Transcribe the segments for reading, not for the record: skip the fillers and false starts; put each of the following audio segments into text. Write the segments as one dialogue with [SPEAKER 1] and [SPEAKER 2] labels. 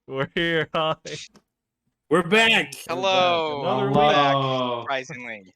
[SPEAKER 1] We're here. Hi.
[SPEAKER 2] We're back.
[SPEAKER 3] Hello.
[SPEAKER 1] Another
[SPEAKER 3] We're back,
[SPEAKER 4] Hello.
[SPEAKER 3] surprisingly.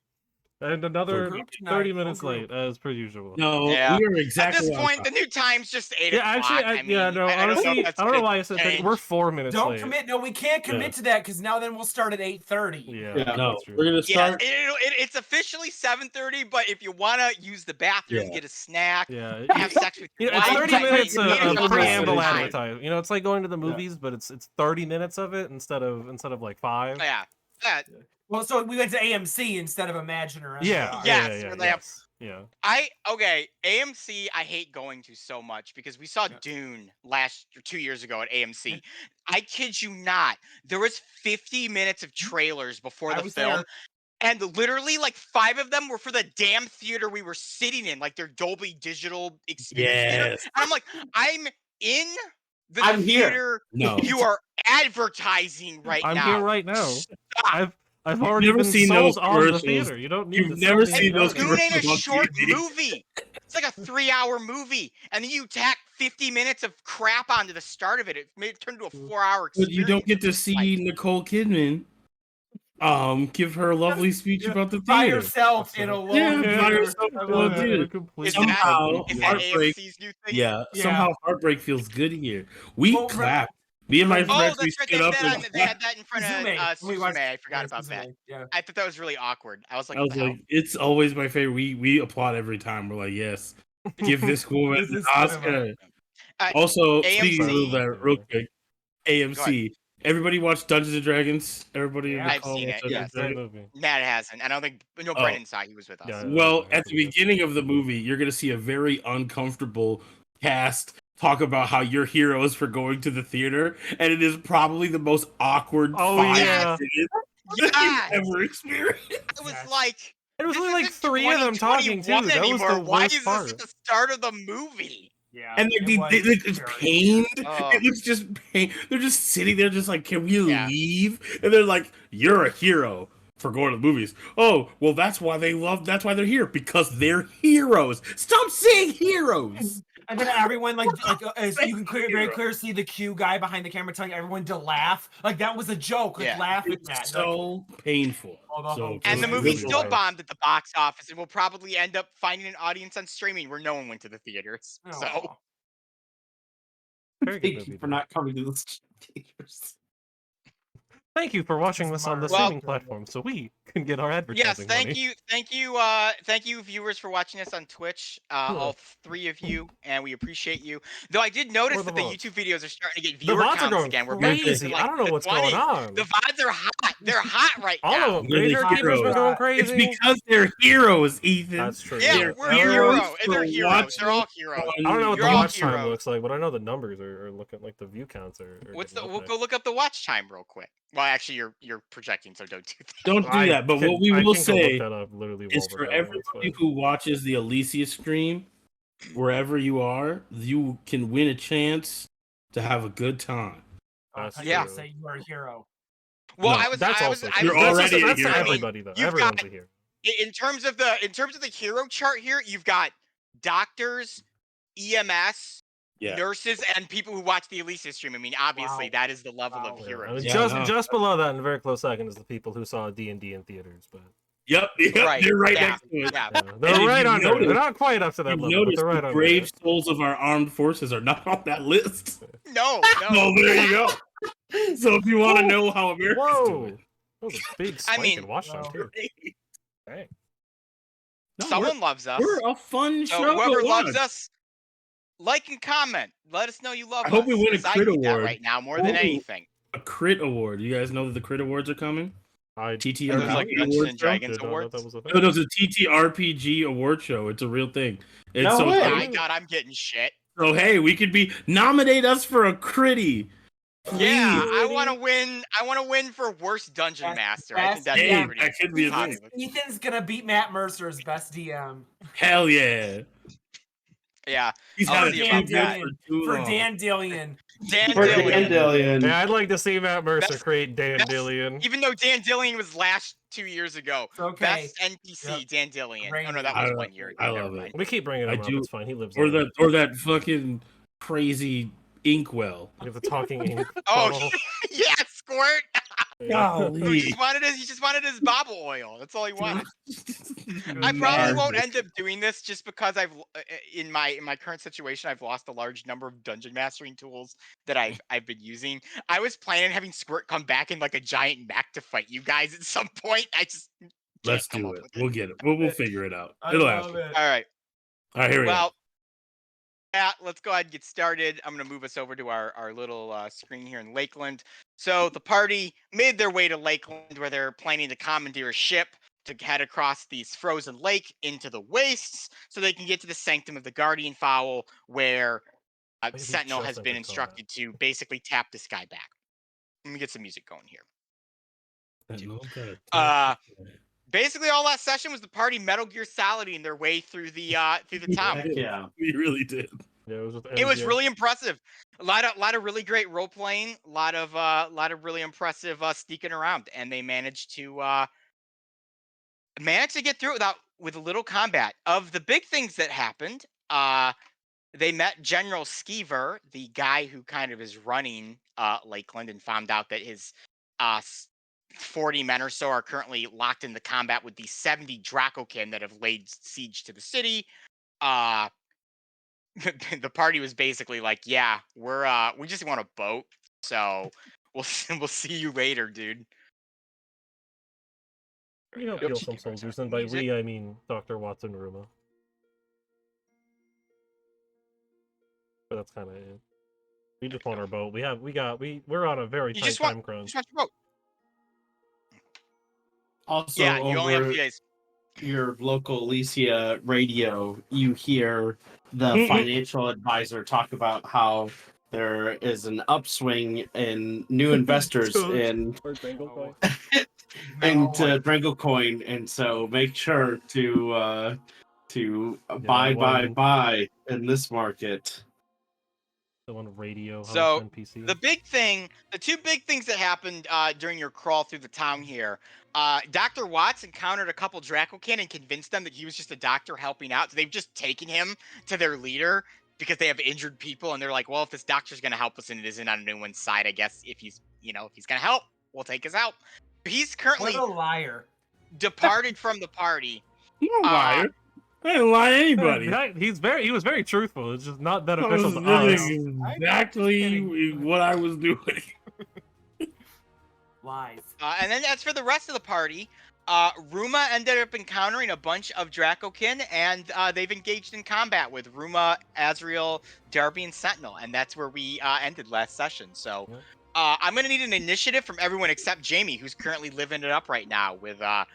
[SPEAKER 1] And another
[SPEAKER 4] Group tonight,
[SPEAKER 1] 30
[SPEAKER 4] full
[SPEAKER 1] minutes
[SPEAKER 4] group.
[SPEAKER 1] late, as per usual.
[SPEAKER 2] No,
[SPEAKER 3] Yeah.
[SPEAKER 2] we are
[SPEAKER 3] At
[SPEAKER 2] exactly
[SPEAKER 3] this
[SPEAKER 2] on
[SPEAKER 3] point, the
[SPEAKER 2] time.
[SPEAKER 3] new time's just 8
[SPEAKER 1] Yeah,
[SPEAKER 3] o'clock.
[SPEAKER 1] actually,
[SPEAKER 3] I mean,
[SPEAKER 1] no,
[SPEAKER 3] I don't know
[SPEAKER 1] honestly,
[SPEAKER 3] if that's
[SPEAKER 1] I don't know
[SPEAKER 3] good
[SPEAKER 1] why I said 30.
[SPEAKER 3] change.
[SPEAKER 1] We're 4 minutes
[SPEAKER 4] Don't
[SPEAKER 1] late.
[SPEAKER 4] commit. No, we can't commit to that because now then we'll start at 8:30.
[SPEAKER 1] Yeah,
[SPEAKER 2] No,
[SPEAKER 1] that's true.
[SPEAKER 2] we're gonna
[SPEAKER 3] Yeah,
[SPEAKER 2] start.
[SPEAKER 3] it's officially 7:30, but if you want to use the bathroom,
[SPEAKER 2] Yeah.
[SPEAKER 3] get a snack,
[SPEAKER 1] Yeah,
[SPEAKER 3] have sex with your
[SPEAKER 1] you know, it's
[SPEAKER 3] wife,
[SPEAKER 1] 30
[SPEAKER 3] you
[SPEAKER 1] minutes
[SPEAKER 3] need
[SPEAKER 1] of
[SPEAKER 3] a
[SPEAKER 1] preamble
[SPEAKER 3] time.
[SPEAKER 1] advertising. You know, it's like going to the movies, but it's 30 minutes of it instead of like 5.
[SPEAKER 3] Yeah.
[SPEAKER 4] Well, so we went to AMC instead of Imagine or
[SPEAKER 1] Yeah,
[SPEAKER 4] NPR.
[SPEAKER 3] Yes,
[SPEAKER 1] yeah,
[SPEAKER 3] where they have-
[SPEAKER 1] yeah.
[SPEAKER 3] AMC I hate going to so much because we saw Dune 2 years ago at AMC. I kid you not, there was 50 minutes of trailers before
[SPEAKER 4] I
[SPEAKER 3] the
[SPEAKER 4] was
[SPEAKER 3] film.
[SPEAKER 4] there.
[SPEAKER 3] And literally, like 5 of them were for the damn theater we were sitting in, like their Dolby Digital experience theater.
[SPEAKER 2] Yes.
[SPEAKER 3] And I'm like, I'm in the
[SPEAKER 4] I'm here.
[SPEAKER 3] theater.
[SPEAKER 2] No.
[SPEAKER 3] You are advertising right
[SPEAKER 1] I'm
[SPEAKER 3] now.
[SPEAKER 1] here right now.
[SPEAKER 3] Stop.
[SPEAKER 1] I've already
[SPEAKER 2] never
[SPEAKER 1] been
[SPEAKER 2] seen
[SPEAKER 1] sold
[SPEAKER 2] those
[SPEAKER 1] on the
[SPEAKER 2] commercials.
[SPEAKER 1] theater. You don't need
[SPEAKER 2] You've
[SPEAKER 1] to
[SPEAKER 2] never
[SPEAKER 1] sell me
[SPEAKER 2] seen those
[SPEAKER 1] anything
[SPEAKER 3] Dune
[SPEAKER 1] else.
[SPEAKER 3] ain't a
[SPEAKER 2] commercials on
[SPEAKER 3] short
[SPEAKER 2] TV.
[SPEAKER 3] movie. It's like a 3-hour movie, and then you tack 50 minutes of crap onto the start of it. It made it turn into a 4-hour experience.
[SPEAKER 2] But you don't get to see Nicole Kidman give her lovely speech about the
[SPEAKER 4] By
[SPEAKER 2] theater.
[SPEAKER 4] yourself in a
[SPEAKER 2] Yeah,
[SPEAKER 4] lone
[SPEAKER 2] by
[SPEAKER 4] theater.
[SPEAKER 2] yourself
[SPEAKER 4] I
[SPEAKER 2] in a
[SPEAKER 4] love
[SPEAKER 2] lone
[SPEAKER 4] it.
[SPEAKER 2] theater.
[SPEAKER 3] Is
[SPEAKER 2] Somehow,
[SPEAKER 3] that
[SPEAKER 2] heartbreak.
[SPEAKER 3] AMC's new thing?
[SPEAKER 2] Yeah,
[SPEAKER 4] Yeah.
[SPEAKER 2] somehow heartbreak feels good here. We
[SPEAKER 4] Well,
[SPEAKER 2] clapped. Me and my
[SPEAKER 3] Oh,
[SPEAKER 2] friends, we
[SPEAKER 3] that's right.
[SPEAKER 2] stood up and
[SPEAKER 3] They had that in front of
[SPEAKER 4] Suzume. We watched-
[SPEAKER 3] Suzume. I forgot
[SPEAKER 4] yeah,
[SPEAKER 3] about that.
[SPEAKER 4] Suzume, Yeah.
[SPEAKER 3] I thought that was really awkward. I was like,
[SPEAKER 2] I
[SPEAKER 3] what
[SPEAKER 2] was
[SPEAKER 3] the hell?
[SPEAKER 2] like, it's always my favorite. We applaud every time. We're like, yes, give this woman
[SPEAKER 4] This
[SPEAKER 2] an
[SPEAKER 4] is
[SPEAKER 2] Oscar.
[SPEAKER 3] Uh,
[SPEAKER 2] Also,
[SPEAKER 3] AMC.
[SPEAKER 2] speaking of that, real quick, AMC. Everybody watch Dungeons and Dragons? Everybody in the
[SPEAKER 3] I've
[SPEAKER 2] call
[SPEAKER 3] seen
[SPEAKER 2] watch
[SPEAKER 3] it,
[SPEAKER 2] Dungeons
[SPEAKER 1] Great
[SPEAKER 2] and Dragons?
[SPEAKER 1] movie.
[SPEAKER 3] Matt hasn't. I don't think. No, Brennan saw. He was with us.
[SPEAKER 1] Yeah.
[SPEAKER 2] Well, at the beginning of the movie, you're gonna see a very uncomfortable cast talk about how you're heroes for going to the theater, and it is probably the most awkward 5
[SPEAKER 1] yeah.
[SPEAKER 2] minutes
[SPEAKER 3] Yeah.
[SPEAKER 2] you've ever experienced.
[SPEAKER 3] I was like,
[SPEAKER 1] It was
[SPEAKER 3] this
[SPEAKER 1] only like
[SPEAKER 3] isn't
[SPEAKER 1] 3 of them talking too.
[SPEAKER 3] 2021
[SPEAKER 1] That was
[SPEAKER 3] anymore.
[SPEAKER 1] the
[SPEAKER 3] Why
[SPEAKER 1] worst
[SPEAKER 3] is
[SPEAKER 1] part.
[SPEAKER 3] this at the start of the movie?
[SPEAKER 4] Yeah.
[SPEAKER 2] And like,
[SPEAKER 4] it was
[SPEAKER 2] they look just
[SPEAKER 4] scary.
[SPEAKER 2] pained.
[SPEAKER 3] Oh.
[SPEAKER 2] It looks just pain. They're just sitting there, just like, can we
[SPEAKER 3] Yeah.
[SPEAKER 2] leave? And they're like, "You're a hero for going to the movies." Oh, well, that's why they're here, because they're heroes. Stop saying heroes.
[SPEAKER 4] And then everyone as you can very clearly see the Q guy behind the camera telling everyone to laugh. Like that was a joke. Like
[SPEAKER 3] Yeah.
[SPEAKER 4] laugh at
[SPEAKER 2] It's
[SPEAKER 4] that.
[SPEAKER 2] so painful. So
[SPEAKER 3] And the
[SPEAKER 2] just
[SPEAKER 3] movie
[SPEAKER 2] really
[SPEAKER 3] still
[SPEAKER 2] well.
[SPEAKER 3] bombed at the box office, and will probably end up finding an audience on streaming where no one went to the theaters.
[SPEAKER 4] Like,
[SPEAKER 3] So
[SPEAKER 4] aw.
[SPEAKER 1] Very good
[SPEAKER 5] Thank
[SPEAKER 1] movie,
[SPEAKER 5] you for
[SPEAKER 1] though.
[SPEAKER 5] not coming to the theaters.
[SPEAKER 1] Thank you for watching this on the
[SPEAKER 3] Well-
[SPEAKER 1] streaming platform, so we can get our
[SPEAKER 3] yes,
[SPEAKER 1] advertising
[SPEAKER 3] thank
[SPEAKER 1] money.
[SPEAKER 3] thank you, viewers, for watching us on Twitch. All 3 of you, and we appreciate you. Though I did notice
[SPEAKER 1] Or the
[SPEAKER 3] that the
[SPEAKER 1] VODs.
[SPEAKER 3] YouTube videos are starting to get
[SPEAKER 1] The
[SPEAKER 3] viewer
[SPEAKER 1] VODs are
[SPEAKER 3] counts
[SPEAKER 1] going
[SPEAKER 3] again. We're back to,
[SPEAKER 1] crazy.
[SPEAKER 3] like,
[SPEAKER 1] I don't know
[SPEAKER 3] the
[SPEAKER 1] what's
[SPEAKER 3] 20s.
[SPEAKER 1] going on.
[SPEAKER 3] The VODs are hot. They're hot right
[SPEAKER 1] All
[SPEAKER 3] now.
[SPEAKER 1] of them.
[SPEAKER 2] They're the
[SPEAKER 1] Graveyard Keeper's been
[SPEAKER 2] heroes.
[SPEAKER 1] going
[SPEAKER 2] It's
[SPEAKER 1] crazy.
[SPEAKER 2] because they're heroes, Ethan.
[SPEAKER 1] That's true.
[SPEAKER 3] Yeah,
[SPEAKER 2] They're
[SPEAKER 3] we're
[SPEAKER 2] heroes
[SPEAKER 3] heroes.
[SPEAKER 2] for
[SPEAKER 3] They're heroes. They're all
[SPEAKER 2] watching
[SPEAKER 3] heroes.
[SPEAKER 1] I don't know what
[SPEAKER 3] You're
[SPEAKER 1] the
[SPEAKER 3] all
[SPEAKER 1] watch time
[SPEAKER 3] heroes.
[SPEAKER 1] looks like, but I know the numbers are looking like the view counts are.
[SPEAKER 3] What's the?
[SPEAKER 1] getting
[SPEAKER 3] We'll
[SPEAKER 1] up
[SPEAKER 3] go look up the watch time real quick. Well, actually, you're projecting, so don't do that.
[SPEAKER 2] Don't do
[SPEAKER 1] I
[SPEAKER 2] that. But
[SPEAKER 1] can-
[SPEAKER 2] what we
[SPEAKER 1] I
[SPEAKER 2] will
[SPEAKER 1] can go look
[SPEAKER 2] say
[SPEAKER 1] that up literally
[SPEAKER 2] is
[SPEAKER 1] while
[SPEAKER 2] for
[SPEAKER 1] we're going, it's
[SPEAKER 2] everybody
[SPEAKER 1] fine.
[SPEAKER 2] who watches the Elyssia stream, wherever you are, you can win a chance to have a good time.
[SPEAKER 1] That's
[SPEAKER 3] Yeah.
[SPEAKER 1] true.
[SPEAKER 4] Say you are a hero.
[SPEAKER 3] Well,
[SPEAKER 2] No,
[SPEAKER 3] I was.
[SPEAKER 1] That's
[SPEAKER 3] I was.
[SPEAKER 1] also
[SPEAKER 3] I
[SPEAKER 1] true.
[SPEAKER 2] You're
[SPEAKER 3] was
[SPEAKER 1] That's
[SPEAKER 2] already
[SPEAKER 1] just-
[SPEAKER 2] a
[SPEAKER 1] that's
[SPEAKER 2] hero.
[SPEAKER 1] for
[SPEAKER 2] I mean,
[SPEAKER 1] everybody though.
[SPEAKER 3] you've
[SPEAKER 1] Everyone's
[SPEAKER 3] got-
[SPEAKER 1] a hero.
[SPEAKER 3] in terms of the hero chart here, you've got doctors, EMS,
[SPEAKER 2] Yeah.
[SPEAKER 3] nurses, and people who watch the Elyssia stream. I mean, obviously,
[SPEAKER 4] Wow.
[SPEAKER 3] that is the level
[SPEAKER 4] Wow.
[SPEAKER 3] of
[SPEAKER 1] Yeah,
[SPEAKER 3] heroes.
[SPEAKER 1] and
[SPEAKER 2] Yeah,
[SPEAKER 1] just below that, in a very close second, is the people who saw D&D in theaters. But
[SPEAKER 2] Yep,
[SPEAKER 3] Right,
[SPEAKER 2] they're right
[SPEAKER 3] yeah,
[SPEAKER 2] next to it.
[SPEAKER 3] yeah.
[SPEAKER 1] yeah,
[SPEAKER 2] And
[SPEAKER 1] they're
[SPEAKER 2] if
[SPEAKER 1] right
[SPEAKER 2] you've
[SPEAKER 1] under.
[SPEAKER 2] noticed-
[SPEAKER 1] They're not quite up to that
[SPEAKER 2] You've
[SPEAKER 1] level, but
[SPEAKER 2] noticed
[SPEAKER 1] they're right
[SPEAKER 2] the
[SPEAKER 1] under.
[SPEAKER 2] brave
[SPEAKER 1] it.
[SPEAKER 2] souls of our armed forces are not on that list.
[SPEAKER 3] No,
[SPEAKER 2] Oh,
[SPEAKER 3] no.
[SPEAKER 2] there you go. So if you want to know how America's
[SPEAKER 1] Whoa,
[SPEAKER 2] doing,
[SPEAKER 1] that was a big
[SPEAKER 3] I
[SPEAKER 1] spike
[SPEAKER 3] mean-
[SPEAKER 1] in watch time
[SPEAKER 4] Well,
[SPEAKER 1] too. Dang.
[SPEAKER 2] No,
[SPEAKER 3] Someone loves us.
[SPEAKER 2] we're a fun
[SPEAKER 3] So
[SPEAKER 2] show.
[SPEAKER 3] whoever
[SPEAKER 2] to
[SPEAKER 3] loves
[SPEAKER 2] watch.
[SPEAKER 3] us, like and comment. Let us know you love
[SPEAKER 2] I
[SPEAKER 3] us.
[SPEAKER 2] hope we win a
[SPEAKER 3] 'cause I
[SPEAKER 2] crit
[SPEAKER 3] need that
[SPEAKER 2] award.
[SPEAKER 3] right now more than
[SPEAKER 2] Ooh.
[SPEAKER 3] anything.
[SPEAKER 2] A crit award. You guys know that the crit awards are coming? TTRPG
[SPEAKER 3] There's like
[SPEAKER 2] award
[SPEAKER 3] Dungeons and
[SPEAKER 2] show?
[SPEAKER 3] Dragons
[SPEAKER 1] Did not know
[SPEAKER 3] awards.
[SPEAKER 1] that was a thing.
[SPEAKER 2] No, there's a TTRPG award show. It's a real thing. It's
[SPEAKER 5] No
[SPEAKER 2] so,
[SPEAKER 5] way.
[SPEAKER 3] Oh my god, I'm getting shit.
[SPEAKER 2] so hey, we could nominate us for a critty.
[SPEAKER 3] Yeah,
[SPEAKER 2] Please.
[SPEAKER 3] I want to win. I want to win for worst dungeon master. I think that'd
[SPEAKER 2] Hey,
[SPEAKER 3] be pretty.
[SPEAKER 2] that could be a thing.
[SPEAKER 3] popular.
[SPEAKER 4] Ethan's gonna beat Matt Mercer's best DM
[SPEAKER 2] Hell yeah.
[SPEAKER 3] Yeah,
[SPEAKER 2] He's
[SPEAKER 3] I'll
[SPEAKER 2] had
[SPEAKER 3] see
[SPEAKER 2] it
[SPEAKER 3] about
[SPEAKER 2] too
[SPEAKER 3] that.
[SPEAKER 2] good for too
[SPEAKER 4] for
[SPEAKER 2] long.
[SPEAKER 4] Dan Dillion.
[SPEAKER 3] Dan
[SPEAKER 5] For
[SPEAKER 3] Dillion.
[SPEAKER 5] Dandelion.
[SPEAKER 1] Yeah, I'd like to see Matt Mercer
[SPEAKER 3] Best-
[SPEAKER 1] create Dan
[SPEAKER 3] best-
[SPEAKER 1] Dillion.
[SPEAKER 3] Even though Dan Dillion was last 2 years ago,
[SPEAKER 4] It's okay.
[SPEAKER 3] best NPC
[SPEAKER 4] Yep.
[SPEAKER 3] Dan Dillion.
[SPEAKER 4] Great.
[SPEAKER 3] Oh no, that was
[SPEAKER 2] I-
[SPEAKER 3] 1 year ago.
[SPEAKER 2] I
[SPEAKER 3] Never
[SPEAKER 2] love it.
[SPEAKER 3] mind.
[SPEAKER 1] We keep bringing him
[SPEAKER 2] I
[SPEAKER 1] up.
[SPEAKER 2] do-
[SPEAKER 1] It's fine. He lives.
[SPEAKER 2] Or
[SPEAKER 1] on
[SPEAKER 2] that fucking crazy inkwell.
[SPEAKER 1] You have the talking ink.
[SPEAKER 3] Oh,
[SPEAKER 1] bottle.
[SPEAKER 3] yeah, Squirt.
[SPEAKER 1] Yeah.
[SPEAKER 3] He just wanted his bobble oil. That's all he wanted. I probably
[SPEAKER 2] Man.
[SPEAKER 3] won't end up doing this just because in my current situation I've lost a large number of dungeon mastering tools that I've been using. I was planning on having Squirt come back in like a giant mech to fight you guys at some point. I just can't
[SPEAKER 2] Let's
[SPEAKER 3] come
[SPEAKER 2] do
[SPEAKER 3] up
[SPEAKER 2] it.
[SPEAKER 3] with
[SPEAKER 2] We'll get it. We'll figure it out.
[SPEAKER 4] I
[SPEAKER 2] It'll
[SPEAKER 4] love
[SPEAKER 2] happen.
[SPEAKER 4] it.
[SPEAKER 3] All right.
[SPEAKER 2] All right, here we
[SPEAKER 3] Well, yeah, let's go ahead and get started. I'm going to move us over to our little screen here in Lakeland. So the party made their way to Lakeland where they're planning to commandeer a ship to head across these frozen lake into the wastes so they can get to the Sanctum of the Guardian Fowl where
[SPEAKER 1] We
[SPEAKER 3] Sentinel
[SPEAKER 1] just
[SPEAKER 3] has been
[SPEAKER 1] entered
[SPEAKER 3] instructed to basically tap this guy back. Let me get some music going here. Basically all that session was the party Metal Gear Soliding their way through the town.
[SPEAKER 5] Heck yeah.
[SPEAKER 2] We really did.
[SPEAKER 1] Yeah, it was, with
[SPEAKER 3] It was
[SPEAKER 1] MGS.
[SPEAKER 3] really impressive. A lot of really great role playing. A lot of really impressive sneaking around, and they managed to get through it with a little combat. Of the big things that happened, they met General Skeever, the guy who kind of is running Lakeland, and found out that his 40 men or so are currently locked into combat with the 70 Dracokin that have laid siege to the city. The party was basically like, "Yeah, we just want a boat, so we'll see you later, dude."
[SPEAKER 1] We don't
[SPEAKER 3] Yep.
[SPEAKER 1] kill some
[SPEAKER 3] Keep going,
[SPEAKER 1] soldiers,
[SPEAKER 3] sorry.
[SPEAKER 1] and by
[SPEAKER 3] Music.
[SPEAKER 1] we I mean Dr. Watson Ruma. But that's kind of it. We just want our boat. We're on a very
[SPEAKER 3] You
[SPEAKER 1] tight
[SPEAKER 3] just
[SPEAKER 1] time
[SPEAKER 3] want
[SPEAKER 1] crunch.
[SPEAKER 3] your boat.
[SPEAKER 5] Also,
[SPEAKER 3] Yeah, you only have a
[SPEAKER 5] over
[SPEAKER 3] few days.
[SPEAKER 5] your local Elyssia radio, you hear the financial advisor talk about how there is an upswing in new investors in
[SPEAKER 1] Or Dangle Coin.
[SPEAKER 5] into Drangle Coin, and so make sure to buy in this market.
[SPEAKER 1] The one radio host
[SPEAKER 3] So
[SPEAKER 1] NPC.
[SPEAKER 3] the two big things that happened during your crawl through the town here, Dr. Watts encountered a couple Dracokin and convinced them that he was just a doctor helping out. So they've just taken him to their leader because they have injured people, and they're like, well, if this doctor's going to help us and it isn't on anyone's side, I guess if he's going to help, we'll take his help. He's currently
[SPEAKER 4] What a liar.
[SPEAKER 3] departed from the party.
[SPEAKER 2] You're a liar. I didn't lie to anybody.
[SPEAKER 1] He was very truthful. It's just not
[SPEAKER 2] That
[SPEAKER 1] beneficial
[SPEAKER 2] was
[SPEAKER 1] to us.
[SPEAKER 2] exactly what I was doing.
[SPEAKER 4] Lies.
[SPEAKER 3] And then as for the rest of the party, Ruma ended up encountering a bunch of Dracokin, and they've engaged in combat with Ruma, Azrael, Darby, and Sentinel, and that's where we ended last session. So
[SPEAKER 1] Yep.
[SPEAKER 3] I'm gonna need an initiative from everyone except Jamie, who's currently living it up right now with the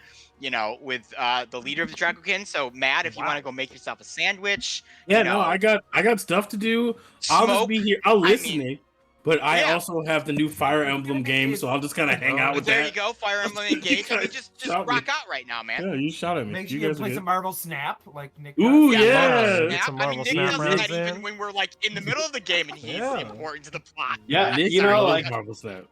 [SPEAKER 3] leader of the Dracokin. So Matt, if you want to go make yourself a sandwich,
[SPEAKER 2] Yeah, no, I got stuff to do. I'll just
[SPEAKER 3] smoke.
[SPEAKER 2] be here. I'll
[SPEAKER 3] I
[SPEAKER 2] listen
[SPEAKER 3] mean,
[SPEAKER 2] in. But I
[SPEAKER 3] yeah.
[SPEAKER 2] also have the new Fire Emblem game, so I'll just kind of hang out with
[SPEAKER 3] There
[SPEAKER 2] that.
[SPEAKER 3] you go, Fire Emblem Engage. I mean, just
[SPEAKER 2] Shout me.
[SPEAKER 3] rock out right now, man.
[SPEAKER 2] Yeah, you shot at me.
[SPEAKER 4] Make sure
[SPEAKER 2] You
[SPEAKER 4] you
[SPEAKER 2] guys
[SPEAKER 4] play
[SPEAKER 2] are
[SPEAKER 4] some
[SPEAKER 2] good.
[SPEAKER 4] Marvel Snap like Nick
[SPEAKER 2] Ooh,
[SPEAKER 4] does.
[SPEAKER 2] yeah.
[SPEAKER 1] Get
[SPEAKER 3] Snap.
[SPEAKER 1] some
[SPEAKER 3] I mean,
[SPEAKER 1] Marvel
[SPEAKER 3] Nick
[SPEAKER 1] Snap
[SPEAKER 3] does
[SPEAKER 1] rounds
[SPEAKER 3] that even
[SPEAKER 1] in.
[SPEAKER 3] when we're like in the middle of the game and he's
[SPEAKER 1] Yeah.
[SPEAKER 3] important to the plot.
[SPEAKER 5] Yeah,
[SPEAKER 2] Nick,
[SPEAKER 5] you know,
[SPEAKER 2] I
[SPEAKER 5] like
[SPEAKER 2] love Marvel Snap.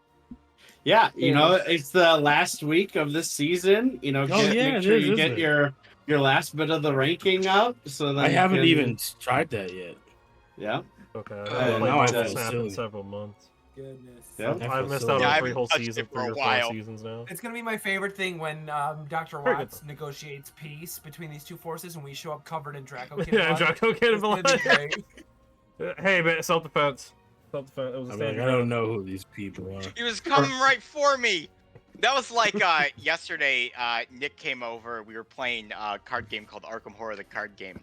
[SPEAKER 5] yeah, you know, it's the last week of this season. You know, make sure you get your last bit of the ranking out. So that
[SPEAKER 2] I
[SPEAKER 5] you
[SPEAKER 2] haven't
[SPEAKER 5] can-
[SPEAKER 2] even tried that yet.
[SPEAKER 5] Yeah.
[SPEAKER 1] Okay, I
[SPEAKER 3] Oh,
[SPEAKER 1] haven't played
[SPEAKER 2] now I
[SPEAKER 1] Marvel
[SPEAKER 2] feel
[SPEAKER 1] Snap
[SPEAKER 2] silly.
[SPEAKER 1] in several months.
[SPEAKER 4] Goodness.
[SPEAKER 5] Yeah.
[SPEAKER 1] I've missed
[SPEAKER 2] silly.
[SPEAKER 1] out
[SPEAKER 3] Yeah, I
[SPEAKER 1] on 3
[SPEAKER 3] haven't
[SPEAKER 1] whole
[SPEAKER 3] touched it
[SPEAKER 1] seasons,
[SPEAKER 3] for a
[SPEAKER 1] 3 or 4
[SPEAKER 3] while.
[SPEAKER 1] seasons now.
[SPEAKER 4] It's gonna be my favorite thing when Dr.
[SPEAKER 1] Very good.
[SPEAKER 4] Watts negotiates peace between these two forces and we show up covered in Draco.
[SPEAKER 1] Yeah, Draco Kid
[SPEAKER 4] It's gonna be great.
[SPEAKER 1] Hey, man, self-defense. Self-defense. It was a
[SPEAKER 2] I'm like,
[SPEAKER 1] standing
[SPEAKER 2] I don't
[SPEAKER 1] ground.
[SPEAKER 2] know who these people are.
[SPEAKER 3] He was coming right for me. That was like yesterday. Nick came over. We were playing a card game called Arkham Horror, the card game,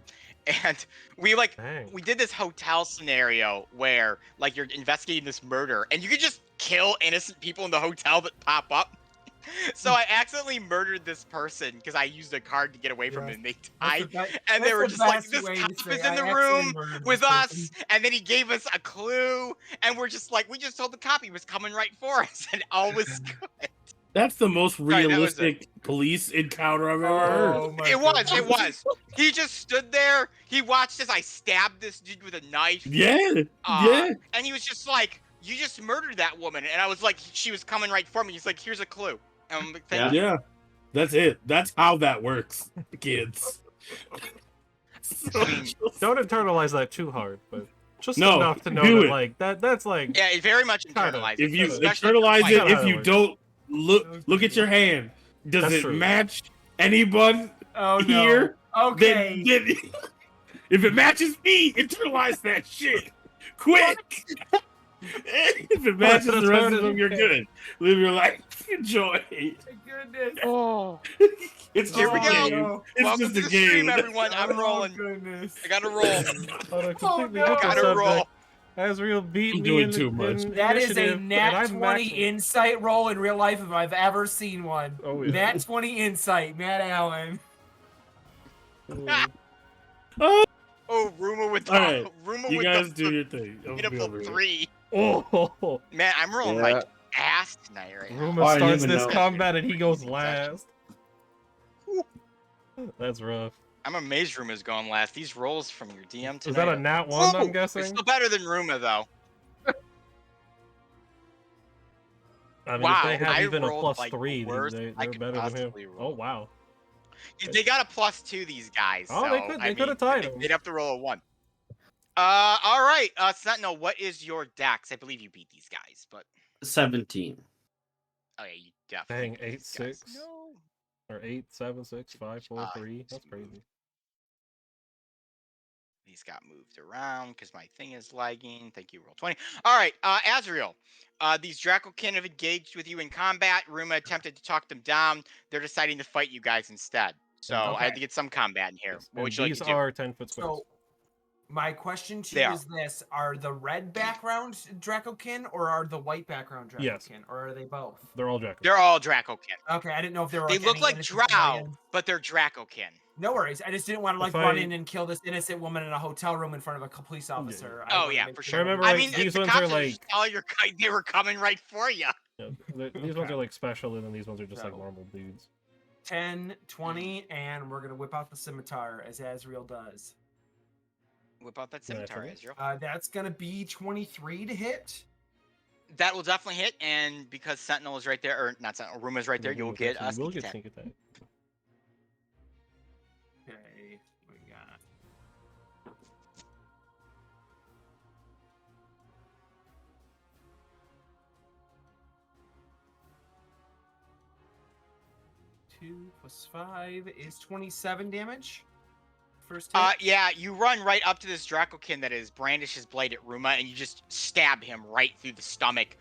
[SPEAKER 3] and we
[SPEAKER 1] Dang.
[SPEAKER 3] did this hotel scenario where like you're investigating this murder, and you could just kill innocent people in the hotel that pop up. So I accidentally murdered this person because I used a card to get away from
[SPEAKER 4] Yeah.
[SPEAKER 3] him, and they died.
[SPEAKER 4] That's the
[SPEAKER 3] And they were
[SPEAKER 4] the
[SPEAKER 3] just like,
[SPEAKER 4] best
[SPEAKER 3] this
[SPEAKER 4] way to
[SPEAKER 3] cop
[SPEAKER 4] say,
[SPEAKER 3] is in
[SPEAKER 4] "I
[SPEAKER 3] the
[SPEAKER 4] accidentally
[SPEAKER 3] room
[SPEAKER 4] murdered
[SPEAKER 3] with
[SPEAKER 4] this
[SPEAKER 3] us,
[SPEAKER 4] person."
[SPEAKER 3] and then he gave us a clue, and we're just like, we just told the cop he was coming right for us, and all was good.
[SPEAKER 2] That's the most
[SPEAKER 3] that was it.
[SPEAKER 2] realistic police encounter I've ever heard.
[SPEAKER 4] Oh my
[SPEAKER 3] It was.
[SPEAKER 4] goodness.
[SPEAKER 3] He just stood there. He watched as I stabbed this dude with a knife.
[SPEAKER 2] Yeah, yeah.
[SPEAKER 3] And he was just like, "You just murdered that woman." And I was like, she was coming right for me. He's like, "Here's a clue." And I'm like, "Thank you."
[SPEAKER 2] Yeah, that's it. That's how that works, kids.
[SPEAKER 3] I mean,
[SPEAKER 1] Don't internalize that too hard, but Just
[SPEAKER 2] No,
[SPEAKER 1] enough to know
[SPEAKER 2] do
[SPEAKER 1] that,
[SPEAKER 2] it.
[SPEAKER 1] like, that's like...
[SPEAKER 3] Yeah, it very much
[SPEAKER 1] Kinda.
[SPEAKER 3] internalized.
[SPEAKER 2] If you
[SPEAKER 3] Especially
[SPEAKER 2] internalize
[SPEAKER 3] for
[SPEAKER 2] it,
[SPEAKER 3] fighting.
[SPEAKER 2] if you don't look at your hand, does
[SPEAKER 1] That's
[SPEAKER 2] it
[SPEAKER 1] true.
[SPEAKER 2] match anyone
[SPEAKER 4] Oh no.
[SPEAKER 2] here?
[SPEAKER 4] Okay.
[SPEAKER 2] Then if it matches me, internalize that shit quick. If it matches
[SPEAKER 1] As
[SPEAKER 2] the rest
[SPEAKER 1] hard
[SPEAKER 2] of
[SPEAKER 1] as
[SPEAKER 2] them,
[SPEAKER 1] you
[SPEAKER 2] you're
[SPEAKER 1] can.
[SPEAKER 2] good. Live your life. Enjoy.
[SPEAKER 4] My goodness.
[SPEAKER 3] Oh,
[SPEAKER 2] It's
[SPEAKER 3] here
[SPEAKER 2] just
[SPEAKER 3] we
[SPEAKER 2] a
[SPEAKER 3] go.
[SPEAKER 2] game.
[SPEAKER 4] no.
[SPEAKER 2] It's
[SPEAKER 3] Welcome
[SPEAKER 2] just
[SPEAKER 3] to
[SPEAKER 2] a
[SPEAKER 3] the
[SPEAKER 2] game.
[SPEAKER 3] stream, everyone. I'm
[SPEAKER 4] Oh,
[SPEAKER 3] rolling.
[SPEAKER 4] goodness.
[SPEAKER 3] I gotta roll.
[SPEAKER 1] On a completely
[SPEAKER 4] no.
[SPEAKER 1] different
[SPEAKER 3] Gotta
[SPEAKER 1] subject,
[SPEAKER 3] roll.
[SPEAKER 1] Azriel beat
[SPEAKER 2] I'm
[SPEAKER 1] me
[SPEAKER 2] doing
[SPEAKER 1] in,
[SPEAKER 2] too much.
[SPEAKER 1] in
[SPEAKER 4] That is a
[SPEAKER 1] initiative, and
[SPEAKER 4] nat
[SPEAKER 1] I'm
[SPEAKER 4] 20
[SPEAKER 1] maxing.
[SPEAKER 4] insight roll in real life if I've ever seen one.
[SPEAKER 1] Oh, yeah.
[SPEAKER 4] Nat 20 insight, Matt Allen.
[SPEAKER 2] Oh,
[SPEAKER 3] Oh, Ruma with
[SPEAKER 2] all right.
[SPEAKER 3] Ruma
[SPEAKER 2] You
[SPEAKER 3] with
[SPEAKER 2] guys
[SPEAKER 3] the
[SPEAKER 2] do your thing.
[SPEAKER 3] beat up
[SPEAKER 2] Over
[SPEAKER 3] of
[SPEAKER 2] it.
[SPEAKER 3] 3.
[SPEAKER 1] Oh,
[SPEAKER 3] Man, I'm rolling
[SPEAKER 6] Yeah.
[SPEAKER 3] like ass tonight right now.
[SPEAKER 1] Ruma
[SPEAKER 5] Oh, I didn't
[SPEAKER 1] starts
[SPEAKER 5] even
[SPEAKER 1] this
[SPEAKER 5] know.
[SPEAKER 1] combat and he goes
[SPEAKER 3] Crazy
[SPEAKER 1] last. That's rough.
[SPEAKER 3] I'm amazed Ruma's going last. These rolls from your DM tonight.
[SPEAKER 1] Is that a
[SPEAKER 3] are-
[SPEAKER 1] nat 1,
[SPEAKER 3] Whoa!
[SPEAKER 1] I'm guessing?
[SPEAKER 3] It's still better than Ruma though.
[SPEAKER 1] I mean,
[SPEAKER 3] Wow,
[SPEAKER 1] if they have
[SPEAKER 3] I
[SPEAKER 1] even a
[SPEAKER 3] rolled,
[SPEAKER 1] plus
[SPEAKER 3] like, the
[SPEAKER 1] 3,
[SPEAKER 3] worst
[SPEAKER 1] they're
[SPEAKER 3] I could
[SPEAKER 1] better than him.
[SPEAKER 3] possibly
[SPEAKER 1] Oh,
[SPEAKER 3] roll.
[SPEAKER 1] wow.
[SPEAKER 3] They got a +2, these guys.
[SPEAKER 1] Oh,
[SPEAKER 3] so,
[SPEAKER 1] they could have tied him.
[SPEAKER 3] They'd have to roll a 1. All right. Sentinel, what is your dex? I believe you beat these guys, but
[SPEAKER 5] 17.
[SPEAKER 3] oh yeah, you definitely.
[SPEAKER 1] Dang,
[SPEAKER 3] beat these guys.
[SPEAKER 1] 8-6.
[SPEAKER 3] No.
[SPEAKER 1] Or 8, 7, 6, 5, 4, 3. That's crazy.
[SPEAKER 3] These got moved around because my thing is lagging. Thank you, roll 20. All right, Azrael. These Dracokin have engaged with you in combat. Ruma attempted to talk them down. They're deciding to fight you guys instead. So I had to get some combat in here.
[SPEAKER 1] Yes,
[SPEAKER 3] What
[SPEAKER 1] and
[SPEAKER 3] would you like
[SPEAKER 1] these
[SPEAKER 3] to do?
[SPEAKER 1] are 10-foot squares.
[SPEAKER 4] So, my question to
[SPEAKER 3] They
[SPEAKER 4] you
[SPEAKER 3] are.
[SPEAKER 4] is this: are the red background Dracokin or are the white background Dracokin?
[SPEAKER 1] Yes.
[SPEAKER 4] Or are they both?
[SPEAKER 1] They're all Draco.
[SPEAKER 3] They're all Dracokin.
[SPEAKER 4] Okay, I didn't know if they were.
[SPEAKER 3] They look
[SPEAKER 4] any
[SPEAKER 3] like
[SPEAKER 4] innocent
[SPEAKER 3] Drow,
[SPEAKER 4] civilians.
[SPEAKER 3] but they're Dracokin.
[SPEAKER 4] No worries. I just didn't want to like
[SPEAKER 1] If
[SPEAKER 4] run
[SPEAKER 1] I-
[SPEAKER 4] in and kill this innocent woman in a hotel room in front of a police officer. I
[SPEAKER 3] Oh,
[SPEAKER 4] wanted to
[SPEAKER 3] yeah,
[SPEAKER 4] make
[SPEAKER 3] for
[SPEAKER 4] sure
[SPEAKER 3] sure.
[SPEAKER 1] I remember
[SPEAKER 3] I
[SPEAKER 1] like,
[SPEAKER 3] mean,
[SPEAKER 1] these
[SPEAKER 3] the
[SPEAKER 1] ones
[SPEAKER 3] cops
[SPEAKER 1] are
[SPEAKER 3] are just
[SPEAKER 1] like...
[SPEAKER 3] telling they were coming right for you.
[SPEAKER 1] Yeah, these ones are like special, and then these ones are just like
[SPEAKER 4] So-
[SPEAKER 1] normal dudes.
[SPEAKER 4] 10, 20, and we're gonna whip out the scimitar as Azrael does.
[SPEAKER 3] Whip out that scimitar,
[SPEAKER 1] Naturally.
[SPEAKER 3] Ezreal.
[SPEAKER 4] That's gonna be 23 to hit.
[SPEAKER 3] That will definitely hit, and because Sentinel is right there, or not Sentinel, Ruma's right there, you'll get a
[SPEAKER 1] You will
[SPEAKER 3] sneak
[SPEAKER 1] get
[SPEAKER 3] attack.
[SPEAKER 1] sneak attack.
[SPEAKER 4] Okay, we got. Two plus 5 is 27 damage. First hit.
[SPEAKER 3] Yeah, you run right up to this Dracokin that is brandish his blade at Ruma, and you just stab him right through the stomach,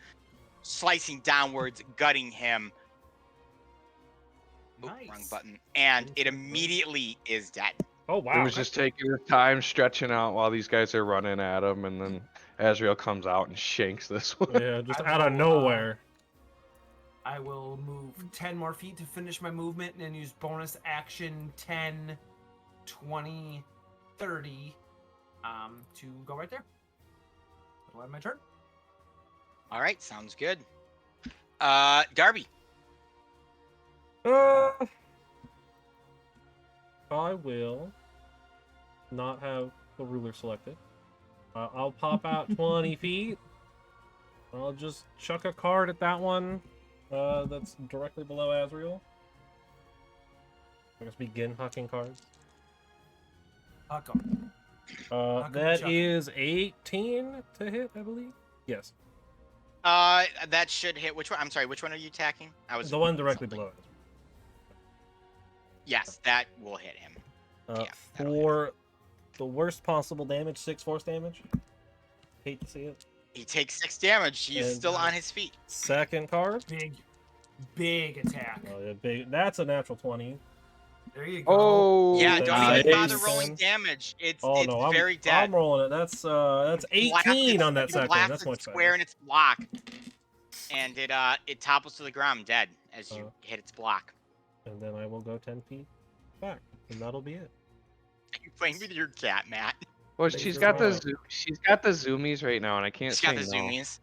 [SPEAKER 3] slicing downwards, gutting him. Oop,
[SPEAKER 4] Nice.
[SPEAKER 3] wrong button. And it immediately is dead.
[SPEAKER 1] Oh,
[SPEAKER 6] He
[SPEAKER 1] wow.
[SPEAKER 6] was just taking his time, stretching out while these guys are running at him, and then Azrael comes out and shanks this one.
[SPEAKER 1] Yeah, just
[SPEAKER 4] I
[SPEAKER 1] out of
[SPEAKER 4] will,
[SPEAKER 1] nowhere.
[SPEAKER 4] I will move 10 more feet to finish my movement and then use bonus action 10, 20, 30 to go right there. That'll end my turn.
[SPEAKER 3] All right, sounds good. Darby.
[SPEAKER 1] I will not have the ruler selected. I'll pop out 20 feet. I'll just chuck a card at that one that's directly below Azrael. I guess begin hucking cards.
[SPEAKER 4] Huck 'em.
[SPEAKER 1] That
[SPEAKER 4] chuck 'em.
[SPEAKER 1] is 18 to hit, I believe. Yes.
[SPEAKER 3] That should hit. Which one? I'm sorry. Which one are you attacking? I was
[SPEAKER 1] The one directly
[SPEAKER 3] something.
[SPEAKER 1] below Azrael.
[SPEAKER 3] Yes, that will hit him. Yeah, that'll hit
[SPEAKER 1] For the worst possible damage, 6 force damage. Hate to see it.
[SPEAKER 3] He takes 6 damage. He's
[SPEAKER 1] And-
[SPEAKER 3] still on his feet.
[SPEAKER 1] Second card.
[SPEAKER 4] Big attack.
[SPEAKER 1] Oh, yeah, big. That's a natural 20.
[SPEAKER 4] There you go.
[SPEAKER 6] Oh,
[SPEAKER 3] Yeah,
[SPEAKER 1] that's
[SPEAKER 3] don't even bother
[SPEAKER 5] nice.
[SPEAKER 3] rolling damage. It's
[SPEAKER 1] Oh
[SPEAKER 3] it's
[SPEAKER 1] no, I'm
[SPEAKER 3] very dead.
[SPEAKER 1] I'm rolling it. That's 18 on that
[SPEAKER 3] You
[SPEAKER 1] second.
[SPEAKER 3] blast
[SPEAKER 1] That's
[SPEAKER 3] it
[SPEAKER 1] much
[SPEAKER 3] square
[SPEAKER 1] better.
[SPEAKER 3] in its block, and it topples to the ground dead as you hit its block.
[SPEAKER 1] And then I will go 10 feet back, and that'll be it.
[SPEAKER 3] Are you playing with your cat, Matt?
[SPEAKER 6] well,
[SPEAKER 1] Thanks
[SPEAKER 6] she's
[SPEAKER 1] for
[SPEAKER 6] got the
[SPEAKER 1] calling.
[SPEAKER 6] she's got the zoomies right now, and I can't
[SPEAKER 3] She's
[SPEAKER 6] say
[SPEAKER 3] got the
[SPEAKER 6] no.
[SPEAKER 3] zoomies.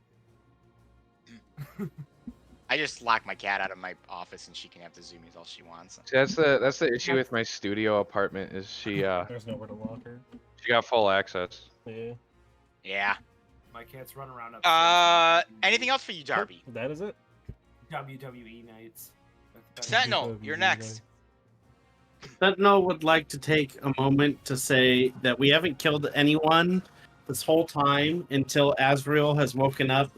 [SPEAKER 3] I just lock my cat out of my office, and she can have the zoomies all she wants.
[SPEAKER 6] See, that's the issue with my studio apartment is she
[SPEAKER 1] There's nowhere to lock her.
[SPEAKER 6] she got full access.
[SPEAKER 1] Yeah.
[SPEAKER 3] Yeah.
[SPEAKER 4] My cats run around up.
[SPEAKER 3] Anything else for you, Darby?
[SPEAKER 1] That is it.
[SPEAKER 4] WWE nights.
[SPEAKER 3] Sentinel, you're next.
[SPEAKER 5] Sentinel would like to take a moment to say that we haven't killed anyone this whole time until Azrael has woken up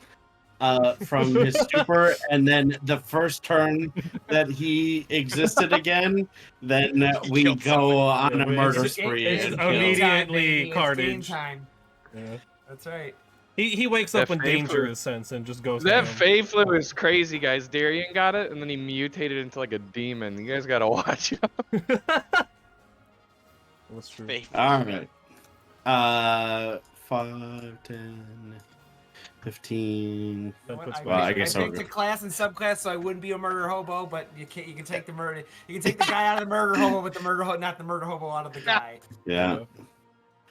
[SPEAKER 5] from his stupor, and then the first turn that he existed again, then
[SPEAKER 3] He
[SPEAKER 5] we
[SPEAKER 3] killed
[SPEAKER 5] go
[SPEAKER 3] somebody.
[SPEAKER 5] on
[SPEAKER 1] Yeah,
[SPEAKER 5] a
[SPEAKER 1] but
[SPEAKER 5] murder
[SPEAKER 1] it's
[SPEAKER 5] spree.
[SPEAKER 1] it's
[SPEAKER 5] and
[SPEAKER 1] just
[SPEAKER 5] kill.
[SPEAKER 1] immediately
[SPEAKER 4] It's game
[SPEAKER 1] carnage.
[SPEAKER 4] time.
[SPEAKER 1] Yeah.
[SPEAKER 4] That's right.
[SPEAKER 1] He wakes up
[SPEAKER 6] That
[SPEAKER 1] when
[SPEAKER 6] Fae
[SPEAKER 1] danger
[SPEAKER 6] flu-
[SPEAKER 1] is sensed and just goes
[SPEAKER 6] That
[SPEAKER 1] ham.
[SPEAKER 6] Fae flu is crazy, guys. Darien got it, and then he mutated into like a demon. You guys gotta watch out.
[SPEAKER 1] That's true.
[SPEAKER 3] Faith.
[SPEAKER 5] All right. 5, 10, 15.
[SPEAKER 1] That puts
[SPEAKER 5] Well, I
[SPEAKER 1] me-
[SPEAKER 5] guess
[SPEAKER 4] I
[SPEAKER 5] I'll
[SPEAKER 4] picked
[SPEAKER 5] go.
[SPEAKER 4] a class and subclass so I wouldn't be a murder hobo, but you can take the murder. You can take the guy out of the murder hobo, but not the murder hobo out of the guy.
[SPEAKER 5] Yeah.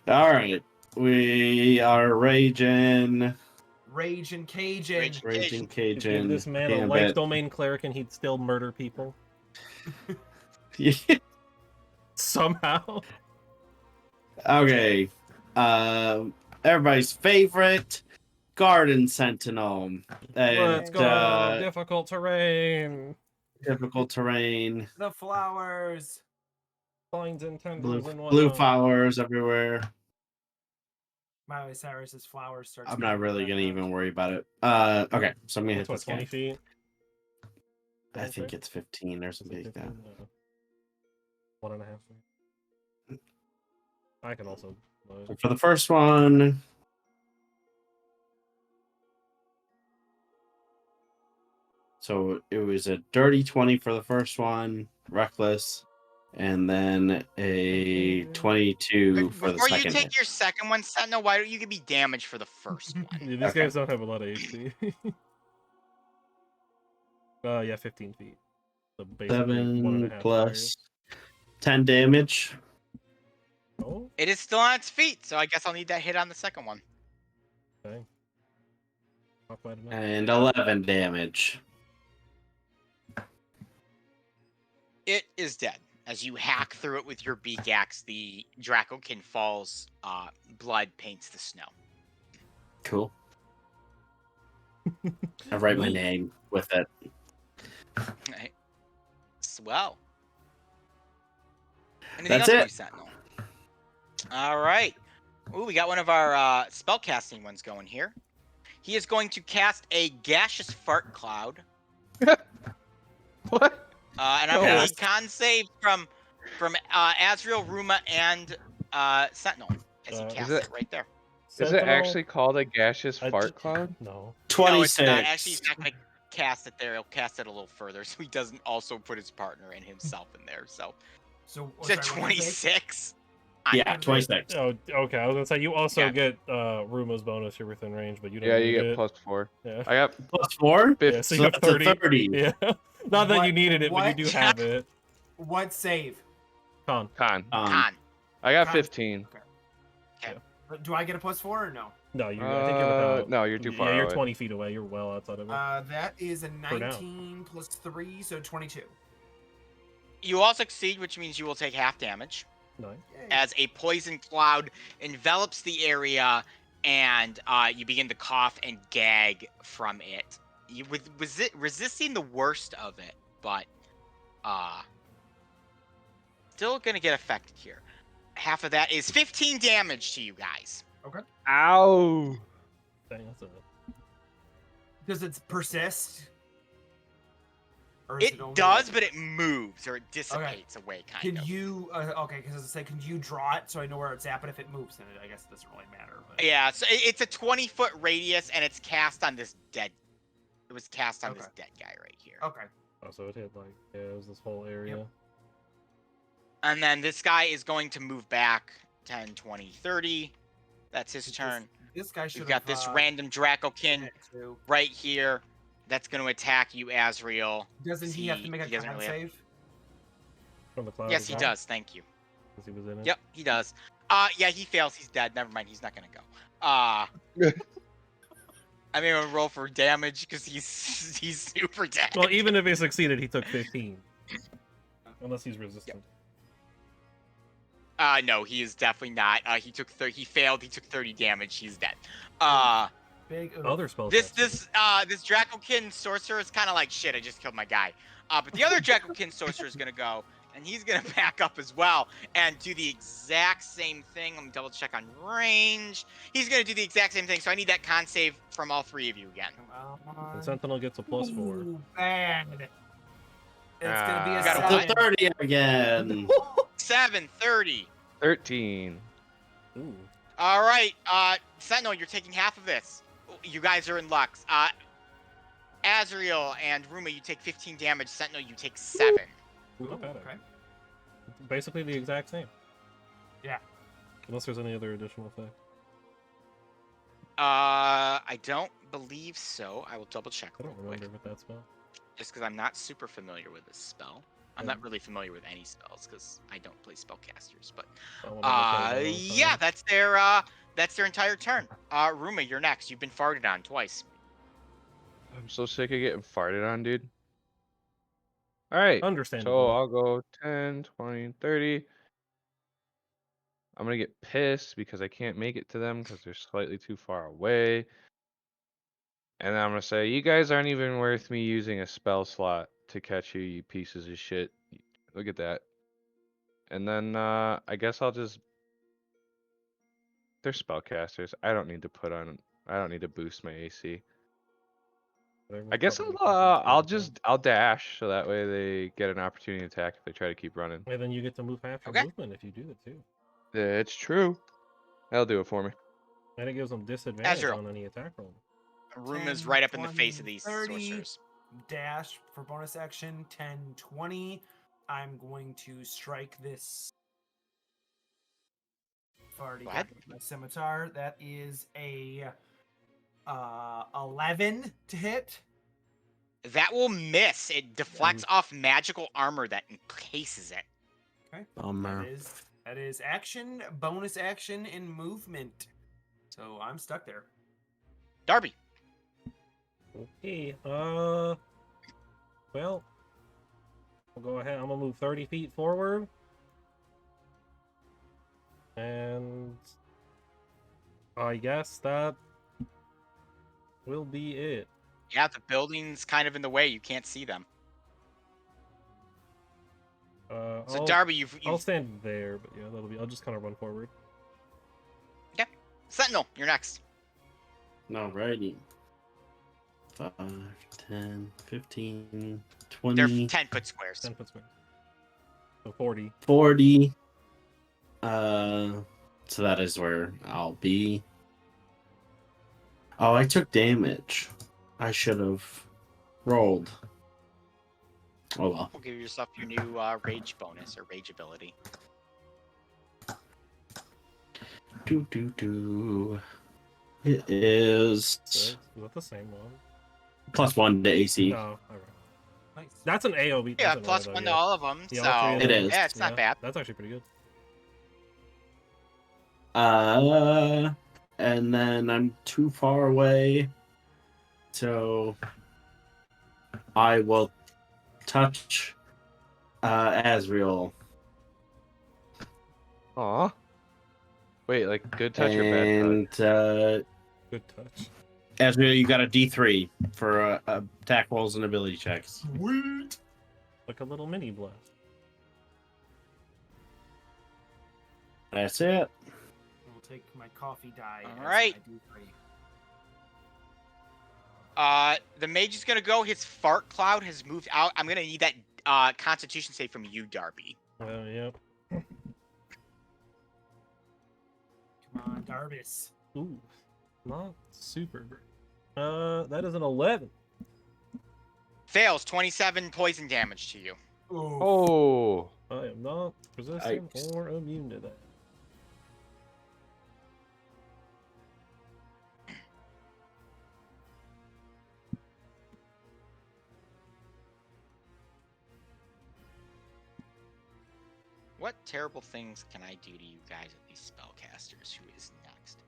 [SPEAKER 5] All right. We are raging.
[SPEAKER 4] Raging Cajun.
[SPEAKER 3] Rage.
[SPEAKER 5] Raging
[SPEAKER 1] If you give
[SPEAKER 5] Cajun.
[SPEAKER 1] this man a
[SPEAKER 5] Gambit.
[SPEAKER 1] life domain cleric and he'd still murder people somehow.
[SPEAKER 5] Okay. Everybody's favorite Garden Sentinel.
[SPEAKER 1] Let's
[SPEAKER 5] And,
[SPEAKER 1] go. Difficult terrain.
[SPEAKER 5] difficult terrain.
[SPEAKER 4] The flowers.
[SPEAKER 1] Vines and tendrils
[SPEAKER 5] Blue,
[SPEAKER 1] and
[SPEAKER 5] blue
[SPEAKER 1] whatnot.
[SPEAKER 5] flowers everywhere.
[SPEAKER 4] Miley Cyrus's flowers starts.
[SPEAKER 5] I'm not really gonna even worry about it. Okay, so I'm gonna hit
[SPEAKER 1] What's
[SPEAKER 5] this
[SPEAKER 1] what, 20
[SPEAKER 5] guy.
[SPEAKER 1] feet?
[SPEAKER 5] I think it's 15 or something like that.
[SPEAKER 1] 1.5 feet. I can also load.
[SPEAKER 5] So for the first one, so it was a dirty 20 for the first one, reckless, and then a 22 for the
[SPEAKER 3] Before you
[SPEAKER 5] second
[SPEAKER 3] take
[SPEAKER 5] hit.
[SPEAKER 3] your second one, Sentinel, why don't you give me damage for the first one?
[SPEAKER 1] Yeah, these
[SPEAKER 5] Okay.
[SPEAKER 1] guys don't have a lot of HP. Yeah, 15 feet. So basically
[SPEAKER 5] 7
[SPEAKER 1] 1.5
[SPEAKER 5] plus 10 damage.
[SPEAKER 1] fires. Oh,
[SPEAKER 3] It is still on its feet, so I guess I'll need that hit on the second one.
[SPEAKER 1] dang. Not quite enough.
[SPEAKER 5] And 11 damage.
[SPEAKER 3] It is dead. As you hack through it with your beak axe, the Dracokin falls. Blood paints the snow.
[SPEAKER 5] Cool. I write my
[SPEAKER 1] Neat.
[SPEAKER 5] name with it.
[SPEAKER 3] Right. Swell. Anything
[SPEAKER 5] That's
[SPEAKER 3] else for
[SPEAKER 5] it.
[SPEAKER 3] you, Sentinel? All right. Ooh, we got one of our spellcasting ones going here. He is going to cast a gaseous fart cloud.
[SPEAKER 6] What?
[SPEAKER 3] And I'm
[SPEAKER 6] Oh.
[SPEAKER 3] going to need con save from Azrael, Ruma, and Sentinel as he casts
[SPEAKER 6] it-
[SPEAKER 3] it right there.
[SPEAKER 6] Is it
[SPEAKER 1] Sentinel-
[SPEAKER 6] actually called a gaseous
[SPEAKER 1] I
[SPEAKER 6] fart
[SPEAKER 1] ju-
[SPEAKER 6] cloud?
[SPEAKER 1] No.
[SPEAKER 3] No,
[SPEAKER 5] 26.
[SPEAKER 3] it's not. Actually, he's not going to cast it there. He'll cast it a little further, so he doesn't also put his partner and himself in there. So
[SPEAKER 4] So
[SPEAKER 3] it's a 26.
[SPEAKER 5] Yeah, 26.
[SPEAKER 1] Oh, okay. I was gonna say you also
[SPEAKER 3] Yeah.
[SPEAKER 1] get Ruma's bonus. You're within range, but you don't.
[SPEAKER 6] Yeah,
[SPEAKER 1] need
[SPEAKER 6] you get
[SPEAKER 1] it.
[SPEAKER 6] +4.
[SPEAKER 1] Yeah.
[SPEAKER 6] I got
[SPEAKER 5] Plus 4?
[SPEAKER 6] 50.
[SPEAKER 1] Yeah, so
[SPEAKER 5] So
[SPEAKER 1] you have
[SPEAKER 5] that's a
[SPEAKER 1] 30.
[SPEAKER 5] 30.
[SPEAKER 1] Yeah. Not that
[SPEAKER 4] What-
[SPEAKER 1] you needed it, but you
[SPEAKER 4] what?
[SPEAKER 1] do have it.
[SPEAKER 4] What save?
[SPEAKER 1] Con.
[SPEAKER 6] Con.
[SPEAKER 3] Con.
[SPEAKER 6] I got
[SPEAKER 4] Con.
[SPEAKER 6] 15.
[SPEAKER 4] Do I get a +4 or no?
[SPEAKER 1] No, you. I think you're about.
[SPEAKER 6] No, you're too far
[SPEAKER 1] Yeah, you're
[SPEAKER 6] away.
[SPEAKER 1] 20 feet away. You're well outside of it.
[SPEAKER 4] That is a
[SPEAKER 1] For now.
[SPEAKER 4] 19 plus 3, so 22.
[SPEAKER 3] You all succeed, which means you will take half damage
[SPEAKER 1] Nice.
[SPEAKER 4] Yay.
[SPEAKER 3] as a poison cloud envelops the area, and you begin to cough and gag from it. You resisting the worst of it, but still gonna get affected here. Half of that is 15 damage to you guys.
[SPEAKER 6] Ow!
[SPEAKER 1] Dang, that's a.
[SPEAKER 4] Does it persist? Or is
[SPEAKER 3] It
[SPEAKER 4] only
[SPEAKER 3] does,
[SPEAKER 4] like-
[SPEAKER 3] but it moves or it dissipates away, kind
[SPEAKER 4] Can
[SPEAKER 3] of.
[SPEAKER 4] you? Okay, because I say, can you draw it so I know where it's at? But if it moves, then I guess it doesn't really matter. But...
[SPEAKER 3] Yeah, so it's a 20-foot radius, and it's cast on this dead. It was cast on this
[SPEAKER 4] Okay.
[SPEAKER 3] dead guy right here.
[SPEAKER 4] Okay.
[SPEAKER 1] Oh, so it hit like it was this whole area.
[SPEAKER 3] And then this guy is going to move back 10, 20, 30. That's his turn.
[SPEAKER 4] This guy should.
[SPEAKER 3] We've got this random Dracokin right here that's going to attack you, Azrael.
[SPEAKER 4] Doesn't he have to make a
[SPEAKER 3] He doesn't
[SPEAKER 4] con
[SPEAKER 3] really have-
[SPEAKER 4] save?
[SPEAKER 1] From the cloud.
[SPEAKER 3] Yes,
[SPEAKER 1] as
[SPEAKER 3] he
[SPEAKER 1] well,
[SPEAKER 3] does. Thank you.
[SPEAKER 1] 'cause he was in it.
[SPEAKER 3] Yep, he does. Yeah, he fails. He's dead. Never mind. He's not going to go. I mean, I'll roll for damage because he's super dead.
[SPEAKER 1] Well, even if he succeeded, he took 15. Unless he's resistant.
[SPEAKER 3] No, he is definitely not. He failed. He took 30 damage. He's dead.
[SPEAKER 4] Big.
[SPEAKER 1] Other spells.
[SPEAKER 3] This Dracokin sorcerer is kind of like shit. I just killed my guy. But the other Dracokin sorcerer is gonna go And he's going to back up as well and do the exact same thing. Let me double check on range. He's going to do the exact same thing. So I need that con save from all three of you again.
[SPEAKER 4] Come on.
[SPEAKER 1] And Sentinel gets a +4.
[SPEAKER 4] Ooh, bad. It's going to be a
[SPEAKER 3] Got a
[SPEAKER 5] It's
[SPEAKER 3] what?
[SPEAKER 5] a 30 again.
[SPEAKER 3] 7, 30.
[SPEAKER 6] 13.
[SPEAKER 1] Ooh.
[SPEAKER 3] All right. Sentinel, you're taking half of this. You guys are in luck. Azrael and Ruma, you take 15 damage. Sentinel, you take 7.
[SPEAKER 1] Ooh,
[SPEAKER 4] Oh,
[SPEAKER 1] okay.
[SPEAKER 4] okay.
[SPEAKER 1] Basically the exact same.
[SPEAKER 4] Yeah.
[SPEAKER 1] Unless there's any other additional effect.
[SPEAKER 3] I don't believe so. I will double check
[SPEAKER 1] I
[SPEAKER 3] real
[SPEAKER 1] don't
[SPEAKER 3] quick.
[SPEAKER 1] remember with that spell.
[SPEAKER 3] Just because I'm not super familiar with this spell. I'm
[SPEAKER 1] Yeah.
[SPEAKER 3] not really familiar with any spells because I don't play spellcasters. But
[SPEAKER 1] I wanna look at it
[SPEAKER 3] yeah, that's their entire turn. Ruma, you're next. You've been farted on twice.
[SPEAKER 6] I'm so sick of getting farted on, dude. All right. So
[SPEAKER 1] Understandable.
[SPEAKER 6] I'll go 10, 20, 30. I'm going to get pissed because I can't make it to them because they're slightly too far away. And then I'm going to say, you guys aren't even worth me using a spell slot to catch you, you pieces of shit. Look at that. And then I guess I'll just... They're spellcasters. I don't need to boost my AC. I guess I'll dash so that way they get an opportunity to attack if they try to keep running.
[SPEAKER 1] And then you get to move half your
[SPEAKER 3] Okay.
[SPEAKER 1] movement if you do it too.
[SPEAKER 6] It's true. That'll do it for me.
[SPEAKER 1] And it gives them disadvantage
[SPEAKER 3] Azrael.
[SPEAKER 1] on any attack roll.
[SPEAKER 3] Ruma's
[SPEAKER 4] 10,
[SPEAKER 3] right up in the
[SPEAKER 4] 20,
[SPEAKER 3] face of these
[SPEAKER 4] 30.
[SPEAKER 3] sorcerers.
[SPEAKER 4] Dash for bonus action. 10, 20. I'm going to strike this. I've already
[SPEAKER 3] Go
[SPEAKER 4] got
[SPEAKER 3] ahead.
[SPEAKER 4] my scimitar. That is a 11 to hit.
[SPEAKER 3] That will miss. It deflects off magical armor that encases it.
[SPEAKER 4] Okay.
[SPEAKER 5] Bummer.
[SPEAKER 4] That is action, bonus action, and movement. So I'm stuck there.
[SPEAKER 3] Darby.
[SPEAKER 1] Okay, well, I'll go ahead. I'm gonna move 30 feet forward. And I guess that will be it.
[SPEAKER 3] Yeah, the building's kind of in the way. You can't see them. So Darby,
[SPEAKER 1] I'll stand there, but yeah, that'll be. I'll just kind of run forward.
[SPEAKER 3] Sentinel, you're next.
[SPEAKER 5] Alrighty. 5, 10, 15,
[SPEAKER 3] They're
[SPEAKER 5] 20,
[SPEAKER 3] 10-foot squares.
[SPEAKER 1] 10 foot square. So 40.
[SPEAKER 5] 40. So that is where I'll be. Oh, I took damage. I should have rolled. Oh well.
[SPEAKER 3] We'll give yourself your new rage bonus or rage ability.
[SPEAKER 5] It is
[SPEAKER 1] Is that the same one?
[SPEAKER 5] +1 to AC.
[SPEAKER 1] No, alright.
[SPEAKER 4] Nice.
[SPEAKER 1] That's an AoE.
[SPEAKER 3] Yeah,
[SPEAKER 1] doesn't
[SPEAKER 3] plus
[SPEAKER 1] matter,
[SPEAKER 3] 1
[SPEAKER 1] though,
[SPEAKER 3] to all of them.
[SPEAKER 1] Yeah,
[SPEAKER 3] So
[SPEAKER 1] all three of
[SPEAKER 5] It
[SPEAKER 1] them.
[SPEAKER 5] is.
[SPEAKER 3] yeah, it's not bad.
[SPEAKER 1] That's actually pretty good.
[SPEAKER 5] And then I'm too far away, so I will touch Azrael.
[SPEAKER 6] Aw. Wait, like good touch or bad touch?
[SPEAKER 5] And
[SPEAKER 1] Good touch.
[SPEAKER 5] Azrael, you got a D3 for attack rolls and ability checks.
[SPEAKER 4] Sweet.
[SPEAKER 1] Like a little mini blast.
[SPEAKER 5] That's it.
[SPEAKER 4] I'll take my coffee die.
[SPEAKER 3] All
[SPEAKER 4] as
[SPEAKER 3] right.
[SPEAKER 4] my D3.
[SPEAKER 3] The mage is gonna go. His fart cloud has moved out. I'm gonna need that Constitution save from you, Darby.
[SPEAKER 1] Yep.
[SPEAKER 4] Come on, Darbus.
[SPEAKER 1] Ooh, not super great. That is an 11.
[SPEAKER 3] Fails 27 poison damage to you.
[SPEAKER 4] Ooh.
[SPEAKER 6] Oh.
[SPEAKER 1] I am not resistant
[SPEAKER 5] Yikes.
[SPEAKER 1] or immune to that.
[SPEAKER 3] What terrible things can I do to you guys with these spellcasters? Who is next?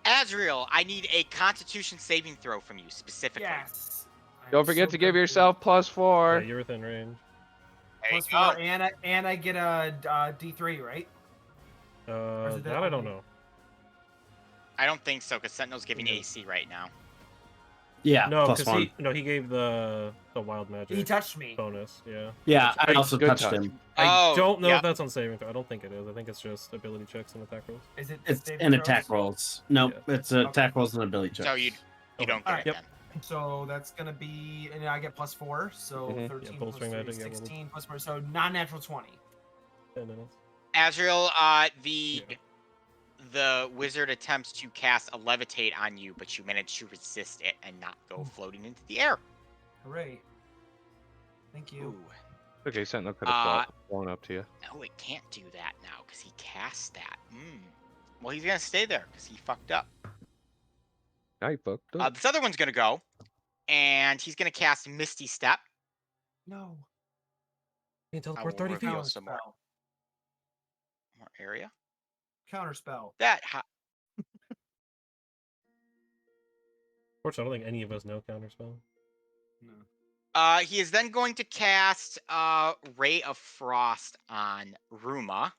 [SPEAKER 3] Azrael, I need a Constitution saving throw from you specifically.
[SPEAKER 4] Yes.
[SPEAKER 6] Don't
[SPEAKER 4] I'm
[SPEAKER 6] forget
[SPEAKER 4] so
[SPEAKER 6] to give
[SPEAKER 4] good.
[SPEAKER 6] yourself +4.
[SPEAKER 1] Yeah, you're within range.
[SPEAKER 3] There you
[SPEAKER 4] +4,
[SPEAKER 3] go.
[SPEAKER 4] and I get a D3, right? is it
[SPEAKER 1] That I don't
[SPEAKER 4] only-
[SPEAKER 1] know.
[SPEAKER 3] I don't think so, because Sentinel's giving
[SPEAKER 1] Yeah.
[SPEAKER 3] AC right now.
[SPEAKER 5] Yeah,
[SPEAKER 1] No,
[SPEAKER 5] plus
[SPEAKER 1] because
[SPEAKER 5] one.
[SPEAKER 1] he gave the wild magic
[SPEAKER 4] He touched me.
[SPEAKER 1] bonus. Yeah.
[SPEAKER 5] Yeah, I
[SPEAKER 6] Good-
[SPEAKER 5] also
[SPEAKER 6] good
[SPEAKER 5] touched
[SPEAKER 6] touch.
[SPEAKER 5] him.
[SPEAKER 1] I
[SPEAKER 3] Oh,
[SPEAKER 1] don't know
[SPEAKER 3] yeah.
[SPEAKER 1] if that's on saving throw. I don't think it is. I think it's just ability checks and attack rolls.
[SPEAKER 4] Is it?
[SPEAKER 5] It's
[SPEAKER 4] saving
[SPEAKER 5] in
[SPEAKER 4] throws?
[SPEAKER 5] attack rolls. Nope,
[SPEAKER 1] Yeah.
[SPEAKER 5] it's attack rolls and ability checks.
[SPEAKER 3] So you
[SPEAKER 1] Okay.
[SPEAKER 3] don't get
[SPEAKER 4] Alright.
[SPEAKER 3] it
[SPEAKER 1] Yep.
[SPEAKER 3] then.
[SPEAKER 4] So that's gonna be, and I get +4, so
[SPEAKER 6] Mhm.
[SPEAKER 4] 13
[SPEAKER 1] Yeah,
[SPEAKER 4] plus
[SPEAKER 1] bolstering
[SPEAKER 4] 3
[SPEAKER 1] magic,
[SPEAKER 4] is
[SPEAKER 1] yeah, we'll-
[SPEAKER 4] 16 plus 4, so non-natural 20.
[SPEAKER 1] 10 minutes.
[SPEAKER 3] Azrael,
[SPEAKER 1] Yeah.
[SPEAKER 3] the wizard attempts to cast a levitate on you, but you manage to resist it and not go floating into the air.
[SPEAKER 4] Hooray! Thank you.
[SPEAKER 3] Ooh.
[SPEAKER 6] Okay, Sentinel could have
[SPEAKER 3] Uh,
[SPEAKER 6] flown up to you.
[SPEAKER 3] No, it can't do that now because he cast that. Well, he's gonna stay there because he fucked up.
[SPEAKER 6] Now you fucked up.
[SPEAKER 3] This other one's gonna go, and he's gonna cast Misty Step.
[SPEAKER 4] No.
[SPEAKER 1] You can
[SPEAKER 3] I
[SPEAKER 1] teleport
[SPEAKER 3] will
[SPEAKER 1] 30 feet.
[SPEAKER 3] reveal some more,
[SPEAKER 4] Counterspell.
[SPEAKER 3] more area.
[SPEAKER 4] Counterspell.
[SPEAKER 1] Fortunately, I don't think any of us know counterspell.
[SPEAKER 4] No.
[SPEAKER 3] He is then going to cast Ray of Frost on Ruma.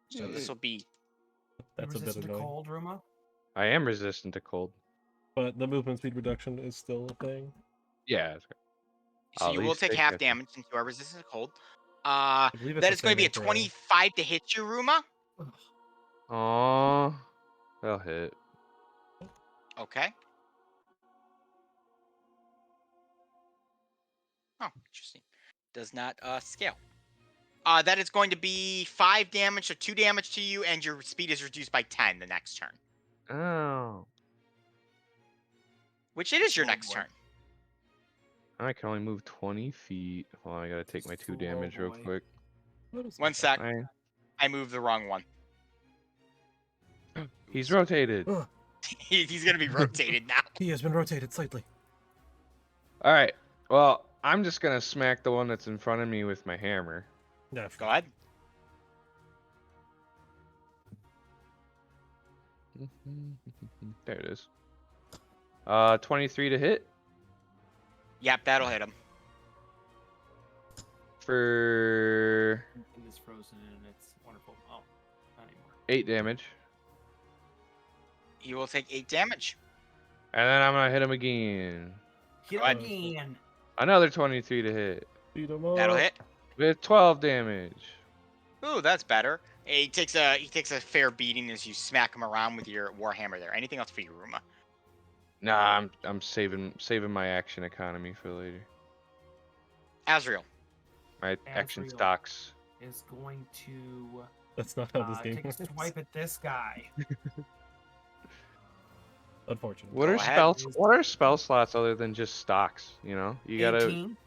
[SPEAKER 3] So this will be
[SPEAKER 1] That's a bit
[SPEAKER 4] resistant to
[SPEAKER 1] annoying.
[SPEAKER 4] cold, Ruma?
[SPEAKER 6] I am resistant to cold.
[SPEAKER 1] But the movement speed reduction is still a thing.
[SPEAKER 6] Yeah. That's great.
[SPEAKER 3] so
[SPEAKER 6] I'll
[SPEAKER 3] you
[SPEAKER 6] at
[SPEAKER 3] will
[SPEAKER 6] least
[SPEAKER 3] take
[SPEAKER 6] take
[SPEAKER 3] half
[SPEAKER 6] that.
[SPEAKER 3] damage since you are resistant to cold.
[SPEAKER 1] I believe it's
[SPEAKER 3] That
[SPEAKER 1] a
[SPEAKER 3] is going to be a
[SPEAKER 1] saving throw.
[SPEAKER 3] 25 to hit you, Ruma.
[SPEAKER 6] Aww. That'll hit.
[SPEAKER 3] Okay. Oh, interesting. Does not scale. That is going to be 5 damage, so 2 damage to you, and your speed is reduced by 10 the next turn.
[SPEAKER 6] Oh.
[SPEAKER 3] Which it is your
[SPEAKER 4] Oh,
[SPEAKER 3] next
[SPEAKER 4] boy.
[SPEAKER 3] turn.
[SPEAKER 6] I can only move 20 feet. Well, I gotta take my 2
[SPEAKER 4] Slow
[SPEAKER 6] damage real
[SPEAKER 4] boy.
[SPEAKER 6] quick.
[SPEAKER 1] What is
[SPEAKER 3] 1
[SPEAKER 1] that?
[SPEAKER 3] sec.
[SPEAKER 6] I...
[SPEAKER 3] I moved the wrong one.
[SPEAKER 6] He's rotated.
[SPEAKER 1] Ugh,
[SPEAKER 3] He's going to be rotated now.
[SPEAKER 1] he has been rotated slightly.
[SPEAKER 6] Alright. Well, I'm just gonna smack the one that's in front of me with my hammer.
[SPEAKER 1] Yeah,
[SPEAKER 3] Go ahead.
[SPEAKER 6] There it is. 23 to hit
[SPEAKER 3] Yep, that'll hit him.
[SPEAKER 6] for
[SPEAKER 4] It is frozen and it's wonderful. Oh, not anymore.
[SPEAKER 6] 8 damage.
[SPEAKER 3] You will take 8 damage.
[SPEAKER 6] And then I'm gonna hit him again.
[SPEAKER 4] Hit
[SPEAKER 3] Go
[SPEAKER 4] him
[SPEAKER 3] ahead.
[SPEAKER 4] again.
[SPEAKER 6] Another 23 to hit
[SPEAKER 1] Beat him up.
[SPEAKER 3] That'll hit.
[SPEAKER 6] with 12 damage.
[SPEAKER 3] Ooh, that's better. He takes a fair beating as you smack him around with your warhammer there. Anything else for you, Ruma?
[SPEAKER 6] Nah, I'm saving my action economy for later.
[SPEAKER 3] Azrael.
[SPEAKER 6] My action
[SPEAKER 4] Azrael.
[SPEAKER 6] stocks.
[SPEAKER 4] Is going to
[SPEAKER 1] That's not how this game
[SPEAKER 4] take a
[SPEAKER 1] works.
[SPEAKER 4] swipe at this guy.
[SPEAKER 1] Unfortunately.
[SPEAKER 6] What
[SPEAKER 3] Go
[SPEAKER 6] are
[SPEAKER 3] ahead.
[SPEAKER 6] spells? What are spell slots other than just stocks? You know, you gotta
[SPEAKER 4] 18.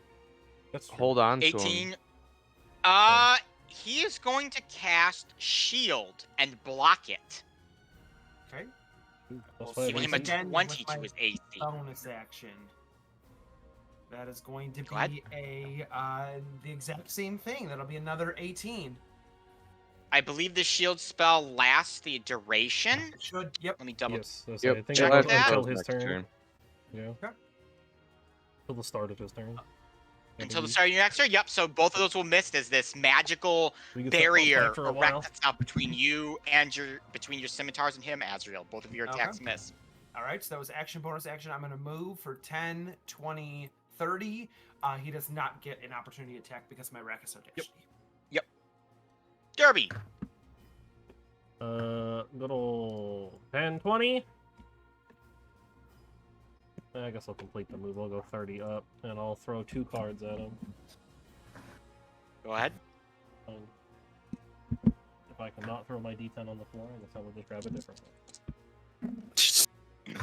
[SPEAKER 1] That's true.
[SPEAKER 6] hold on to
[SPEAKER 3] 18.
[SPEAKER 6] them.
[SPEAKER 3] He is going to cast shield and block it,
[SPEAKER 4] Okay.
[SPEAKER 1] Plus
[SPEAKER 4] We'll
[SPEAKER 1] five
[SPEAKER 3] giving him a
[SPEAKER 1] AC.
[SPEAKER 4] Again,
[SPEAKER 3] 20
[SPEAKER 4] with
[SPEAKER 3] to
[SPEAKER 4] my
[SPEAKER 3] his AC.
[SPEAKER 4] Bonus action. That is going to
[SPEAKER 3] Go ahead.
[SPEAKER 4] be the exact same thing. That'll be another 18.
[SPEAKER 3] I believe the shield spell lasts the duration.
[SPEAKER 4] It should. Yep.
[SPEAKER 3] Let me double.
[SPEAKER 1] Yes, that's
[SPEAKER 6] Yep.
[SPEAKER 1] I think
[SPEAKER 3] check
[SPEAKER 1] it goes
[SPEAKER 3] that.
[SPEAKER 1] until his
[SPEAKER 6] Next
[SPEAKER 1] turn. Yeah.
[SPEAKER 4] Okay.
[SPEAKER 1] Till the start of his turn. I
[SPEAKER 3] Until the
[SPEAKER 1] believe.
[SPEAKER 3] start of your next turn. Yep. So both of those will miss as this magical
[SPEAKER 1] We can start
[SPEAKER 3] barrier
[SPEAKER 1] fight for a while.
[SPEAKER 3] erects itself between you and between your scimitars and him, Azrael. Both of your attacks
[SPEAKER 4] Okay.
[SPEAKER 3] miss.
[SPEAKER 4] All right. So that was action, bonus action. I'm going to move for 10, 20, 30. He does not get an opportunity attack because my rack is so dashy.
[SPEAKER 3] Derby.
[SPEAKER 1] Little 10, 20. I guess I'll complete the move. I'll go 30 up, and I'll throw 2 cards at him.
[SPEAKER 3] Go ahead.
[SPEAKER 1] If I cannot throw my D10 on the floor, I guess I will just grab a different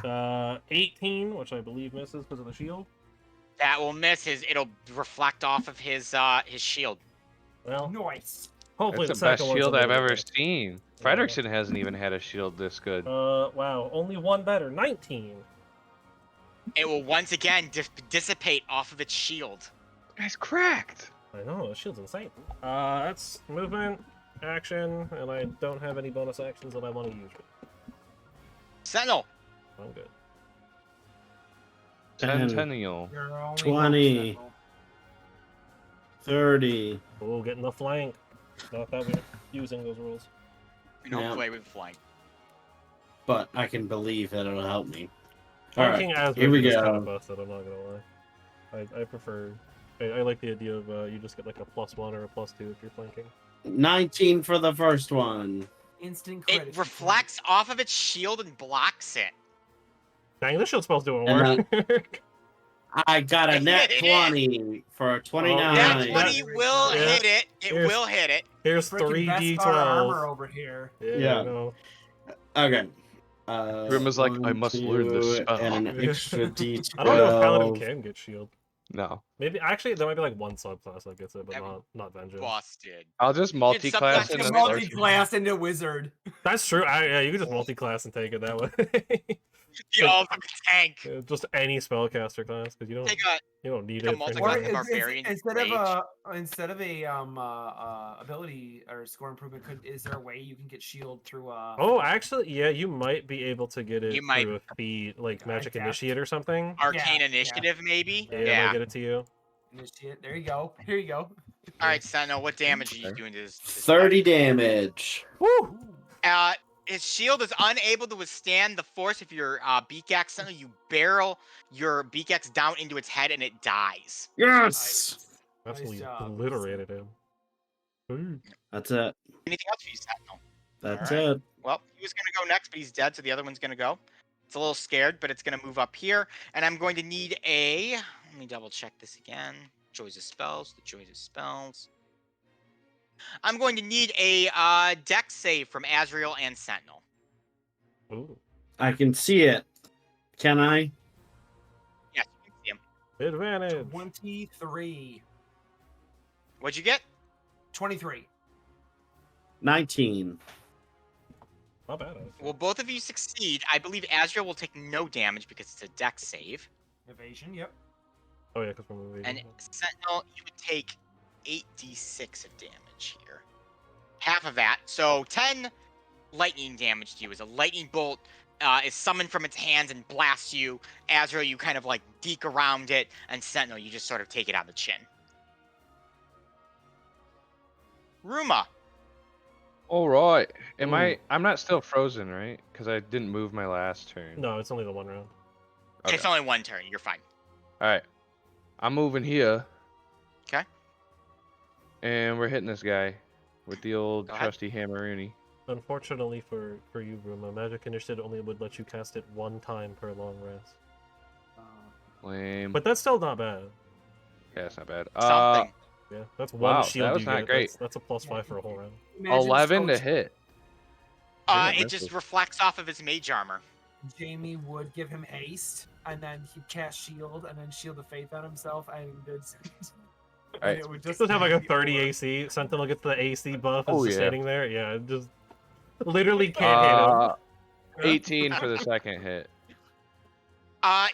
[SPEAKER 1] one. 18, which I believe misses because of the shield.
[SPEAKER 3] That will miss. It'll reflect off of his shield.
[SPEAKER 1] Well,
[SPEAKER 4] Nice.
[SPEAKER 1] hopefully
[SPEAKER 6] That's
[SPEAKER 1] the
[SPEAKER 6] the best
[SPEAKER 1] second one's a
[SPEAKER 6] shield I've
[SPEAKER 1] little
[SPEAKER 6] ever
[SPEAKER 1] bit
[SPEAKER 6] seen.
[SPEAKER 1] Yeah.
[SPEAKER 6] Fredrickson hasn't even had a shield this good.
[SPEAKER 1] Wow, only one better. 19.
[SPEAKER 3] It will once again dissipate off of its shield.
[SPEAKER 6] Guy's cracked.
[SPEAKER 1] I know, the shield's insane. That's movement, action, and I don't have any bonus actions that I want to use.
[SPEAKER 3] Sentinel.
[SPEAKER 1] I'm good.
[SPEAKER 6] Centennial.
[SPEAKER 4] You're only
[SPEAKER 5] 20.
[SPEAKER 4] one sentinel.
[SPEAKER 5] 30.
[SPEAKER 1] Oh, getting the flank. Not that we're using those rules.
[SPEAKER 3] We don't
[SPEAKER 5] Yeah.
[SPEAKER 3] play with flank.
[SPEAKER 5] but I can believe that it'll help me. All
[SPEAKER 1] Flanking
[SPEAKER 5] right,
[SPEAKER 1] as
[SPEAKER 5] here we
[SPEAKER 1] is kind
[SPEAKER 5] go.
[SPEAKER 1] of busted, I'm not gonna lie. I prefer... I like the idea of you just get like a +1 or a +2 if you're flanking.
[SPEAKER 5] 19 for the first one.
[SPEAKER 4] Instant crit.
[SPEAKER 3] It reflects off of its shield and blocks it.
[SPEAKER 1] Dang, this shield spell's doing
[SPEAKER 5] And
[SPEAKER 1] work.
[SPEAKER 5] I got a net
[SPEAKER 3] It is.
[SPEAKER 5] 20 for a 29.
[SPEAKER 3] That
[SPEAKER 1] yeah.
[SPEAKER 3] 20 will
[SPEAKER 1] Yeah.
[SPEAKER 3] hit it. It
[SPEAKER 1] Here's-
[SPEAKER 3] will hit it.
[SPEAKER 1] Here's
[SPEAKER 4] Freaking
[SPEAKER 1] 3d12.
[SPEAKER 4] Beskar armor over here.
[SPEAKER 5] Yeah.
[SPEAKER 1] I know.
[SPEAKER 5] Okay.
[SPEAKER 6] Grim is like, I must learn this
[SPEAKER 5] 2,
[SPEAKER 6] spell.
[SPEAKER 5] and an extra D12.
[SPEAKER 1] I don't know if Paladin can get shield.
[SPEAKER 6] No.
[SPEAKER 1] Maybe actually there might be like one subclass that gets it, but
[SPEAKER 3] That
[SPEAKER 1] not Vengeance.
[SPEAKER 3] Busted.
[SPEAKER 6] I'll just multi-class
[SPEAKER 3] subclass
[SPEAKER 6] into
[SPEAKER 3] can
[SPEAKER 4] Multi-class into wizard.
[SPEAKER 1] That's true. Yeah, you can just multi-class and take it that way.
[SPEAKER 3] The ultimate tank.
[SPEAKER 1] Yeah, just any spellcaster class because you don't need
[SPEAKER 3] take a
[SPEAKER 1] it. For
[SPEAKER 3] multi-class
[SPEAKER 1] anything.
[SPEAKER 3] of Barbarian
[SPEAKER 4] instead of a ability or score improvement, is there a way you can get shield through
[SPEAKER 1] Oh, actually, yeah, you might be able to get it
[SPEAKER 3] You might-
[SPEAKER 1] through a feat like Magic
[SPEAKER 4] Adapt.
[SPEAKER 1] Initiate or something.
[SPEAKER 3] Arcane
[SPEAKER 4] Yeah,
[SPEAKER 3] initiative, maybe?
[SPEAKER 1] Yeah, it
[SPEAKER 3] Yeah.
[SPEAKER 1] might get it to you.
[SPEAKER 4] initiate? There you go. Here you go.
[SPEAKER 3] Alright, Sentinel, what damage are you doing to this?
[SPEAKER 5] 30 damage.
[SPEAKER 1] Woo!
[SPEAKER 3] His shield is unable to withstand the force of your beak axe. Sentinel, you barrel your beak axe down into its head and it dies.
[SPEAKER 5] Yes.
[SPEAKER 1] Absolutely
[SPEAKER 4] Nice job.
[SPEAKER 1] obliterated him. Ooh.
[SPEAKER 5] That's it.
[SPEAKER 3] Anything else for you, Sentinel?
[SPEAKER 5] That's
[SPEAKER 3] Alright.
[SPEAKER 5] it.
[SPEAKER 3] Well, he was going to go next, but he's dead, so the other one's going to go. It's a little scared, but it's going to move up here. And I'm going to need a... Let me double check this again. Joys of Spells. The Joys of Spells. I'm going to need a dex save from Azrael and Sentinel.
[SPEAKER 1] Ooh.
[SPEAKER 5] I can see it. Can I?
[SPEAKER 3] Yes, you can see him.
[SPEAKER 1] Advantage.
[SPEAKER 4] 23.
[SPEAKER 3] What'd you get?
[SPEAKER 4] 23.
[SPEAKER 5] 19.
[SPEAKER 1] Not bad. Actually.
[SPEAKER 3] Well, both of you succeed. I believe Azrael will take no damage because it's a dex save.
[SPEAKER 4] Evasion, yep.
[SPEAKER 1] Oh yeah, because we're moving.
[SPEAKER 3] And Sentinel, you would take 8d6 of damage here. Half of that. So 10 lightning damage to you as a lightning bolt is summoned from its hands and blasts you. Azrael, you kind of like deke around it. And Sentinel, you just sort of take it on the chin. Ruma.
[SPEAKER 6] All right.
[SPEAKER 1] Ooh.
[SPEAKER 6] I'm not still frozen, right? Because I didn't move my last turn.
[SPEAKER 1] No, it's only the one round.
[SPEAKER 6] Okay.
[SPEAKER 3] It's only one turn. You're fine.
[SPEAKER 6] All right. I'm moving here.
[SPEAKER 3] 'Kay.
[SPEAKER 6] And we're hitting this guy with the old
[SPEAKER 3] Go ahead.
[SPEAKER 6] trusty hammeroonie.
[SPEAKER 1] Unfortunately for you, Ruma, Magic Initiative only would let you cast it one time per long rest.
[SPEAKER 6] Lame.
[SPEAKER 1] But that's still not bad.
[SPEAKER 6] Yeah, it's not bad.
[SPEAKER 3] Something.
[SPEAKER 1] Yeah, that's one
[SPEAKER 6] Wow,
[SPEAKER 1] shield
[SPEAKER 6] that was
[SPEAKER 1] you
[SPEAKER 6] not
[SPEAKER 1] get.
[SPEAKER 6] great.
[SPEAKER 1] That's a +5 for a whole round.
[SPEAKER 4] Imagine
[SPEAKER 6] 11 to
[SPEAKER 4] so
[SPEAKER 6] hit. I think I
[SPEAKER 3] It
[SPEAKER 6] missed
[SPEAKER 3] just
[SPEAKER 6] it.
[SPEAKER 3] reflects off of his mage armor.
[SPEAKER 4] Jamie would give him haste, and then he'd cast shield, and then shield of faith on himself, and good.
[SPEAKER 6] Alright.
[SPEAKER 4] It would
[SPEAKER 1] Just to have like a 30
[SPEAKER 4] be over.
[SPEAKER 1] AC, Sentinel gets the AC buff,
[SPEAKER 6] Oh,
[SPEAKER 1] it's just
[SPEAKER 6] yeah.
[SPEAKER 1] standing there. Yeah, it just literally can't hit him.
[SPEAKER 6] 18 for the second hit.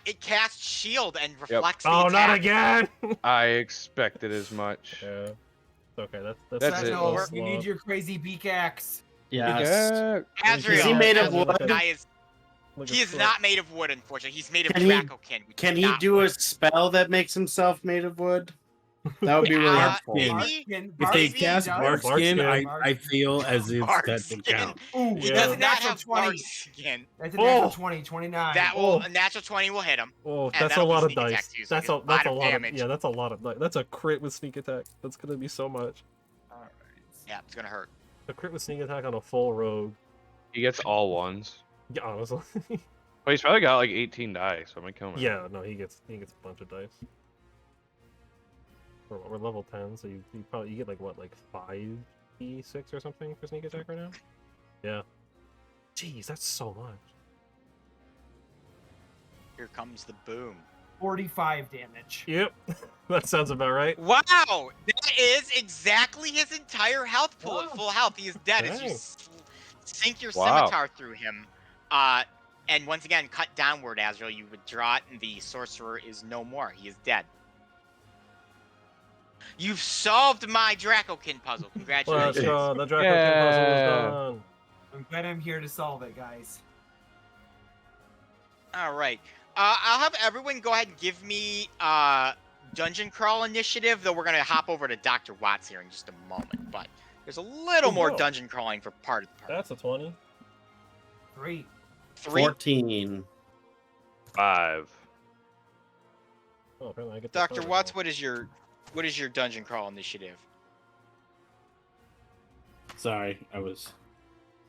[SPEAKER 3] It casts shield and reflects the
[SPEAKER 1] Oh,
[SPEAKER 3] attack.
[SPEAKER 1] not again!
[SPEAKER 6] I expected as much.
[SPEAKER 1] Yeah, it's okay. That's
[SPEAKER 6] That's it.
[SPEAKER 4] Sentinel,
[SPEAKER 1] that's
[SPEAKER 4] you need your crazy beak axe.
[SPEAKER 5] Yes.
[SPEAKER 6] Yeah.
[SPEAKER 3] Azrael.
[SPEAKER 5] Is he made of
[SPEAKER 3] Azrael,
[SPEAKER 5] wood?
[SPEAKER 3] the guy is-
[SPEAKER 1] Look
[SPEAKER 3] He
[SPEAKER 1] at
[SPEAKER 3] is
[SPEAKER 1] that.
[SPEAKER 3] not made of wood, unfortunately. He's made of
[SPEAKER 5] Can he-
[SPEAKER 3] Dracokin. which
[SPEAKER 5] Can
[SPEAKER 3] is
[SPEAKER 5] he
[SPEAKER 3] not
[SPEAKER 5] do
[SPEAKER 3] wood.
[SPEAKER 5] a spell that makes himself made of wood? That would be really helpful.
[SPEAKER 2] Barkskin.
[SPEAKER 3] Maybe?
[SPEAKER 2] If they
[SPEAKER 3] Barkskin
[SPEAKER 2] cast
[SPEAKER 3] does.
[SPEAKER 2] Barkskin,
[SPEAKER 1] Barkskin.
[SPEAKER 2] I feel as if that
[SPEAKER 3] Barkskin.
[SPEAKER 2] would count.
[SPEAKER 4] Ooh,
[SPEAKER 3] He
[SPEAKER 1] Yeah.
[SPEAKER 3] does
[SPEAKER 4] that's a
[SPEAKER 3] not
[SPEAKER 4] natural
[SPEAKER 3] have
[SPEAKER 4] 20.
[SPEAKER 3] Barkskin.
[SPEAKER 4] That's a natural
[SPEAKER 1] Oh.
[SPEAKER 4] 20, 29.
[SPEAKER 3] That will
[SPEAKER 1] Oh.
[SPEAKER 3] a natural 20 will hit him.
[SPEAKER 1] Oh,
[SPEAKER 3] And
[SPEAKER 1] that's a
[SPEAKER 3] that'll be
[SPEAKER 1] lot of
[SPEAKER 3] sneak attack
[SPEAKER 1] dice.
[SPEAKER 3] too, so
[SPEAKER 1] That's
[SPEAKER 3] he
[SPEAKER 1] a
[SPEAKER 3] gets a lot of
[SPEAKER 1] lot of
[SPEAKER 3] damage.
[SPEAKER 1] yeah. That's a lot of that's a crit with sneak attack. That's gonna be so much.
[SPEAKER 4] Alright.
[SPEAKER 3] Yeah, it's gonna hurt.
[SPEAKER 1] A crit with sneak attack on a full rogue.
[SPEAKER 6] He gets all ones.
[SPEAKER 1] Yeah, honestly.
[SPEAKER 6] But he's probably got like 18 die, so I'm gonna kill him.
[SPEAKER 1] Yeah, no, he gets a bunch of dice. We're level 10, so you probably get like what, like 5d6 or something for sneak attack right now? Yeah. Jeez, that's so much.
[SPEAKER 3] Here comes the boom.
[SPEAKER 4] 45 damage.
[SPEAKER 1] Yep, that sounds about right.
[SPEAKER 3] Wow! That is exactly his entire health pool at
[SPEAKER 4] Wow.
[SPEAKER 3] full health. He is dead as you
[SPEAKER 1] Dang.
[SPEAKER 3] sink your
[SPEAKER 6] Wow.
[SPEAKER 3] scimitar through him. And once again, cut downward, Azrael. You withdraw it, and the sorcerer is no more. He is dead. You've solved my Dracokin puzzle.
[SPEAKER 1] Let's
[SPEAKER 3] Congratulations.
[SPEAKER 1] go, the Draco
[SPEAKER 6] Yeah.
[SPEAKER 1] King puzzle is done.
[SPEAKER 4] I'm glad I'm here to solve it, guys.
[SPEAKER 3] All right. I'll have everyone go ahead and give me dungeon crawl initiative, though we're going to hop over to Dr. Watts here in just a moment. But there's a little
[SPEAKER 1] Oh,
[SPEAKER 3] more
[SPEAKER 1] whoa.
[SPEAKER 3] dungeon crawling for part of the part.
[SPEAKER 1] That's a 20.
[SPEAKER 4] 3.
[SPEAKER 3] 3.
[SPEAKER 5] 14.
[SPEAKER 6] 5.
[SPEAKER 1] Oh, apparently I get to
[SPEAKER 3] Dr.
[SPEAKER 1] start it
[SPEAKER 3] Watts,
[SPEAKER 1] all.
[SPEAKER 3] what is your dungeon crawl initiative?
[SPEAKER 2] Sorry, I was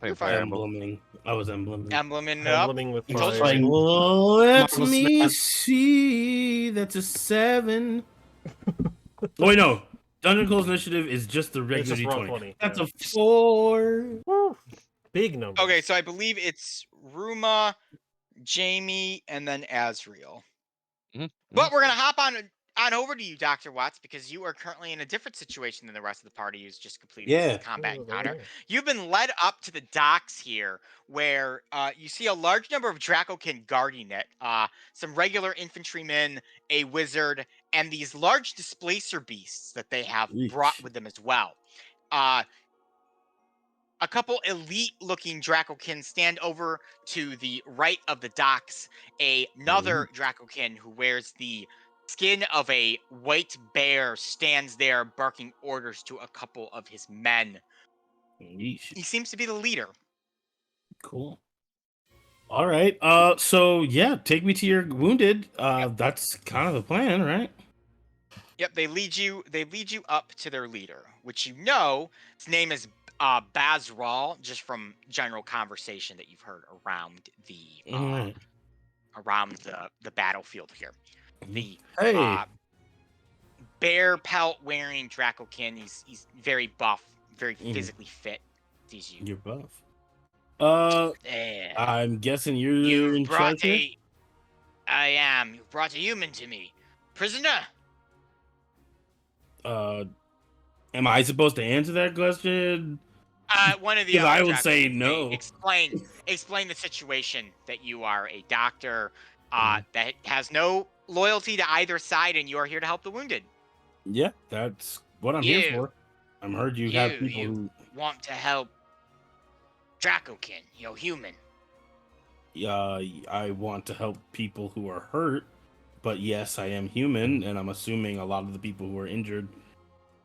[SPEAKER 3] You're
[SPEAKER 6] Playing
[SPEAKER 3] fine.
[SPEAKER 6] Fire Emblem.
[SPEAKER 2] embleming. I was embleming.
[SPEAKER 3] Embleming it up.
[SPEAKER 1] Embleming with
[SPEAKER 3] He told
[SPEAKER 1] fire.
[SPEAKER 3] you.
[SPEAKER 2] Let
[SPEAKER 5] Marvel
[SPEAKER 2] me
[SPEAKER 5] Snap.
[SPEAKER 2] see. That's a 7. Oh, wait, no. Dungeon Crawl's initiative is just the regular
[SPEAKER 1] just raw
[SPEAKER 2] D20.
[SPEAKER 1] 20,
[SPEAKER 2] That's
[SPEAKER 1] yeah.
[SPEAKER 2] a 4.
[SPEAKER 1] Woo! Big number.
[SPEAKER 3] Okay, so I believe it's Ruma, Jamie, and then Azriel.
[SPEAKER 6] Mhm.
[SPEAKER 3] But we're gonna hop on over to you, Dr. Watts, because you are currently in a different situation than the rest of the party who's just completed
[SPEAKER 2] Yeah.
[SPEAKER 3] this combat
[SPEAKER 1] Oh,
[SPEAKER 3] encounter.
[SPEAKER 1] yeah.
[SPEAKER 3] You've been led up to the docks here, where you see a large number of Dracokin guarding it. Some regular infantrymen, a wizard, and these large displacer beasts that they have brought
[SPEAKER 2] Eesh.
[SPEAKER 3] with them as well. A couple elite-looking Dracokin stand over to the right of the docks. Another Dracokin who wears the skin of a white bear stands there barking orders to a couple of his men.
[SPEAKER 2] Yeesh.
[SPEAKER 3] He seems to be the leader.
[SPEAKER 2] Cool. All right. So yeah, take me to your wounded. That's kind of the plan, right?
[SPEAKER 3] Yep, they lead you up to their leader, which you know his name is Bazral, just from general conversation that you've heard around the
[SPEAKER 2] Alright.
[SPEAKER 3] around the battlefield here. The
[SPEAKER 2] Hey.
[SPEAKER 3] bear pelt wearing Dracokin. He's very buff, very physically fit. Sees you.
[SPEAKER 2] You're buff.
[SPEAKER 3] Eh,
[SPEAKER 2] I'm guessing you're
[SPEAKER 3] you
[SPEAKER 2] in
[SPEAKER 3] brought
[SPEAKER 2] charge here?
[SPEAKER 3] I am. You brought a human to me, prisoner.
[SPEAKER 2] Am I supposed to answer that question?
[SPEAKER 3] One of the
[SPEAKER 2] Because
[SPEAKER 3] other
[SPEAKER 2] I would say
[SPEAKER 3] Dracokin
[SPEAKER 2] no.
[SPEAKER 3] may explain the situation, that you are a doctor
[SPEAKER 2] Mhm.
[SPEAKER 3] that has no loyalty to either side, and you are here to help the wounded.
[SPEAKER 2] Yeah, that's what I'm here
[SPEAKER 3] You-
[SPEAKER 2] for. I've heard you have people
[SPEAKER 3] you
[SPEAKER 2] who
[SPEAKER 3] want to help Dracokin, human.
[SPEAKER 2] I want to help people who are hurt, but yes, I am human, and I'm assuming a lot of the people who are injured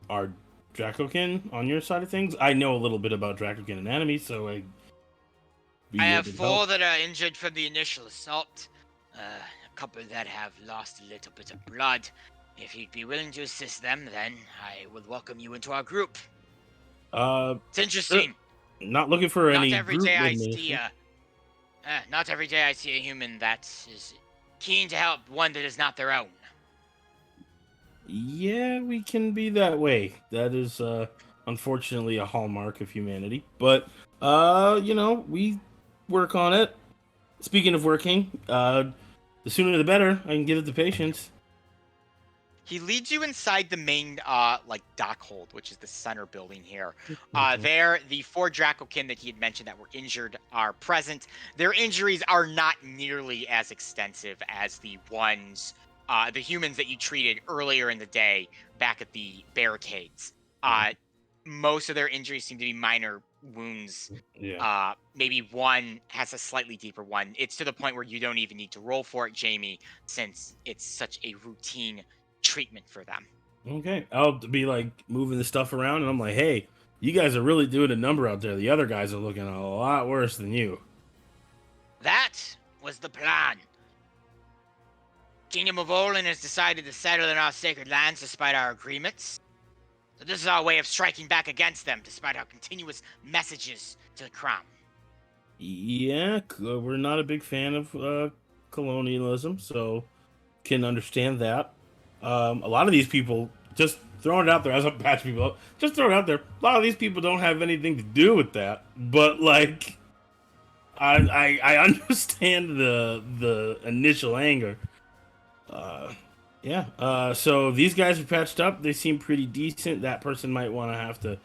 [SPEAKER 2] are Dracokin on your side of things. I know a little bit about Dracokin anatomy, so I
[SPEAKER 3] have
[SPEAKER 2] able to
[SPEAKER 3] 4
[SPEAKER 2] help.
[SPEAKER 3] that are injured from the initial assault. A couple that have lost a little bit of blood. If you'd be willing to assist them, then I would welcome you into our group. It's interesting.
[SPEAKER 2] Not looking for
[SPEAKER 3] Not
[SPEAKER 2] any
[SPEAKER 3] every
[SPEAKER 2] group
[SPEAKER 3] day I see
[SPEAKER 2] elimination.
[SPEAKER 3] not every day I see a human that is keen to help one that is not their own.
[SPEAKER 2] Yeah, we can be that way. That is unfortunately a hallmark of humanity. But we work on it. Speaking of working, the sooner the better. I can give it to patients.
[SPEAKER 3] He leads you inside the main dock hold, which is the center building here.
[SPEAKER 2] Mhm.
[SPEAKER 3] There, the 4 Dracokin that he had mentioned that were injured are present. Their injuries are not nearly as extensive as the humans that you treated earlier in the day back at the barricades. Most of their injuries seem to be minor wounds.
[SPEAKER 2] Yeah.
[SPEAKER 3] Maybe one has a slightly deeper one. It's to the point where you don't even need to roll for it, Jamie, since it's such a routine treatment for them.
[SPEAKER 2] Okay. I'll be like moving the stuff around, and I'm like, hey, you guys are really doing a number out there. The other guys are looking a lot worse than you.
[SPEAKER 3] That was the plan. Kingdom of Olin has decided to settle in our sacred lands despite our agreements. So this is our way of striking back against them, despite our continuous messages to the crown.
[SPEAKER 2] Yeah, we're not a big fan of colonialism, so can understand that. A lot of these people, just throwing it out there as a patch people up, just throw it out there. A lot of these people don't have anything to do with that, but like, I understand the initial anger. So these guys are patched up. They seem pretty decent. That person might want to have to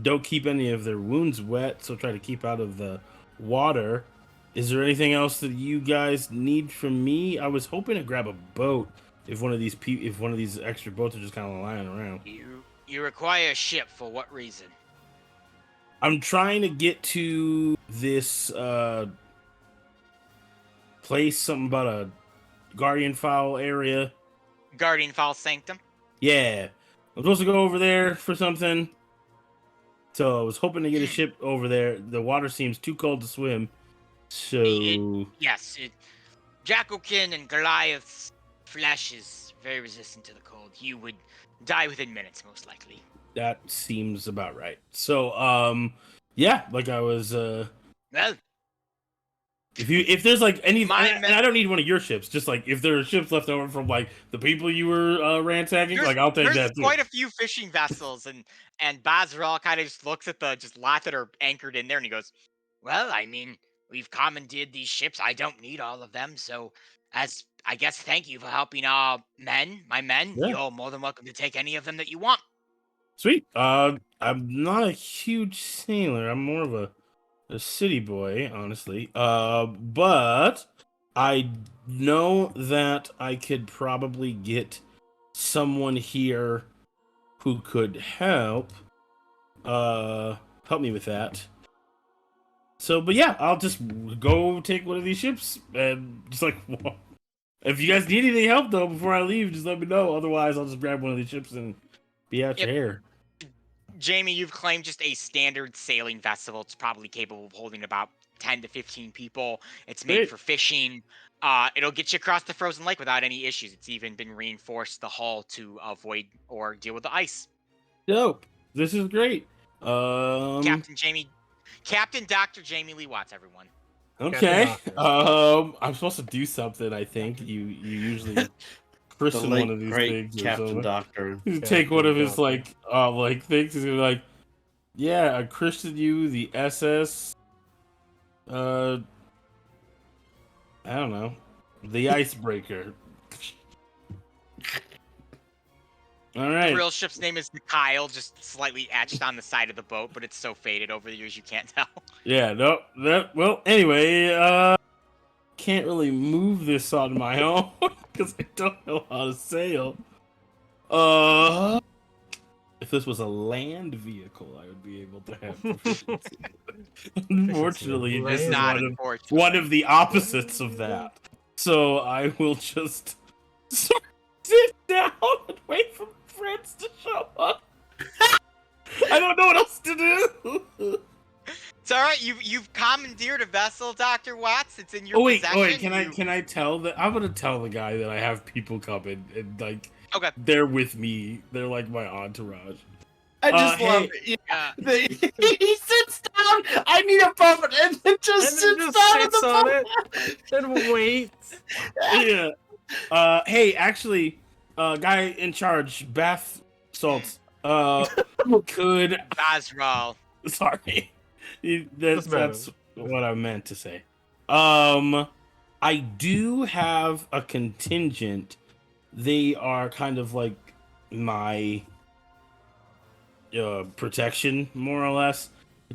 [SPEAKER 2] don't keep any of their wounds wet, so try to keep out of the water. Is there anything else that you guys need from me? I was hoping to grab a boat if one of these extra boats are just kind of lying around.
[SPEAKER 3] You require a ship for what reason?
[SPEAKER 2] I'm trying to get to this place, something about a guardian fowl area.
[SPEAKER 3] Guardian Fowl Sanctum?
[SPEAKER 2] Yeah. I'm supposed to go over there for something. So I was hoping to get a ship over there. The water seems too cold to swim. So
[SPEAKER 3] Yes, Dracokin and Goliath's flesh is very resistant to the cold. You would die within minutes, most likely.
[SPEAKER 2] that seems about right. So yeah, like I was
[SPEAKER 3] Well,
[SPEAKER 2] if there's like any and
[SPEAKER 3] My
[SPEAKER 2] I don't need one of your ships, just like if there are ships left over from like the people you were ransacking, like I'll take
[SPEAKER 3] there's
[SPEAKER 2] that too.
[SPEAKER 3] quite a few fishing vessels, and Bazral kind of just looks at the just lot that are anchored in there, and he goes, "Well, I mean, we've commandeered these ships. I don't need all of them, so as I guess thank you for helping our men, my men.
[SPEAKER 2] Yeah.
[SPEAKER 3] You're more than welcome to take any of them that you want."
[SPEAKER 2] Sweet. I'm not a huge sailor. I'm more of a city boy, honestly. But I know that I could probably get someone here who could help me with that. So, but yeah, I'll just go take one of these ships and just like if you guys need any help though before I leave, just let me know. Otherwise, I'll just grab one of these ships and be out your
[SPEAKER 3] Yep.
[SPEAKER 2] hair.
[SPEAKER 3] Jamie, you've claimed just a standard sailing vessel. It's probably capable of holding about 10 to 15 people. It's made
[SPEAKER 2] Great.
[SPEAKER 3] for fishing. It'll get you across the frozen lake without any issues. It's even been reinforced the hull to avoid or deal with the ice.
[SPEAKER 2] Dope. This is great.
[SPEAKER 3] Captain Dr. Jamie Lee Watts, everyone.
[SPEAKER 2] Okay.
[SPEAKER 1] Captain
[SPEAKER 2] I'm supposed to do something. I think you usually
[SPEAKER 5] The
[SPEAKER 2] christen
[SPEAKER 5] late
[SPEAKER 2] one of these
[SPEAKER 5] great
[SPEAKER 2] things. Or
[SPEAKER 5] Captain
[SPEAKER 2] something.
[SPEAKER 5] Doctor.
[SPEAKER 2] You take one of his
[SPEAKER 1] Captain
[SPEAKER 2] like things. He's gonna be like, yeah, I christened you the SS. I don't know, the icebreaker. All right.
[SPEAKER 3] The real ship's name is Kyle, just slightly etched on the side of the boat, but it's so faded over the years you can't tell.
[SPEAKER 2] Yeah. No. Well. Anyway. Can't really move this on my own because I don't know how to sail. If this was a land vehicle, I would be able to have proficiency. Unfortunately, this is
[SPEAKER 3] Not
[SPEAKER 2] one
[SPEAKER 3] unfortunately.
[SPEAKER 2] of the opposites of that. So I will just sort of sit down and wait for friends to show up. I don't know what else to do.
[SPEAKER 3] It's all right. You've commandeered a vessel, Dr. Watts. It's in your
[SPEAKER 2] Oh wait,
[SPEAKER 3] possession.
[SPEAKER 2] can I tell that I'm gonna tell the guy that I have people come in and like
[SPEAKER 3] Okay.
[SPEAKER 2] they're with me. They're like my entourage.
[SPEAKER 5] I just love
[SPEAKER 2] hey.
[SPEAKER 5] it. He sits down. I need a boat, and then just sits down on the boat.
[SPEAKER 1] and waits.
[SPEAKER 2] Yeah. Hey, actually, guy in charge, bath salts. Could
[SPEAKER 3] Bazral.
[SPEAKER 2] sorry.
[SPEAKER 1] Doesn't matter.
[SPEAKER 2] That's what I meant to say. I do have a contingent. They are kind of like my protection, more or less.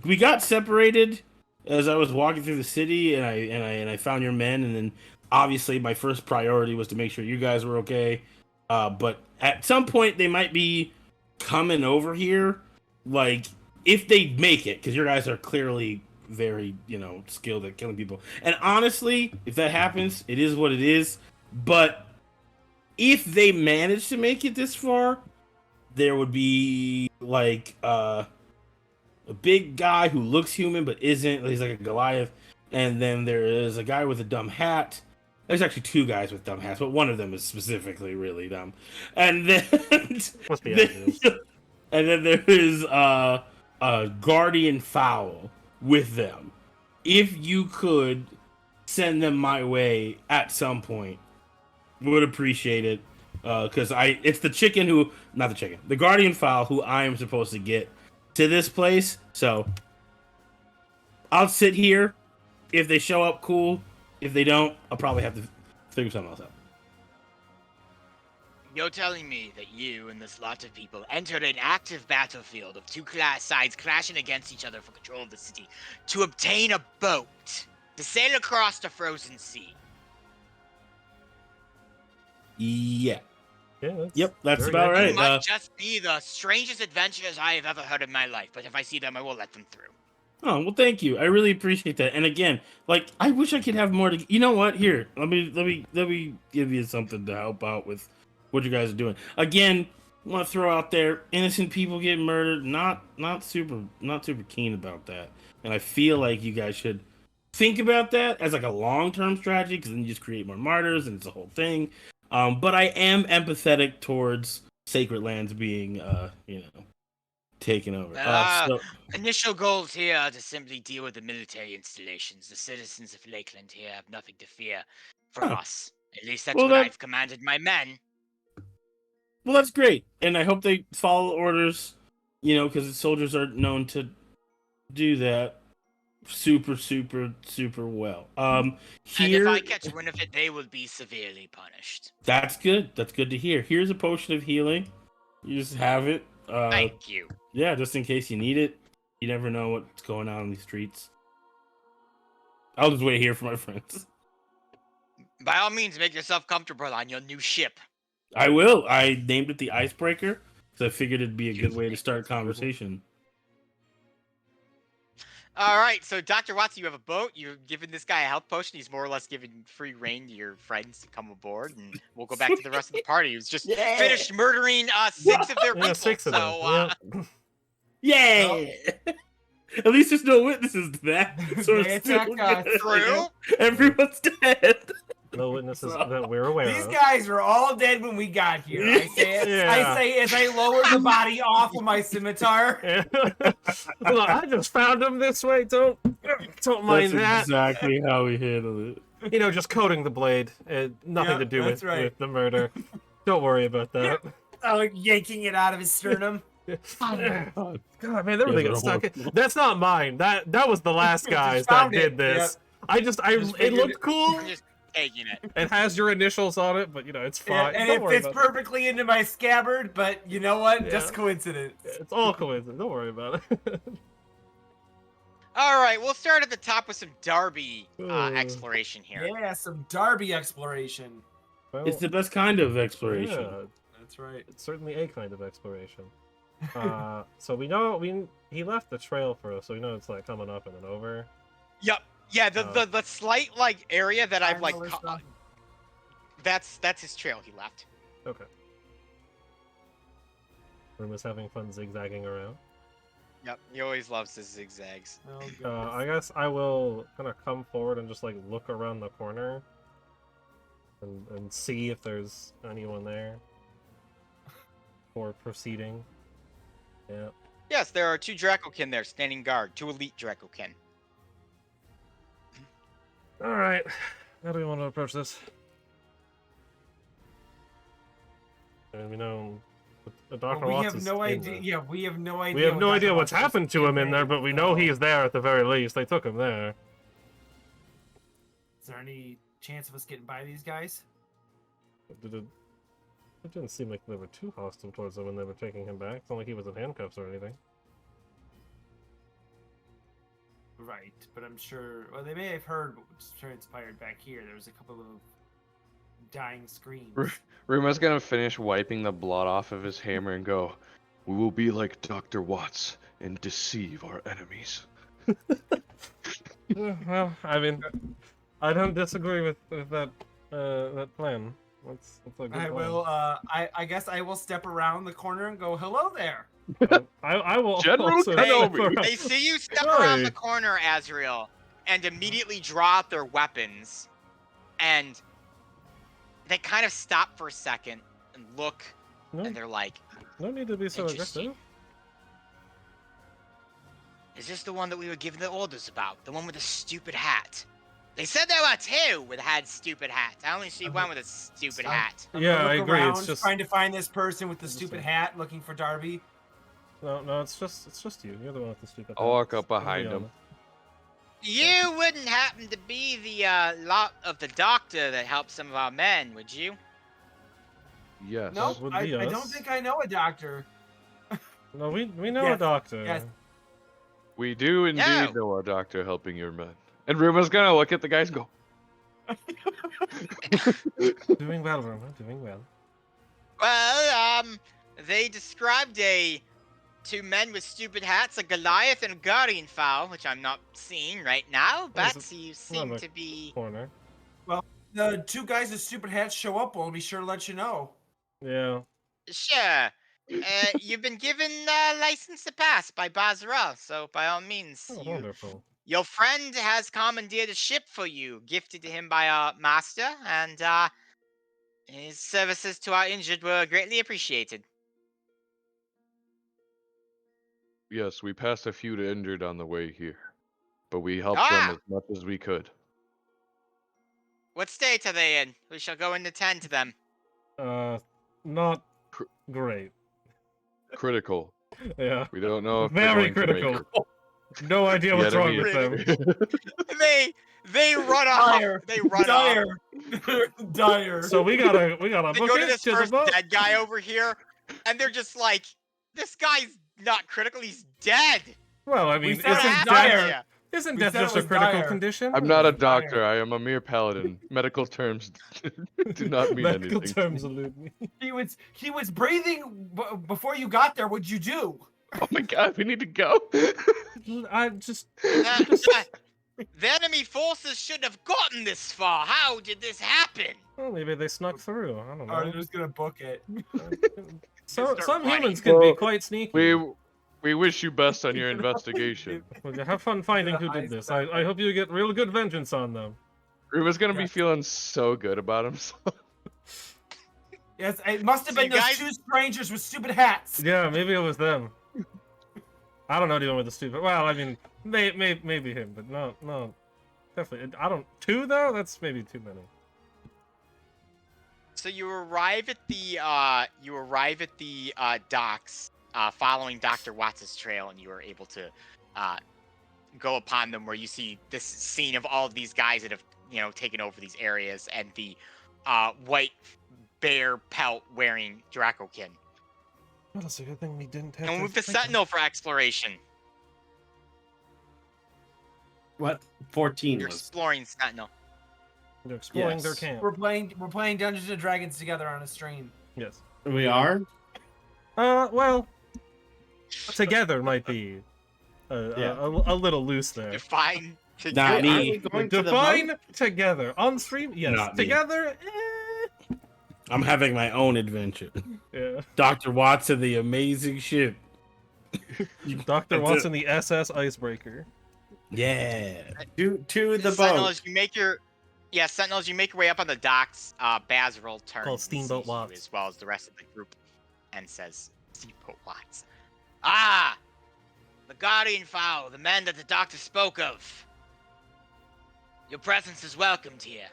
[SPEAKER 2] We got separated as I was walking through the city, and I found your men, and then obviously my first priority was to make sure you guys were okay. But at some point they might be coming over here, like if they make it, because your guys are clearly very skilled at killing people. And honestly, if that happens, it is what it is. But if they manage to make it this far, there would be like a big guy who looks human but isn't. He's like a Goliath. And then there is a guy with a dumb hat. There's actually two guys with dumb hats, but one of them is specifically really dumb. And then
[SPEAKER 1] Must be obvious.
[SPEAKER 2] and then there is a guardian fowl with them. If you could send them my way at some point, would appreciate it. Because it's the guardian fowl who I am supposed to get to this place. So I'll sit here. If they show up, cool. If they don't, I'll probably have to figure something else out.
[SPEAKER 3] You're telling me that you and this lot of people entered an active battlefield of two sides clashing against each other for control of the city to obtain a boat to sail across the frozen sea.
[SPEAKER 2] Yeah.
[SPEAKER 1] Yeah,
[SPEAKER 2] Yep, that's
[SPEAKER 1] very
[SPEAKER 2] about
[SPEAKER 1] good.
[SPEAKER 2] right.
[SPEAKER 3] They might just be the strangest adventurers I have ever heard in my life, but if I see them, I will let them through.
[SPEAKER 2] Oh, well, thank you. I really appreciate that. And again, like, I wish I could have more to. You know what? Here, let me give you something to help out with what you guys are doing. Again, want to throw out there, innocent people getting murdered. Not super keen about that. And I feel like you guys should think about that as like a long-term strategy, because then you just create more martyrs and it's a whole thing. But I am empathetic towards Sacred Lands being, taken over.
[SPEAKER 3] Initial goals here are to simply deal with the military installations. The citizens of Lakeland here have nothing to fear from
[SPEAKER 2] Huh.
[SPEAKER 3] us. At least that's
[SPEAKER 2] Well,
[SPEAKER 3] what
[SPEAKER 2] that-
[SPEAKER 3] I've commanded my men.
[SPEAKER 2] Well, that's great, and I hope they follow orders. Because the soldiers are known to do that super, super, super well.
[SPEAKER 3] And
[SPEAKER 2] Here,
[SPEAKER 3] if I catch wind of it, they will be severely punished.
[SPEAKER 2] that's good. That's good to hear. Here's a potion of healing. You just have it.
[SPEAKER 3] Thank you.
[SPEAKER 2] Yeah, just in case you need it. You never know what's going on in these streets. I'll just wait here for my friends.
[SPEAKER 3] By all means, make yourself comfortable on your new ship.
[SPEAKER 2] I will. I named it the Icebreaker because I figured it'd be a good way to start a conversation.
[SPEAKER 3] All right, so Dr. Watson, you have a boat. You've given this guy a health potion. He's more or less given free reign to your friends to come aboard, and we'll go back to the rest of the party who's just finished murdering 6 of their people.
[SPEAKER 1] Yeah, 6 of them.
[SPEAKER 3] So,
[SPEAKER 2] Yay! At least there's no witnesses to that. So
[SPEAKER 4] They
[SPEAKER 2] it's still
[SPEAKER 4] attack us.
[SPEAKER 2] good.
[SPEAKER 3] True.
[SPEAKER 2] Everyone's dead.
[SPEAKER 1] No witnesses that we're aware
[SPEAKER 4] These
[SPEAKER 1] of.
[SPEAKER 4] guys were all dead when we got here. I say it.
[SPEAKER 1] Yeah.
[SPEAKER 4] I say as I lower the body off of my scimitar.
[SPEAKER 1] Look, I just found him this way. Don't mind
[SPEAKER 2] That's
[SPEAKER 1] that.
[SPEAKER 2] exactly how we handle it.
[SPEAKER 1] Just coating the blade. Nothing
[SPEAKER 4] Yeah,
[SPEAKER 1] to do
[SPEAKER 4] that's
[SPEAKER 1] with,
[SPEAKER 4] right.
[SPEAKER 1] with the murder. Don't worry about that.
[SPEAKER 4] Yanking it out of his sternum.
[SPEAKER 1] God, man, they
[SPEAKER 2] Yeah,
[SPEAKER 1] really
[SPEAKER 2] they're
[SPEAKER 1] get stuck.
[SPEAKER 2] horrible.
[SPEAKER 1] That's not mine. That was the last guys
[SPEAKER 4] Just
[SPEAKER 1] that
[SPEAKER 4] found
[SPEAKER 1] did
[SPEAKER 4] it,
[SPEAKER 1] this.
[SPEAKER 4] Just
[SPEAKER 1] It
[SPEAKER 4] figured
[SPEAKER 1] looked
[SPEAKER 4] it.
[SPEAKER 1] cool.
[SPEAKER 3] I'm just taking it.
[SPEAKER 1] It has your initials on it, but it's fine.
[SPEAKER 4] And
[SPEAKER 1] Don't
[SPEAKER 4] it
[SPEAKER 1] worry
[SPEAKER 4] fits
[SPEAKER 1] about it.
[SPEAKER 4] perfectly into my scabbard, but you know what?
[SPEAKER 1] Yeah.
[SPEAKER 4] Just coincidence.
[SPEAKER 1] It's all coincidence. Don't worry about it.
[SPEAKER 3] All right, we'll start at the top with some Darby
[SPEAKER 1] Ooh.
[SPEAKER 3] exploration here.
[SPEAKER 4] Yeah, some Darby exploration.
[SPEAKER 1] Well,
[SPEAKER 2] It's the best kind of exploration.
[SPEAKER 1] yeah,
[SPEAKER 4] That's right.
[SPEAKER 1] it's certainly a kind of exploration. So we know he left the trail for us, so we know it's like coming up and then over.
[SPEAKER 3] Yep. Yeah, the slight area that I've
[SPEAKER 4] Fire Melissa.
[SPEAKER 3] that's his trail he left.
[SPEAKER 1] Okay. Room is having fun zigzagging around.
[SPEAKER 3] Yep. He always loves his zigzags.
[SPEAKER 4] Oh, goodness.
[SPEAKER 1] I guess I will kind of come forward and just look around the corner and see if there's anyone there for proceeding. Yeah.
[SPEAKER 3] Yes, there are 2 Dracokin there standing guard, 2 elite Dracokin.
[SPEAKER 1] All right. How do we want to approach this? And we know Dr.
[SPEAKER 4] we
[SPEAKER 1] Watts
[SPEAKER 4] have
[SPEAKER 1] is
[SPEAKER 4] no
[SPEAKER 1] in
[SPEAKER 4] idea.
[SPEAKER 1] there.
[SPEAKER 4] Yeah, we have no idea.
[SPEAKER 1] We have
[SPEAKER 4] what
[SPEAKER 1] no
[SPEAKER 4] Dr.
[SPEAKER 1] idea what's
[SPEAKER 4] Watts is
[SPEAKER 1] happened to him in there,
[SPEAKER 4] doing,
[SPEAKER 1] but we know
[SPEAKER 4] so-
[SPEAKER 1] he's there at the very least. They took him there.
[SPEAKER 4] Is there any chance of us getting by these guys?
[SPEAKER 1] It didn't seem like they were too hostile towards him when they were taking him back. It's not like he was in handcuffs or anything.
[SPEAKER 4] Right, but I'm sure. Well, they may have heard what transpired back here. There was a couple of dying screams.
[SPEAKER 6] Ruma's gonna finish wiping the blood off of his hammer and go, "We will be like Dr. Watts and deceive our enemies."
[SPEAKER 1] Well, I mean, I don't disagree with that plan. That's a good
[SPEAKER 4] I
[SPEAKER 1] plan.
[SPEAKER 4] will. I guess I will step around the corner and go, "Hello there."
[SPEAKER 1] I will
[SPEAKER 6] General
[SPEAKER 1] also
[SPEAKER 6] Kenobi.
[SPEAKER 1] step around.
[SPEAKER 3] They see you step around
[SPEAKER 1] Hey.
[SPEAKER 3] the corner, Azrael, and immediately draw out their weapons, and they kind of stop for a second and look,
[SPEAKER 1] No,
[SPEAKER 3] and they're like,
[SPEAKER 1] no need to be so
[SPEAKER 3] Interesting.
[SPEAKER 1] aggressive.
[SPEAKER 3] "Is this the one that we were given the orders about? The one with the stupid hat?" They said there were 2 that had stupid hats. I only see one with a stupid hat.
[SPEAKER 4] I'm
[SPEAKER 1] Yeah,
[SPEAKER 4] gonna
[SPEAKER 1] I
[SPEAKER 4] look
[SPEAKER 1] agree, it's
[SPEAKER 4] around,
[SPEAKER 1] just-
[SPEAKER 4] trying to find this person with the
[SPEAKER 1] Just
[SPEAKER 4] stupid
[SPEAKER 1] a-
[SPEAKER 4] hat, looking for Darby.
[SPEAKER 1] No, it's just you. You're the one with the stupid.
[SPEAKER 6] I'll walk
[SPEAKER 1] hat.
[SPEAKER 6] up behind
[SPEAKER 1] Let's be
[SPEAKER 6] him.
[SPEAKER 1] honest.
[SPEAKER 3] You wouldn't happen to be the lot of the doctor that helped some of our men, would you?
[SPEAKER 6] Yes.
[SPEAKER 4] No,
[SPEAKER 1] would
[SPEAKER 4] I
[SPEAKER 1] be
[SPEAKER 4] don't
[SPEAKER 1] us.
[SPEAKER 4] think I know a doctor.
[SPEAKER 1] No, we know a
[SPEAKER 4] Yes,
[SPEAKER 1] doctor.
[SPEAKER 4] yes.
[SPEAKER 6] We do indeed
[SPEAKER 3] No.
[SPEAKER 6] know a doctor helping your men. And Ruma's gonna look at the guys and go,
[SPEAKER 1] Doing well, Roma. Doing well.
[SPEAKER 3] Well, they described 2 men with stupid hats, a Goliath and a Guardian Fowl, which I'm not seeing right now, but
[SPEAKER 1] it's
[SPEAKER 3] you seem
[SPEAKER 1] the
[SPEAKER 3] to be...
[SPEAKER 1] Corner.
[SPEAKER 4] The 2 guys with stupid hats show up. We'll be sure to let you know.
[SPEAKER 1] Yeah.
[SPEAKER 3] Sure. You've been given license to pass by Basra, so by all means,
[SPEAKER 1] Oh, wonderful.
[SPEAKER 3] your friend has commandeered a ship for you, gifted to him by our master, and his services to our injured were greatly appreciated.
[SPEAKER 6] Yes, we passed a few to injured on the way here, but we helped them
[SPEAKER 3] Ah!
[SPEAKER 6] as much as we could.
[SPEAKER 3] What state are they in? We shall go and attend to them.
[SPEAKER 1] Not
[SPEAKER 6] Cr-
[SPEAKER 1] great.
[SPEAKER 6] Critical.
[SPEAKER 1] Yeah.
[SPEAKER 6] We don't know if they're
[SPEAKER 1] Very
[SPEAKER 6] going to make
[SPEAKER 1] critical.
[SPEAKER 6] it.
[SPEAKER 1] No idea
[SPEAKER 6] The
[SPEAKER 1] what's wrong
[SPEAKER 6] enemy
[SPEAKER 1] with them.
[SPEAKER 3] They run off.
[SPEAKER 4] Dire.
[SPEAKER 3] They run off.
[SPEAKER 4] Dire.
[SPEAKER 1] So we gotta
[SPEAKER 3] They
[SPEAKER 1] book
[SPEAKER 3] go to
[SPEAKER 1] it
[SPEAKER 3] this
[SPEAKER 1] to the
[SPEAKER 3] first
[SPEAKER 1] boat.
[SPEAKER 3] dead guy over here, and they're just like, "This guy's not critical. He's dead."
[SPEAKER 1] Well, I
[SPEAKER 4] We
[SPEAKER 1] mean,
[SPEAKER 4] said it was
[SPEAKER 1] isn't
[SPEAKER 4] dire.
[SPEAKER 1] death, isn't
[SPEAKER 4] We
[SPEAKER 1] death
[SPEAKER 4] said it
[SPEAKER 1] just a
[SPEAKER 4] was
[SPEAKER 1] critical
[SPEAKER 4] dire.
[SPEAKER 1] condition?
[SPEAKER 6] I'm not a
[SPEAKER 4] Dire.
[SPEAKER 6] doctor. I am a mere paladin. Medical terms do not mean
[SPEAKER 1] Medical
[SPEAKER 6] anything.
[SPEAKER 1] terms elude me.
[SPEAKER 4] He was breathing before you got there. What'd you do?
[SPEAKER 6] Oh my god, we need to go.
[SPEAKER 1] I just
[SPEAKER 3] The enemy forces shouldn't have gotten this far. How did this happen?
[SPEAKER 1] well, maybe they snuck through. I don't
[SPEAKER 4] I'm
[SPEAKER 1] know.
[SPEAKER 4] just gonna book it.
[SPEAKER 1] So,
[SPEAKER 3] Start
[SPEAKER 1] some
[SPEAKER 3] running.
[SPEAKER 1] humans can be
[SPEAKER 6] Well,
[SPEAKER 1] quite sneaky.
[SPEAKER 6] we wish you best on your investigation.
[SPEAKER 1] Well, have fun finding who did this. I hope you get real good vengeance on them.
[SPEAKER 6] Ruba's gonna be
[SPEAKER 4] Yes.
[SPEAKER 6] feeling so good about himself.
[SPEAKER 4] Yes, it must have
[SPEAKER 3] So
[SPEAKER 4] been
[SPEAKER 3] you
[SPEAKER 4] those
[SPEAKER 3] guys-
[SPEAKER 4] two strangers with stupid hats.
[SPEAKER 1] Yeah, maybe it was them. I don't know dealing with the stupid. Well, I mean, maybe him, but no, definitely. I don't. Two though? That's maybe too many.
[SPEAKER 3] So you arrive at the docks, following Dr. Watts' trail, and you are able to go upon them, where you see this scene of all of these guys that have taken over these areas, and the white bear pelt wearing Dracokin.
[SPEAKER 1] Well, it's a good thing we didn't have.
[SPEAKER 3] And
[SPEAKER 1] to
[SPEAKER 3] move the
[SPEAKER 1] fight them.
[SPEAKER 3] Sentinel for exploration.
[SPEAKER 5] What? 14
[SPEAKER 3] You're
[SPEAKER 5] was.
[SPEAKER 3] exploring Sentinel.
[SPEAKER 1] They're exploring their
[SPEAKER 5] Yes.
[SPEAKER 1] camp.
[SPEAKER 4] We're playing Dungeons and Dragons together on a stream.
[SPEAKER 1] Yes.
[SPEAKER 5] We are?
[SPEAKER 1] Well, together might be
[SPEAKER 5] Yeah.
[SPEAKER 1] a little loose there.
[SPEAKER 3] Define
[SPEAKER 5] Not
[SPEAKER 3] together.
[SPEAKER 5] me.
[SPEAKER 2] Are
[SPEAKER 5] we going to the
[SPEAKER 1] Define
[SPEAKER 5] boat?
[SPEAKER 1] together on stream. Yes,
[SPEAKER 2] Not me.
[SPEAKER 1] together.
[SPEAKER 2] I'm having my own adventure.
[SPEAKER 1] Yeah.
[SPEAKER 2] Dr. Watson, the amazing ship.
[SPEAKER 1] Dr.
[SPEAKER 2] That's
[SPEAKER 1] Watson, the SS Icebreaker.
[SPEAKER 2] Yeah.
[SPEAKER 5] To the boat.
[SPEAKER 3] Sentinels, you make your way up on the docks. Bazril turns
[SPEAKER 1] Called
[SPEAKER 3] and
[SPEAKER 1] Steamboat
[SPEAKER 3] sees you,
[SPEAKER 1] Watts.
[SPEAKER 3] as well as the rest of the group, and says, "Steamboat Watts. Ah, the guardian fowl, the men that the doctor spoke of. Your presence is welcomed here.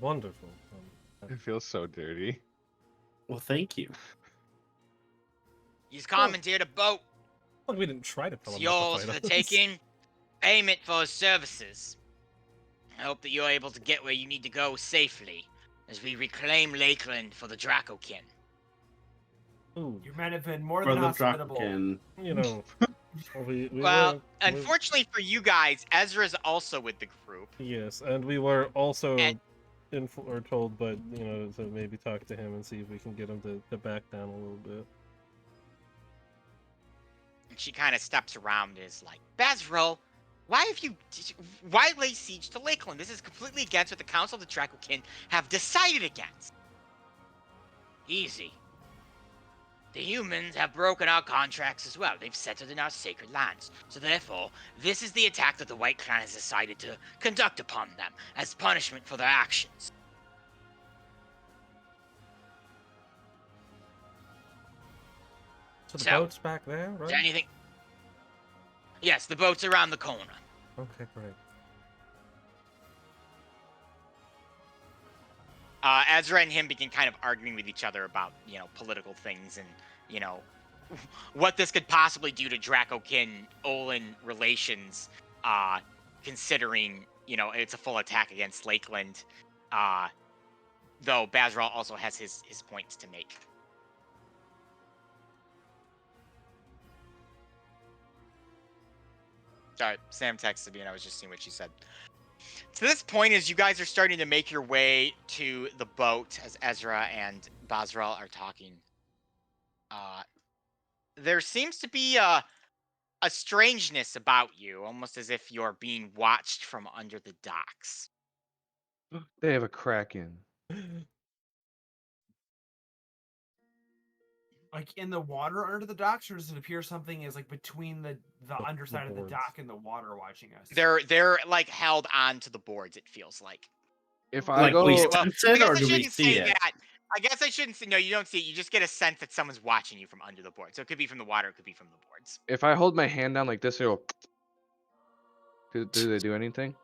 [SPEAKER 1] Wonderful.
[SPEAKER 6] It feels so dirty.
[SPEAKER 5] Well, thank you.
[SPEAKER 3] He's commandeered a boat.
[SPEAKER 1] Well, we didn't try to tell
[SPEAKER 3] It's
[SPEAKER 1] him not
[SPEAKER 3] yours
[SPEAKER 1] to
[SPEAKER 3] for
[SPEAKER 1] fight
[SPEAKER 3] the
[SPEAKER 1] us.
[SPEAKER 3] taking. Payment for his services. I hope that you're able to get where you need to go safely, as we reclaim Lakeland for the Dracokin."
[SPEAKER 1] Ooh,
[SPEAKER 4] Your men have been more
[SPEAKER 5] For
[SPEAKER 4] than
[SPEAKER 5] the
[SPEAKER 4] hospitable.
[SPEAKER 5] Draken.
[SPEAKER 1] you know. we
[SPEAKER 3] Well,
[SPEAKER 1] were-
[SPEAKER 3] unfortunately for you guys, Ezra's also with the group.
[SPEAKER 1] Yes, and we were also
[SPEAKER 3] And-
[SPEAKER 1] or told, but to maybe talk to him and see if we can get him to back down a little bit.
[SPEAKER 3] And she kind of steps around and is like, "Bazril, why lay siege to Lakeland? This is completely against what the Council of the Dracokin have decided against." "Easy. The humans have broken our contracts as well. They've settled in our sacred lands. So therefore, this is the attack that the White Clan has decided to conduct upon them as punishment for their actions."
[SPEAKER 1] So the
[SPEAKER 3] So,
[SPEAKER 1] boat's back there,
[SPEAKER 3] Is
[SPEAKER 1] right?
[SPEAKER 3] there anything? Yes, the boat's around the corner.
[SPEAKER 1] Okay, great.
[SPEAKER 3] Ezra and him begin kind of arguing with each other about, political things and, what this could possibly do to Dracokin-Olin relations, considering, it's a full attack against Lakeland, though Bazril also has his points to make. Sorry, Sam texted me and I was just seeing what she said. To this point, as you guys are starting to make your way to the boat, as Ezra and Bazril are talking, there seems to be a strangeness about you, almost as if you're being watched from under the docks.
[SPEAKER 6] They have a Kraken.
[SPEAKER 4] Like in the water under the docks, or does it appear something is like between the underside of the
[SPEAKER 1] boards.
[SPEAKER 4] dock and the water watching us?
[SPEAKER 3] They're like held onto the boards. It feels like.
[SPEAKER 6] If I
[SPEAKER 5] Like
[SPEAKER 6] go,
[SPEAKER 5] we
[SPEAKER 3] Well,
[SPEAKER 5] sense
[SPEAKER 3] I
[SPEAKER 5] it,
[SPEAKER 3] guess
[SPEAKER 5] or
[SPEAKER 3] I
[SPEAKER 5] do we
[SPEAKER 3] shouldn't
[SPEAKER 5] see
[SPEAKER 3] say
[SPEAKER 5] it?
[SPEAKER 3] that. I guess I shouldn't say no. You don't see it. You just get a sense that someone's watching you from under the board. So it could be from the water. It could be from the boards.
[SPEAKER 6] if I hold my hand down like this, it'll. Do they do anything?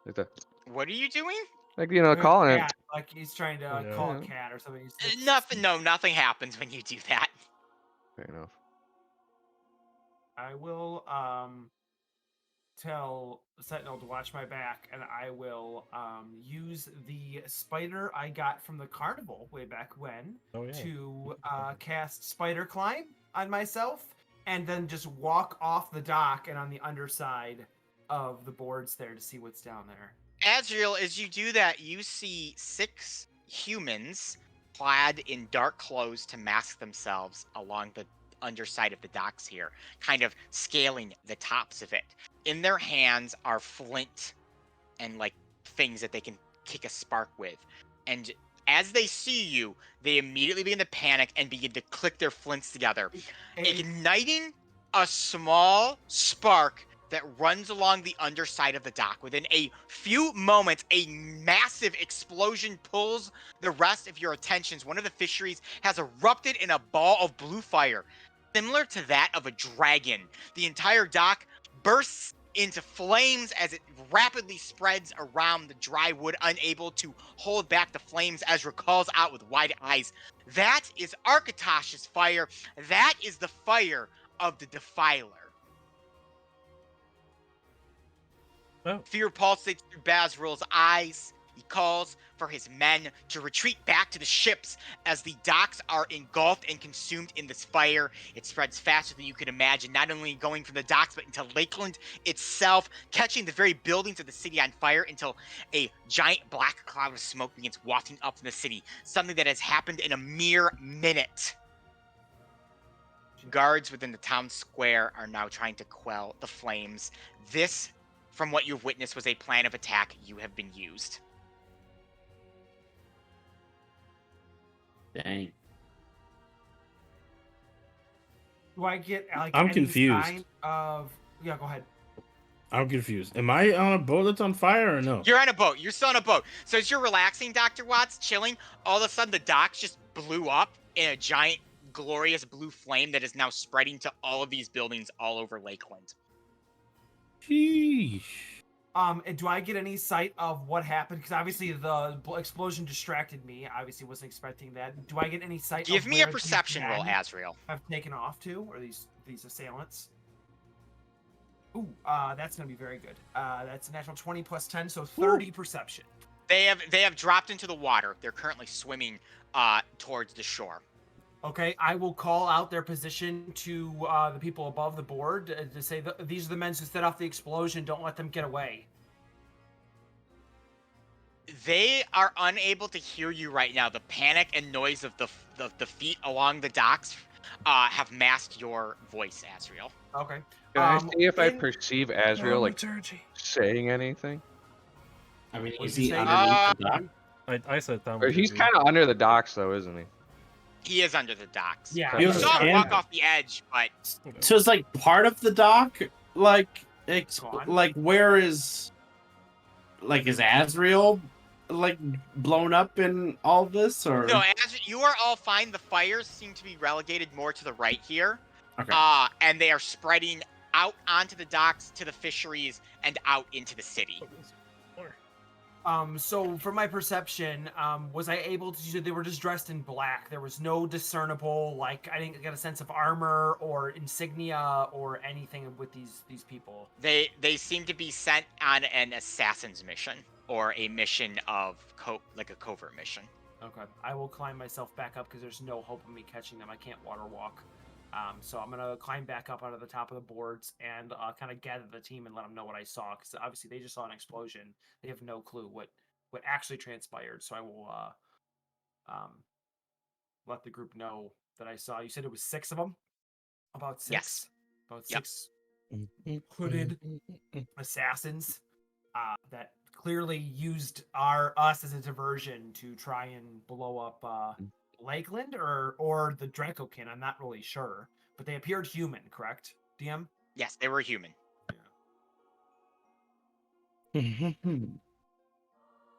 [SPEAKER 6] Like the,
[SPEAKER 3] What are you doing?
[SPEAKER 6] like calling it.
[SPEAKER 4] Cat, like he's trying to
[SPEAKER 1] Yeah.
[SPEAKER 4] call a
[SPEAKER 6] Yeah.
[SPEAKER 4] cat or something.
[SPEAKER 3] Nothing. No, nothing happens when you do that.
[SPEAKER 6] Fair enough.
[SPEAKER 4] I will tell Sentinel to watch my back, and I will use the spider I got from the carnival way back when
[SPEAKER 1] Oh yeah.
[SPEAKER 4] to cast Spider Climb on myself, and then just walk off the dock and on the underside of the boards there to see what's down there.
[SPEAKER 3] Azriel, as you do that, you see 6 humans clad in dark clothes to mask themselves along the underside of the docks here, kind of scaling the tops of it. In their hands are flint and like things that they can kick a spark with. And as they see you, they immediately begin to panic and begin to click their flints together, igniting a small spark that runs along the underside of the dock. Within a few moments, a massive explosion pulls the rest of your attentions. One of the fisheries has erupted in a ball of blue fire, similar to that of a dragon. The entire dock bursts into flames as it rapidly spreads around the dry wood, unable to hold back the flames. Ezra calls out with wide eyes. That is Arkatosh's fire. That is the fire of the Defiler.
[SPEAKER 1] Oh.
[SPEAKER 3] Fear pulsates through Bazril's eyes. He calls for his men to retreat back to the ships as the docks are engulfed and consumed in this fire. It spreads faster than you could imagine, not only going from the docks, but into Lakeland itself, catching the very buildings of the city on fire until a giant black cloud of smoke begins wafting up from the city, something that has happened in a mere minute. Guards within the town square are now trying to quell the flames. This, from what you've witnessed, was a plan of attack. You have been used.
[SPEAKER 5] Dang.
[SPEAKER 4] Do I get like
[SPEAKER 2] I'm
[SPEAKER 4] any
[SPEAKER 2] confused.
[SPEAKER 4] sign of? Yeah, go ahead.
[SPEAKER 2] I'm confused. Am I on a boat that's on fire or no?
[SPEAKER 3] You're on a boat. You're still on a boat. So as you're relaxing, Dr. Watts, chilling, all of a sudden the docks just blew up in a giant, glorious blue flame that is now spreading to all of these buildings all over Lakeland.
[SPEAKER 2] Sheesh.
[SPEAKER 4] And do I get any sight of what happened? Because obviously the explosion distracted me. Obviously wasn't expecting that. Do I get any sight?
[SPEAKER 3] Give
[SPEAKER 4] of
[SPEAKER 3] me a
[SPEAKER 4] where these
[SPEAKER 3] perception roll,
[SPEAKER 4] men
[SPEAKER 3] Azrael.
[SPEAKER 4] have taken off to, or these assailants? Ooh, that's gonna be very good. That's a natural 20 plus 10, so 30 perception.
[SPEAKER 3] They have dropped into the water. They're currently swimming towards the shore.
[SPEAKER 4] Okay, I will call out their position to the people above the board to say these are the men who set off the explosion. Don't let them get away.
[SPEAKER 3] They are unable to hear you right now. The panic and noise of the feet along the docks have masked your voice, Azrael.
[SPEAKER 4] Okay.
[SPEAKER 6] Can I see if I
[SPEAKER 4] in-
[SPEAKER 6] perceive Azrael like
[SPEAKER 1] Thaumaturgy.
[SPEAKER 6] saying anything?
[SPEAKER 5] I mean,
[SPEAKER 4] What
[SPEAKER 5] is
[SPEAKER 4] did you
[SPEAKER 5] he
[SPEAKER 4] say?
[SPEAKER 5] underneath the dock?
[SPEAKER 1] I said
[SPEAKER 6] Or he's
[SPEAKER 1] thaumaturgy.
[SPEAKER 6] kind of under the docks though, isn't he?
[SPEAKER 3] He is under the docks.
[SPEAKER 4] Yeah.
[SPEAKER 3] You
[SPEAKER 2] Yeah.
[SPEAKER 3] saw him
[SPEAKER 2] Yeah.
[SPEAKER 3] walk off the edge, but
[SPEAKER 5] So it's like part of the dock, like,
[SPEAKER 4] Gone.
[SPEAKER 5] like where is, like, is Azrael, like, blown up in all this, or?
[SPEAKER 3] no, as you are all fine. The fires seem to be relegated more to the right here.
[SPEAKER 5] Okay.
[SPEAKER 3] And they are spreading out onto the docks, to the fisheries, and out into the city.
[SPEAKER 4] So from my perception, was I able to? You said they were just dressed in black. There was no discernible, like I didn't get a sense of armor or insignia or anything with these people.
[SPEAKER 3] They seem to be sent on an assassin's mission or a mission of like a covert mission.
[SPEAKER 4] Okay, I will climb myself back up because there's no hope of me catching them. I can't water walk. So I'm gonna climb back up onto the top of the boards and kind of gather the team and let them know what I saw, because obviously they just saw an explosion. They have no clue what actually transpired. So I will let the group know that I saw. You said it was 6 of them. About 6.
[SPEAKER 3] Yes.
[SPEAKER 4] About
[SPEAKER 3] Yep.
[SPEAKER 4] 6 hooded assassins that clearly used us as a diversion to try and blow up Lakeland or the Dracokin? I'm not really sure, but they appeared human, correct, DM?
[SPEAKER 3] Yes, they were human.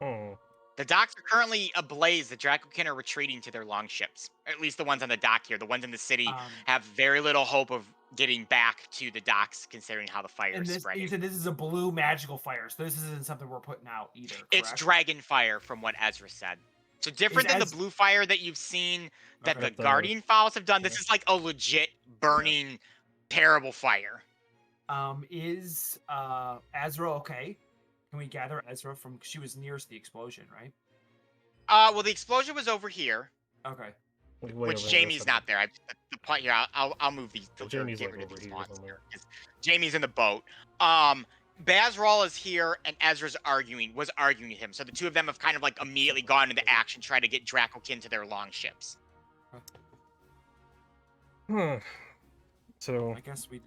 [SPEAKER 1] Hmm.
[SPEAKER 3] The docks are currently ablaze. The Dracokin are retreating to their longships. At least the ones on the dock here. The ones in the city have very little hope of getting back to the docks, considering how the fire
[SPEAKER 4] And
[SPEAKER 3] is
[SPEAKER 4] this,
[SPEAKER 3] spreading.
[SPEAKER 4] you said this is a blue magical fire, so this isn't something we're putting out either. Correct?
[SPEAKER 3] It's dragon fire, from what Ezra said. So different than the blue fire that you've seen that
[SPEAKER 4] Okay.
[SPEAKER 3] the Guardian Fowls have done. This is like a legit burning, terrible fire.
[SPEAKER 4] Is Ezra okay? Can we gather Ezra from? She was nearest the explosion, right?
[SPEAKER 3] Well, the explosion was over here,
[SPEAKER 4] Okay.
[SPEAKER 3] which Jamie's not there. The point here, I'll move these.
[SPEAKER 1] Jamie's
[SPEAKER 3] get
[SPEAKER 1] like
[SPEAKER 3] rid of
[SPEAKER 1] over
[SPEAKER 3] these
[SPEAKER 1] here
[SPEAKER 3] blocks
[SPEAKER 1] somewhere.
[SPEAKER 3] here, 'cause Jamie's in the boat. Bazral is here, and Ezra's was arguing with him. So the two of them have kind of like immediately gone into action, trying to get Dracokin to their longships.
[SPEAKER 1] So
[SPEAKER 4] I guess we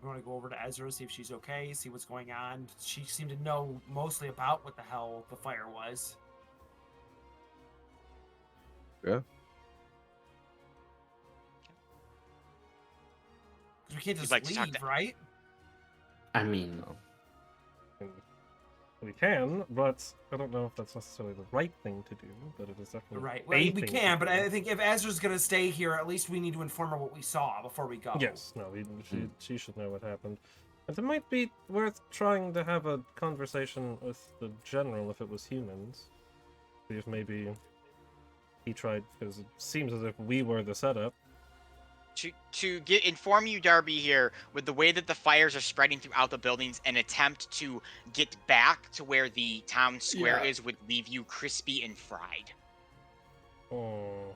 [SPEAKER 4] want to go over to Ezra, see if she's okay, see what's going on. She seemed to know mostly about what the hell the fire was.
[SPEAKER 6] Yeah.
[SPEAKER 4] Because we can't just
[SPEAKER 3] like to talk
[SPEAKER 4] leave, right?
[SPEAKER 5] I mean,
[SPEAKER 1] we can, but I don't know if that's necessarily the right thing to do. But it is definitely
[SPEAKER 4] Right.
[SPEAKER 1] a
[SPEAKER 4] Well, we
[SPEAKER 1] thing
[SPEAKER 4] can,
[SPEAKER 1] to
[SPEAKER 4] but
[SPEAKER 1] do.
[SPEAKER 4] I think if Ezra's gonna stay here, at least we need to inform her what we saw before we go.
[SPEAKER 1] Yes, no, she should know what happened. And it might be worth trying to have a conversation with the general if it was humans. See if maybe he tried, because it seems as if we were the setup.
[SPEAKER 3] To inform you, Darby, here, with the way that the fires are spreading throughout the buildings, an attempt to get back to where the town square is would leave you crispy and fried.
[SPEAKER 1] Oh,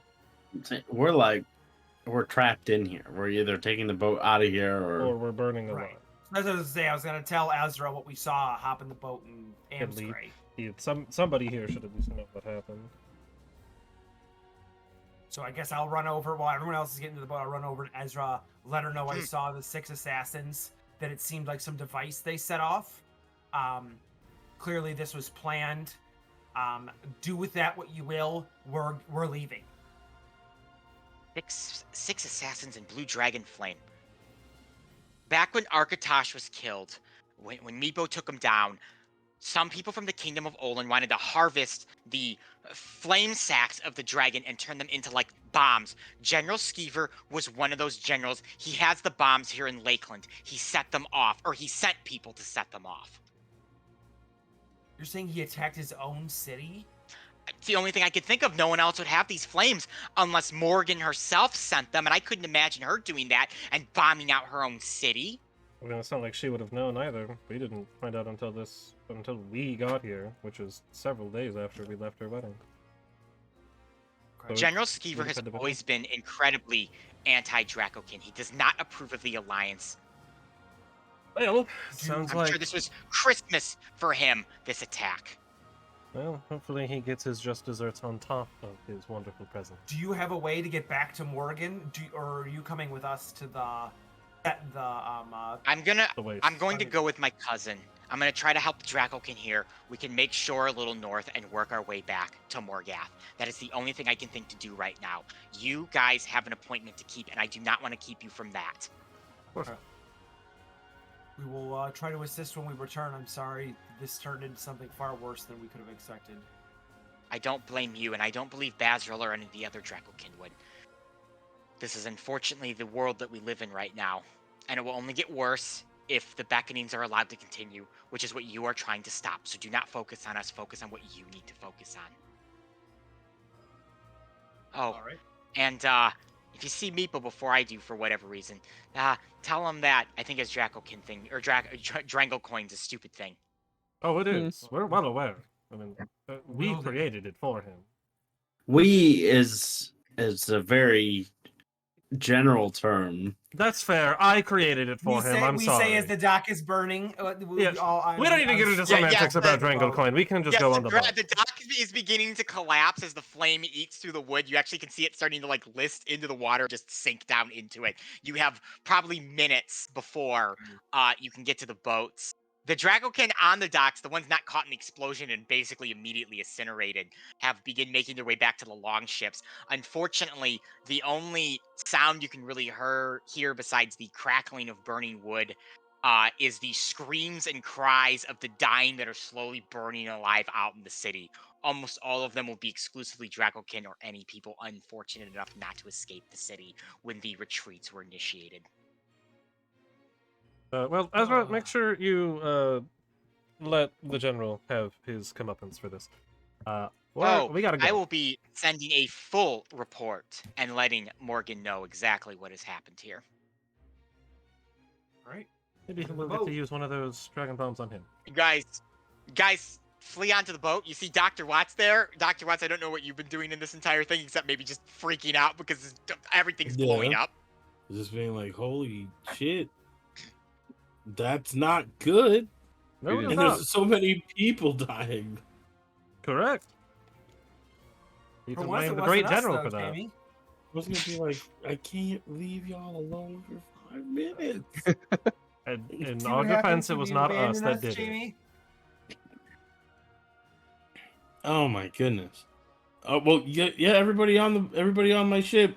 [SPEAKER 5] we're trapped in here. We're either taking the boat out of here
[SPEAKER 1] or we're burning alive.
[SPEAKER 4] Right. That's what I was gonna say. I was gonna tell Ezra what we saw, hop in the boat and
[SPEAKER 1] At least-
[SPEAKER 4] Amscray.
[SPEAKER 1] Somebody here should at least know what happened.
[SPEAKER 4] So I guess I'll run over while everyone else is getting to the boat. I'll run over to Ezra, let her know I saw the 6 assassins. That it seemed like some device they set off. Clearly this was planned. Do with that what you will. We're leaving.
[SPEAKER 3] 6 assassins in Blue Dragon Flame. Back when Architosh was killed, when Meepo took him down, some people from the Kingdom of Olin wanted to harvest the flame sacks of the dragon and turn them into, like, bombs. General Skeever was one of those generals. He has the bombs here in Lakeland. He set them off, or he sent people to set them off.
[SPEAKER 4] You're saying he attacked his own city?
[SPEAKER 3] It's the only thing I could think of. No one else would have these flames unless Morgan herself sent them, and I couldn't imagine her doing that and bombing out her own city.
[SPEAKER 1] I mean, it's not like she would have known either. We didn't find out until we got here, which was several days after we left her wedding. So
[SPEAKER 3] General Skeever
[SPEAKER 1] we
[SPEAKER 3] has
[SPEAKER 1] had to-
[SPEAKER 3] always been incredibly anti-Dracokin. He does not approve of the Alliance.
[SPEAKER 1] Well, sounds
[SPEAKER 3] I'm
[SPEAKER 1] like.
[SPEAKER 3] sure this was Christmas for him, this attack.
[SPEAKER 1] Well, hopefully he gets his just desserts on top of his wonderful present.
[SPEAKER 4] Do you have a way to get back to Morgan? Or are you coming with us to
[SPEAKER 3] I'm going to
[SPEAKER 1] I-
[SPEAKER 3] go with my cousin. I'm going to try to help Dracokin here. We can make shore a little north and work our way back to Morgath. That is the only thing I can think to do right now. You guys have an appointment to keep, and I do not want to keep you from that.
[SPEAKER 4] We will try to assist when we return. I'm sorry this turned into something far worse than we could have expected.
[SPEAKER 3] I don't blame you, and I don't believe Bazril or any of the other Dracokin would. This is unfortunately the world that we live in right now, and it will only get worse if the beckonings are allowed to continue, which is what you are trying to stop. So do not focus on us, focus on what you need to focus on. Oh,
[SPEAKER 4] All right.
[SPEAKER 3] and if you see Meepo before I do for whatever reason, tell him that I think his Dracokin thing, or Drango coin's a stupid thing.
[SPEAKER 1] Oh, it is. We're well aware. I mean, we
[SPEAKER 4] Will do.
[SPEAKER 1] created it for him.
[SPEAKER 5] we is a very general term.
[SPEAKER 1] That's fair. I created it for him. I'm
[SPEAKER 4] we
[SPEAKER 1] sorry.
[SPEAKER 4] say as the dock is burning.
[SPEAKER 1] Yeah, we don't need to get into semantics about Drango Coin. We can just
[SPEAKER 3] Yes,
[SPEAKER 1] go on the boat.
[SPEAKER 3] the dock is beginning to collapse as the flame eats through the wood. You actually can see it starting to like list into the water, just sink down into it. You have probably minutes before you can get to the boats. The Dracokin on the docks, the ones not caught in the explosion and basically immediately incinerated, have begun making their way back to the longships. Unfortunately, the only sound you can really hear besides the crackling of burning wood is the screams and cries of the dying that are slowly burning alive out in the city. Almost all of them will be exclusively Dracokin or any people unfortunate enough not to escape the city when the retreats were initiated.
[SPEAKER 1] Well, Ezra, make sure you let the general have his comeuppance for this. We gotta go.
[SPEAKER 3] I will be sending a full report and letting Morgan know exactly what has happened here.
[SPEAKER 4] Right.
[SPEAKER 1] Maybe
[SPEAKER 4] to the
[SPEAKER 1] we'll get to
[SPEAKER 4] boat.
[SPEAKER 1] use one of those dragon bombs on him.
[SPEAKER 3] Guys, flee onto the boat. You see Dr. Watts there? Dr. Watts, I don't know what you've been doing in this entire thing except maybe just freaking out because everything's blowing
[SPEAKER 2] Yeah.
[SPEAKER 3] up.
[SPEAKER 2] Just being like, holy shit, that's not good.
[SPEAKER 1] No, it is
[SPEAKER 2] And
[SPEAKER 1] not.
[SPEAKER 2] there's so many people dying.
[SPEAKER 1] Correct. You
[SPEAKER 4] For
[SPEAKER 1] can
[SPEAKER 4] once,
[SPEAKER 1] blame
[SPEAKER 4] it
[SPEAKER 1] the
[SPEAKER 4] wasn't
[SPEAKER 1] great
[SPEAKER 4] us,
[SPEAKER 1] general
[SPEAKER 4] though,
[SPEAKER 1] for that.
[SPEAKER 4] Jamie.
[SPEAKER 2] I was gonna be like, I can't leave y'all alone for 5 minutes.
[SPEAKER 1] And in
[SPEAKER 4] See
[SPEAKER 1] our
[SPEAKER 4] what happens
[SPEAKER 1] defense, it
[SPEAKER 4] when
[SPEAKER 1] was
[SPEAKER 4] you
[SPEAKER 1] not us
[SPEAKER 4] abandon
[SPEAKER 1] that did it.
[SPEAKER 4] Jamie?
[SPEAKER 2] Oh my goodness. Oh well, yeah. Everybody on my ship.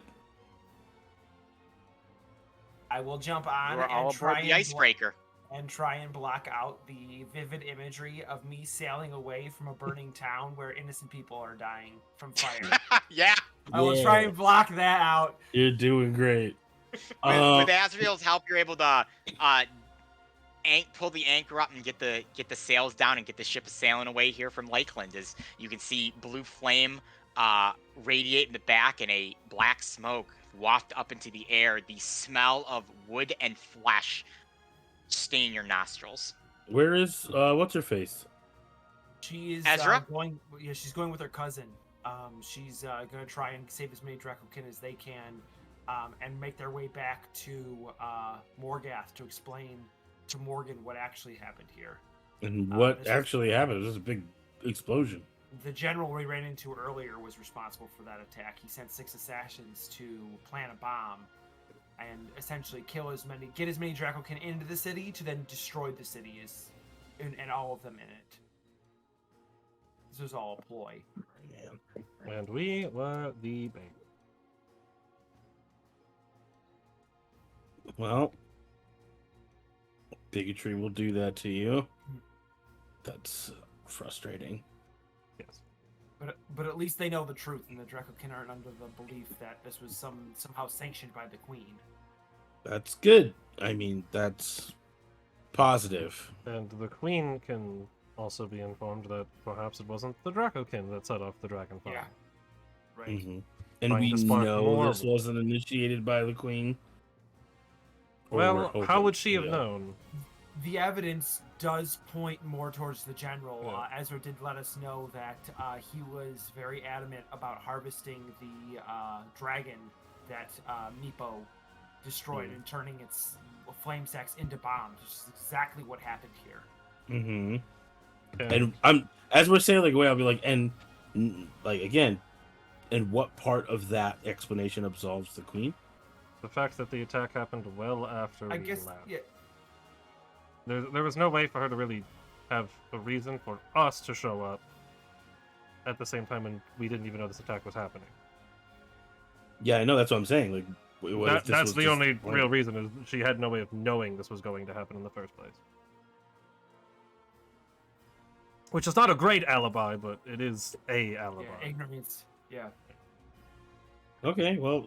[SPEAKER 4] I will jump on
[SPEAKER 3] We're all
[SPEAKER 4] and try
[SPEAKER 3] aboard the
[SPEAKER 4] and
[SPEAKER 3] icebreaker.
[SPEAKER 4] block out the vivid imagery of me sailing away from a burning town where innocent people are dying from fire.
[SPEAKER 3] Yeah.
[SPEAKER 4] I will try and block that out.
[SPEAKER 2] You're doing great.
[SPEAKER 3] With Azrael's help, you're able to pull the anchor up and get the sails down and get the ship sailing away here from Lakeland. As you can see, blue flame radiate in the back and a black smoke waft up into the air. The smell of wood and flesh stain your nostrils.
[SPEAKER 2] Where is what's her face?
[SPEAKER 4] She is
[SPEAKER 3] Ezra?
[SPEAKER 4] going. Yeah, she's going with her cousin. She's gonna try and save as many Dracokin as they can, and make their way back to Morgath to explain to Morgan what actually happened here.
[SPEAKER 2] And what
[SPEAKER 4] this is-
[SPEAKER 2] actually happened? It was a big explosion.
[SPEAKER 4] The general we ran into earlier was responsible for that attack. He sent 6 assassins to plant a bomb and essentially get as many Dracokin into the city to then destroy the city and all of them in it. This was all a ploy.
[SPEAKER 1] And we were the bait.
[SPEAKER 2] Well, bigotry will do that to you. That's frustrating.
[SPEAKER 1] Yes.
[SPEAKER 4] But at least they know the truth, and the Dracokin aren't under the belief that this was somehow sanctioned by the Queen.
[SPEAKER 2] That's good. I mean, that's positive.
[SPEAKER 1] And the queen can also be informed that perhaps it wasn't the Dracokin that set off the dragon fire.
[SPEAKER 4] Yeah. Right.
[SPEAKER 2] Mhm. And
[SPEAKER 1] Trying
[SPEAKER 2] we
[SPEAKER 1] to spark
[SPEAKER 2] know
[SPEAKER 1] more
[SPEAKER 2] this wasn't initiated by the Queen. Or we're
[SPEAKER 1] Well, how
[SPEAKER 2] hoping,
[SPEAKER 1] would she have
[SPEAKER 2] yeah.
[SPEAKER 1] known?
[SPEAKER 4] The evidence does point more towards the general.
[SPEAKER 1] Yeah.
[SPEAKER 4] Ezra did let us know that he was very adamant about harvesting the dragon that Meepo destroyed and turning its flame sacks into bombs, which is exactly what happened here.
[SPEAKER 2] Mm-hmm.
[SPEAKER 1] And
[SPEAKER 2] And I'm as we're sailing away, I'll be like, and like again, and what part of that explanation absolves the Queen?
[SPEAKER 1] the fact that the attack happened well after
[SPEAKER 4] I
[SPEAKER 1] we
[SPEAKER 4] guess,
[SPEAKER 1] left.
[SPEAKER 4] yeah.
[SPEAKER 1] There was no way for her to really have a reason for us to show up at the same time when we didn't even know this attack was happening.
[SPEAKER 2] Yeah, I know that's what I'm saying. Like, what if this
[SPEAKER 1] That's
[SPEAKER 2] was
[SPEAKER 1] the
[SPEAKER 2] just
[SPEAKER 1] only
[SPEAKER 2] planned?
[SPEAKER 1] real reason, is she had no way of knowing this was going to happen in the first place. Which is not a great alibi, but it is a alibi.
[SPEAKER 4] Yeah, ignorance. Yeah.
[SPEAKER 2] Okay, well,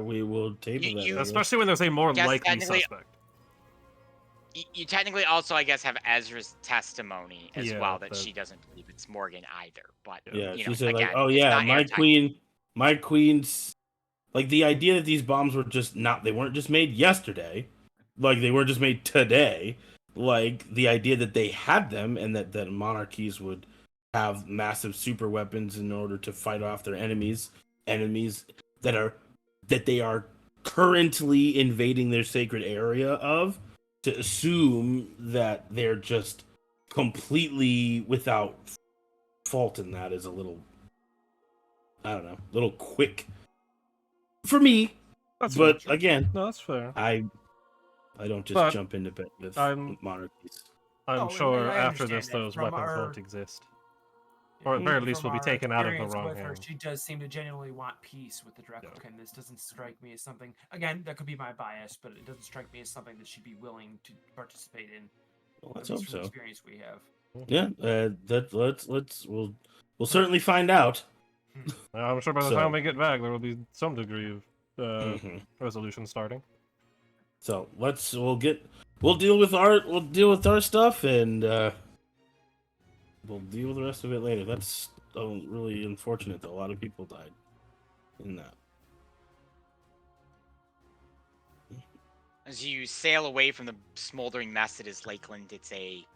[SPEAKER 2] we will table
[SPEAKER 3] You-
[SPEAKER 2] that.
[SPEAKER 3] you-
[SPEAKER 2] I guess.
[SPEAKER 1] Especially when there's a more
[SPEAKER 3] Yes,
[SPEAKER 1] likely
[SPEAKER 3] technically-
[SPEAKER 1] suspect.
[SPEAKER 3] You technically also, I guess, have Ezra's testimony as
[SPEAKER 1] Yeah,
[SPEAKER 3] well that
[SPEAKER 1] but-
[SPEAKER 3] she doesn't believe it's Morgan either. But
[SPEAKER 2] Yeah,
[SPEAKER 3] you
[SPEAKER 2] she
[SPEAKER 3] know,
[SPEAKER 2] said like,
[SPEAKER 3] again,
[SPEAKER 2] "Oh
[SPEAKER 3] it's
[SPEAKER 2] yeah,
[SPEAKER 3] not airtight.
[SPEAKER 2] my queen's like the idea that these bombs were just they weren't just made yesterday, like they weren't just made today. Like the idea that they had them and that monarchies would have massive super weapons in order to fight off their enemies that they are currently invading their sacred area of. To assume that they're just completely without fault in that is a little, I don't know, a little quick for me.
[SPEAKER 1] That's
[SPEAKER 2] But
[SPEAKER 1] fair.
[SPEAKER 2] again,
[SPEAKER 1] No, that's fair.
[SPEAKER 2] I don't just
[SPEAKER 1] But
[SPEAKER 2] jump into bed with
[SPEAKER 1] I'm-
[SPEAKER 2] monarchies.
[SPEAKER 1] I'm
[SPEAKER 4] Oh,
[SPEAKER 1] sure
[SPEAKER 4] I
[SPEAKER 1] after
[SPEAKER 4] understand
[SPEAKER 1] this,
[SPEAKER 4] that.
[SPEAKER 1] those
[SPEAKER 4] From
[SPEAKER 1] weapons
[SPEAKER 4] our-
[SPEAKER 1] won't exist. Or at the very least
[SPEAKER 4] from
[SPEAKER 1] will be
[SPEAKER 4] our
[SPEAKER 1] taken out of the
[SPEAKER 4] experience
[SPEAKER 1] wrong
[SPEAKER 4] with her,
[SPEAKER 1] hand.
[SPEAKER 4] she does seem to genuinely want peace with the Dracokin. This doesn't strike me as something. Again, that could be my bias, but it doesn't strike me as something that she'd be willing to participate in.
[SPEAKER 2] Well, let's
[SPEAKER 4] At least
[SPEAKER 2] hope
[SPEAKER 4] from the
[SPEAKER 2] so.
[SPEAKER 4] experience we have.
[SPEAKER 2] Yeah, we'll certainly find out.
[SPEAKER 1] I'm sure by the
[SPEAKER 2] So-
[SPEAKER 1] time we get back, there will be some degree of
[SPEAKER 2] Mhm.
[SPEAKER 1] resolution starting.
[SPEAKER 2] So we'll deal with our stuff, and we'll deal with the rest of it later. That's really unfortunate that a lot of people died in that.
[SPEAKER 3] As you sail away from the smoldering mess that is Lakeland, it's a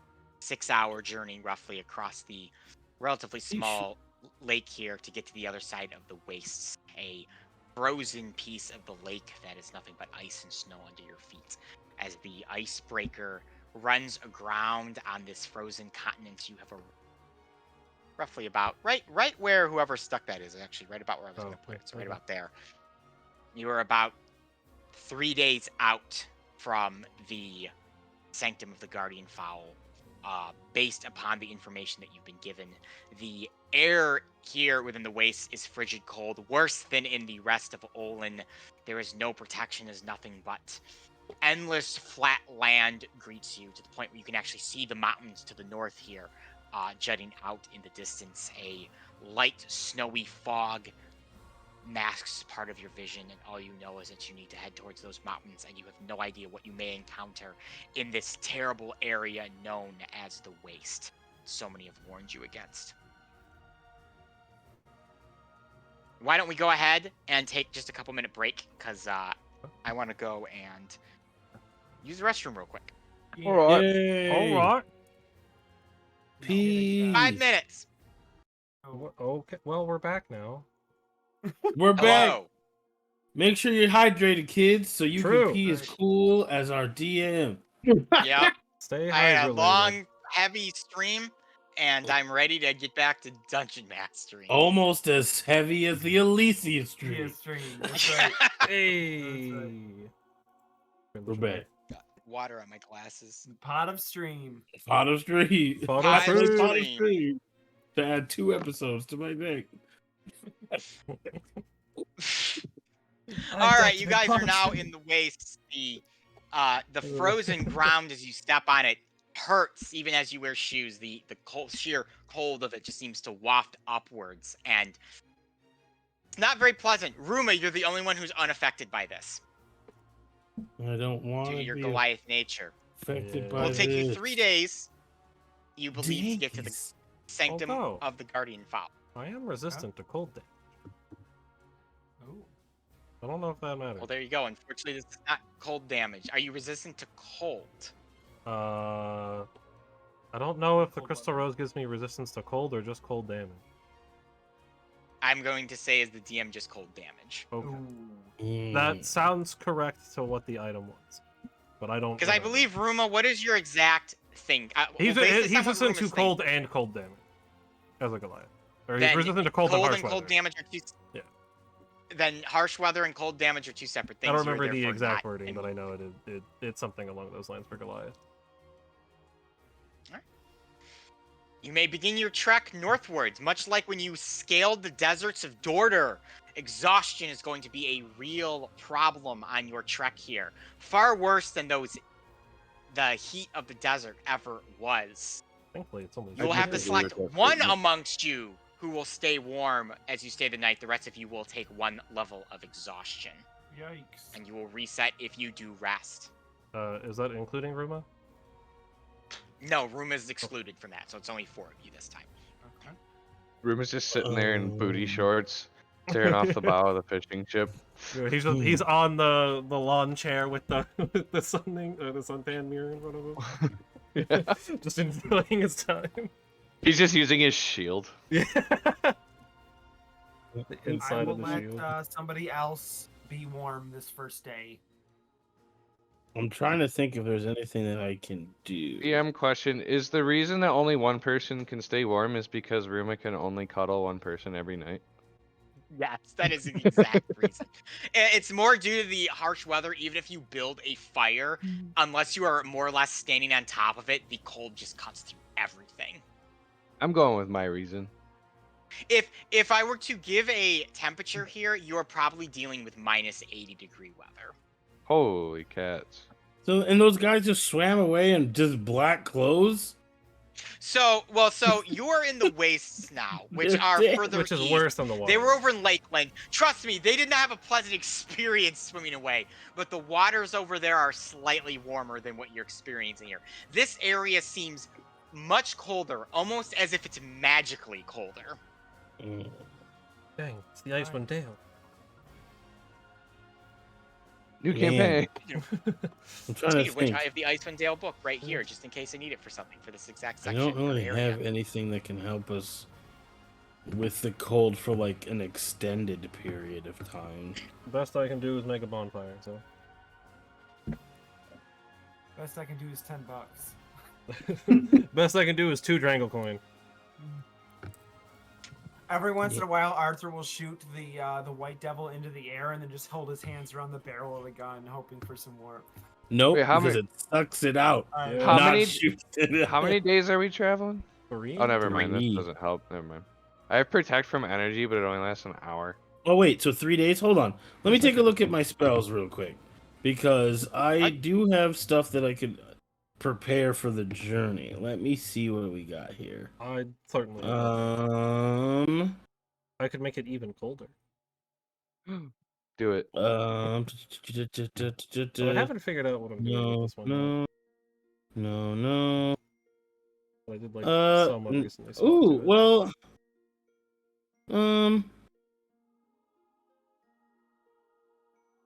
[SPEAKER 3] 6-hour journey roughly across the relatively small lake here to get to the other side of the wastes. A frozen piece of the lake that is nothing but ice and snow under your feet. As the icebreaker runs aground on this frozen continent, you have a roughly about right where whoever stuck that is, actually right about where I was
[SPEAKER 1] Oh,
[SPEAKER 3] going to put it. So right
[SPEAKER 1] okay.
[SPEAKER 3] about there. You are about 3 days out from the Sanctum of the Guardian Fowl, based upon the information that you've been given. The air here within the wastes is frigid cold, worse than in the rest of Olin. There is no protection, as nothing but endless flat land greets you, to the point where you can actually see the mountains to the north here, jutting out in the distance. A light snowy fog masks part of your vision, and all you know is that you need to head towards those mountains, and you have no idea what you may encounter in this terrible area known as the Waste. So many have warned you against. Why don't we go ahead and take just a couple minute break, because I want to go and use the restroom real quick.
[SPEAKER 4] Yeah.
[SPEAKER 6] All right.
[SPEAKER 2] Yay!
[SPEAKER 1] All right.
[SPEAKER 2] Peace.
[SPEAKER 3] 5 minutes.
[SPEAKER 4] Oh,
[SPEAKER 1] Okay. Well, we're back now.
[SPEAKER 2] We're back.
[SPEAKER 3] Hello.
[SPEAKER 2] Make sure you're hydrated, kids, so you
[SPEAKER 1] True.
[SPEAKER 2] can pee as
[SPEAKER 4] Right.
[SPEAKER 2] cool as our DM.
[SPEAKER 3] Yep.
[SPEAKER 1] Stay
[SPEAKER 3] I had a
[SPEAKER 1] hydrated.
[SPEAKER 3] long, heavy stream, and I'm ready to get back to Dungeon Mastering.
[SPEAKER 2] Almost as heavy as the Elyssia stream.
[SPEAKER 4] yeah, stream. That's right.
[SPEAKER 1] Hey.
[SPEAKER 2] We're back.
[SPEAKER 3] Got water on my glasses.
[SPEAKER 4] Pot of stream.
[SPEAKER 2] Pot of stream.
[SPEAKER 1] Pot of
[SPEAKER 2] Pot
[SPEAKER 1] stream.
[SPEAKER 2] stream. To add 2 episodes to my deck.
[SPEAKER 3] All right, you guys are now in the wastes. The frozen ground as you step on it hurts even as you wear shoes. The cold, sheer cold of it just seems to waft upwards, and it's not very pleasant. Ruma, you're the only one who's unaffected by this
[SPEAKER 2] I don't want
[SPEAKER 3] due to
[SPEAKER 2] to
[SPEAKER 3] your
[SPEAKER 2] be
[SPEAKER 3] Goliath nature.
[SPEAKER 2] affected
[SPEAKER 1] Yeah.
[SPEAKER 2] by
[SPEAKER 3] It'll take you
[SPEAKER 2] this.
[SPEAKER 3] 3 days, you believe, to get to the
[SPEAKER 2] Jeez.
[SPEAKER 3] Sanctum
[SPEAKER 1] Although-
[SPEAKER 3] of the Guardian Fowl.
[SPEAKER 1] I am resistant to cold damage.
[SPEAKER 4] Oh.
[SPEAKER 1] I don't know if that matters.
[SPEAKER 3] Well, there you go. Unfortunately, this is not cold damage. Are you resistant to cold?
[SPEAKER 1] I don't know if the
[SPEAKER 4] Cold
[SPEAKER 1] Crystal
[SPEAKER 4] weather.
[SPEAKER 1] Rose gives me resistance to cold or just cold damage.
[SPEAKER 3] I'm going to say as the DM just cold damage.
[SPEAKER 1] Okay.
[SPEAKER 4] Ooh.
[SPEAKER 1] That sounds correct to what the item was, but I don't.
[SPEAKER 3] Because I
[SPEAKER 1] remember.
[SPEAKER 3] believe, Ruma, what is your exact thing?
[SPEAKER 1] He's
[SPEAKER 3] well, based
[SPEAKER 1] he's
[SPEAKER 3] this on what
[SPEAKER 1] resistant to
[SPEAKER 3] Ruma's
[SPEAKER 1] cold and cold damage, as a Goliath. Or he's
[SPEAKER 3] Then
[SPEAKER 1] resistant to cold,
[SPEAKER 3] cold
[SPEAKER 1] and
[SPEAKER 3] and
[SPEAKER 1] harsh
[SPEAKER 3] cold
[SPEAKER 1] weather.
[SPEAKER 3] damage are two.
[SPEAKER 1] Yeah.
[SPEAKER 3] Then harsh weather and cold damage are two separate things.
[SPEAKER 1] I don't
[SPEAKER 3] You are
[SPEAKER 1] remember the
[SPEAKER 3] therefore
[SPEAKER 1] exact
[SPEAKER 3] not
[SPEAKER 1] wording, but I
[SPEAKER 3] immune.
[SPEAKER 1] know it's something along those lines for Goliath.
[SPEAKER 3] You may begin your trek northwards, much like when you scaled the deserts of Dorder. Exhaustion is going to be a real problem on your trek here. Far worse than the heat of the desert ever was.
[SPEAKER 1] Thankfully, it's only.
[SPEAKER 3] You will have to
[SPEAKER 6] think
[SPEAKER 3] select
[SPEAKER 6] we were
[SPEAKER 3] one
[SPEAKER 6] just-
[SPEAKER 3] amongst you who will stay warm as you stay the night. The rest of you will take 1 level of exhaustion.
[SPEAKER 4] Yikes.
[SPEAKER 3] And you will reset if you do rest.
[SPEAKER 1] Is that including Ruma?
[SPEAKER 3] No, Room is excluded from that, so it's only 4 of you this time.
[SPEAKER 4] Okay.
[SPEAKER 6] Ruma's just sitting there in booty
[SPEAKER 2] Um.
[SPEAKER 6] shorts, staring off the bow of the fishing ship.
[SPEAKER 1] Yeah, he's on the lawn chair with the with the suntan mirror in front of him,
[SPEAKER 6] Yeah.
[SPEAKER 1] just enjoying his time.
[SPEAKER 6] He's just using his shield.
[SPEAKER 1] Yeah. The
[SPEAKER 4] I
[SPEAKER 1] inside
[SPEAKER 4] will
[SPEAKER 1] of the
[SPEAKER 4] let
[SPEAKER 1] shield.
[SPEAKER 4] somebody else be warm this first day.
[SPEAKER 2] I'm trying to think if there's anything that I can do.
[SPEAKER 6] DM question: is the reason that only one person can stay warm is because Ruma can only cuddle one person every night?
[SPEAKER 3] Yes, that is the exact reason. It's more due to the harsh weather. Even if you build a fire, unless you are more or less standing on top of it, the cold just cuts through everything.
[SPEAKER 6] I'm going with my reason.
[SPEAKER 3] If I were to give a temperature here, you are probably dealing with minus 80-degree weather.
[SPEAKER 6] Holy cats.
[SPEAKER 2] So, and those guys just swam away in just black clothes?
[SPEAKER 3] So you're in the wastes now, which
[SPEAKER 2] They're
[SPEAKER 3] are
[SPEAKER 2] dead.
[SPEAKER 3] further
[SPEAKER 1] Which is
[SPEAKER 3] east.
[SPEAKER 1] worse than the water.
[SPEAKER 3] They were over in Lakeland. Trust me, they did not have a pleasant experience swimming away. But the waters over there are slightly warmer than what you're experiencing here. This area seems much colder, almost as if it's magically colder.
[SPEAKER 2] Mm.
[SPEAKER 1] Dang, it's the Icewind Dale.
[SPEAKER 6] New
[SPEAKER 2] Man.
[SPEAKER 6] campaign.
[SPEAKER 2] I'm trying to
[SPEAKER 3] Speaking of which,
[SPEAKER 2] think.
[SPEAKER 3] I have the Icewind Dale book right here, just in case I need it for something for this exact
[SPEAKER 2] I
[SPEAKER 3] section.
[SPEAKER 2] don't
[SPEAKER 3] or
[SPEAKER 2] really
[SPEAKER 3] area.
[SPEAKER 2] have anything that can help us with the cold for like an extended period of time.
[SPEAKER 1] Best I can do is make a bonfire, so.
[SPEAKER 4] Best I can do is $10.
[SPEAKER 1] Best I can do is 2 Drangle coin.
[SPEAKER 4] Every once in a while, Arthur will shoot the white devil into the air and then just hold his hands around the barrel of the gun, hoping for some warmth.
[SPEAKER 2] Nope,
[SPEAKER 6] Wait, how
[SPEAKER 2] because
[SPEAKER 6] many-
[SPEAKER 2] it sucks it out.
[SPEAKER 1] Yeah.
[SPEAKER 6] How
[SPEAKER 2] not
[SPEAKER 6] many-
[SPEAKER 2] shoots it
[SPEAKER 6] How many days are we traveling?
[SPEAKER 1] 3?
[SPEAKER 6] Oh, never mind. This
[SPEAKER 2] 3.
[SPEAKER 6] doesn't help. Never mind. I have protect from energy, but it only lasts an hour.
[SPEAKER 2] Oh wait, so 3 days? Hold on. Let me take a look at my spells real quick. Because I do have stuff that I could prepare for the journey. Let me see what we got here.
[SPEAKER 1] I'd certainly. I could make it even colder.
[SPEAKER 6] Do it.
[SPEAKER 1] But I haven't figured out what I'm doing with this one yet.
[SPEAKER 2] No.
[SPEAKER 1] But I did like
[SPEAKER 2] Uh,
[SPEAKER 1] somewhat
[SPEAKER 2] n-
[SPEAKER 1] recently. swap
[SPEAKER 2] Ooh,
[SPEAKER 1] to it.
[SPEAKER 2] well.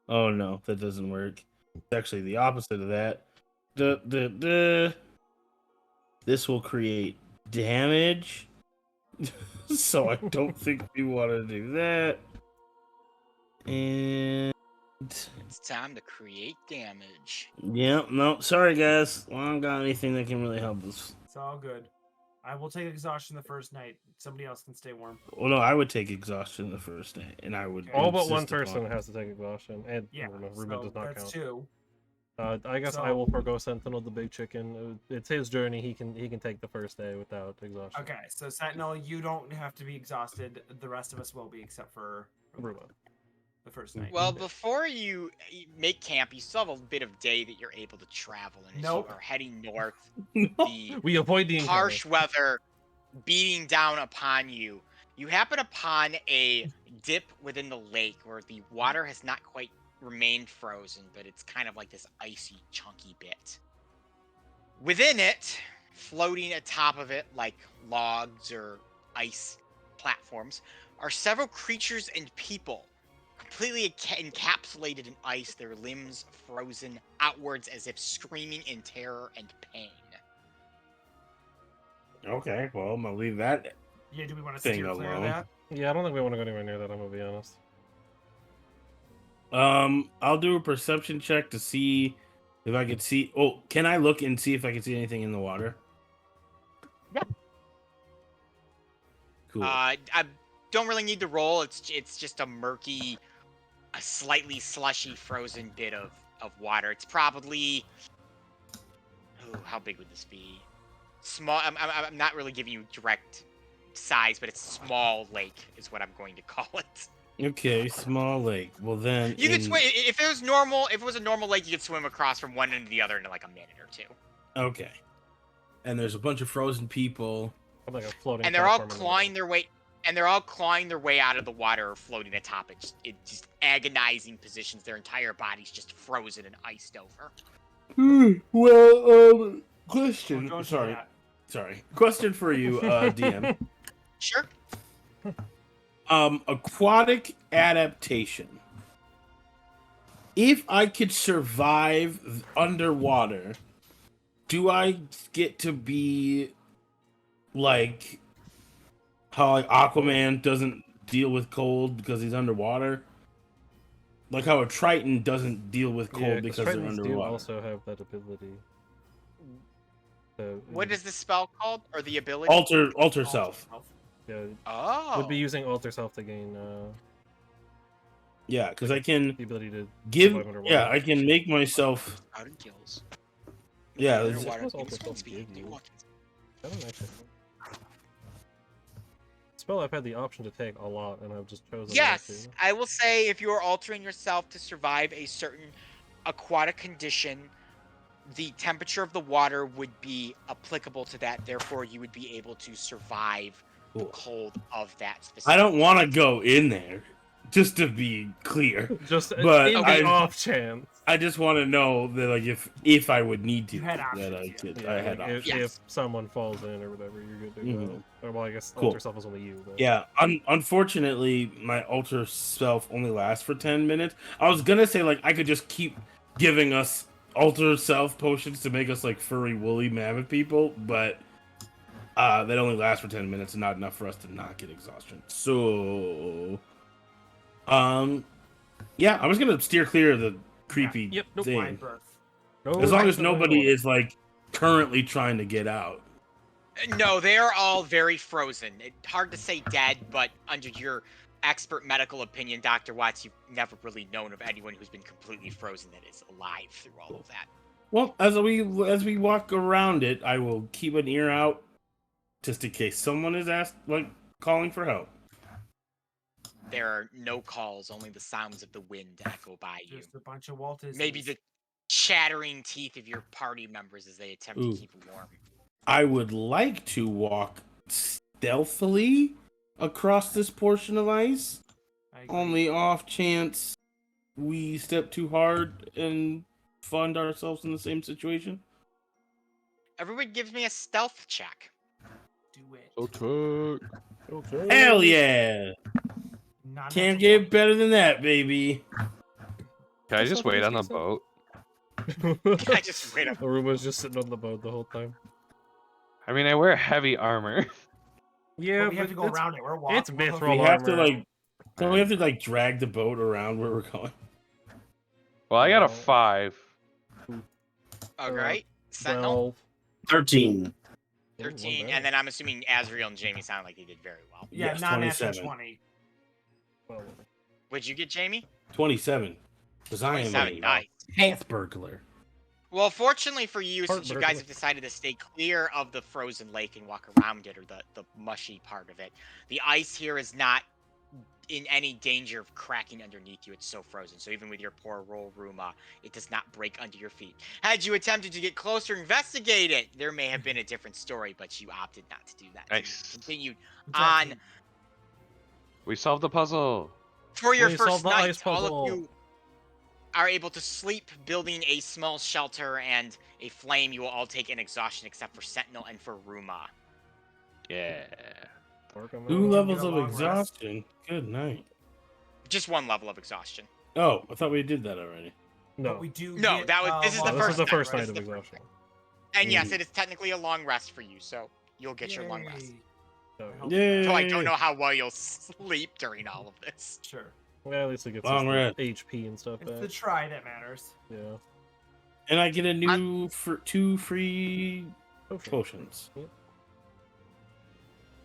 [SPEAKER 2] Oh no, that doesn't work. It's actually the opposite of that. This will create damage. So I don't think we want to do that. And
[SPEAKER 3] It's time to create damage.
[SPEAKER 2] yeah, no, sorry guys. I don't got anything that can really help us.
[SPEAKER 4] It's all good. I will take exhaustion the first night. Somebody else can stay warm.
[SPEAKER 2] Well, no, I would take exhaustion the first day, and I would.
[SPEAKER 1] All but one
[SPEAKER 2] insist upon
[SPEAKER 1] person
[SPEAKER 2] it.
[SPEAKER 1] has to take exhaustion, and
[SPEAKER 4] Yeah,
[SPEAKER 1] Ruben
[SPEAKER 4] so
[SPEAKER 1] does not
[SPEAKER 4] that's
[SPEAKER 1] count.
[SPEAKER 4] 2.
[SPEAKER 1] I guess I
[SPEAKER 4] So-
[SPEAKER 1] will forgo Sentinel, the big chicken. It's his journey. He can take the first day without exhaustion.
[SPEAKER 4] Okay, so Sentinel, you don't have to be exhausted. The rest of us will be, except for
[SPEAKER 1] Ruben.
[SPEAKER 4] the first night.
[SPEAKER 3] Well, before you make camp, you still have a bit of day that you're able to travel, and as
[SPEAKER 4] Nope.
[SPEAKER 3] you are heading north, the
[SPEAKER 1] We avoid the encounter.
[SPEAKER 3] harsh weather beating down upon you, you happen upon a dip within the lake where the water has not quite remained frozen, but it's kind of like this icy, chunky bit. Within it, floating atop of it like logs or ice platforms, are several creatures and people, completely encapsulated in ice, their limbs frozen outwards as if screaming in terror and pain.
[SPEAKER 2] Okay, well, I'm gonna leave that.
[SPEAKER 4] Yeah, do we want to
[SPEAKER 2] Thing
[SPEAKER 4] steer clear of
[SPEAKER 2] alone.
[SPEAKER 4] that?
[SPEAKER 1] Yeah, I don't think we want to go anywhere near that. I'm gonna be honest.
[SPEAKER 2] I'll do a perception check to see if I could see. Oh, can I look and see if I can see anything in the water?
[SPEAKER 3] Yeah.
[SPEAKER 2] Cool.
[SPEAKER 3] I don't really need to roll. It's just a murky, a slightly slushy, frozen bit of water. It's probably. Ooh, how big would this be? Small. I'm not really giving you direct size, but it's small lake is what I'm going to call it.
[SPEAKER 2] Okay, small lake. Well then,
[SPEAKER 3] You could
[SPEAKER 2] in-
[SPEAKER 3] swim if it was normal. If it was a normal lake, you could swim across from one end to the other in like a minute or two.
[SPEAKER 2] Okay. And there's a bunch of frozen people.
[SPEAKER 1] I'm like a floating.
[SPEAKER 3] And they're all
[SPEAKER 1] platform in the
[SPEAKER 3] clawing their way. And they're all clawing their way out of the water or floating atop it. Just agonizing positions. Their entire body's just frozen and iced over.
[SPEAKER 2] Well, question.
[SPEAKER 4] Don't do
[SPEAKER 2] Sorry.
[SPEAKER 4] that.
[SPEAKER 2] Sorry. Question for you, DM.
[SPEAKER 3] Sure.
[SPEAKER 2] Aquatic adaptation. If I could survive underwater, do I get to be like how like Aquaman doesn't deal with cold because he's underwater? Like how a Triton doesn't deal with cold
[SPEAKER 1] Yeah,
[SPEAKER 2] because they're
[SPEAKER 1] Tritons do
[SPEAKER 2] underwater.
[SPEAKER 1] also have that ability. So,
[SPEAKER 3] What is the spell called or the ability?
[SPEAKER 2] Alter self.
[SPEAKER 1] Yeah,
[SPEAKER 3] Oh.
[SPEAKER 1] would be using alter self to gain
[SPEAKER 2] Yeah, because I can
[SPEAKER 1] The ability to
[SPEAKER 2] give.
[SPEAKER 1] survive underwater.
[SPEAKER 2] Yeah, I can make myself.
[SPEAKER 3] Out in gills.
[SPEAKER 2] Yeah,
[SPEAKER 3] Underwater,
[SPEAKER 2] it's-
[SPEAKER 1] What does
[SPEAKER 3] give me
[SPEAKER 1] Alter
[SPEAKER 3] speed,
[SPEAKER 1] Self
[SPEAKER 3] speed,
[SPEAKER 1] give
[SPEAKER 3] do
[SPEAKER 1] you?
[SPEAKER 3] walking.
[SPEAKER 1] I don't actually know. Spell I've had the option to take a lot, and I've just chosen not
[SPEAKER 3] Yes,
[SPEAKER 1] to.
[SPEAKER 3] I will say if you are altering yourself to survive a certain aquatic condition, the temperature of the water would be applicable to that. Therefore, you would be able to survive the
[SPEAKER 2] Cool.
[SPEAKER 3] cold of that specific.
[SPEAKER 2] I don't want to go in there, just to be clear.
[SPEAKER 1] Just
[SPEAKER 2] But
[SPEAKER 1] in
[SPEAKER 3] Okay.
[SPEAKER 1] the off chance.
[SPEAKER 2] I just want to know that, like, if I would need to,
[SPEAKER 4] You had
[SPEAKER 2] that
[SPEAKER 4] options,
[SPEAKER 2] I
[SPEAKER 4] yeah.
[SPEAKER 2] could.
[SPEAKER 1] Yeah,
[SPEAKER 2] I had
[SPEAKER 1] like,
[SPEAKER 2] options.
[SPEAKER 3] Yes.
[SPEAKER 1] if someone falls in or whatever, you're good to
[SPEAKER 2] Mhm.
[SPEAKER 1] go. Or, well, I guess
[SPEAKER 2] Cool.
[SPEAKER 1] Alter Self is only you. But...
[SPEAKER 2] Yeah, unfortunately, my alter self only lasts for 10 minutes. I was gonna say, like, I could just keep giving us alter self potions to make us, like, furry, woolly mammoth people, but that only lasts for 10 minutes and not enough for us to not get exhaustion. So, yeah, I'm just gonna steer clear of the creepy
[SPEAKER 1] Yep, nope.
[SPEAKER 2] thing.
[SPEAKER 4] Wide berth.
[SPEAKER 1] No
[SPEAKER 2] As long as
[SPEAKER 1] Pennsylvania
[SPEAKER 2] nobody
[SPEAKER 1] water.
[SPEAKER 2] is, like, currently trying to get out.
[SPEAKER 3] No, they are all very frozen. It's hard to say dead, but under your expert medical opinion, Dr. Watts, you've never really known of anyone who's been completely frozen that is alive through all of that.
[SPEAKER 2] Well, as we walk around it, I will keep an ear out just in case someone is calling for help.
[SPEAKER 3] There are no calls, only the sounds of the wind echo by you.
[SPEAKER 4] Just a bunch of Walters.
[SPEAKER 3] Maybe the chattering teeth of your party members as they attempt
[SPEAKER 2] Ooh.
[SPEAKER 3] to keep warm.
[SPEAKER 2] I would like to walk stealthily across this portion of ice on the off chance we step too hard and find ourselves in the same situation.
[SPEAKER 3] Everyone gives me a stealth check.
[SPEAKER 4] Do it.
[SPEAKER 6] So
[SPEAKER 1] Okay.
[SPEAKER 2] Hell yeah!
[SPEAKER 4] Not
[SPEAKER 2] Can't
[SPEAKER 4] natural
[SPEAKER 2] get
[SPEAKER 4] 20.
[SPEAKER 2] better than that, baby.
[SPEAKER 6] Can I just wait on the
[SPEAKER 1] Yourself.
[SPEAKER 6] boat?
[SPEAKER 3] I just wait up.
[SPEAKER 1] Aruma's just sitting on the boat the whole time.
[SPEAKER 6] I mean, I wear heavy armor.
[SPEAKER 1] Yeah,
[SPEAKER 4] But we have to go
[SPEAKER 1] it's,
[SPEAKER 4] around it. We're walking.
[SPEAKER 1] it's
[SPEAKER 4] we're
[SPEAKER 1] mithril
[SPEAKER 4] hooking.
[SPEAKER 2] We have to
[SPEAKER 1] armor.
[SPEAKER 2] don't we have to drag the boat around where we're going?
[SPEAKER 6] Well, I got a
[SPEAKER 1] No.
[SPEAKER 6] 5.
[SPEAKER 3] All right. Sentinel,
[SPEAKER 5] 13.
[SPEAKER 3] 13, and then I'm assuming Azriel and Jamie sound like they did very well.
[SPEAKER 4] Yeah,
[SPEAKER 2] Yes,
[SPEAKER 4] not natural
[SPEAKER 2] 27.
[SPEAKER 4] 20.
[SPEAKER 3] What'd you get, Jamie?
[SPEAKER 2] 27. Because I am
[SPEAKER 3] 27,
[SPEAKER 2] a
[SPEAKER 3] nice.
[SPEAKER 2] path burglar.
[SPEAKER 3] Well, fortunately for you,
[SPEAKER 1] Part
[SPEAKER 3] since you
[SPEAKER 1] vertical.
[SPEAKER 3] guys have decided to stay clear of the frozen lake and walk around it, or the mushy part of it, the ice here is not in any danger of cracking underneath you. It's so frozen. So even with your poor roll room, it does not break under your feet. Had you attempted to get closer, investigate it, there may have been a different story, but you opted not to do that. So you
[SPEAKER 6] Nice.
[SPEAKER 3] continued
[SPEAKER 4] Good job,
[SPEAKER 3] on
[SPEAKER 4] team.
[SPEAKER 6] We solved the puzzle.
[SPEAKER 3] for your
[SPEAKER 1] We
[SPEAKER 3] first
[SPEAKER 1] solved the
[SPEAKER 3] night.
[SPEAKER 1] ice
[SPEAKER 3] All
[SPEAKER 1] puzzle.
[SPEAKER 3] of you are able to sleep, building a small shelter and a flame. You will all take an exhaustion except for Sentinel and for Ruma.
[SPEAKER 6] Yeah.
[SPEAKER 2] 2 levels
[SPEAKER 4] Get a
[SPEAKER 2] of
[SPEAKER 4] long rest.
[SPEAKER 2] exhaustion. Good night.
[SPEAKER 3] Just one level of exhaustion.
[SPEAKER 2] Oh, I thought we did that already.
[SPEAKER 1] No.
[SPEAKER 4] But we do.
[SPEAKER 3] No,
[SPEAKER 4] get,
[SPEAKER 3] that was- this is
[SPEAKER 1] No,
[SPEAKER 3] the
[SPEAKER 1] this
[SPEAKER 3] first
[SPEAKER 1] is the
[SPEAKER 3] night,
[SPEAKER 1] first
[SPEAKER 3] right?
[SPEAKER 1] night
[SPEAKER 3] This
[SPEAKER 1] of
[SPEAKER 3] is the first
[SPEAKER 1] exhaustion.
[SPEAKER 3] And yes,
[SPEAKER 2] Mhm.
[SPEAKER 3] it is technically a long rest for you, so you'll get your long rest.
[SPEAKER 4] Yay.
[SPEAKER 1] So,
[SPEAKER 2] Yay!
[SPEAKER 3] So I don't know how well you'll sleep during all of this.
[SPEAKER 4] Sure.
[SPEAKER 1] well, at least it gets
[SPEAKER 2] Long
[SPEAKER 1] us
[SPEAKER 2] rest.
[SPEAKER 1] the HP and stuff
[SPEAKER 4] It's
[SPEAKER 1] back.
[SPEAKER 4] the try that matters.
[SPEAKER 1] Yeah.
[SPEAKER 2] And I get a new 2 free
[SPEAKER 1] Potion.
[SPEAKER 2] potions.
[SPEAKER 1] Yep.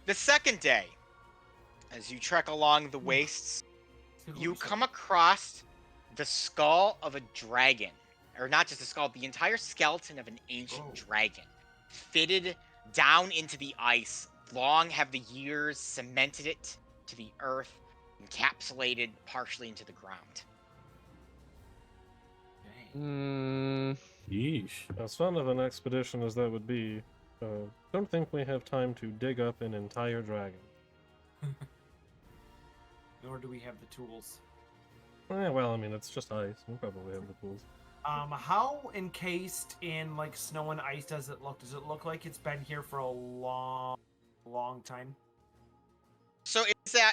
[SPEAKER 3] The second day, as you trek along the wastes, you come across the skull of a dragon. Or not just a skull, the entire skeleton of an ancient
[SPEAKER 4] Oh.
[SPEAKER 3] dragon. Fitted down into the ice. Long have the years cemented it to the earth, encapsulated partially into the ground.
[SPEAKER 4] Dang.
[SPEAKER 2] Yeesh.
[SPEAKER 1] As fun of an expedition as that would be, don't think we have time to dig up an entire dragon.
[SPEAKER 4] Nor do we have the tools.
[SPEAKER 1] Well, I mean, it's just ice. We probably have the tools.
[SPEAKER 4] How encased in like snow and ice does it look? Does it look like it's been here for a long time?
[SPEAKER 3] So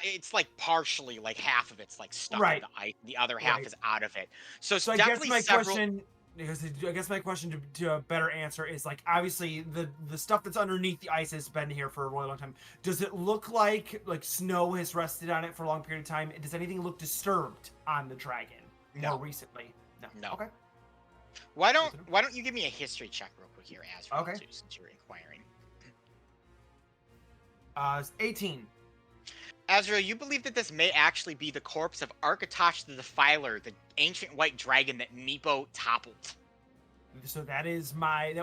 [SPEAKER 3] it's like partially, like half of it's like stuck
[SPEAKER 4] Right.
[SPEAKER 3] in the ice, the other half
[SPEAKER 4] Right.
[SPEAKER 3] is out of it. So it's
[SPEAKER 4] So I guess
[SPEAKER 3] definitely
[SPEAKER 4] my
[SPEAKER 3] several.
[SPEAKER 4] question, because I guess my question to better answer is like obviously the stuff that's underneath the ice has been here for a really long time. Does it look like snow has rested on it for a long period of time? Does anything look disturbed on the dragon
[SPEAKER 3] No.
[SPEAKER 4] more recently?
[SPEAKER 3] No.
[SPEAKER 4] Okay.
[SPEAKER 3] Why don't you give me a history check real quick here, Azrael,
[SPEAKER 4] Okay.
[SPEAKER 3] too, since you're inquiring.
[SPEAKER 4] 18.
[SPEAKER 3] Azrael, you believe that this may actually be the corpse of Architosh the Defiler, the ancient white dragon that Meepo toppled.
[SPEAKER 4] So that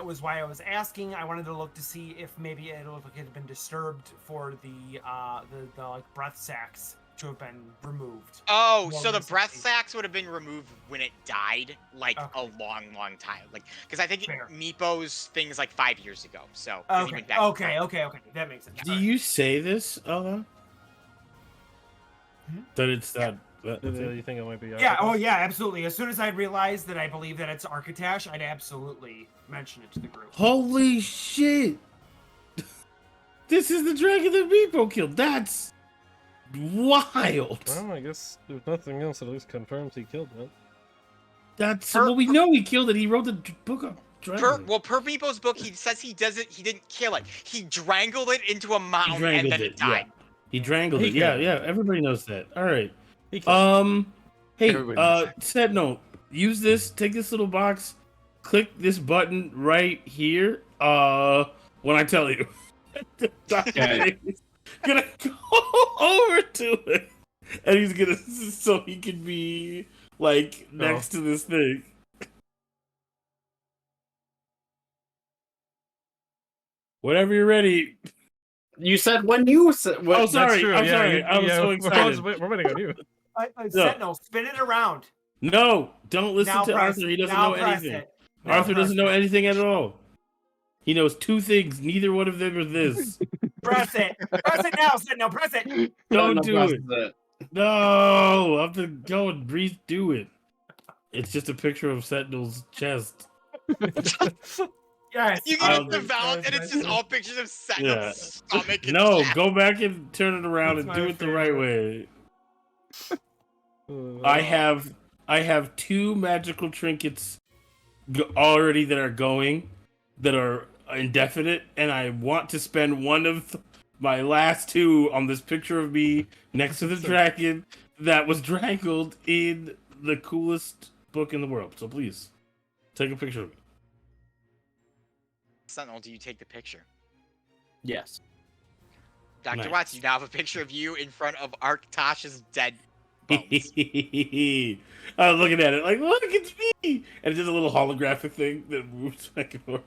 [SPEAKER 4] was why I was asking. I wanted to look to see if maybe it looked like it had been disturbed for the like breath sacs to have been removed.
[SPEAKER 3] Oh,
[SPEAKER 4] More
[SPEAKER 3] so the breath
[SPEAKER 4] recently.
[SPEAKER 3] sacs would have been removed when it died, like a
[SPEAKER 4] Okay.
[SPEAKER 3] long time. Like, because I think
[SPEAKER 4] Fair.
[SPEAKER 3] Meepo's thing is like 5 years ago. So 'cause he
[SPEAKER 4] Okay.
[SPEAKER 3] went back to
[SPEAKER 4] Okay.
[SPEAKER 3] front.
[SPEAKER 4] Okay. That makes sense.
[SPEAKER 2] Do
[SPEAKER 4] Alright.
[SPEAKER 2] you say this, Ella?
[SPEAKER 4] Hmm?
[SPEAKER 2] That it's that.
[SPEAKER 1] You think it might be?
[SPEAKER 4] Yeah. Oh,
[SPEAKER 1] Architosh?
[SPEAKER 4] yeah. Absolutely. As soon as I realized that I believe that it's Architash, I'd absolutely mention it to the group.
[SPEAKER 2] Holy shit! This is the dragon that Meepo killed. That's wild.
[SPEAKER 1] Well, I guess if nothing else, at least confirms he killed it.
[SPEAKER 2] That's
[SPEAKER 3] Per-
[SPEAKER 2] well, we know he killed it. He wrote the book of dragon.
[SPEAKER 3] Per Meepo's book, he says he didn't kill it. He drangled it into a
[SPEAKER 2] He
[SPEAKER 3] mountain and
[SPEAKER 2] drangled
[SPEAKER 3] then
[SPEAKER 2] it.
[SPEAKER 3] it died.
[SPEAKER 2] Yeah. He drangled
[SPEAKER 1] He
[SPEAKER 2] it. Yeah,
[SPEAKER 1] killed it.
[SPEAKER 2] yeah. Everybody knows that. All right.
[SPEAKER 1] He killed
[SPEAKER 2] Hey,
[SPEAKER 6] Everybody knows
[SPEAKER 2] Sentinel, use this. Take this little box. Click this button right here. When I tell you,
[SPEAKER 5] Okay.
[SPEAKER 2] he's gonna go over to it, and he's gonna so he can be like next to this thing. Whenever you're ready.
[SPEAKER 5] You said when you said.
[SPEAKER 2] Oh,
[SPEAKER 5] What,
[SPEAKER 2] sorry.
[SPEAKER 1] That's true.
[SPEAKER 2] I'm
[SPEAKER 1] yeah,
[SPEAKER 2] sorry. I was so
[SPEAKER 1] we're
[SPEAKER 2] excited.
[SPEAKER 1] waiting on you.
[SPEAKER 4] Sentinel, spin it around.
[SPEAKER 2] No, don't listen
[SPEAKER 4] Now
[SPEAKER 2] to
[SPEAKER 4] press.
[SPEAKER 2] Arthur. He doesn't
[SPEAKER 4] now
[SPEAKER 2] know
[SPEAKER 4] press
[SPEAKER 2] anything.
[SPEAKER 4] It. Now
[SPEAKER 2] Arthur
[SPEAKER 4] press
[SPEAKER 2] doesn't know
[SPEAKER 4] it.
[SPEAKER 2] anything at all. He knows two things. Neither one of them are this.
[SPEAKER 4] Press it. Press it now, Sentinel. Press it.
[SPEAKER 2] Don't
[SPEAKER 5] Sentinel
[SPEAKER 2] do
[SPEAKER 5] presses
[SPEAKER 2] it. No, I have to go and redo it. It's just a picture of Sentinel's chest.
[SPEAKER 4] Yes.
[SPEAKER 3] You
[SPEAKER 2] I'll
[SPEAKER 3] get
[SPEAKER 2] do-
[SPEAKER 3] it developed, and it's just all pictures of Sentinel's
[SPEAKER 2] Yeah.
[SPEAKER 3] stomach. And
[SPEAKER 2] No,
[SPEAKER 3] chest.
[SPEAKER 2] go back and turn it around
[SPEAKER 4] That's
[SPEAKER 2] and do
[SPEAKER 4] my
[SPEAKER 2] it the right way.
[SPEAKER 1] Uh,
[SPEAKER 2] I have two magical trinkets already that are going, that are indefinite, and I want to spend one of my last two on this picture of me next to the dragon that was strangled in the coolest book in the world. So please, take a picture of it.
[SPEAKER 3] Sentinel, do you take the picture?
[SPEAKER 5] Yes.
[SPEAKER 3] Dr.
[SPEAKER 2] Nice.
[SPEAKER 3] Watts, you now have a picture of you in front of Architosh's dead bones.
[SPEAKER 2] I was looking at it like, look, it's me! And it's just a little holographic thing that moves back and forth.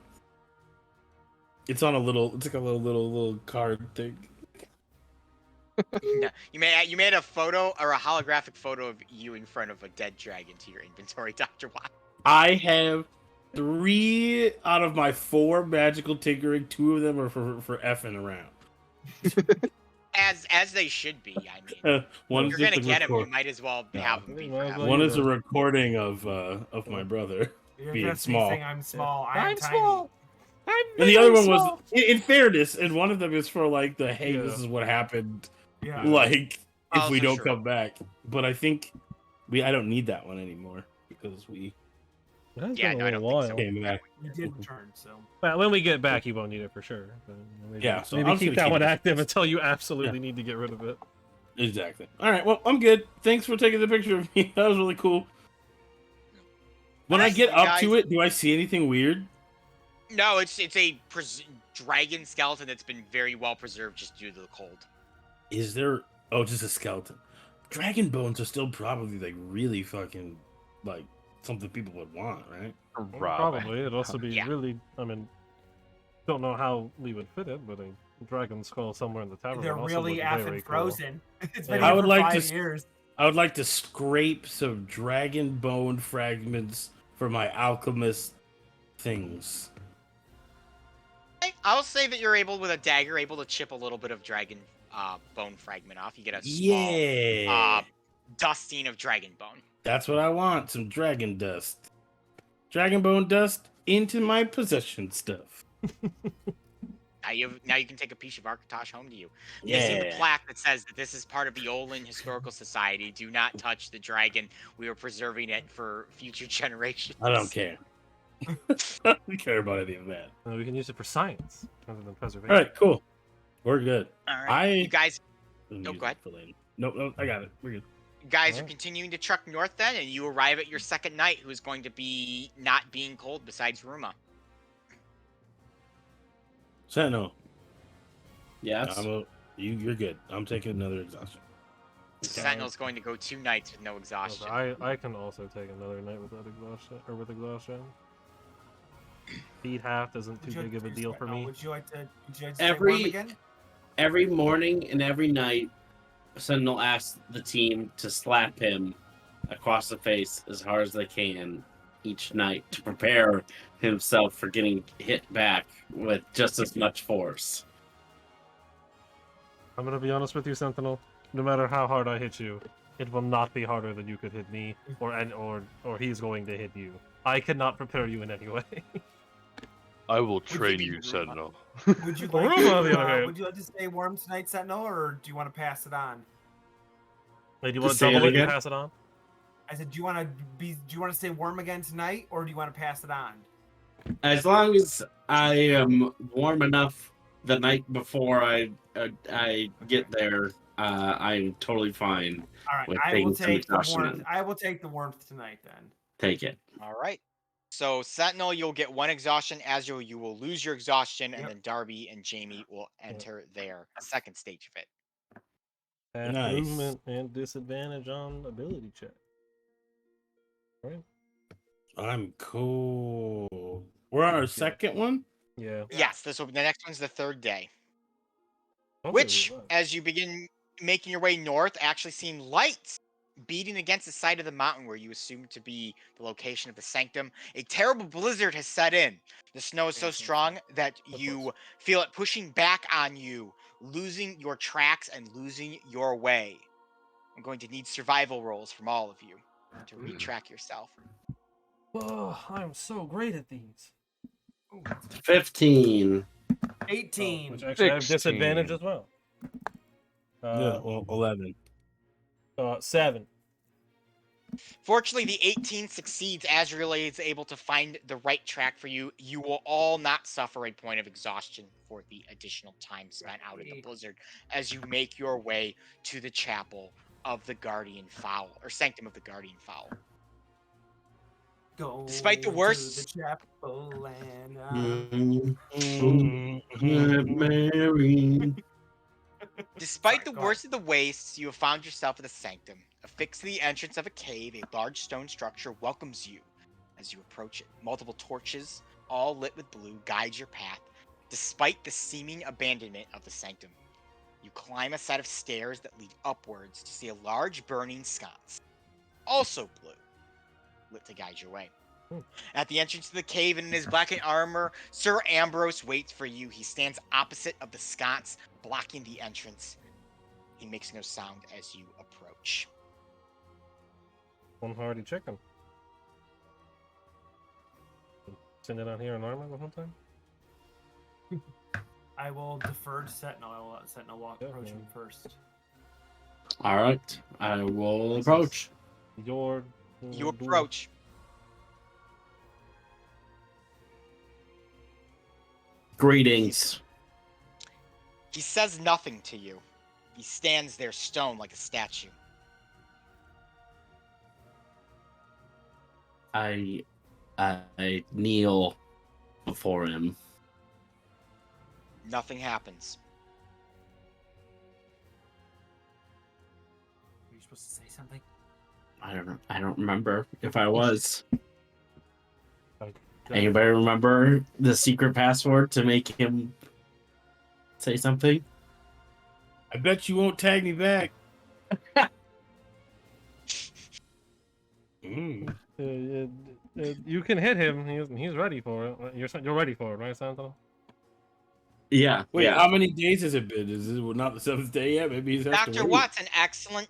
[SPEAKER 2] It's on it's like a little card thing.
[SPEAKER 3] Yeah, you made a photo or a holographic photo of you in front of a dead dragon to your inventory, Dr. Watts.
[SPEAKER 2] I have 3 out of my 4 magical tinkering. 2 of them are for effing around.
[SPEAKER 3] As they should be. I mean,
[SPEAKER 2] One
[SPEAKER 3] if
[SPEAKER 2] is
[SPEAKER 3] you're
[SPEAKER 2] just
[SPEAKER 3] gonna
[SPEAKER 2] a
[SPEAKER 3] get him, you
[SPEAKER 2] record.
[SPEAKER 3] might as well
[SPEAKER 2] Yeah.
[SPEAKER 3] have him be
[SPEAKER 1] Might as
[SPEAKER 3] for
[SPEAKER 1] well
[SPEAKER 3] effing.
[SPEAKER 2] One
[SPEAKER 1] you
[SPEAKER 2] is a
[SPEAKER 1] know.
[SPEAKER 2] recording of my brother.
[SPEAKER 4] You're
[SPEAKER 2] being
[SPEAKER 4] just
[SPEAKER 2] small.
[SPEAKER 4] saying I'm small. I'm
[SPEAKER 1] I'm
[SPEAKER 4] tiny.
[SPEAKER 1] small. I'm
[SPEAKER 2] And the other
[SPEAKER 1] very
[SPEAKER 2] one
[SPEAKER 1] small.
[SPEAKER 2] was, in fairness, and one of them is for like the hey,
[SPEAKER 1] Yeah.
[SPEAKER 2] this is what happened.
[SPEAKER 4] Yeah.
[SPEAKER 2] Like if
[SPEAKER 3] Oh,
[SPEAKER 2] we
[SPEAKER 3] for
[SPEAKER 2] don't
[SPEAKER 3] sure.
[SPEAKER 2] come back. But I think I don't need that one anymore because we
[SPEAKER 1] It has
[SPEAKER 3] Yeah,
[SPEAKER 1] been a
[SPEAKER 3] no, I
[SPEAKER 1] little
[SPEAKER 3] don't think so.
[SPEAKER 1] while.
[SPEAKER 2] came back.
[SPEAKER 4] You did return, so.
[SPEAKER 1] Well, when we get back, you won't need it for sure. But maybe,
[SPEAKER 2] Yeah, so
[SPEAKER 1] maybe
[SPEAKER 2] I'm just
[SPEAKER 1] keep
[SPEAKER 2] gonna
[SPEAKER 1] that one
[SPEAKER 2] keep it.
[SPEAKER 1] active until you absolutely need to get rid of it.
[SPEAKER 2] Exactly. All right. Well, I'm good. Thanks for taking the picture of me. That was really cool. When I
[SPEAKER 3] Alright,
[SPEAKER 2] get
[SPEAKER 3] you
[SPEAKER 2] up
[SPEAKER 3] guys-
[SPEAKER 2] to it, do I see anything weird?
[SPEAKER 3] No, it's a dragon skeleton that's been very well preserved just due to the cold.
[SPEAKER 2] Is there? Oh, just a skeleton. Dragon bones are still probably like really fucking like something people would want, right?
[SPEAKER 1] Probably. It'd also be
[SPEAKER 3] Yeah.
[SPEAKER 1] really. I mean, don't know how we would fit it, but a dragon skull somewhere in the tavern.
[SPEAKER 4] They're
[SPEAKER 1] would also
[SPEAKER 4] really
[SPEAKER 1] look
[SPEAKER 4] effing
[SPEAKER 1] very cool.
[SPEAKER 4] frozen. It's been
[SPEAKER 1] Yeah.
[SPEAKER 2] I
[SPEAKER 4] here
[SPEAKER 2] would
[SPEAKER 4] for
[SPEAKER 2] like
[SPEAKER 4] 5
[SPEAKER 2] to
[SPEAKER 4] years.
[SPEAKER 2] I would like to scrape some dragon bone fragments for my alchemist things.
[SPEAKER 3] I'll say that you're able, with a dagger, able to chip a little bit of dragon bone fragment off. You get a small
[SPEAKER 2] Yeah.
[SPEAKER 3] dusting of dragon bone.
[SPEAKER 2] That's what I want. Some dragon dust. Dragon bone dust into my possession stuff.
[SPEAKER 3] Now you can take a piece of Architosh home to you. You see the
[SPEAKER 2] Yeah.
[SPEAKER 3] plaque that says that this is part of the Olin Historical Society. Do not touch the dragon. We are preserving it for future generations.
[SPEAKER 2] I don't care. I don't care about any of that.
[SPEAKER 1] We can use it for science rather than preservation.
[SPEAKER 2] All right, cool. We're good.
[SPEAKER 3] All right.
[SPEAKER 2] I-
[SPEAKER 3] You guys
[SPEAKER 2] No,
[SPEAKER 3] go ahead.
[SPEAKER 2] No, I got it. We're good.
[SPEAKER 3] are
[SPEAKER 1] Alright.
[SPEAKER 3] continuing to truck north then, and you arrive at your second night, who is going to be not being cold besides Ruma.
[SPEAKER 2] Sentinel,
[SPEAKER 5] Yes.
[SPEAKER 2] You're good. I'm taking another exhaustion.
[SPEAKER 3] Sentinel's going to go 2 nights with no exhaustion.
[SPEAKER 1] I can also take another night without exhaustion or with exhaustion. Feed half isn't too big of a deal for me.
[SPEAKER 4] Would you like to say worm again?
[SPEAKER 5] Every morning and every night, Sentinel asks the team to slap him across the face as hard as they can each night to prepare himself for getting hit back with just as much force.
[SPEAKER 1] I'm gonna be honest with you, Sentinel. No matter how hard I hit you, it will not be harder than you could hit me, or he's going to hit you. I cannot prepare you in any way.
[SPEAKER 6] I will train you, Sentinel.
[SPEAKER 4] Would you
[SPEAKER 1] Worm, on the other hand.
[SPEAKER 4] would you like to say worm tonight, Sentinel, or do you want to pass it on?
[SPEAKER 1] Hey, do you want to
[SPEAKER 5] Say
[SPEAKER 1] double
[SPEAKER 5] it
[SPEAKER 1] it and
[SPEAKER 5] again?
[SPEAKER 1] pass it on?
[SPEAKER 4] I said, do you want to say worm again tonight, or do you want to pass it on?
[SPEAKER 5] As long as I am warm enough the night before I get there, I'm totally fine.
[SPEAKER 4] All right,
[SPEAKER 5] with
[SPEAKER 4] I will
[SPEAKER 5] taking some
[SPEAKER 4] take the
[SPEAKER 5] exhaustion
[SPEAKER 4] warmth.
[SPEAKER 5] in.
[SPEAKER 4] I will take the warmth tonight then.
[SPEAKER 5] Take it.
[SPEAKER 3] All right. So Sentinel, you'll get 1 exhaustion. Azure, you will lose your exhaustion, and
[SPEAKER 4] Yep.
[SPEAKER 3] then Darby and Jamie will enter their second stage of it.
[SPEAKER 1] Half
[SPEAKER 2] Nice.
[SPEAKER 1] movement and disadvantage on ability check. Right?
[SPEAKER 2] I'm cool. We're on our second one.
[SPEAKER 1] Yeah.
[SPEAKER 3] Yes, the next one's the 3rd day.
[SPEAKER 1] Don't
[SPEAKER 3] Which,
[SPEAKER 1] say we
[SPEAKER 3] as you begin making your way north, actually seem lights beating against the side of the mountain where you assume to be the location of the sanctum. A terrible blizzard has set in. The snow is so strong that you feel it pushing back on you, losing your tracks and losing your way. I'm going to need survival rolls from all of you to retrack yourself.
[SPEAKER 1] Oh, I'm so great at these.
[SPEAKER 5] 15.
[SPEAKER 4] 18.
[SPEAKER 1] Which actually I have
[SPEAKER 6] 16.
[SPEAKER 1] disadvantage as well.
[SPEAKER 2] Yeah, well, 11.
[SPEAKER 1] 7.
[SPEAKER 3] Fortunately, the 18 succeeds. Azrael is able to find the right track for you. You will all not suffer a point of exhaustion for the additional time spent out in the blizzard as you make your way to the chapel of the Guardian Fowl, or Sanctum of the Guardian Fowl.
[SPEAKER 4] Go
[SPEAKER 3] Despite the
[SPEAKER 4] to
[SPEAKER 3] worst-
[SPEAKER 4] the chapel and
[SPEAKER 5] Mary.
[SPEAKER 3] Despite
[SPEAKER 4] Sorry,
[SPEAKER 3] the
[SPEAKER 4] go
[SPEAKER 3] worst of the wastes, you have found yourself in the sanctum. Affixed to the entrance of a cave, a large stone structure welcomes you as you approach it. Multiple torches, all lit with blue, guide your path, despite the seeming abandonment of the sanctum. You climb a set of stairs that lead upwards to see a large burning sconce, also blue, lit to guide your way. At the entrance to the cave and in his blackened armor, Sir Ambrose waits for you. He stands opposite of the sconce, blocking the entrance. He makes no sound as you approach.
[SPEAKER 1] One hardy chicken. Send it out here in armor the whole time?
[SPEAKER 4] I will defer to Sentinel. I will let Sentinel approach me first.
[SPEAKER 5] All right, I will approach.
[SPEAKER 1] You
[SPEAKER 3] approach.
[SPEAKER 5] Greetings.
[SPEAKER 3] He says nothing to you. He stands there stone like a statue.
[SPEAKER 5] I kneel before him.
[SPEAKER 3] Nothing happens.
[SPEAKER 4] Are you supposed to say something?
[SPEAKER 5] I don't remember if I was.
[SPEAKER 1] I-
[SPEAKER 5] Anybody remember the secret password to make him say something?
[SPEAKER 2] I bet you won't tag me back.
[SPEAKER 1] You can hit him. He's ready for it. You're ready for it, right, Sentinel?
[SPEAKER 5] Yeah.
[SPEAKER 2] Wait,
[SPEAKER 5] yeah.
[SPEAKER 2] how many days has it been? Is it not the 7th day yet? Maybe he's have to
[SPEAKER 3] Dr.
[SPEAKER 2] wait.
[SPEAKER 3] Watts, an excellent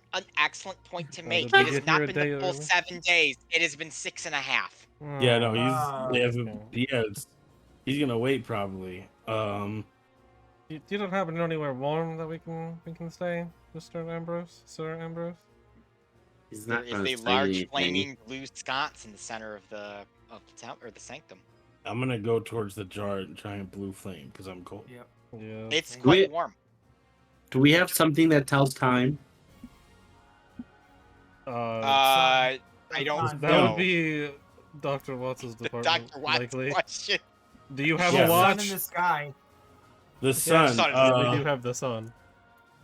[SPEAKER 3] point to make.
[SPEAKER 1] did
[SPEAKER 3] It
[SPEAKER 1] they
[SPEAKER 3] has
[SPEAKER 1] get
[SPEAKER 3] not
[SPEAKER 1] here a
[SPEAKER 3] been
[SPEAKER 1] day
[SPEAKER 3] the full
[SPEAKER 1] early?
[SPEAKER 3] 7 days. It has been 6.5.
[SPEAKER 2] Yeah, no, he's gonna wait probably.
[SPEAKER 1] You don't happen to know anywhere warm that we can stay, Mr. Ambrose, Sir Ambrose?
[SPEAKER 5] He's
[SPEAKER 3] There
[SPEAKER 5] not
[SPEAKER 3] is
[SPEAKER 5] gonna
[SPEAKER 3] a
[SPEAKER 5] say
[SPEAKER 3] large
[SPEAKER 5] anything.
[SPEAKER 3] flaming blue sconce in the center of the town or the sanctum.
[SPEAKER 2] I'm gonna go towards the giant blue flame because I'm cold.
[SPEAKER 4] Yep.
[SPEAKER 1] Yeah.
[SPEAKER 3] It's
[SPEAKER 4] Thank
[SPEAKER 3] quite
[SPEAKER 5] you.
[SPEAKER 3] warm.
[SPEAKER 5] Do we have something that tells time?
[SPEAKER 3] I don't
[SPEAKER 1] that
[SPEAKER 3] know.
[SPEAKER 1] would be Dr. Watts' department.
[SPEAKER 3] Dr. Watts
[SPEAKER 1] likely.
[SPEAKER 3] question.
[SPEAKER 1] Do you have
[SPEAKER 2] Yeah.
[SPEAKER 1] a
[SPEAKER 4] Sun
[SPEAKER 1] watch?
[SPEAKER 4] in the sky.
[SPEAKER 2] The sun.
[SPEAKER 3] sun.
[SPEAKER 1] Yeah, we do have the sun.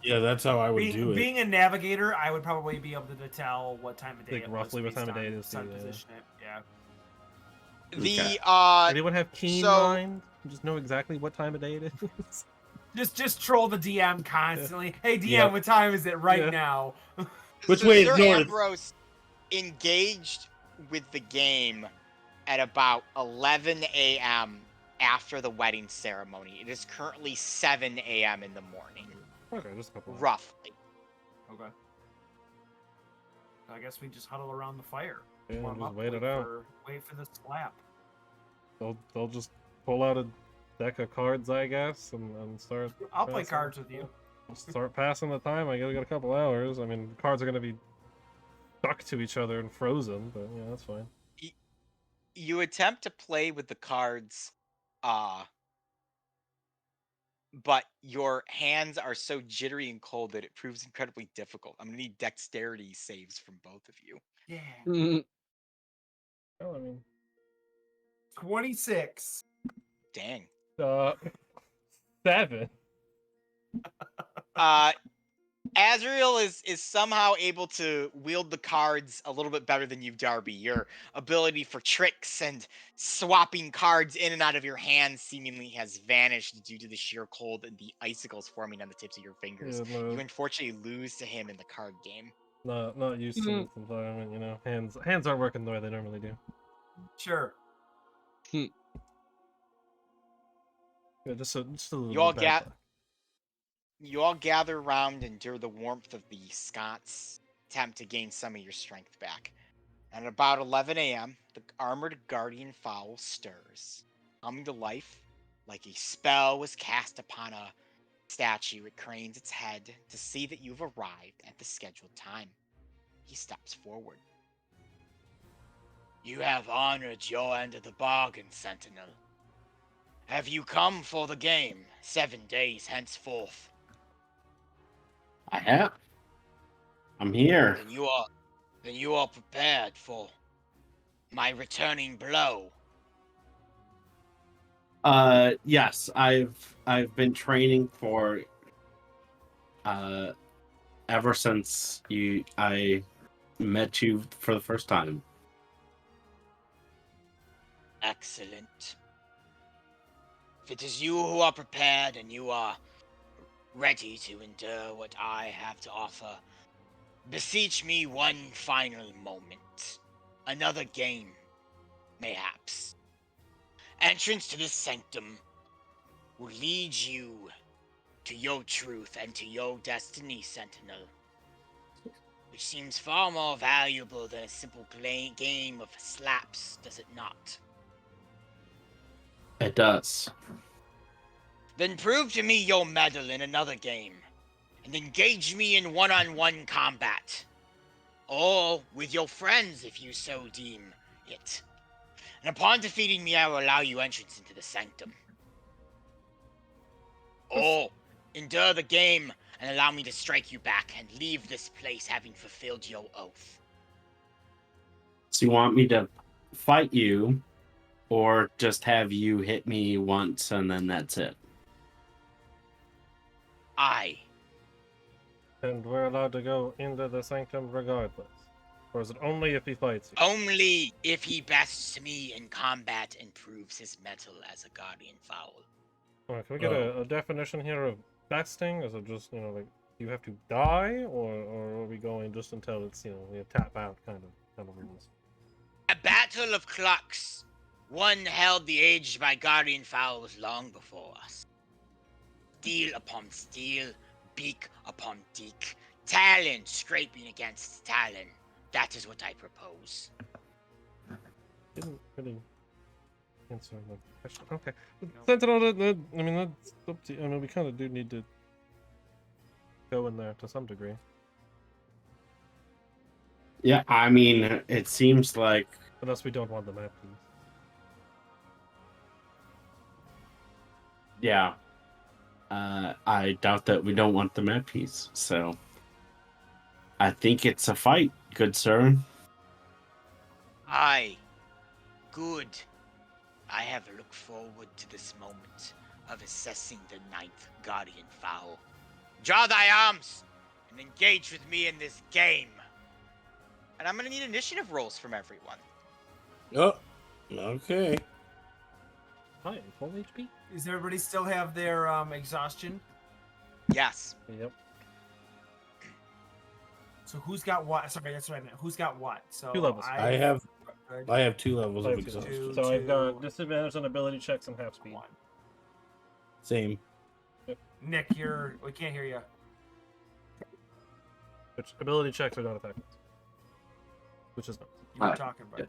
[SPEAKER 2] Yeah, that's how I would do it.
[SPEAKER 4] Being a navigator, I would probably be able to tell what time of day
[SPEAKER 1] Like
[SPEAKER 4] it
[SPEAKER 1] roughly
[SPEAKER 4] was
[SPEAKER 1] what time of
[SPEAKER 4] based
[SPEAKER 1] day
[SPEAKER 4] on
[SPEAKER 1] it is,
[SPEAKER 4] sun
[SPEAKER 1] yeah.
[SPEAKER 4] position. Yeah.
[SPEAKER 3] The
[SPEAKER 1] Anyone have keen
[SPEAKER 3] so-
[SPEAKER 1] mind? Just know exactly what time of day it is.
[SPEAKER 4] Just troll the DM constantly. Hey DM,
[SPEAKER 2] Yep.
[SPEAKER 4] what time is it right
[SPEAKER 1] Yeah.
[SPEAKER 4] now?
[SPEAKER 2] Which
[SPEAKER 3] so
[SPEAKER 2] way is
[SPEAKER 3] Sir
[SPEAKER 2] north?
[SPEAKER 3] Ambrose engaged with the game at about 11 a.m. after the wedding ceremony. It is currently 7 a.m. in the morning,
[SPEAKER 1] Okay, just a couple.
[SPEAKER 3] roughly.
[SPEAKER 4] Okay. I guess we just huddle around the fire.
[SPEAKER 1] Yeah,
[SPEAKER 4] Warm
[SPEAKER 1] just
[SPEAKER 4] up,
[SPEAKER 1] wait it out.
[SPEAKER 4] Wait for the slap.
[SPEAKER 1] They'll just pull out a deck of cards, I guess, and start.
[SPEAKER 4] I'll play
[SPEAKER 1] passing-
[SPEAKER 4] cards with you.
[SPEAKER 1] Start passing the time. I gotta get a couple hours. I mean, the cards are gonna be stuck to each other and frozen, but yeah, that's fine.
[SPEAKER 3] You attempt to play with the cards, but your hands are so jittery and cold that it proves incredibly difficult. I'm gonna need dexterity saves from both of you.
[SPEAKER 4] Yeah.
[SPEAKER 1] Well, I mean,
[SPEAKER 4] 26.
[SPEAKER 3] Dang.
[SPEAKER 1] 7.
[SPEAKER 3] Azrael is somehow able to wield the cards a little bit better than you, Darby. Your ability for tricks and swapping cards in and out of your hands seemingly has vanished due to the sheer cold and the icicles forming on the tips of your fingers.
[SPEAKER 1] Yeah, no,
[SPEAKER 3] You unfortunately lose to him in the card game.
[SPEAKER 1] not used to this environment. You know, hands aren't working the way they normally do.
[SPEAKER 4] Sure.
[SPEAKER 1] Yeah, just a little
[SPEAKER 3] You all
[SPEAKER 1] bit bad
[SPEAKER 3] get- You all gather around and endure the warmth of the Scots, attempt to gain some of your strength back. And at about 11 a.m., the armored guardian fowl stirs, coming to life like a spell was cast upon a statue. It cranes its head to see that you've arrived at the scheduled time. He steps forward. You have honored your end of the bargain, Sentinel. Have you come for the game 7 days henceforth?
[SPEAKER 5] I have. I'm here.
[SPEAKER 3] Then you are prepared for my returning blow.
[SPEAKER 5] Yes, I've been training for ever since I met you for the first time.
[SPEAKER 3] Excellent. If it is you who are prepared and you are ready to endure what I have to offer, beseech me one final moment. Another game, mayhaps. Entrance to this sanctum will lead you to your truth and to your destiny, Sentinel. Which seems far more valuable than a simple game of slaps, does it not?
[SPEAKER 5] It does.
[SPEAKER 3] Then prove to me your mettle in another game, and engage me in one-on-one combat. Or with your friends, if you so deem it. And upon defeating me, I will allow you entrance into the sanctum. Or endure the game and allow me to strike you back and leave this place having fulfilled your oath.
[SPEAKER 5] So you want me to fight you, or just have you hit me once and then that's it?
[SPEAKER 1] And we're allowed to go into the sanctum regardless. Or is it only if he fights you?
[SPEAKER 3] Only if he bests me in combat and proves his mettle as a guardian fowl.
[SPEAKER 1] Alright, can we get a definition here of besting? Is it just, like, you have to die? Or are we going just until it's, we tap out kind of rules?
[SPEAKER 3] A battle of clucks, one held the age by guardian fowls long before us. Steel upon steel, beak upon beak, talon scraping against talon. That is what I propose.
[SPEAKER 1] Didn't really answer the question. Okay. Sentinel, that's up to you. I mean, we kind of do need to go in there to some degree.
[SPEAKER 5] Yeah, I mean, it seems like
[SPEAKER 1] Unless we don't want the map piece.
[SPEAKER 5] yeah. I doubt that we don't want the map piece, so I think it's a fight, good sir.
[SPEAKER 3] Aye. Good. I have looked forward to this moment of assessing the ninth guardian fowl. Draw thy arms and engage with me in this game. And I'm gonna need initiative rolls from everyone.
[SPEAKER 2] Oh, okay.
[SPEAKER 1] Hi, full HP.
[SPEAKER 4] Does everybody still have their exhaustion?
[SPEAKER 3] Yes.
[SPEAKER 1] Yep.
[SPEAKER 4] So who's got what? Sorry, that's what I meant. Who's got what? So
[SPEAKER 1] 2 levels.
[SPEAKER 2] I have 2 levels
[SPEAKER 1] I
[SPEAKER 2] of
[SPEAKER 1] have 2
[SPEAKER 2] exhaustion.
[SPEAKER 1] levels.
[SPEAKER 4] Two,
[SPEAKER 1] So I've got
[SPEAKER 4] two.
[SPEAKER 1] disadvantage on ability checks and half speed.
[SPEAKER 4] one.
[SPEAKER 2] Same.
[SPEAKER 4] Nick, we can't hear you.
[SPEAKER 1] Which ability checks are not effective. Which is nice.
[SPEAKER 4] You were
[SPEAKER 5] Uh,
[SPEAKER 4] talking, bro.
[SPEAKER 5] yeah.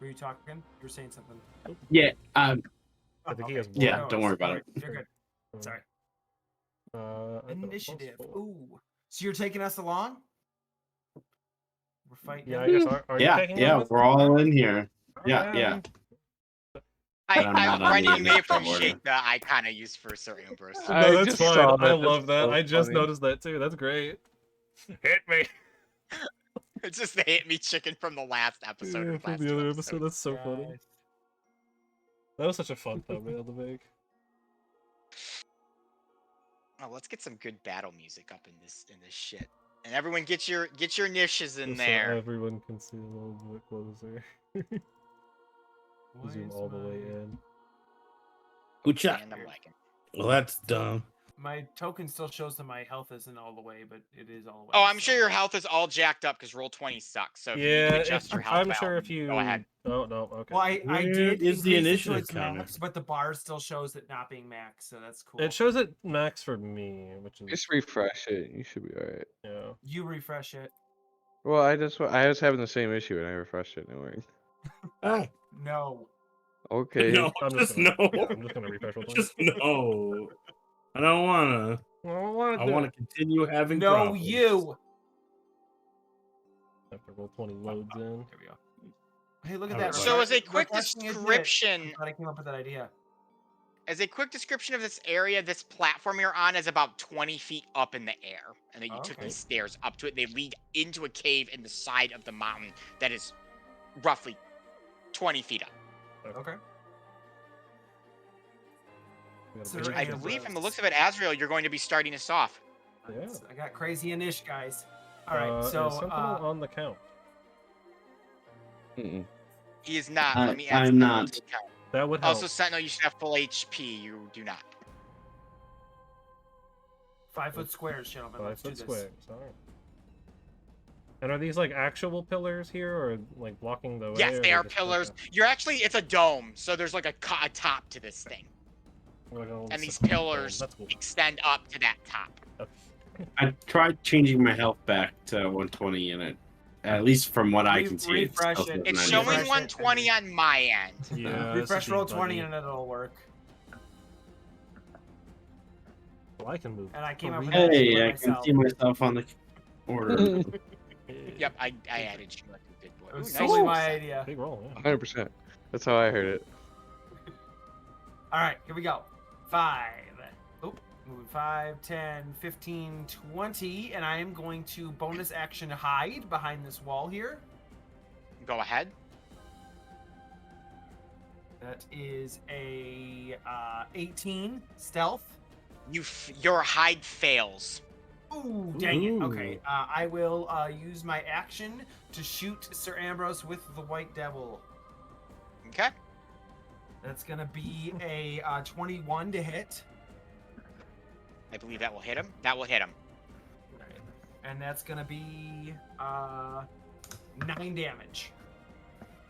[SPEAKER 4] Were you talking? You were saying something.
[SPEAKER 5] Yeah.
[SPEAKER 1] I think he has one.
[SPEAKER 5] Yeah, don't worry about it.
[SPEAKER 4] You're good. Sorry.
[SPEAKER 1] I've got a
[SPEAKER 4] Initiative.
[SPEAKER 1] +4.
[SPEAKER 4] Ooh. So you're taking us along? We're fighting.
[SPEAKER 1] Yeah, I guess. Are you
[SPEAKER 5] Yeah,
[SPEAKER 1] taking
[SPEAKER 5] yeah,
[SPEAKER 1] them?
[SPEAKER 5] we're all in here. Yeah,
[SPEAKER 1] Alright.
[SPEAKER 5] yeah.
[SPEAKER 3] I,
[SPEAKER 5] I'm not on
[SPEAKER 3] Brendan,
[SPEAKER 5] the
[SPEAKER 3] you may
[SPEAKER 5] initiative order.
[SPEAKER 3] appreciate the icon I used for Sir Ambrose.
[SPEAKER 1] No,
[SPEAKER 6] I
[SPEAKER 1] that's
[SPEAKER 6] just
[SPEAKER 1] fine.
[SPEAKER 6] saw
[SPEAKER 1] I
[SPEAKER 6] that.
[SPEAKER 1] love
[SPEAKER 6] That's
[SPEAKER 1] that.
[SPEAKER 6] so
[SPEAKER 1] I just
[SPEAKER 6] funny.
[SPEAKER 1] noticed that too. That's great. Hit me.
[SPEAKER 3] It's just the hit me chicken from the last episode.
[SPEAKER 1] Yeah,
[SPEAKER 3] of
[SPEAKER 1] from
[SPEAKER 3] last
[SPEAKER 1] the
[SPEAKER 3] two
[SPEAKER 1] other
[SPEAKER 3] episodes.
[SPEAKER 1] episode. That's so funny.
[SPEAKER 4] Guys.
[SPEAKER 1] That was such a fun thumbnail to make.
[SPEAKER 3] Oh, let's get some good battle music up in this shit. And everyone get your niches in
[SPEAKER 1] Just so
[SPEAKER 3] there.
[SPEAKER 1] everyone can see a little bit closer.
[SPEAKER 4] Why
[SPEAKER 1] Zoom
[SPEAKER 4] is
[SPEAKER 1] all the way
[SPEAKER 4] my-
[SPEAKER 1] in.
[SPEAKER 2] Ucha.
[SPEAKER 3] And I'm liking.
[SPEAKER 2] Well, that's dumb.
[SPEAKER 4] My token still shows that my health isn't all the way, but it is all the way.
[SPEAKER 3] Oh, I'm
[SPEAKER 4] so-
[SPEAKER 3] sure your health is all jacked up because roll 20 sucks. So if you need
[SPEAKER 1] Yeah,
[SPEAKER 3] to adjust your health,
[SPEAKER 1] I'm
[SPEAKER 3] by
[SPEAKER 1] sure
[SPEAKER 3] all
[SPEAKER 1] if you.
[SPEAKER 3] go ahead.
[SPEAKER 1] Oh no, okay.
[SPEAKER 4] Well, I
[SPEAKER 2] Where
[SPEAKER 4] did
[SPEAKER 2] is the
[SPEAKER 4] increase it to
[SPEAKER 2] initiative
[SPEAKER 4] its
[SPEAKER 2] counter?
[SPEAKER 4] max, but the bar still shows it not being max, so that's cool.
[SPEAKER 1] It shows it max for me, which is
[SPEAKER 6] Just refresh it. You should be alright.
[SPEAKER 1] yeah.
[SPEAKER 4] You refresh it.
[SPEAKER 6] Well, I was having the same issue and I refreshed it and it worked.
[SPEAKER 2] Ah,
[SPEAKER 4] No.
[SPEAKER 6] Okay.
[SPEAKER 2] no,
[SPEAKER 1] I'm
[SPEAKER 2] just
[SPEAKER 1] gonna,
[SPEAKER 2] no.
[SPEAKER 1] I'm just gonna refresh real quick.
[SPEAKER 2] Just no. I don't wanna. I want to continue having
[SPEAKER 4] No,
[SPEAKER 2] problems.
[SPEAKER 4] you.
[SPEAKER 1] Have to roll 20 loads in.
[SPEAKER 4] There we go. Hey, look at
[SPEAKER 2] Alright,
[SPEAKER 4] that.
[SPEAKER 3] So as a
[SPEAKER 4] Refreshing
[SPEAKER 3] quick
[SPEAKER 4] it did.
[SPEAKER 3] description,
[SPEAKER 4] I'm glad I came up with that idea.
[SPEAKER 3] as a quick description of this area, this platform you're on is about 20 feet up in the air, and then you took
[SPEAKER 4] Okay.
[SPEAKER 3] these stairs up to it. They lead into a cave in the side of the mountain that is roughly 20 feet up.
[SPEAKER 4] Okay.
[SPEAKER 1] We got a
[SPEAKER 4] So
[SPEAKER 1] big
[SPEAKER 3] I
[SPEAKER 4] Yeah,
[SPEAKER 3] believe,
[SPEAKER 4] bros.
[SPEAKER 3] from the looks of it, Azrael, you're going to be starting us off.
[SPEAKER 1] Yeah.
[SPEAKER 4] I got crazy and ish, guys. All right,
[SPEAKER 1] is
[SPEAKER 4] so
[SPEAKER 1] Sentinel on the count.
[SPEAKER 6] Mm-mm.
[SPEAKER 3] He is not.
[SPEAKER 5] I-
[SPEAKER 3] Let me add
[SPEAKER 5] I'm
[SPEAKER 3] Sentinel
[SPEAKER 5] not.
[SPEAKER 3] to the count.
[SPEAKER 1] That would help.
[SPEAKER 3] Also, Sentinel, you should have full HP. You do not.
[SPEAKER 4] 5 foot squares, gentlemen.
[SPEAKER 1] 5
[SPEAKER 4] Let's do
[SPEAKER 1] foot
[SPEAKER 4] this.
[SPEAKER 1] squares. Alright. And are these like actual pillars here, or like blocking the way?
[SPEAKER 3] Yes,
[SPEAKER 1] or
[SPEAKER 3] they are
[SPEAKER 1] just
[SPEAKER 3] pillars.
[SPEAKER 1] okay?
[SPEAKER 3] You're actually, it's a dome, so there's like a top to this thing.
[SPEAKER 1] Like a little
[SPEAKER 3] And these
[SPEAKER 1] system dome.
[SPEAKER 3] pillars
[SPEAKER 1] That's cool.
[SPEAKER 3] extend up to that top.
[SPEAKER 5] I tried changing my health back to 120 and it, at least from what I can see,
[SPEAKER 4] Refresh
[SPEAKER 5] still
[SPEAKER 4] it.
[SPEAKER 5] says
[SPEAKER 3] It's
[SPEAKER 5] 90.
[SPEAKER 3] showing
[SPEAKER 4] Refresh it,
[SPEAKER 3] 120 on my end.
[SPEAKER 1] Yeah.
[SPEAKER 4] Refresh
[SPEAKER 1] this
[SPEAKER 4] roll
[SPEAKER 1] is
[SPEAKER 4] 20
[SPEAKER 1] buggy.
[SPEAKER 4] and it'll work.
[SPEAKER 1] Well, I can move.
[SPEAKER 4] And I came
[SPEAKER 1] Oh,
[SPEAKER 4] up with
[SPEAKER 1] really?
[SPEAKER 4] that
[SPEAKER 5] Hey,
[SPEAKER 4] by
[SPEAKER 5] I can
[SPEAKER 4] myself.
[SPEAKER 5] see myself on the order.
[SPEAKER 3] Yep, I added you like a good boy.
[SPEAKER 4] It
[SPEAKER 3] Ooh,
[SPEAKER 4] was
[SPEAKER 3] nice
[SPEAKER 4] solely
[SPEAKER 3] roll,
[SPEAKER 4] my
[SPEAKER 3] Sen.
[SPEAKER 4] idea.
[SPEAKER 1] Big roll, yeah.
[SPEAKER 6] 100%. That's how I heard it.
[SPEAKER 4] All right, here we go. 5. Oop, moving 5, 10, 15, 20, and I am going to bonus action hide behind this wall here.
[SPEAKER 3] Go ahead.
[SPEAKER 4] That is a 18 stealth.
[SPEAKER 3] Your hide fails.
[SPEAKER 4] Ooh, dang it.
[SPEAKER 2] Ooh.
[SPEAKER 4] Okay, I will use my action to shoot Sir Ambrose with the White Devil.
[SPEAKER 3] Okay.
[SPEAKER 4] That's gonna be a 21 to hit.
[SPEAKER 3] I believe that will hit him. That will hit him.
[SPEAKER 4] And that's gonna be 9 damage.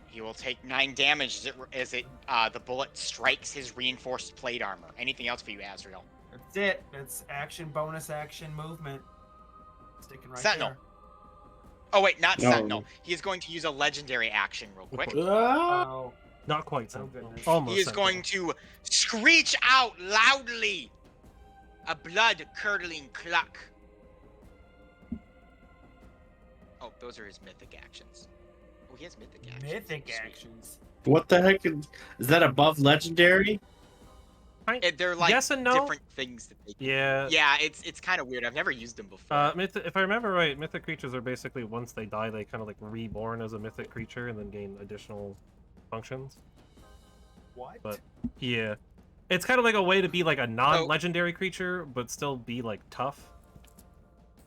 [SPEAKER 3] He will take 9 damage as the bullet strikes his reinforced plate armor. Anything else for you, Azrael?
[SPEAKER 4] That's it. It's action, bonus action, movement. Sticking right
[SPEAKER 3] Sentinel.
[SPEAKER 4] there.
[SPEAKER 3] Oh wait, not
[SPEAKER 5] No.
[SPEAKER 3] Sentinel. He is going to use a legendary action real quick.
[SPEAKER 2] Ah,
[SPEAKER 4] Oh,
[SPEAKER 1] Not quite.
[SPEAKER 4] Oh,
[SPEAKER 1] Sentinel.
[SPEAKER 4] goodness.
[SPEAKER 1] Almost.
[SPEAKER 3] He is
[SPEAKER 1] Sentinel.
[SPEAKER 3] going to screech out loudly a blood-curdling cluck. Oh, those are his mythic actions. Oh, he has mythic actions.
[SPEAKER 4] mythic
[SPEAKER 3] Sweet.
[SPEAKER 4] actions.
[SPEAKER 5] What the heck is that above legendary?
[SPEAKER 3] They're like
[SPEAKER 1] Yes and no.
[SPEAKER 3] different things that they do.
[SPEAKER 1] Yeah.
[SPEAKER 3] Yeah, it's kind of weird. I've never used them before.
[SPEAKER 1] If I remember right, mythic creatures are basically once they die, they kind of like reborn as a mythic creature and then gain additional functions.
[SPEAKER 4] What?
[SPEAKER 1] But yeah, It's kind of like a way to be like a non-legendary creature, but still be like tough.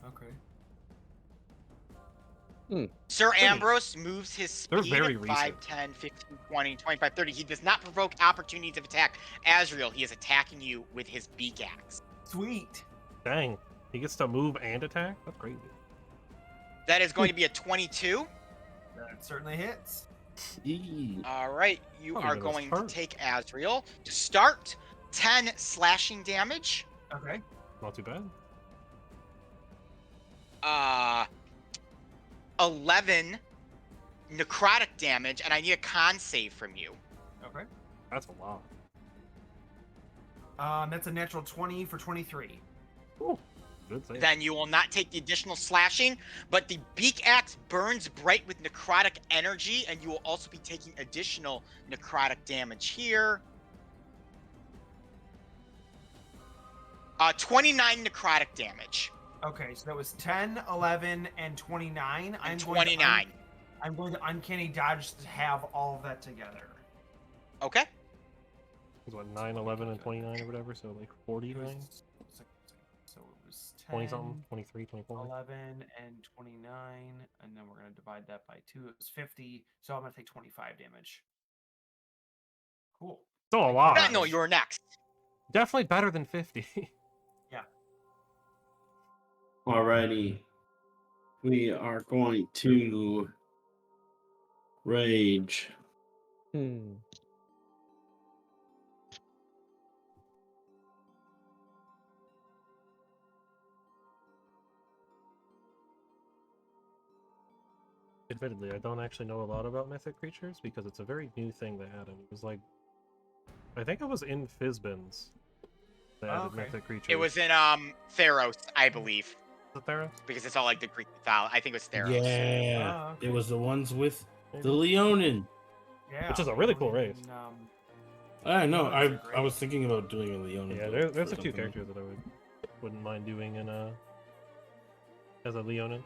[SPEAKER 4] Okay.
[SPEAKER 3] Sir Ambrose moves his
[SPEAKER 1] They're
[SPEAKER 3] speed
[SPEAKER 1] very
[SPEAKER 3] 5,
[SPEAKER 1] recent.
[SPEAKER 3] 10, 15, 20, 25, 30. He does not provoke opportunities of attack. Azrael, he is attacking you with his beak axe.
[SPEAKER 4] Sweet.
[SPEAKER 1] Dang, he gets to move and attack. That's crazy.
[SPEAKER 3] That is going to be a 22.
[SPEAKER 4] That certainly hits.
[SPEAKER 3] All right, you
[SPEAKER 1] Oh,
[SPEAKER 3] are
[SPEAKER 1] even though it's
[SPEAKER 3] going to
[SPEAKER 1] hurt.
[SPEAKER 3] take Azrael to start 10 slashing damage.
[SPEAKER 4] Okay.
[SPEAKER 1] Not too bad.
[SPEAKER 3] 11 necrotic damage, and I need a con save from you.
[SPEAKER 4] Okay.
[SPEAKER 1] That's a lot.
[SPEAKER 4] That's a natural 20 for 23.
[SPEAKER 1] Ooh, good save.
[SPEAKER 3] Then you will not take the additional slashing, but the beak axe burns bright with necrotic energy, and you will also be taking additional necrotic damage here. 29 necrotic damage.
[SPEAKER 4] Okay, so that was 10, 11, and 29.
[SPEAKER 3] And 29.
[SPEAKER 4] I'm going to uncanny dodge to have all of that together.
[SPEAKER 3] Okay.
[SPEAKER 1] It was what, 9, 11, and 29 or whatever, so like 49?
[SPEAKER 4] So it was 10,
[SPEAKER 1] 20 something? 23, 24?
[SPEAKER 4] 11, and 29, and then we're going to divide that by 2. It was 50, so I'm going to take 25 damage. Cool.
[SPEAKER 1] Still a lot.
[SPEAKER 3] No, you're next.
[SPEAKER 1] Definitely better than 50.
[SPEAKER 5] Alrighty. We are going to rage.
[SPEAKER 1] Admittedly, I don't actually know a lot about mythic creatures because it's a very new thing they added. It was like, I think it was in Fizzbins that added mythic creatures.
[SPEAKER 3] It was in Theros, I believe,
[SPEAKER 1] Was it Theros?
[SPEAKER 3] because it's all like the Greek mythology. I think it was Theros.
[SPEAKER 2] Yeah,
[SPEAKER 4] Oh, okay.
[SPEAKER 2] it was the ones with
[SPEAKER 1] Maybe.
[SPEAKER 2] the Leonin.
[SPEAKER 4] Yeah.
[SPEAKER 1] Which is a really cool race.
[SPEAKER 4] And,
[SPEAKER 2] I know.
[SPEAKER 4] Leonins are
[SPEAKER 2] I
[SPEAKER 4] great.
[SPEAKER 2] was thinking about doing a Leonin.
[SPEAKER 1] Yeah,
[SPEAKER 2] build
[SPEAKER 1] there's
[SPEAKER 2] for
[SPEAKER 1] a few
[SPEAKER 2] something.
[SPEAKER 1] characters that I wouldn't mind doing in as a Leonin.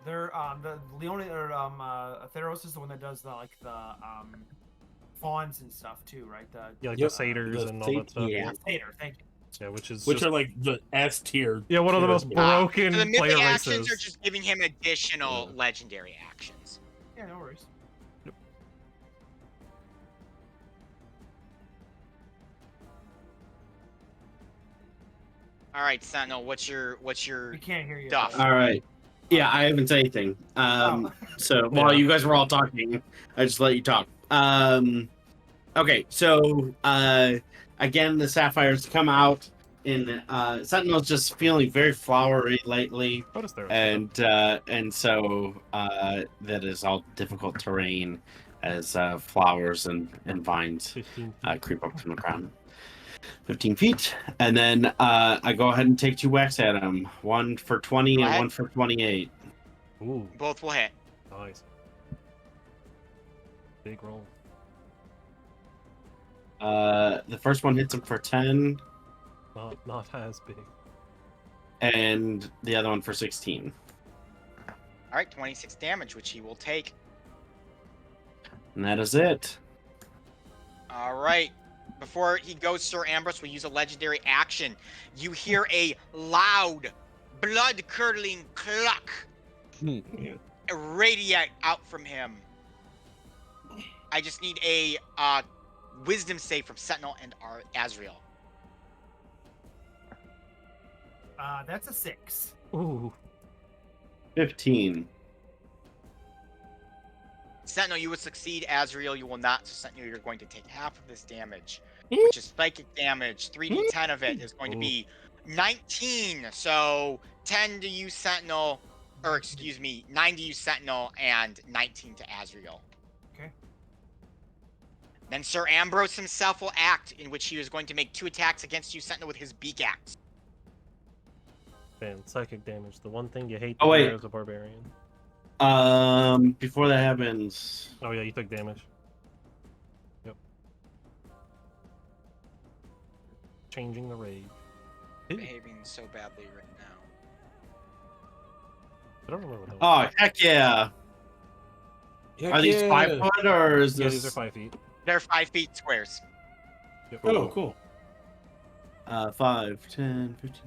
[SPEAKER 4] They're the Leonin or Theros is the one that does the fawns and stuff too, right?
[SPEAKER 1] Yeah, like
[SPEAKER 2] Yep,
[SPEAKER 1] the satyrs
[SPEAKER 2] the
[SPEAKER 1] and all that stuff.
[SPEAKER 5] yeah.
[SPEAKER 4] Satyr, thank you.
[SPEAKER 1] Yeah, which is
[SPEAKER 2] Which
[SPEAKER 1] just,
[SPEAKER 2] are like the S tier.
[SPEAKER 1] yeah, one of the most broken
[SPEAKER 3] So the
[SPEAKER 1] player
[SPEAKER 3] mythic actions
[SPEAKER 1] races.
[SPEAKER 3] are just giving him additional
[SPEAKER 2] Yeah.
[SPEAKER 3] legendary actions.
[SPEAKER 4] Yeah, no worries.
[SPEAKER 3] All right, Sentinel, what's your
[SPEAKER 4] We can't hear you.
[SPEAKER 3] Duff.
[SPEAKER 5] All right. Yeah, I haven't said anything. So while
[SPEAKER 1] Yeah.
[SPEAKER 5] you guys were all talking, I just let you talk. Okay, so again, the sapphires come out, and Sentinel's just feeling very flowery lately,
[SPEAKER 1] What is there?
[SPEAKER 5] and so that is all difficult terrain as flowers and vines
[SPEAKER 1] 15.
[SPEAKER 5] creep up from the ground. 15 feet, and then I go ahead and take 2 whacks at him. 1 for 20
[SPEAKER 3] Go
[SPEAKER 5] and
[SPEAKER 3] ahead.
[SPEAKER 5] 1 for 28.
[SPEAKER 1] Ooh,
[SPEAKER 3] Both will hit.
[SPEAKER 1] nice. Big roll.
[SPEAKER 5] The first one hits him for 10,
[SPEAKER 1] Not as big.
[SPEAKER 5] and the other one for 16.
[SPEAKER 3] All right, 26 damage, which he will take.
[SPEAKER 5] And that is it.
[SPEAKER 3] All right. Before he goes, Sir Ambrose will use a legendary action. You hear a loud, blood-curdling cluck radiate out from him. I just need a wisdom save from Sentinel and Azrael.
[SPEAKER 4] That's a 6.
[SPEAKER 1] Ooh,
[SPEAKER 5] 15.
[SPEAKER 3] Sentinel, you will succeed. Azrael, you will not. So Sentinel, you're going to take half of this damage, which is psychic damage. 3d10 of it is going to be 19. So 10 to you, Sentinel, or excuse me, 9 to you, Sentinel, and 19 to Azrael.
[SPEAKER 4] Okay.
[SPEAKER 3] Then Sir Ambrose himself will act, in which he is going to make 2 attacks against you, Sentinel, with his beak axe.
[SPEAKER 1] man, psychic damage. The one thing you hate
[SPEAKER 5] Oh,
[SPEAKER 1] to
[SPEAKER 5] wait.
[SPEAKER 1] wear as a barbarian.
[SPEAKER 5] Before that happens,
[SPEAKER 1] Oh yeah, you took damage. Yep. Changing the rage. Ew,
[SPEAKER 3] Behaving so badly right now.
[SPEAKER 1] I don't remember what that was.
[SPEAKER 5] oh heck yeah!
[SPEAKER 2] Heck
[SPEAKER 5] Are these
[SPEAKER 2] yeah.
[SPEAKER 5] 5 foot or is
[SPEAKER 1] Yeah,
[SPEAKER 5] this?
[SPEAKER 1] these are 5 feet.
[SPEAKER 3] They're 5 feet squares.
[SPEAKER 2] Oh, cool.
[SPEAKER 5] 5, 10, 15.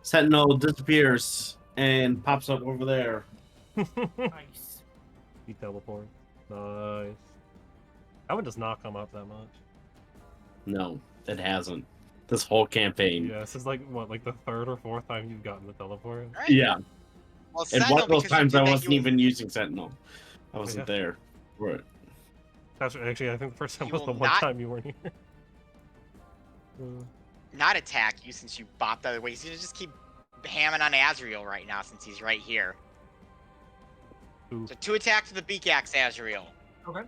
[SPEAKER 5] Sentinel disappears and pops up over there.
[SPEAKER 4] Nice.
[SPEAKER 1] He teleports. Nice. That one does not come up that much.
[SPEAKER 5] No, it hasn't. This whole campaign.
[SPEAKER 1] Yeah, this is like what, like the third or fourth time you've gotten the teleport.
[SPEAKER 3] All right.
[SPEAKER 5] Yeah.
[SPEAKER 3] Well,
[SPEAKER 5] And
[SPEAKER 3] Sentinel,
[SPEAKER 5] one of those
[SPEAKER 3] because you
[SPEAKER 5] times
[SPEAKER 3] did
[SPEAKER 5] I
[SPEAKER 3] that,
[SPEAKER 5] wasn't
[SPEAKER 3] you-
[SPEAKER 5] even using Sentinel. I wasn't
[SPEAKER 1] Yeah.
[SPEAKER 5] there for it.
[SPEAKER 1] That's actually, I think the first time
[SPEAKER 3] He
[SPEAKER 1] was the
[SPEAKER 3] will
[SPEAKER 1] one
[SPEAKER 3] not-
[SPEAKER 1] time you weren't here.
[SPEAKER 3] not attack you since you bopped the other way. He's gonna just keep hamming on Azrael right now since he's right here.
[SPEAKER 1] Ooh.
[SPEAKER 3] So 2 attacks with the beak axe, Azrael.
[SPEAKER 4] Okay.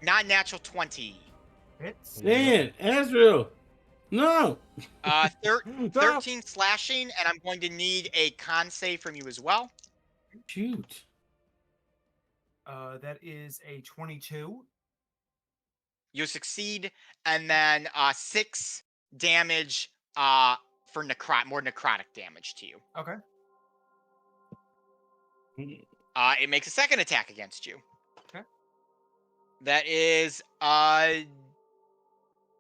[SPEAKER 3] Not natural 20.
[SPEAKER 4] Hits.
[SPEAKER 2] Man, Azrael. No.
[SPEAKER 3] 13 slashing, and I'm going to need a con save from you as well.
[SPEAKER 2] Shoot.
[SPEAKER 4] That is a 22.
[SPEAKER 3] You succeed, and then 6 damage for more necrotic damage to you.
[SPEAKER 4] Okay.
[SPEAKER 3] It makes a second attack against you.
[SPEAKER 4] Okay.
[SPEAKER 3] That is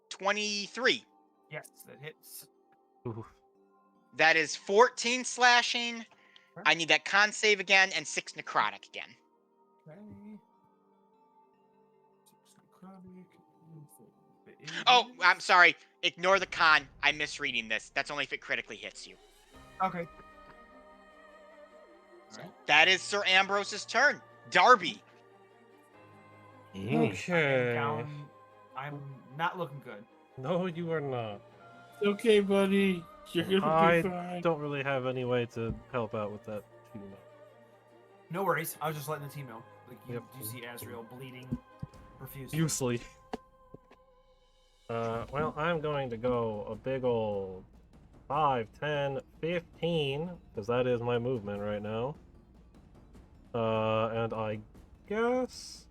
[SPEAKER 3] 23.
[SPEAKER 4] Yes, that hits.
[SPEAKER 1] Ooh.
[SPEAKER 3] That is 14 slashing.
[SPEAKER 4] Okay.
[SPEAKER 3] I need that con save again and 6 necrotic again.
[SPEAKER 4] Okay. 6 necrotic.
[SPEAKER 3] Oh, I'm sorry. Ignore the con. I'm misreading this. That's only if it critically hits you.
[SPEAKER 4] Okay.
[SPEAKER 3] So that is Sir Ambrose's turn. Darby.
[SPEAKER 1] Okay.
[SPEAKER 4] I'm not looking good.
[SPEAKER 1] No, you are not.
[SPEAKER 2] It's okay, buddy. You're gonna
[SPEAKER 1] I
[SPEAKER 2] be fine.
[SPEAKER 1] don't really have any way to help out with that too much.
[SPEAKER 4] No worries. I was just letting the team know. Like you,
[SPEAKER 1] Yep.
[SPEAKER 4] you see Azrael bleeding profusely.
[SPEAKER 1] Usually. Well, I'm going to go a big old 5, 10, 15, because that is my movement right now. And I guess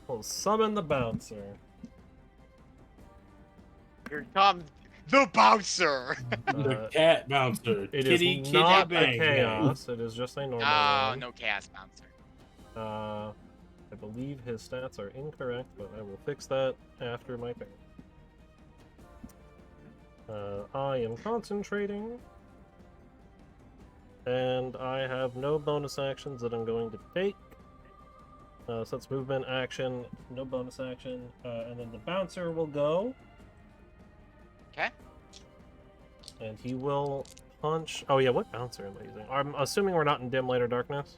[SPEAKER 1] we'll summon the bouncer.
[SPEAKER 3] Here comes the bouncer.
[SPEAKER 2] The cat bouncer.
[SPEAKER 1] It
[SPEAKER 2] kitty,
[SPEAKER 1] is
[SPEAKER 2] kitty,
[SPEAKER 1] not a
[SPEAKER 2] bang, bang.
[SPEAKER 1] chaos. It is just a normal one.
[SPEAKER 3] No chaos bouncer.
[SPEAKER 1] I believe his stats are incorrect, but I will fix that after my turn. I am concentrating, and I have no bonus actions that I'm going to take. So that's movement, action, no bonus action, and then the bouncer will go.
[SPEAKER 3] Okay.
[SPEAKER 1] And he will punch. Oh yeah, what bouncer am I using? I'm assuming we're not in dim light or darkness.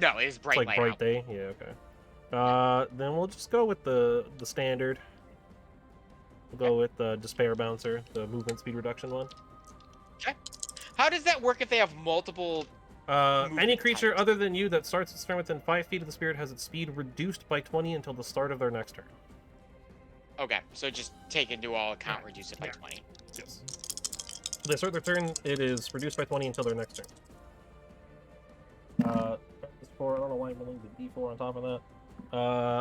[SPEAKER 3] No, it is bright
[SPEAKER 1] It's like
[SPEAKER 3] light
[SPEAKER 1] bright
[SPEAKER 3] out.
[SPEAKER 1] day. Yeah, okay. Then we'll just go with the standard. We'll go with the despair bouncer, the movement speed reduction one.
[SPEAKER 3] How does that work if they have multiple?
[SPEAKER 1] Any
[SPEAKER 3] Movement
[SPEAKER 1] creature
[SPEAKER 3] types.
[SPEAKER 1] other than you that starts its turn within 5 feet of the spirit has its speed reduced by 20 until the start of their next turn.
[SPEAKER 3] Okay, so just take into all account, reduce it by 20.
[SPEAKER 1] Yes. They start their turn, it is reduced by 20 until their next turn. This 4, I don't know why I'm rolling the d4 on top of that.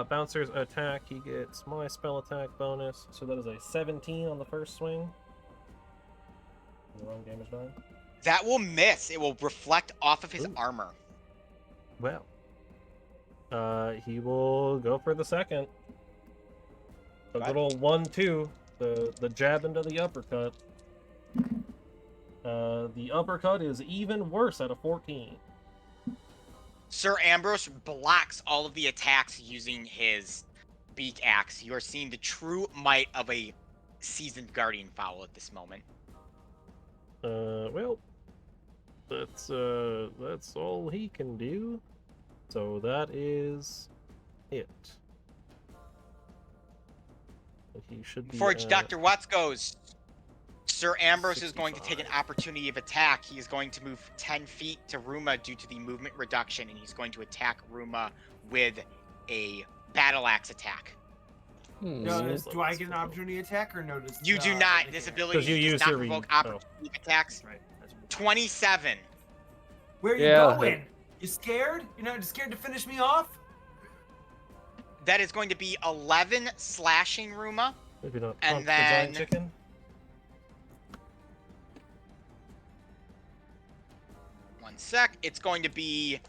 [SPEAKER 1] Bouncer's attack, he gets my spell attack bonus, so that is a 17 on the first swing. The wrong damage die.
[SPEAKER 3] That will miss. It will reflect off of his
[SPEAKER 1] Ooh.
[SPEAKER 3] armor.
[SPEAKER 1] Well, he will go for the second. A
[SPEAKER 3] Right.
[SPEAKER 1] little 1-2, the jab into the uppercut. The uppercut is even worse at a 14.
[SPEAKER 3] Sir Ambrose blocks all of the attacks using his beak axe. You are seeing the true might of a seasoned guardian fowl at this moment.
[SPEAKER 1] Well, that's all he can do. So that is it. He should be.
[SPEAKER 3] Before Dr. Watts goes, Sir Ambrose is going to take an
[SPEAKER 1] 65.
[SPEAKER 3] opportunity of attack. He is going to move 10 feet to Ruma due to the movement reduction, and he's going to attack Ruma with a battle axe attack.
[SPEAKER 4] No,
[SPEAKER 1] So
[SPEAKER 4] do I get an opportunity attack or no? Does,
[SPEAKER 3] You do not. This ability
[SPEAKER 1] Because you
[SPEAKER 3] does
[SPEAKER 1] use
[SPEAKER 3] not
[SPEAKER 1] your
[SPEAKER 3] provoke
[SPEAKER 1] oh.
[SPEAKER 3] opportunity attacks.
[SPEAKER 4] Right. That's right.
[SPEAKER 3] 27.
[SPEAKER 4] Where are you
[SPEAKER 6] Yeah.
[SPEAKER 4] going? You scared? You're not scared to finish me off?
[SPEAKER 3] That is going to be 11 slashing Ruma.
[SPEAKER 1] Maybe not.
[SPEAKER 3] And
[SPEAKER 1] punch the giant
[SPEAKER 3] then-
[SPEAKER 1] chicken.
[SPEAKER 3] one sec. It's going to be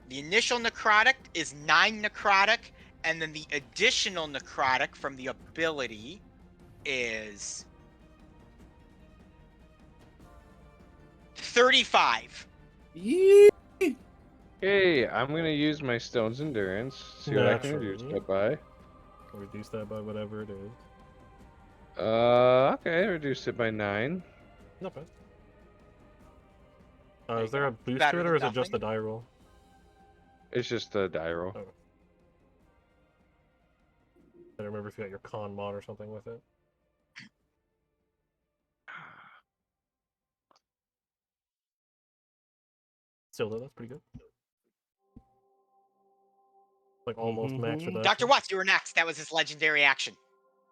[SPEAKER 3] the initial necrotic is 9 necrotic, and then the additional necrotic from the ability is 35.
[SPEAKER 2] Yeah.
[SPEAKER 6] Okay, I'm gonna use my Stone's Endurance. See what I can reduce
[SPEAKER 1] Naturally.
[SPEAKER 6] that by.
[SPEAKER 1] Reduce that by whatever it is.
[SPEAKER 6] Okay, reduced it by 9.
[SPEAKER 1] Not bad.
[SPEAKER 3] There you
[SPEAKER 1] Is there
[SPEAKER 3] go.
[SPEAKER 1] a boost
[SPEAKER 3] Better
[SPEAKER 1] to it,
[SPEAKER 3] than
[SPEAKER 1] or is it just a
[SPEAKER 3] nothing.
[SPEAKER 1] die roll?
[SPEAKER 6] It's just a die roll.
[SPEAKER 1] Oh. I don't remember if you got your con mod or something with it. Still, though, that's pretty good. Like almost max
[SPEAKER 2] Mhm.
[SPEAKER 1] reduction.
[SPEAKER 3] Dr. Watts, you were next. That was his legendary action.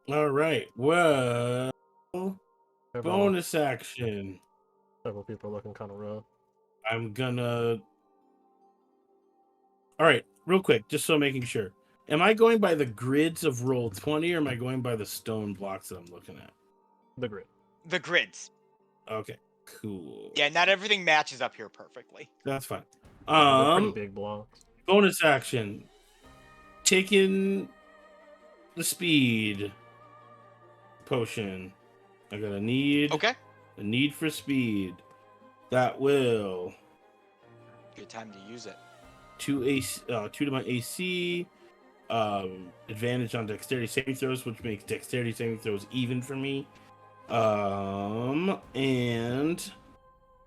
[SPEAKER 2] All right. Well,
[SPEAKER 1] Several,
[SPEAKER 2] bonus action.
[SPEAKER 1] several people are looking kind of rough.
[SPEAKER 2] I'm gonna. All right, real quick, just so I'm making sure. Am I going by the grids of roll 20, or am I going by the stone blocks that I'm looking at?
[SPEAKER 1] The grid.
[SPEAKER 3] The grids.
[SPEAKER 2] Okay, cool.
[SPEAKER 3] Yeah, not everything matches up here perfectly.
[SPEAKER 2] That's fine.
[SPEAKER 1] They're pretty big blocks.
[SPEAKER 2] Bonus action. Taking the speed potion. I got a need.
[SPEAKER 3] Okay.
[SPEAKER 2] A need for speed. That will
[SPEAKER 3] Good time to use it.
[SPEAKER 2] 2 to my AC. Advantage on dexterity saving throws, which makes dexterity saving throws even for me. And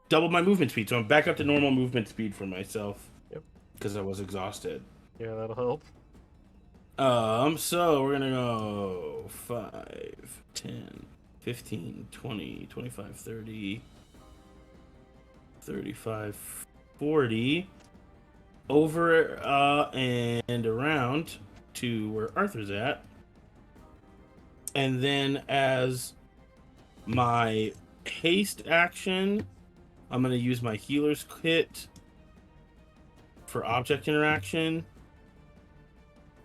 [SPEAKER 2] double my movement speed. So I'm back up to normal movement speed for myself.
[SPEAKER 1] Yep.
[SPEAKER 2] Because I was exhausted.
[SPEAKER 1] Yeah, that'll help.
[SPEAKER 2] So we're gonna go 5, 10, 15, 20, 25, 30, 35, 40. Over and around to where Arthur's at. And then as my haste action, I'm going to use my healer's kit for object interaction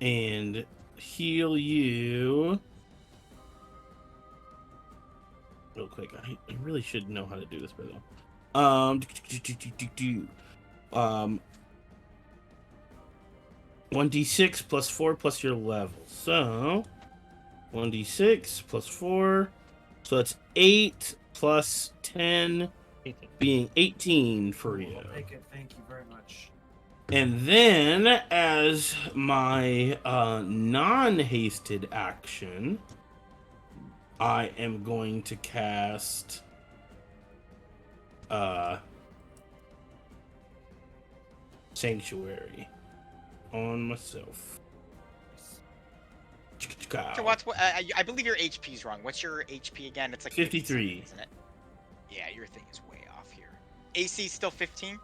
[SPEAKER 2] and heal you. Real quick, I really should know how to do this by now. 1d6 plus 4 plus your level. So 1d6 plus 4. So that's 8 plus 10
[SPEAKER 1] 18.
[SPEAKER 2] being 18 for you.
[SPEAKER 4] I'll take it. Thank you very much.
[SPEAKER 2] And then as my non-hasted action, I am going to cast Sanctuary on myself.
[SPEAKER 3] Dr. Watts, I believe your HP's wrong. What's your HP again? It's like
[SPEAKER 2] 53.
[SPEAKER 3] 50, isn't it? Yeah, your thing is way off here. AC still 15?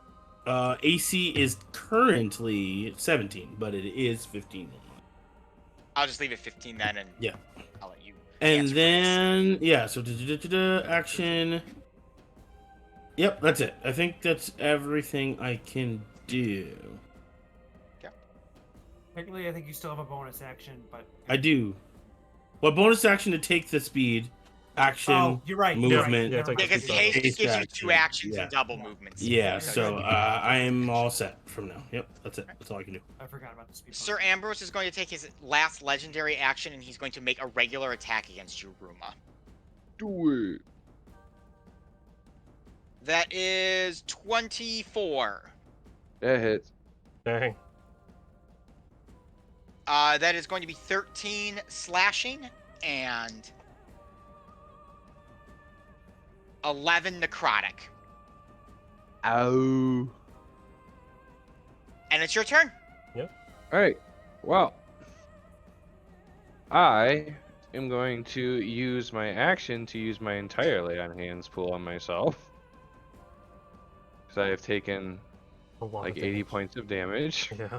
[SPEAKER 2] AC is currently 17, but it is 15.
[SPEAKER 3] I'll just leave it 15 then, and
[SPEAKER 2] Yeah.
[SPEAKER 3] I'll let you.
[SPEAKER 2] And
[SPEAKER 3] answer for
[SPEAKER 2] then, yeah, so action. Yep, that's it. I think that's everything I can do.
[SPEAKER 4] Technically, I think you still have a bonus action, but
[SPEAKER 2] I do. Well, bonus action to take the speed, action,
[SPEAKER 4] oh, you're right.
[SPEAKER 2] movement.
[SPEAKER 1] Yeah,
[SPEAKER 4] You're
[SPEAKER 1] take
[SPEAKER 3] Yeah,
[SPEAKER 1] the
[SPEAKER 3] because
[SPEAKER 1] speed
[SPEAKER 3] haste
[SPEAKER 1] bump.
[SPEAKER 3] just gives you
[SPEAKER 2] Haste
[SPEAKER 3] 2
[SPEAKER 2] action,
[SPEAKER 3] actions
[SPEAKER 2] yeah.
[SPEAKER 3] and double movements.
[SPEAKER 2] Yeah,
[SPEAKER 3] So
[SPEAKER 2] so
[SPEAKER 3] you-
[SPEAKER 2] I am all set from now. Yep, that's it. That's all I can do.
[SPEAKER 4] I forgot about the speed.
[SPEAKER 3] Sir Ambrose is going to take his last legendary action, and he's going to make a regular attack against you, Ruma.
[SPEAKER 6] Do it.
[SPEAKER 3] That is 24.
[SPEAKER 6] That hits.
[SPEAKER 1] Dang.
[SPEAKER 3] That is going to be 13 slashing and 11 necrotic.
[SPEAKER 6] Ow.
[SPEAKER 3] And it's your turn.
[SPEAKER 6] Alright. Well. I am going to use my action to use my entire Lay on Hands pool on myself. Because I have taken
[SPEAKER 1] A lot
[SPEAKER 6] like
[SPEAKER 1] of
[SPEAKER 6] 80
[SPEAKER 1] damage.
[SPEAKER 6] points of damage.
[SPEAKER 1] Yeah.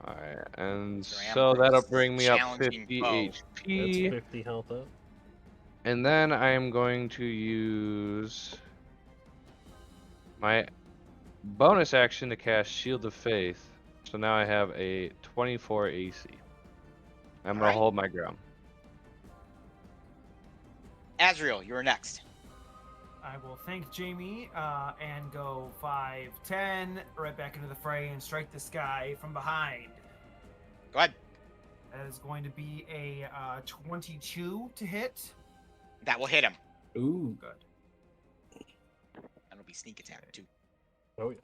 [SPEAKER 6] Alright, and
[SPEAKER 3] Sir
[SPEAKER 6] so
[SPEAKER 3] Ambrose
[SPEAKER 6] that'll
[SPEAKER 3] is
[SPEAKER 6] bring me up
[SPEAKER 3] challenging
[SPEAKER 6] 50
[SPEAKER 3] foe.
[SPEAKER 1] That's
[SPEAKER 6] HP.
[SPEAKER 1] 50 health up.
[SPEAKER 6] And then I am going to use my bonus action to cast Shield of Faith. So now I have a 24 AC. I'm going
[SPEAKER 3] Alright.
[SPEAKER 6] to hold my ground.
[SPEAKER 3] Azrael, you're next.
[SPEAKER 4] I will thank Jamie and go 5, 10, right back into the fray and strike this guy from behind.
[SPEAKER 3] Go ahead.
[SPEAKER 4] That is going to be a 22 to hit.
[SPEAKER 3] That will hit him.
[SPEAKER 2] Ooh.
[SPEAKER 4] Good.
[SPEAKER 3] That'll be sneak attack too.
[SPEAKER 1] Oh, yeah.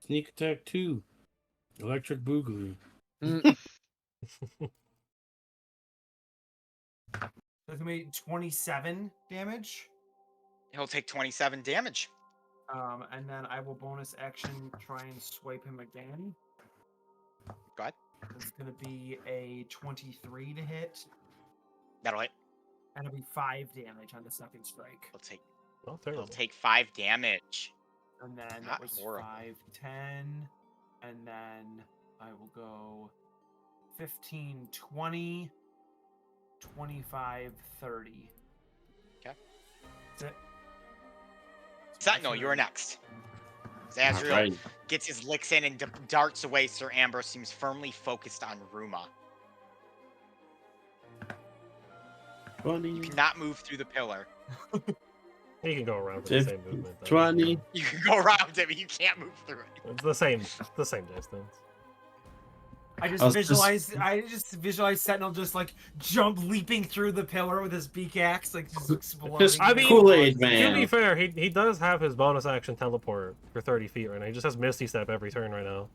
[SPEAKER 2] Sneak attack 2. Electric boogaloo.
[SPEAKER 4] That's going to be 27 damage.
[SPEAKER 3] He'll take 27 damage.
[SPEAKER 4] And then I will bonus action try and swipe him again.
[SPEAKER 3] Go ahead.
[SPEAKER 4] It's going to be a 23 to hit.
[SPEAKER 3] That'll hit.
[SPEAKER 4] And it'll be 5 damage on the second strike.
[SPEAKER 3] He'll take.
[SPEAKER 1] Not
[SPEAKER 3] He'll
[SPEAKER 1] terrible.
[SPEAKER 3] take 5 damage.
[SPEAKER 4] And then
[SPEAKER 3] Not
[SPEAKER 4] that was
[SPEAKER 3] horrible.
[SPEAKER 4] 5, 10. And then I will go 15, 20, 25, 30.
[SPEAKER 3] Okay.
[SPEAKER 4] That's it.
[SPEAKER 3] Sentinel, you're next. As Azrael
[SPEAKER 2] Alright.
[SPEAKER 3] gets his licks in and darts away, Sir Ambrose seems firmly focused on Ruma. You cannot move through the pillar.
[SPEAKER 1] You can go around with the same movement. though.
[SPEAKER 5] 20.
[SPEAKER 3] You can go around it, but you can't move through it.
[SPEAKER 1] It's the same distance.
[SPEAKER 4] I just
[SPEAKER 5] I was just-
[SPEAKER 4] visualize Sentinel just like leaping through the pillar with his beak axe, like just exploding.
[SPEAKER 1] I mean,
[SPEAKER 5] Kool-Aid
[SPEAKER 1] To
[SPEAKER 5] man.
[SPEAKER 1] be fair, he does have his bonus action teleport for 30 feet right now. He just has Misty Step every turn right now.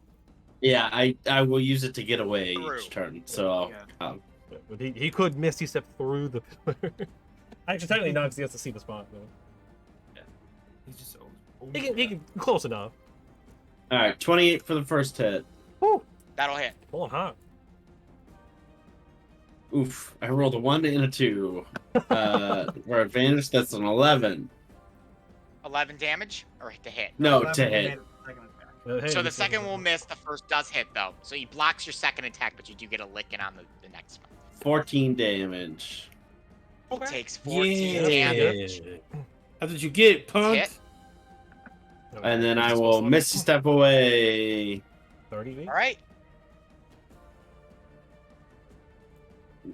[SPEAKER 5] Yeah, I will use it to get away
[SPEAKER 3] Through.
[SPEAKER 5] each turn. So
[SPEAKER 4] Yeah.
[SPEAKER 1] Yeah, but he could Misty Step through the pillar. Actually, technically not because he has to see the spot, though.
[SPEAKER 4] He's just
[SPEAKER 1] He can close enough.
[SPEAKER 5] all right, 28 for the first hit.
[SPEAKER 1] Woo!
[SPEAKER 3] That'll hit.
[SPEAKER 1] Pulling hot.
[SPEAKER 5] Oof! I rolled a 1 and a 2. For advantage, that's an 11.
[SPEAKER 3] 11 damage or to hit.
[SPEAKER 5] No, to hit.
[SPEAKER 1] Hey,
[SPEAKER 3] So the
[SPEAKER 1] this
[SPEAKER 3] second
[SPEAKER 1] is-
[SPEAKER 3] will miss. The first does hit though. So he blocks your second attack, but you do get a licking on the next one.
[SPEAKER 5] 14 damage.
[SPEAKER 3] He takes 14
[SPEAKER 2] Yeah.
[SPEAKER 3] damage.
[SPEAKER 2] That's what you get, punk.
[SPEAKER 3] Hit.
[SPEAKER 1] No,
[SPEAKER 5] And then
[SPEAKER 1] he's
[SPEAKER 5] I
[SPEAKER 1] just
[SPEAKER 5] will
[SPEAKER 1] supposed to-
[SPEAKER 5] misty step away.
[SPEAKER 1] 30 feet?
[SPEAKER 3] All right.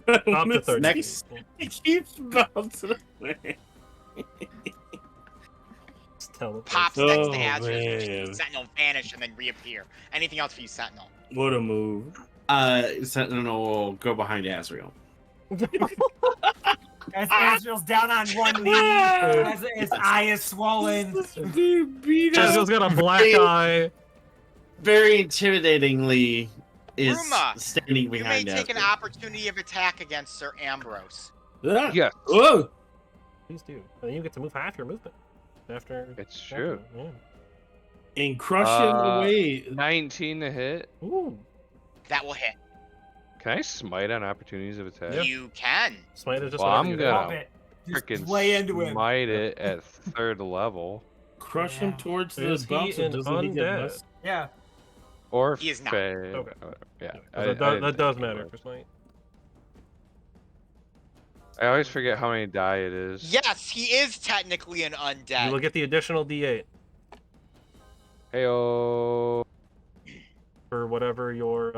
[SPEAKER 1] Up to 30
[SPEAKER 5] Next.
[SPEAKER 1] feet.
[SPEAKER 2] It keeps bouncing away.
[SPEAKER 1] Just teleport.
[SPEAKER 3] Pops next
[SPEAKER 2] Oh,
[SPEAKER 3] to Azrael.
[SPEAKER 2] man.
[SPEAKER 3] Sentinel vanish and then reappear. Anything else for you, Sentinel?
[SPEAKER 2] What a move.
[SPEAKER 5] Sentinel will go behind Azrael.
[SPEAKER 4] As Azrael's down on one knee, as his eye is swollen.
[SPEAKER 2] Dude, beat
[SPEAKER 1] Azrael's got a black eye.
[SPEAKER 5] Very intimidatingly is
[SPEAKER 3] Ruma,
[SPEAKER 5] standing
[SPEAKER 3] You may
[SPEAKER 5] behind
[SPEAKER 3] take an
[SPEAKER 5] Azrael.
[SPEAKER 3] opportunity of attack against Sir Ambrose.
[SPEAKER 2] Ah,
[SPEAKER 6] Yes,
[SPEAKER 2] Whoa!
[SPEAKER 1] Please do. And then you get to move half your movement. After.
[SPEAKER 6] it's true.
[SPEAKER 1] Yeah.
[SPEAKER 2] And crush him away.
[SPEAKER 6] 19 to hit.
[SPEAKER 1] Ooh.
[SPEAKER 3] That will hit.
[SPEAKER 6] Can I smite on opportunities of attack?
[SPEAKER 3] You can.
[SPEAKER 1] Smite is just
[SPEAKER 6] Well,
[SPEAKER 1] whatever
[SPEAKER 6] I'm
[SPEAKER 1] you
[SPEAKER 6] gonna-
[SPEAKER 1] do.
[SPEAKER 4] Love it. Just
[SPEAKER 6] Freaking
[SPEAKER 4] lay into him.
[SPEAKER 6] smite it at 3rd level.
[SPEAKER 2] Crush him
[SPEAKER 4] Yeah.
[SPEAKER 2] towards the
[SPEAKER 1] Is he
[SPEAKER 2] bump so
[SPEAKER 1] an
[SPEAKER 2] doesn't he get
[SPEAKER 1] undead?
[SPEAKER 2] less?
[SPEAKER 4] Yeah.
[SPEAKER 6] Or
[SPEAKER 3] He is not.
[SPEAKER 1] Okay.
[SPEAKER 6] Yeah.
[SPEAKER 1] That does matter for Smite.
[SPEAKER 6] I always forget how many die it is.
[SPEAKER 3] Yes, he is technically an
[SPEAKER 1] You
[SPEAKER 3] undead.
[SPEAKER 1] will get the additional D8
[SPEAKER 6] Heyo.
[SPEAKER 1] for whatever your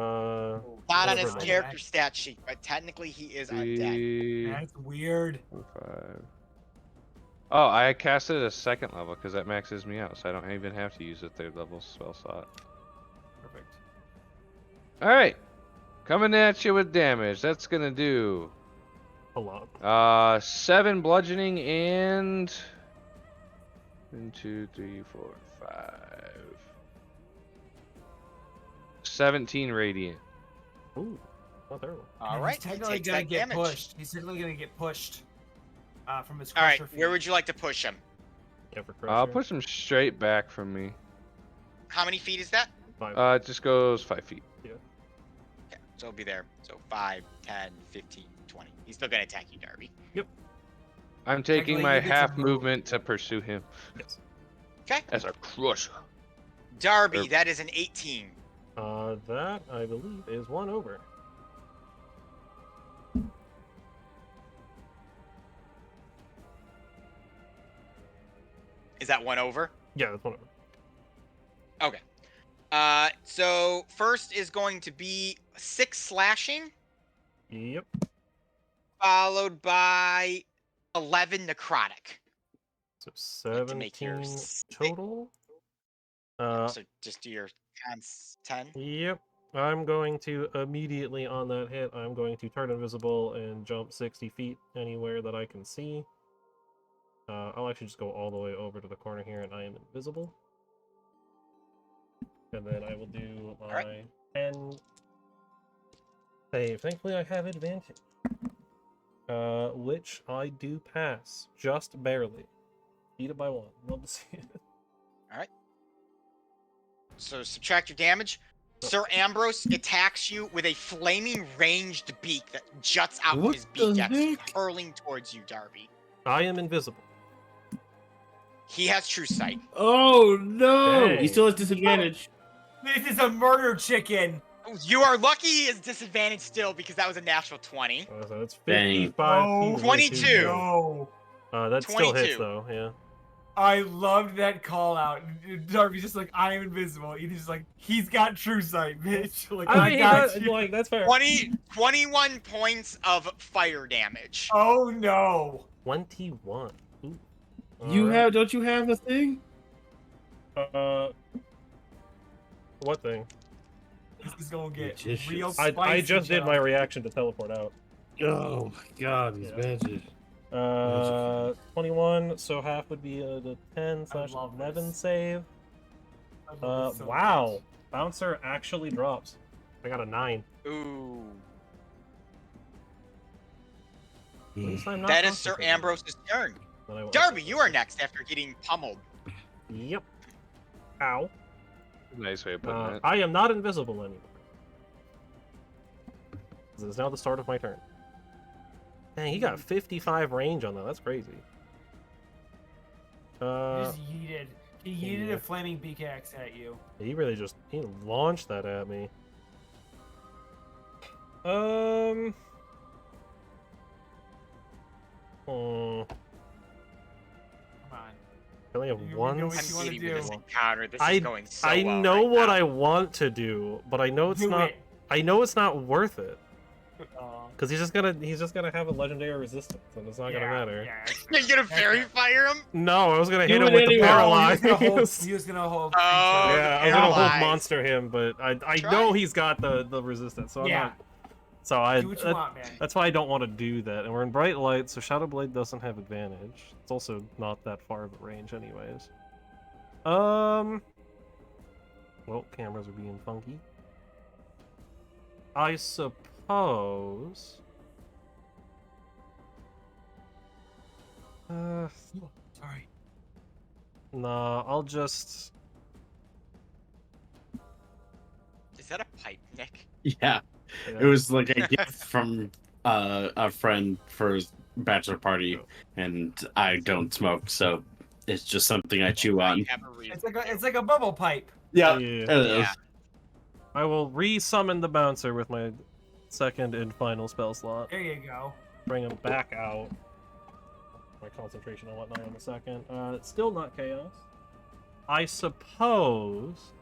[SPEAKER 3] Not on his
[SPEAKER 1] whatever.
[SPEAKER 3] character stat sheet, but technically he is undead.
[SPEAKER 6] 3,
[SPEAKER 4] That's weird.
[SPEAKER 6] 4, 5. Oh, I casted it at 2nd level because that maxes me out, so I don't even have to use a 3rd level spell slot.
[SPEAKER 4] Perfect.
[SPEAKER 6] Alright. Coming at you with damage. That's gonna do
[SPEAKER 1] a lot.
[SPEAKER 6] 7 bludgeoning and 1, 2, 3, 4, 5. 17 radiant.
[SPEAKER 1] Ooh, not terrible.
[SPEAKER 3] All
[SPEAKER 4] And
[SPEAKER 3] right,
[SPEAKER 4] He's
[SPEAKER 3] he
[SPEAKER 4] technically
[SPEAKER 3] takes
[SPEAKER 4] gonna
[SPEAKER 3] that
[SPEAKER 4] get
[SPEAKER 3] damage.
[SPEAKER 4] pushed. He's technically gonna get pushed from his
[SPEAKER 3] All right,
[SPEAKER 4] crusher
[SPEAKER 3] where
[SPEAKER 4] feet.
[SPEAKER 3] would you like to push him?
[SPEAKER 1] Yeah, for
[SPEAKER 6] I'll
[SPEAKER 1] Crusher.
[SPEAKER 6] push him straight back from me.
[SPEAKER 3] How many feet is that?
[SPEAKER 1] 5.
[SPEAKER 6] It just goes 5 feet.
[SPEAKER 3] Okay, so it'll be there. So 5, 10, 15, 20. He's still gonna attack you, Darby.
[SPEAKER 6] I'm taking
[SPEAKER 4] Technically,
[SPEAKER 6] my
[SPEAKER 4] you get to
[SPEAKER 6] half
[SPEAKER 4] move.
[SPEAKER 6] movement to pursue him
[SPEAKER 1] Yes.
[SPEAKER 3] Okay,
[SPEAKER 6] as a crusher.
[SPEAKER 3] Darby, that is an 18.
[SPEAKER 1] That I believe is 1 over.
[SPEAKER 3] Is that 1 over?
[SPEAKER 1] Yeah, that's 1 over.
[SPEAKER 3] Okay. So first is going to be 6 slashing,
[SPEAKER 1] Yep.
[SPEAKER 3] followed by 11 necrotic.
[SPEAKER 1] So
[SPEAKER 3] Like to make your
[SPEAKER 1] 17
[SPEAKER 3] six-
[SPEAKER 1] total.
[SPEAKER 3] So just do your cons 10.
[SPEAKER 1] Yep. I'm going to immediately on that hit, I'm going to turn invisible and jump 60 feet anywhere that I can see. I'll actually just go all the way over to the corner here and I am invisible. And then I will do my
[SPEAKER 3] Alright.
[SPEAKER 1] 10 save. Thankfully I have advantage. Which I do pass. Just barely. Beat it by 1. Love to see it.
[SPEAKER 3] So subtract your damage. Sir Ambrose attacks you with a flaming ranged beak that juts out from
[SPEAKER 2] What
[SPEAKER 3] his
[SPEAKER 2] the
[SPEAKER 3] beak gaps,
[SPEAKER 2] heck?
[SPEAKER 3] hurling towards you, Darby.
[SPEAKER 1] I am invisible.
[SPEAKER 3] He has true sight.
[SPEAKER 2] Oh no!
[SPEAKER 1] Dang.
[SPEAKER 2] He still has disadvantage.
[SPEAKER 4] This is a murder chicken.
[SPEAKER 3] You are lucky he is disadvantaged still because that was a natural 20.
[SPEAKER 1] So it's
[SPEAKER 2] Dang.
[SPEAKER 1] 55
[SPEAKER 4] Oh,
[SPEAKER 1] feet. Way too
[SPEAKER 3] 22.
[SPEAKER 1] low.
[SPEAKER 4] No.
[SPEAKER 1] That still hits
[SPEAKER 3] 22.
[SPEAKER 1] though, yeah.
[SPEAKER 4] I loved that call out. Darby's just like, I am invisible. He's just like, he's got true sight, bitch. Like,
[SPEAKER 1] I mean,
[SPEAKER 4] got you.
[SPEAKER 1] like, that's fair.
[SPEAKER 3] 21 points of fire damage.
[SPEAKER 4] Oh no.
[SPEAKER 1] 21. Ooh.
[SPEAKER 2] Don't you have a thing?
[SPEAKER 1] What thing?
[SPEAKER 4] This is gonna get
[SPEAKER 2] Magicians.
[SPEAKER 4] real
[SPEAKER 1] I
[SPEAKER 4] spicy.
[SPEAKER 1] just did my
[SPEAKER 4] gentlemen.
[SPEAKER 1] reaction to teleport out.
[SPEAKER 2] Oh my god, these
[SPEAKER 1] Yeah.
[SPEAKER 2] badges.
[SPEAKER 1] 21, so half would be the 10 slash
[SPEAKER 4] love
[SPEAKER 1] 11
[SPEAKER 4] this.
[SPEAKER 1] save.
[SPEAKER 4] I love it so
[SPEAKER 1] Wow.
[SPEAKER 4] much.
[SPEAKER 1] Bouncer actually drops. I got a 9.
[SPEAKER 3] Ooh.
[SPEAKER 1] At least I'm not
[SPEAKER 3] That is Sir
[SPEAKER 1] concentrating.
[SPEAKER 3] Ambrose's turn.
[SPEAKER 1] Then I will
[SPEAKER 3] Darby,
[SPEAKER 1] also-
[SPEAKER 3] you are next after getting pummeled.
[SPEAKER 1] Yep. Ow.
[SPEAKER 6] Nice way of putting it.
[SPEAKER 1] I am not invisible anymore. This is now the start of my turn. Dang, he got 55 range on that. That's crazy.
[SPEAKER 4] He just yeeted. He yeeted
[SPEAKER 1] yeah.
[SPEAKER 4] a flaming pickaxe at you.
[SPEAKER 1] He really just he launched that at me. Oh,
[SPEAKER 4] Come on.
[SPEAKER 1] I only have
[SPEAKER 4] You
[SPEAKER 1] one.
[SPEAKER 4] know
[SPEAKER 3] I'm
[SPEAKER 4] what you wanna
[SPEAKER 3] eating with this
[SPEAKER 4] do?
[SPEAKER 3] encounter. This
[SPEAKER 1] I
[SPEAKER 3] is going so
[SPEAKER 1] I
[SPEAKER 3] well
[SPEAKER 1] know
[SPEAKER 3] right
[SPEAKER 1] what
[SPEAKER 3] now.
[SPEAKER 1] I want to do, but I know it's
[SPEAKER 4] Do
[SPEAKER 1] not.
[SPEAKER 4] it.
[SPEAKER 1] I know it's not worth it
[SPEAKER 4] Oh,
[SPEAKER 1] because he's just gonna have a legendary resistance, and it's not gonna matter.
[SPEAKER 4] Yeah,
[SPEAKER 3] You're gonna fairy fire him?
[SPEAKER 1] No, I was gonna
[SPEAKER 2] Do
[SPEAKER 1] hit him
[SPEAKER 2] it
[SPEAKER 1] with the
[SPEAKER 2] anyway.
[SPEAKER 1] paralyze.
[SPEAKER 4] he was gonna hold.
[SPEAKER 3] Oh,
[SPEAKER 1] Yeah, I was
[SPEAKER 3] the
[SPEAKER 1] gonna hold
[SPEAKER 3] paralyze.
[SPEAKER 1] monster him, but I
[SPEAKER 3] Try
[SPEAKER 1] know
[SPEAKER 3] it.
[SPEAKER 1] he's got the resistance, so I'm
[SPEAKER 4] Yeah.
[SPEAKER 1] not. So I
[SPEAKER 4] Do what you want, man.
[SPEAKER 1] that's why I don't want to do that. And we're in bright light, so Shadow Blade doesn't have advantage. It's also not that far of a range, anyways. Well, cameras are being funky. I suppose.
[SPEAKER 4] Sorry.
[SPEAKER 1] Nah, I'll just.
[SPEAKER 3] Is that a pipe, Nick?
[SPEAKER 5] Yeah, it was like a gift from a friend for his bachelor party, and I don't smoke, so it's just something I chew on.
[SPEAKER 3] You have a reason.
[SPEAKER 4] It's like a bubble pipe.
[SPEAKER 5] Yeah,
[SPEAKER 1] Yeah.
[SPEAKER 5] it is.
[SPEAKER 3] Yeah.
[SPEAKER 1] I will re-summon the bouncer with my second and final spell slot.
[SPEAKER 4] There you go.
[SPEAKER 1] Bring him back out. My concentration and whatnot in a second. It's still not chaos. I suppose.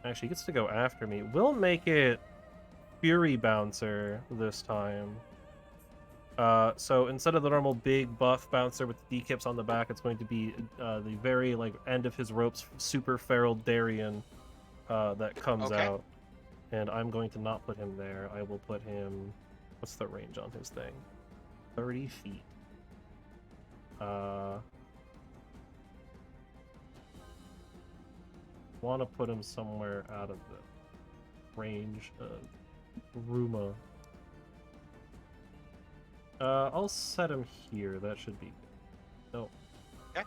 [SPEAKER 1] Actually, he gets to go after me. We'll make it Fury Bouncer this time. So instead of the normal big buff bouncer with the D-kips on the back, it's going to be the very end of his ropes super feral Darien that comes
[SPEAKER 3] Okay.
[SPEAKER 1] out. And I'm going to not put him there. I will put him. What's the range on his thing? 30 feet. Want to put him somewhere out of the range of Ruma. I'll set him here. That should be good. No.
[SPEAKER 3] Okay.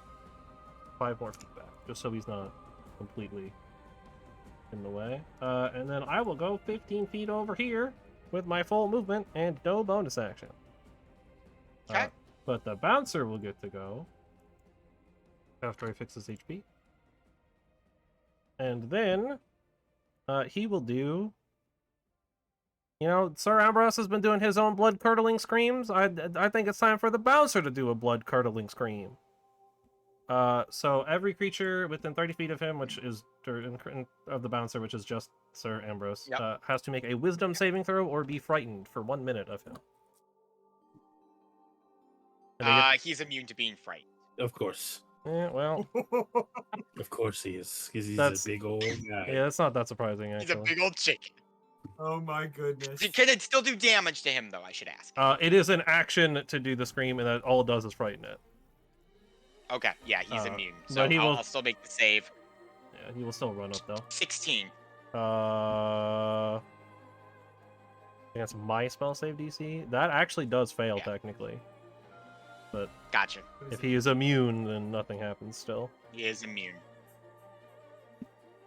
[SPEAKER 1] 5 more feet back, just so he's not completely in the way. And then I will go 15 feet over here with my full movement and no bonus action.
[SPEAKER 3] Okay.
[SPEAKER 1] But the bouncer will get to go after I fix his HP. And then he will do. You know, Sir Ambrose has been doing his own blood-curdling screams. I think it's time for the bouncer to do a blood-curdling scream. So every creature within 30 feet of him, which is of the bouncer, which is just Sir Ambrose,
[SPEAKER 3] Yep.
[SPEAKER 1] has to make a Wisdom saving throw or be frightened for 1 minute of him. And they get-
[SPEAKER 3] He's immune to being frightened.
[SPEAKER 2] Of course.
[SPEAKER 1] Yeah, well,
[SPEAKER 2] Of course he is. Because he's
[SPEAKER 1] That's-
[SPEAKER 2] a big old guy.
[SPEAKER 1] yeah, it's not that surprising
[SPEAKER 3] He's a
[SPEAKER 1] actually.
[SPEAKER 3] big old chicken.
[SPEAKER 4] Oh my goodness.
[SPEAKER 3] Can it still do damage to him, though? I should ask.
[SPEAKER 1] It is an action to do the scream, and that all it does is frighten it.
[SPEAKER 3] Okay, yeah, he's immune,
[SPEAKER 1] but
[SPEAKER 3] so
[SPEAKER 1] he will-
[SPEAKER 3] I'll still make the save.
[SPEAKER 1] Yeah, he will still run up though.
[SPEAKER 3] 16.
[SPEAKER 1] I think that's my spell save DC. That actually does fail
[SPEAKER 3] Yeah.
[SPEAKER 1] technically.
[SPEAKER 3] Gotcha.
[SPEAKER 1] If he is immune, then nothing happens still.
[SPEAKER 3] He is immune.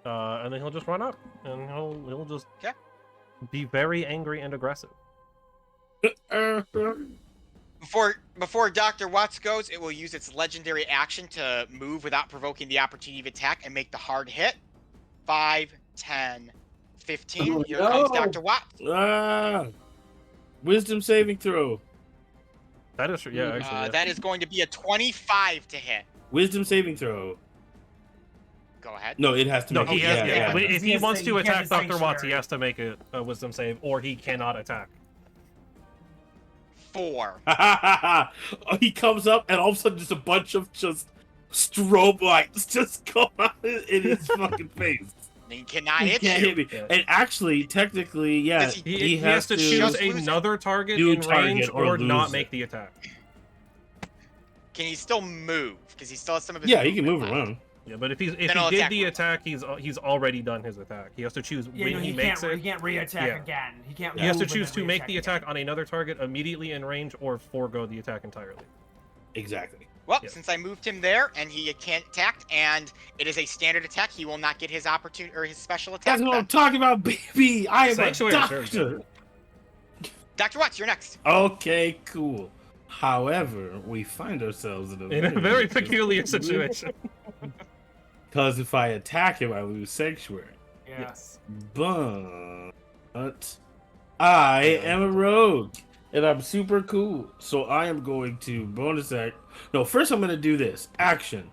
[SPEAKER 1] And then he'll just run up, and he'll just
[SPEAKER 3] Okay.
[SPEAKER 1] be very angry and aggressive.
[SPEAKER 3] Before Dr. Watts goes, it will use its legendary action to move without provoking the opportunity of attack and make the hard hit. 5, 10, 15.
[SPEAKER 5] Oh,
[SPEAKER 3] Here comes
[SPEAKER 5] no.
[SPEAKER 3] Dr. Watts.
[SPEAKER 2] Wisdom saving throw.
[SPEAKER 1] That is true. Yeah, actually. Yeah.
[SPEAKER 3] That is going to be a 25 to hit.
[SPEAKER 2] Wisdom saving throw.
[SPEAKER 3] Go ahead.
[SPEAKER 2] No, it has to
[SPEAKER 1] No,
[SPEAKER 2] make
[SPEAKER 1] he
[SPEAKER 2] it.
[SPEAKER 1] has.
[SPEAKER 2] Yeah,
[SPEAKER 1] Yeah,
[SPEAKER 2] yeah.
[SPEAKER 1] but if
[SPEAKER 4] He
[SPEAKER 1] he
[SPEAKER 4] has
[SPEAKER 1] wants
[SPEAKER 4] to-
[SPEAKER 1] to
[SPEAKER 4] he
[SPEAKER 1] attack
[SPEAKER 4] can't
[SPEAKER 1] Dr. Watts, he
[SPEAKER 4] sanctuary.
[SPEAKER 1] has to make a wisdom save, or he cannot attack.
[SPEAKER 3] 4.
[SPEAKER 2] Oh, he comes up and all of a sudden just a bunch of just strobe lights just come out in his fucking face.
[SPEAKER 3] He cannot
[SPEAKER 2] He
[SPEAKER 3] hit
[SPEAKER 2] can't
[SPEAKER 3] you.
[SPEAKER 2] hit me.
[SPEAKER 1] Yeah.
[SPEAKER 2] And actually, technically, yeah,
[SPEAKER 3] Does
[SPEAKER 1] He has to choose
[SPEAKER 3] Just lose it.
[SPEAKER 1] another target
[SPEAKER 2] Do
[SPEAKER 1] in
[SPEAKER 2] target
[SPEAKER 1] range
[SPEAKER 2] or
[SPEAKER 1] or not
[SPEAKER 2] lose
[SPEAKER 1] make
[SPEAKER 2] it.
[SPEAKER 1] the attack.
[SPEAKER 3] Can he still move? Because he still has some of his.
[SPEAKER 2] Yeah, he can move
[SPEAKER 3] movement left.
[SPEAKER 2] around.
[SPEAKER 1] Yeah, but if he
[SPEAKER 3] Then I'll
[SPEAKER 1] did
[SPEAKER 3] attack
[SPEAKER 1] the
[SPEAKER 3] once.
[SPEAKER 1] attack, he's already done his attack. He has to choose
[SPEAKER 4] Yeah,
[SPEAKER 1] when
[SPEAKER 4] no,
[SPEAKER 1] he
[SPEAKER 4] he
[SPEAKER 1] makes
[SPEAKER 4] can't.
[SPEAKER 1] it.
[SPEAKER 4] He can't re-attack
[SPEAKER 1] Yeah.
[SPEAKER 4] again. He can't.
[SPEAKER 1] He has to
[SPEAKER 4] move and
[SPEAKER 1] choose
[SPEAKER 4] then
[SPEAKER 1] to make the
[SPEAKER 4] re-attack
[SPEAKER 1] attack on another target immediately in range or forego the attack entirely.
[SPEAKER 2] Exactly.
[SPEAKER 3] Well,
[SPEAKER 1] Yeah.
[SPEAKER 3] since I moved him there and he can't attack, and it is a standard attack, he will not get his opportunity or his special attack.
[SPEAKER 2] That's what I'm
[SPEAKER 3] then.
[SPEAKER 2] talking about, baby. I am a
[SPEAKER 1] Sanctuary is very
[SPEAKER 2] doctor.
[SPEAKER 1] good.
[SPEAKER 3] Dr. Watts, you're next.
[SPEAKER 2] Okay, cool. However, we find ourselves in
[SPEAKER 1] In a very peculiar situation.
[SPEAKER 2] Because if I attack him, I lose sanctuary.
[SPEAKER 4] Yes.
[SPEAKER 2] But I am a rogue, and I'm super cool. So I am going to bonus act. No, first I'm going to do this. Action.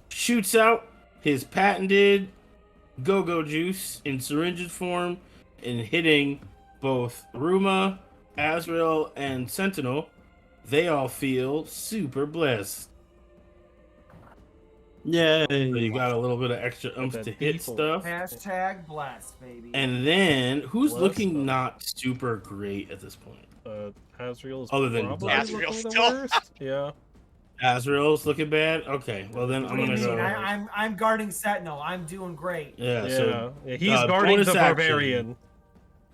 [SPEAKER 2] Shoots out his patented go-go juice in syringe form and hitting both Ruma, Azrael, and Sentinel. They all feel super blessed.
[SPEAKER 5] Yay.
[SPEAKER 2] So you got a little bit of extra oomph
[SPEAKER 1] that
[SPEAKER 2] to hit
[SPEAKER 1] default.
[SPEAKER 2] stuff.
[SPEAKER 4] Hashtag blessed, baby.
[SPEAKER 2] And then, who's
[SPEAKER 1] Bless
[SPEAKER 2] looking
[SPEAKER 1] them.
[SPEAKER 2] not super great at this point?
[SPEAKER 1] Azrael is
[SPEAKER 2] Other than
[SPEAKER 1] probably
[SPEAKER 3] Azrael
[SPEAKER 1] looking the
[SPEAKER 3] still.
[SPEAKER 1] worst. Yeah.
[SPEAKER 2] Azrael's looking bad? Okay, well then I'm
[SPEAKER 4] What do you
[SPEAKER 2] gonna
[SPEAKER 4] mean?
[SPEAKER 2] go.
[SPEAKER 4] I'm guarding Sentinel. I'm doing great.
[SPEAKER 2] Yeah,
[SPEAKER 1] Yeah.
[SPEAKER 2] so
[SPEAKER 1] Yeah, he's guarding
[SPEAKER 2] bonus
[SPEAKER 1] the
[SPEAKER 2] action.
[SPEAKER 1] barbarian.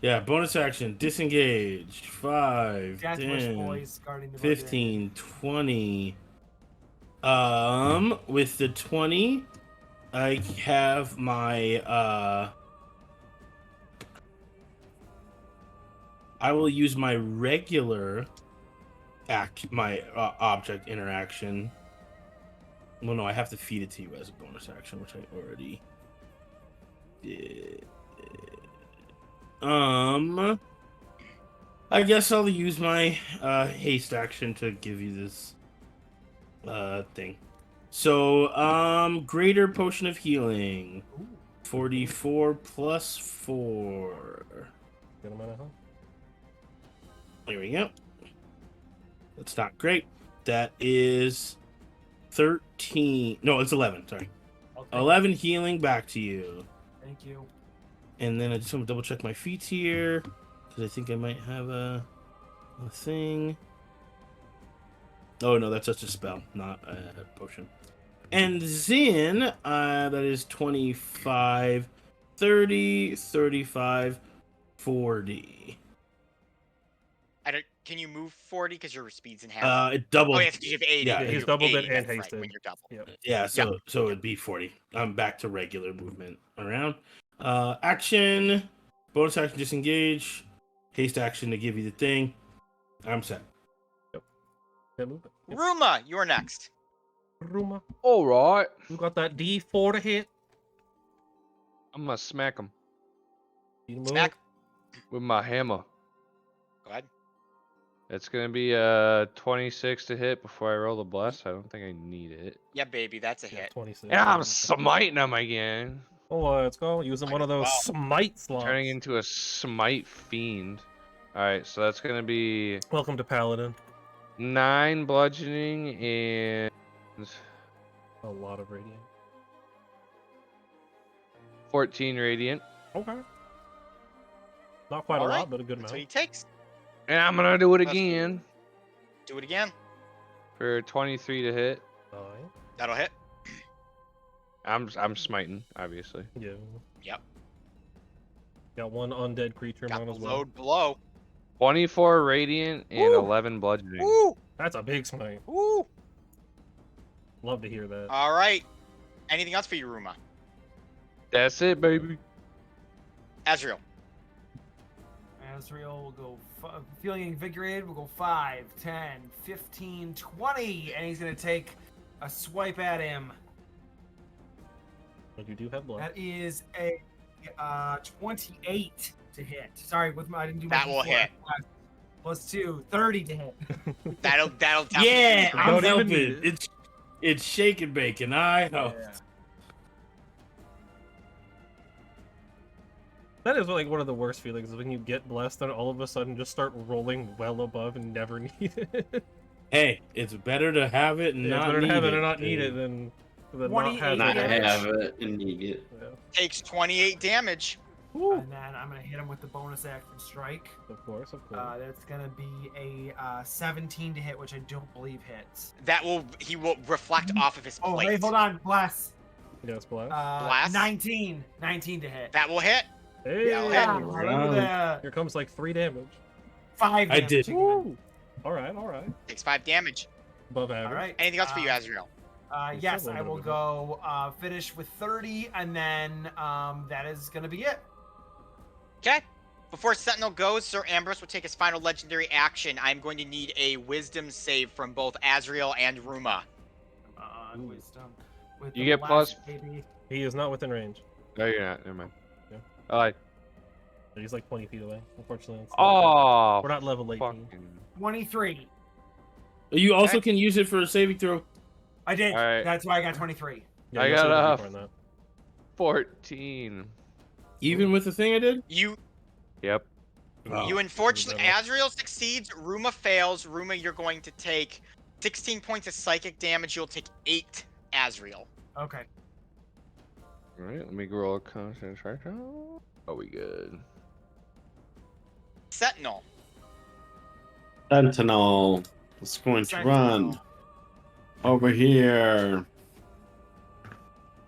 [SPEAKER 2] yeah, bonus action, disengage, 5,
[SPEAKER 4] Death Wish
[SPEAKER 2] 10,
[SPEAKER 4] boys guarding the
[SPEAKER 2] 15, 20. With the 20, I have my I will use my regular object interaction. Well, no, I have to feed it to you as a bonus action, which I already did. I guess I'll use my haste action to give you this thing. So, greater potion of healing. 44 plus 4.
[SPEAKER 1] Get him out of hell.
[SPEAKER 2] There we go. That's not great. That is 13. No, it's 11. Sorry.
[SPEAKER 4] Okay.
[SPEAKER 2] 11 healing back to you.
[SPEAKER 4] Thank you.
[SPEAKER 2] And then I just want to double check my feats here. Because I think I might have a thing. Oh, no, that's just a spell, not a potion. And then that is 25, 30, 35, 40.
[SPEAKER 3] Can you move 40 because your speed's in half?
[SPEAKER 2] It doubled.
[SPEAKER 3] Oh, yeah, because you have 80.
[SPEAKER 2] yeah,
[SPEAKER 3] you
[SPEAKER 1] he's
[SPEAKER 3] have
[SPEAKER 1] doubled it
[SPEAKER 3] 80,
[SPEAKER 1] and
[SPEAKER 3] that's right,
[SPEAKER 1] hasted.
[SPEAKER 3] when you're double.
[SPEAKER 1] Yep.
[SPEAKER 2] Yeah, so it'd be 40. I'm back to regular movement around. Action, bonus action, disengage, haste action to give you the thing. I'm set.
[SPEAKER 1] Can't move it. Yep.
[SPEAKER 3] Ruma, you're next.
[SPEAKER 1] Ruma.
[SPEAKER 6] All right.
[SPEAKER 1] You got that D4 to hit.
[SPEAKER 6] I'm gonna smack him
[SPEAKER 1] You move.
[SPEAKER 3] Smack.
[SPEAKER 6] with my hammer.
[SPEAKER 3] Go ahead.
[SPEAKER 6] It's gonna be 26 to hit before I roll the bless. I don't think I need it.
[SPEAKER 3] Yeah, baby, that's a
[SPEAKER 1] Yeah,
[SPEAKER 3] hit.
[SPEAKER 1] 26.
[SPEAKER 6] And I'm smiting him again.
[SPEAKER 1] Oh, let's go. Using one of those
[SPEAKER 3] Wow.
[SPEAKER 1] smite slots.
[SPEAKER 6] Turning into a smite fiend. Alright, so that's gonna be
[SPEAKER 1] Welcome to Paladin.
[SPEAKER 6] 9 bludgeoning and
[SPEAKER 1] A lot of radiant.
[SPEAKER 6] 14 radiant.
[SPEAKER 1] Okay. Not quite a
[SPEAKER 3] All
[SPEAKER 1] lot,
[SPEAKER 3] right,
[SPEAKER 1] but a good
[SPEAKER 3] That's what he
[SPEAKER 1] amount.
[SPEAKER 3] takes.
[SPEAKER 6] And I'm gonna do it
[SPEAKER 3] That's-
[SPEAKER 6] again
[SPEAKER 3] Do it again.
[SPEAKER 6] for 23 to hit.
[SPEAKER 1] Alright.
[SPEAKER 3] That'll hit.
[SPEAKER 6] I'm smiting, obviously.
[SPEAKER 1] Yeah.
[SPEAKER 3] Yep.
[SPEAKER 1] Got one undead creature
[SPEAKER 3] Got
[SPEAKER 1] mount
[SPEAKER 3] the
[SPEAKER 1] as well.
[SPEAKER 3] load below.
[SPEAKER 6] 24 radiant and
[SPEAKER 1] Woo!
[SPEAKER 6] 11 bludgeoning.
[SPEAKER 3] Woo!
[SPEAKER 1] That's a big smite.
[SPEAKER 3] Woo!
[SPEAKER 1] Love to hear that.
[SPEAKER 3] All right. Anything else for you, Ruma?
[SPEAKER 6] That's it, baby.
[SPEAKER 3] Azrael.
[SPEAKER 4] Azrael will go, feeling invigorated, will go 5, 10, 15, 20, and he's going to take a swipe at him.
[SPEAKER 1] But you do have blood.
[SPEAKER 4] That is a 28 to hit. Sorry, I didn't do my
[SPEAKER 3] That will
[SPEAKER 4] D4.
[SPEAKER 3] hit.
[SPEAKER 4] Plus 2, 30 to hit.
[SPEAKER 3] That'll definitely
[SPEAKER 2] Yeah,
[SPEAKER 3] hit.
[SPEAKER 2] I'm
[SPEAKER 1] Don't even need
[SPEAKER 2] helping. It's shake and bake, and I help.
[SPEAKER 4] Yeah.
[SPEAKER 1] That is like one of the worst feelings is when you get blessed and all of a sudden just start rolling well above and never need it.
[SPEAKER 2] Hey, it's better to have it and
[SPEAKER 1] Yeah, it's
[SPEAKER 2] not
[SPEAKER 1] better to
[SPEAKER 2] need
[SPEAKER 1] have it
[SPEAKER 2] it.
[SPEAKER 1] and not need it
[SPEAKER 2] dude.
[SPEAKER 1] than not
[SPEAKER 4] 28
[SPEAKER 1] have
[SPEAKER 5] Not
[SPEAKER 1] it.
[SPEAKER 5] have it and need it.
[SPEAKER 1] Yeah.
[SPEAKER 3] Takes 28 damage.
[SPEAKER 1] Woo.
[SPEAKER 4] And then I'm going to hit him with the bonus action strike.
[SPEAKER 1] Of course, of course.
[SPEAKER 4] That's going to be a 17 to hit, which I don't believe hits.
[SPEAKER 3] He will reflect off of his
[SPEAKER 4] Oh,
[SPEAKER 3] plate.
[SPEAKER 4] wait, hold on. Bless.
[SPEAKER 1] Yes, blast.
[SPEAKER 3] Blast?
[SPEAKER 4] 19 to hit.
[SPEAKER 3] That will hit.
[SPEAKER 1] Hey,
[SPEAKER 3] yeah,
[SPEAKER 4] Yeah,
[SPEAKER 3] hit.
[SPEAKER 4] look at that.
[SPEAKER 1] here comes like 3 damage.
[SPEAKER 4] 5
[SPEAKER 2] I
[SPEAKER 4] damage
[SPEAKER 2] did.
[SPEAKER 4] again.
[SPEAKER 1] Woo. All right, all right.
[SPEAKER 3] Takes 5 damage.
[SPEAKER 1] Above average.
[SPEAKER 4] All right.
[SPEAKER 3] Anything else for you, Azrael?
[SPEAKER 1] He's
[SPEAKER 4] Yes,
[SPEAKER 1] still a
[SPEAKER 4] I
[SPEAKER 1] little
[SPEAKER 4] will
[SPEAKER 1] bit
[SPEAKER 4] go finish with 30, and then that is going to be it.
[SPEAKER 3] Okay. Before Sentinel goes, Sir Ambrose will take his final legendary action. I'm going to need a wisdom save from both Azrael and Ruma.
[SPEAKER 1] Ooh.
[SPEAKER 4] Wisdom. With
[SPEAKER 6] You
[SPEAKER 4] the
[SPEAKER 6] get plus-
[SPEAKER 4] blast, baby.
[SPEAKER 1] He is not within range.
[SPEAKER 6] No, you're not. Never mind.
[SPEAKER 1] Yeah.
[SPEAKER 6] I lied.
[SPEAKER 1] He's like 20 feet away. Unfortunately, it's
[SPEAKER 6] Oh,
[SPEAKER 1] we're not level 18.
[SPEAKER 6] fucking.
[SPEAKER 4] 23.
[SPEAKER 2] You also
[SPEAKER 3] Okay.
[SPEAKER 2] can use it for a saving throw.
[SPEAKER 4] I did.
[SPEAKER 6] All right.
[SPEAKER 4] That's why I got 23.
[SPEAKER 1] Yeah,
[SPEAKER 6] I
[SPEAKER 1] you'll
[SPEAKER 6] got
[SPEAKER 1] see the
[SPEAKER 6] a
[SPEAKER 1] deeper in that.
[SPEAKER 6] 14.
[SPEAKER 2] Even with the thing I did?
[SPEAKER 3] You
[SPEAKER 6] Yep.
[SPEAKER 2] Oh.
[SPEAKER 3] You unfortunately,
[SPEAKER 1] Ruma.
[SPEAKER 3] Azrael succeeds. Ruma fails. Ruma, you're going to take 16 points of psychic damage. You'll take 8, Azrael.
[SPEAKER 4] Okay.
[SPEAKER 6] All right, let me roll a concentration. Oh, we good.
[SPEAKER 3] Sentinel.
[SPEAKER 5] Sentinel is going to run over here.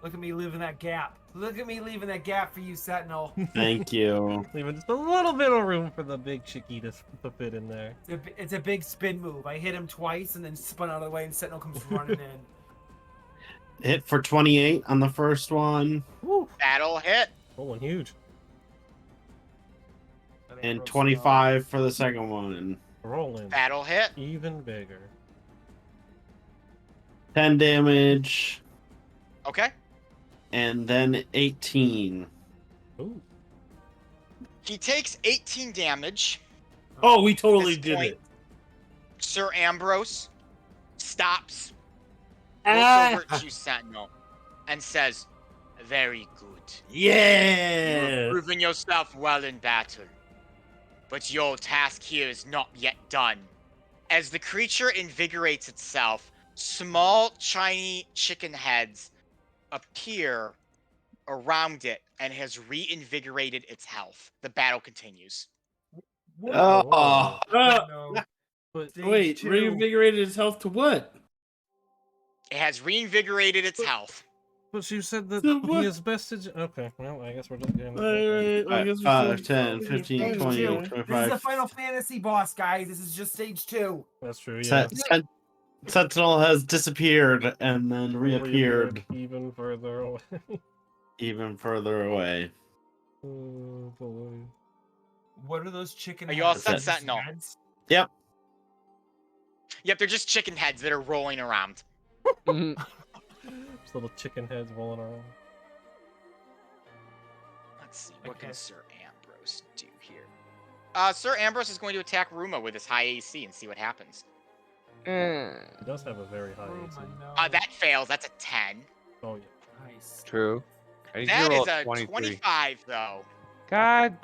[SPEAKER 4] Look at me leaving that gap. Look at me leaving that gap for you, Sentinel.
[SPEAKER 5] Thank you.
[SPEAKER 1] Leaving just a little bit of room for the big chickie to fit in there.
[SPEAKER 4] It's a big spin move. I hit him twice and then spun out of the way, and Sentinel comes running in.
[SPEAKER 5] Hit for 28 on the first one,
[SPEAKER 1] Woo!
[SPEAKER 3] That'll hit.
[SPEAKER 1] Rolling huge.
[SPEAKER 5] and 25 for the second one.
[SPEAKER 1] Rolling
[SPEAKER 3] That'll hit.
[SPEAKER 1] even bigger.
[SPEAKER 5] 10 damage,
[SPEAKER 3] Okay.
[SPEAKER 5] and then 18.
[SPEAKER 1] Ooh.
[SPEAKER 3] He takes 18 damage.
[SPEAKER 2] Oh, we totally
[SPEAKER 3] This
[SPEAKER 2] did
[SPEAKER 3] point-
[SPEAKER 2] it.
[SPEAKER 3] Sir Ambrose stops,
[SPEAKER 5] Ah!
[SPEAKER 3] looks over at you, Sentinel, and says, "Very good.
[SPEAKER 2] Yeah.
[SPEAKER 3] You've proven yourself well in battle. But your task here is not yet done." As the creature invigorates itself, small, shiny chicken heads appear around it and has reinvigorated its health. The battle continues.
[SPEAKER 5] Oh,
[SPEAKER 4] No.
[SPEAKER 1] But
[SPEAKER 4] Stage
[SPEAKER 2] Wait,
[SPEAKER 4] 2.
[SPEAKER 2] reinvigorated his health to what?
[SPEAKER 3] It has reinvigorated its health.
[SPEAKER 1] but you said that
[SPEAKER 2] So
[SPEAKER 1] he
[SPEAKER 2] what?
[SPEAKER 1] is bested. Okay, well, I guess we're just getting.
[SPEAKER 2] I guess we're
[SPEAKER 5] 5,
[SPEAKER 2] still-
[SPEAKER 5] 10, 15,
[SPEAKER 4] Stage
[SPEAKER 5] 20,
[SPEAKER 4] two. This is
[SPEAKER 5] 25.
[SPEAKER 4] the Final Fantasy boss, guys. This is just stage 2.
[SPEAKER 1] That's true. Yeah.
[SPEAKER 5] Sentinel has disappeared and then reappeared
[SPEAKER 1] even further away.
[SPEAKER 5] even further away.
[SPEAKER 1] Oh boy.
[SPEAKER 4] What are those chicken
[SPEAKER 3] Are you all
[SPEAKER 4] heads?
[SPEAKER 3] set,
[SPEAKER 4] Just
[SPEAKER 3] Sentinel?
[SPEAKER 4] heads?
[SPEAKER 3] Yep, they're just chicken heads that are rolling around.
[SPEAKER 1] Just little chicken heads rolling around.
[SPEAKER 3] Let's see, what
[SPEAKER 4] Okay.
[SPEAKER 3] can Sir Ambrose do here? Sir Ambrose is going to attack Ruma with his high AC and see what happens.
[SPEAKER 1] He does have a very high
[SPEAKER 4] Oh
[SPEAKER 1] AC.
[SPEAKER 4] my no.
[SPEAKER 3] That fails. That's a 10.
[SPEAKER 1] Oh yeah.
[SPEAKER 4] Nice.
[SPEAKER 6] True. I need
[SPEAKER 3] That
[SPEAKER 6] to roll
[SPEAKER 3] is a
[SPEAKER 6] 23.
[SPEAKER 3] 25, though.
[SPEAKER 6] God.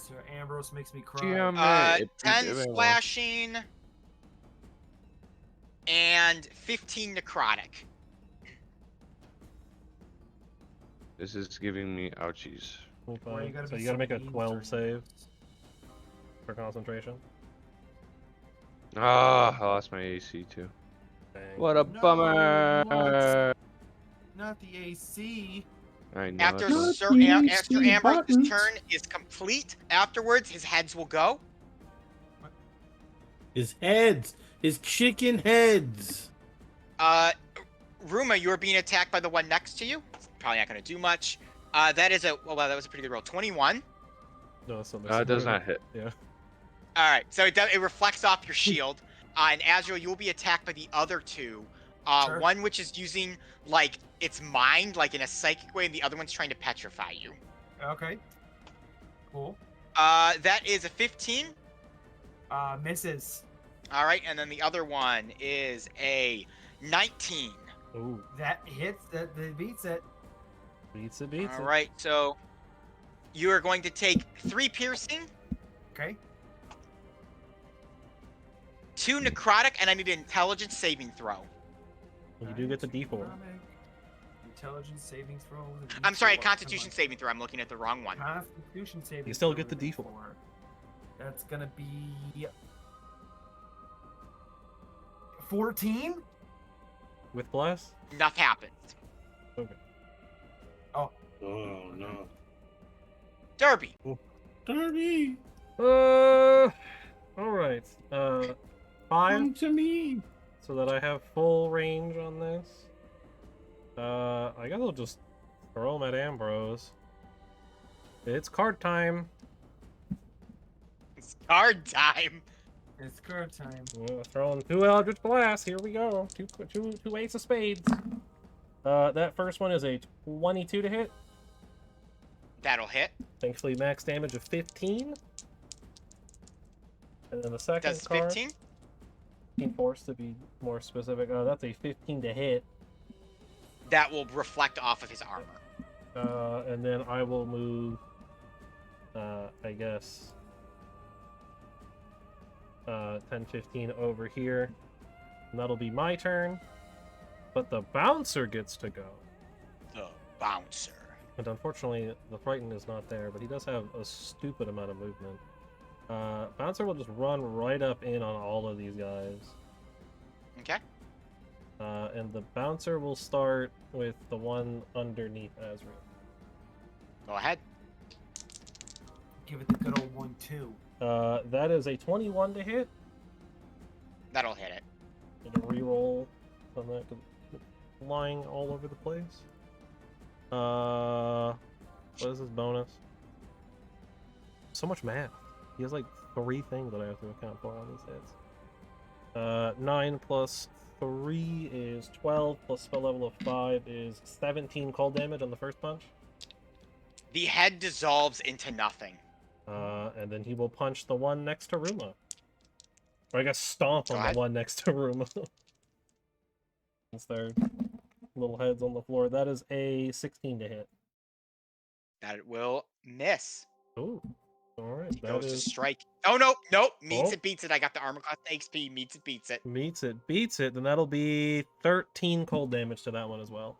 [SPEAKER 4] Sir Ambrose makes me cry.
[SPEAKER 6] Damn it. It
[SPEAKER 3] 10
[SPEAKER 6] beat everyone.
[SPEAKER 3] slashing and 15 necrotic.
[SPEAKER 6] This is giving me ouchies.
[SPEAKER 4] Why you
[SPEAKER 1] 25.
[SPEAKER 4] gotta
[SPEAKER 1] So
[SPEAKER 4] be
[SPEAKER 1] you gotta make a
[SPEAKER 4] mean,
[SPEAKER 1] 12
[SPEAKER 4] Sir
[SPEAKER 1] save
[SPEAKER 4] Ambrose?
[SPEAKER 1] for concentration.
[SPEAKER 6] Ah, I lost my AC too.
[SPEAKER 1] Dang.
[SPEAKER 6] What a
[SPEAKER 4] No,
[SPEAKER 6] bummer.
[SPEAKER 4] Not the AC.
[SPEAKER 6] I know.
[SPEAKER 3] After
[SPEAKER 6] that's
[SPEAKER 3] Sir,
[SPEAKER 2] Not
[SPEAKER 3] After
[SPEAKER 2] these
[SPEAKER 3] Ambrose's
[SPEAKER 2] buttons.
[SPEAKER 3] turn is complete, afterwards his heads will go.
[SPEAKER 2] His heads. His chicken heads.
[SPEAKER 3] Ruma, you're being attacked by the one next to you. It's probably not going to do much. That is a, well, that was a pretty good roll. 21.
[SPEAKER 1] No, so
[SPEAKER 6] it does not hit.
[SPEAKER 1] Yeah.
[SPEAKER 3] All right, so it reflects off your shield. And Azrael, you will be attacked by the other two.
[SPEAKER 4] Sure.
[SPEAKER 3] One which is using, like, its mind, like in a psychic way, and the other one's trying to petrify you.
[SPEAKER 4] Okay. Cool.
[SPEAKER 3] That is a 15.
[SPEAKER 4] Misses.
[SPEAKER 3] All right, and then the other one is a 19.
[SPEAKER 1] Ooh.
[SPEAKER 4] That hits. That beats it.
[SPEAKER 1] Beats it, beats
[SPEAKER 3] All
[SPEAKER 1] it.
[SPEAKER 3] right, so you are going to take 3 piercing,
[SPEAKER 4] Okay.
[SPEAKER 3] 2 necrotic, and I need an intelligence saving throw.
[SPEAKER 1] You do get the D4.
[SPEAKER 4] Intelligence saving throw. with a
[SPEAKER 3] I'm sorry, a
[SPEAKER 4] D4.
[SPEAKER 3] constitution
[SPEAKER 4] Come
[SPEAKER 3] saving throw. I'm looking at the wrong one.
[SPEAKER 4] on. Constitution saving.
[SPEAKER 1] You still
[SPEAKER 4] throw
[SPEAKER 1] get the
[SPEAKER 4] with a
[SPEAKER 1] D4.
[SPEAKER 4] That's gonna be 14.
[SPEAKER 1] With bless?
[SPEAKER 3] Enough happens.
[SPEAKER 2] Oh no.
[SPEAKER 3] Derby.
[SPEAKER 2] Darby,
[SPEAKER 1] Alright. 5,
[SPEAKER 2] come to me.
[SPEAKER 1] so that I have full range on this. I guess I'll just throw him at Ambrose. It's card time.
[SPEAKER 3] It's card time.
[SPEAKER 4] It's card time.
[SPEAKER 1] Throwing 2 Eldritch Blasts. Here we go. Two Ace of Spades. That first one is a 22 to hit.
[SPEAKER 3] That'll hit.
[SPEAKER 1] Thankfully, max damage of 15. And then the second
[SPEAKER 3] Does
[SPEAKER 1] card,
[SPEAKER 3] 15?
[SPEAKER 1] 15 force to be more specific. That's a 15 to hit.
[SPEAKER 3] That will reflect off of his armor.
[SPEAKER 1] And then I will move, I guess, 10, 15 over here. And that'll be my turn. But the bouncer gets to go.
[SPEAKER 3] The bouncer.
[SPEAKER 1] And unfortunately, the Frighten is not there, but he does have a stupid amount of movement. Bouncer will just run right up in on all of these guys.
[SPEAKER 3] Okay.
[SPEAKER 1] And the Bouncer will start with the one underneath Azrael.
[SPEAKER 3] Go ahead.
[SPEAKER 4] Give it the good old 1-2.
[SPEAKER 1] That is a 21 to hit.
[SPEAKER 3] That'll hit it.
[SPEAKER 1] Get a reroll on that, 'cause it's lying all over the place. What is his bonus? So much math. He has like 3 things that I have to account for on these hits. 9 plus 3 is 12, plus spell level of 5 is 17 cold damage on the first punch.
[SPEAKER 3] The head dissolves into nothing.
[SPEAKER 1] And then he will punch the one next to Ruma. Or I guess stomp
[SPEAKER 3] Go
[SPEAKER 1] on
[SPEAKER 3] ahead.
[SPEAKER 1] the one next to Ruma. Since their little heads on the floor. That is a 16 to hit.
[SPEAKER 3] That will miss.
[SPEAKER 1] Ooh. Alright,
[SPEAKER 3] He
[SPEAKER 1] that
[SPEAKER 3] goes to
[SPEAKER 1] is...
[SPEAKER 3] strike. Oh, nope. Meets
[SPEAKER 1] Oh.
[SPEAKER 3] it, beats it. I got the armor class XP. Meets it, beats it.
[SPEAKER 1] Meets it, beats it, then that'll be 13 cold damage to that one as well.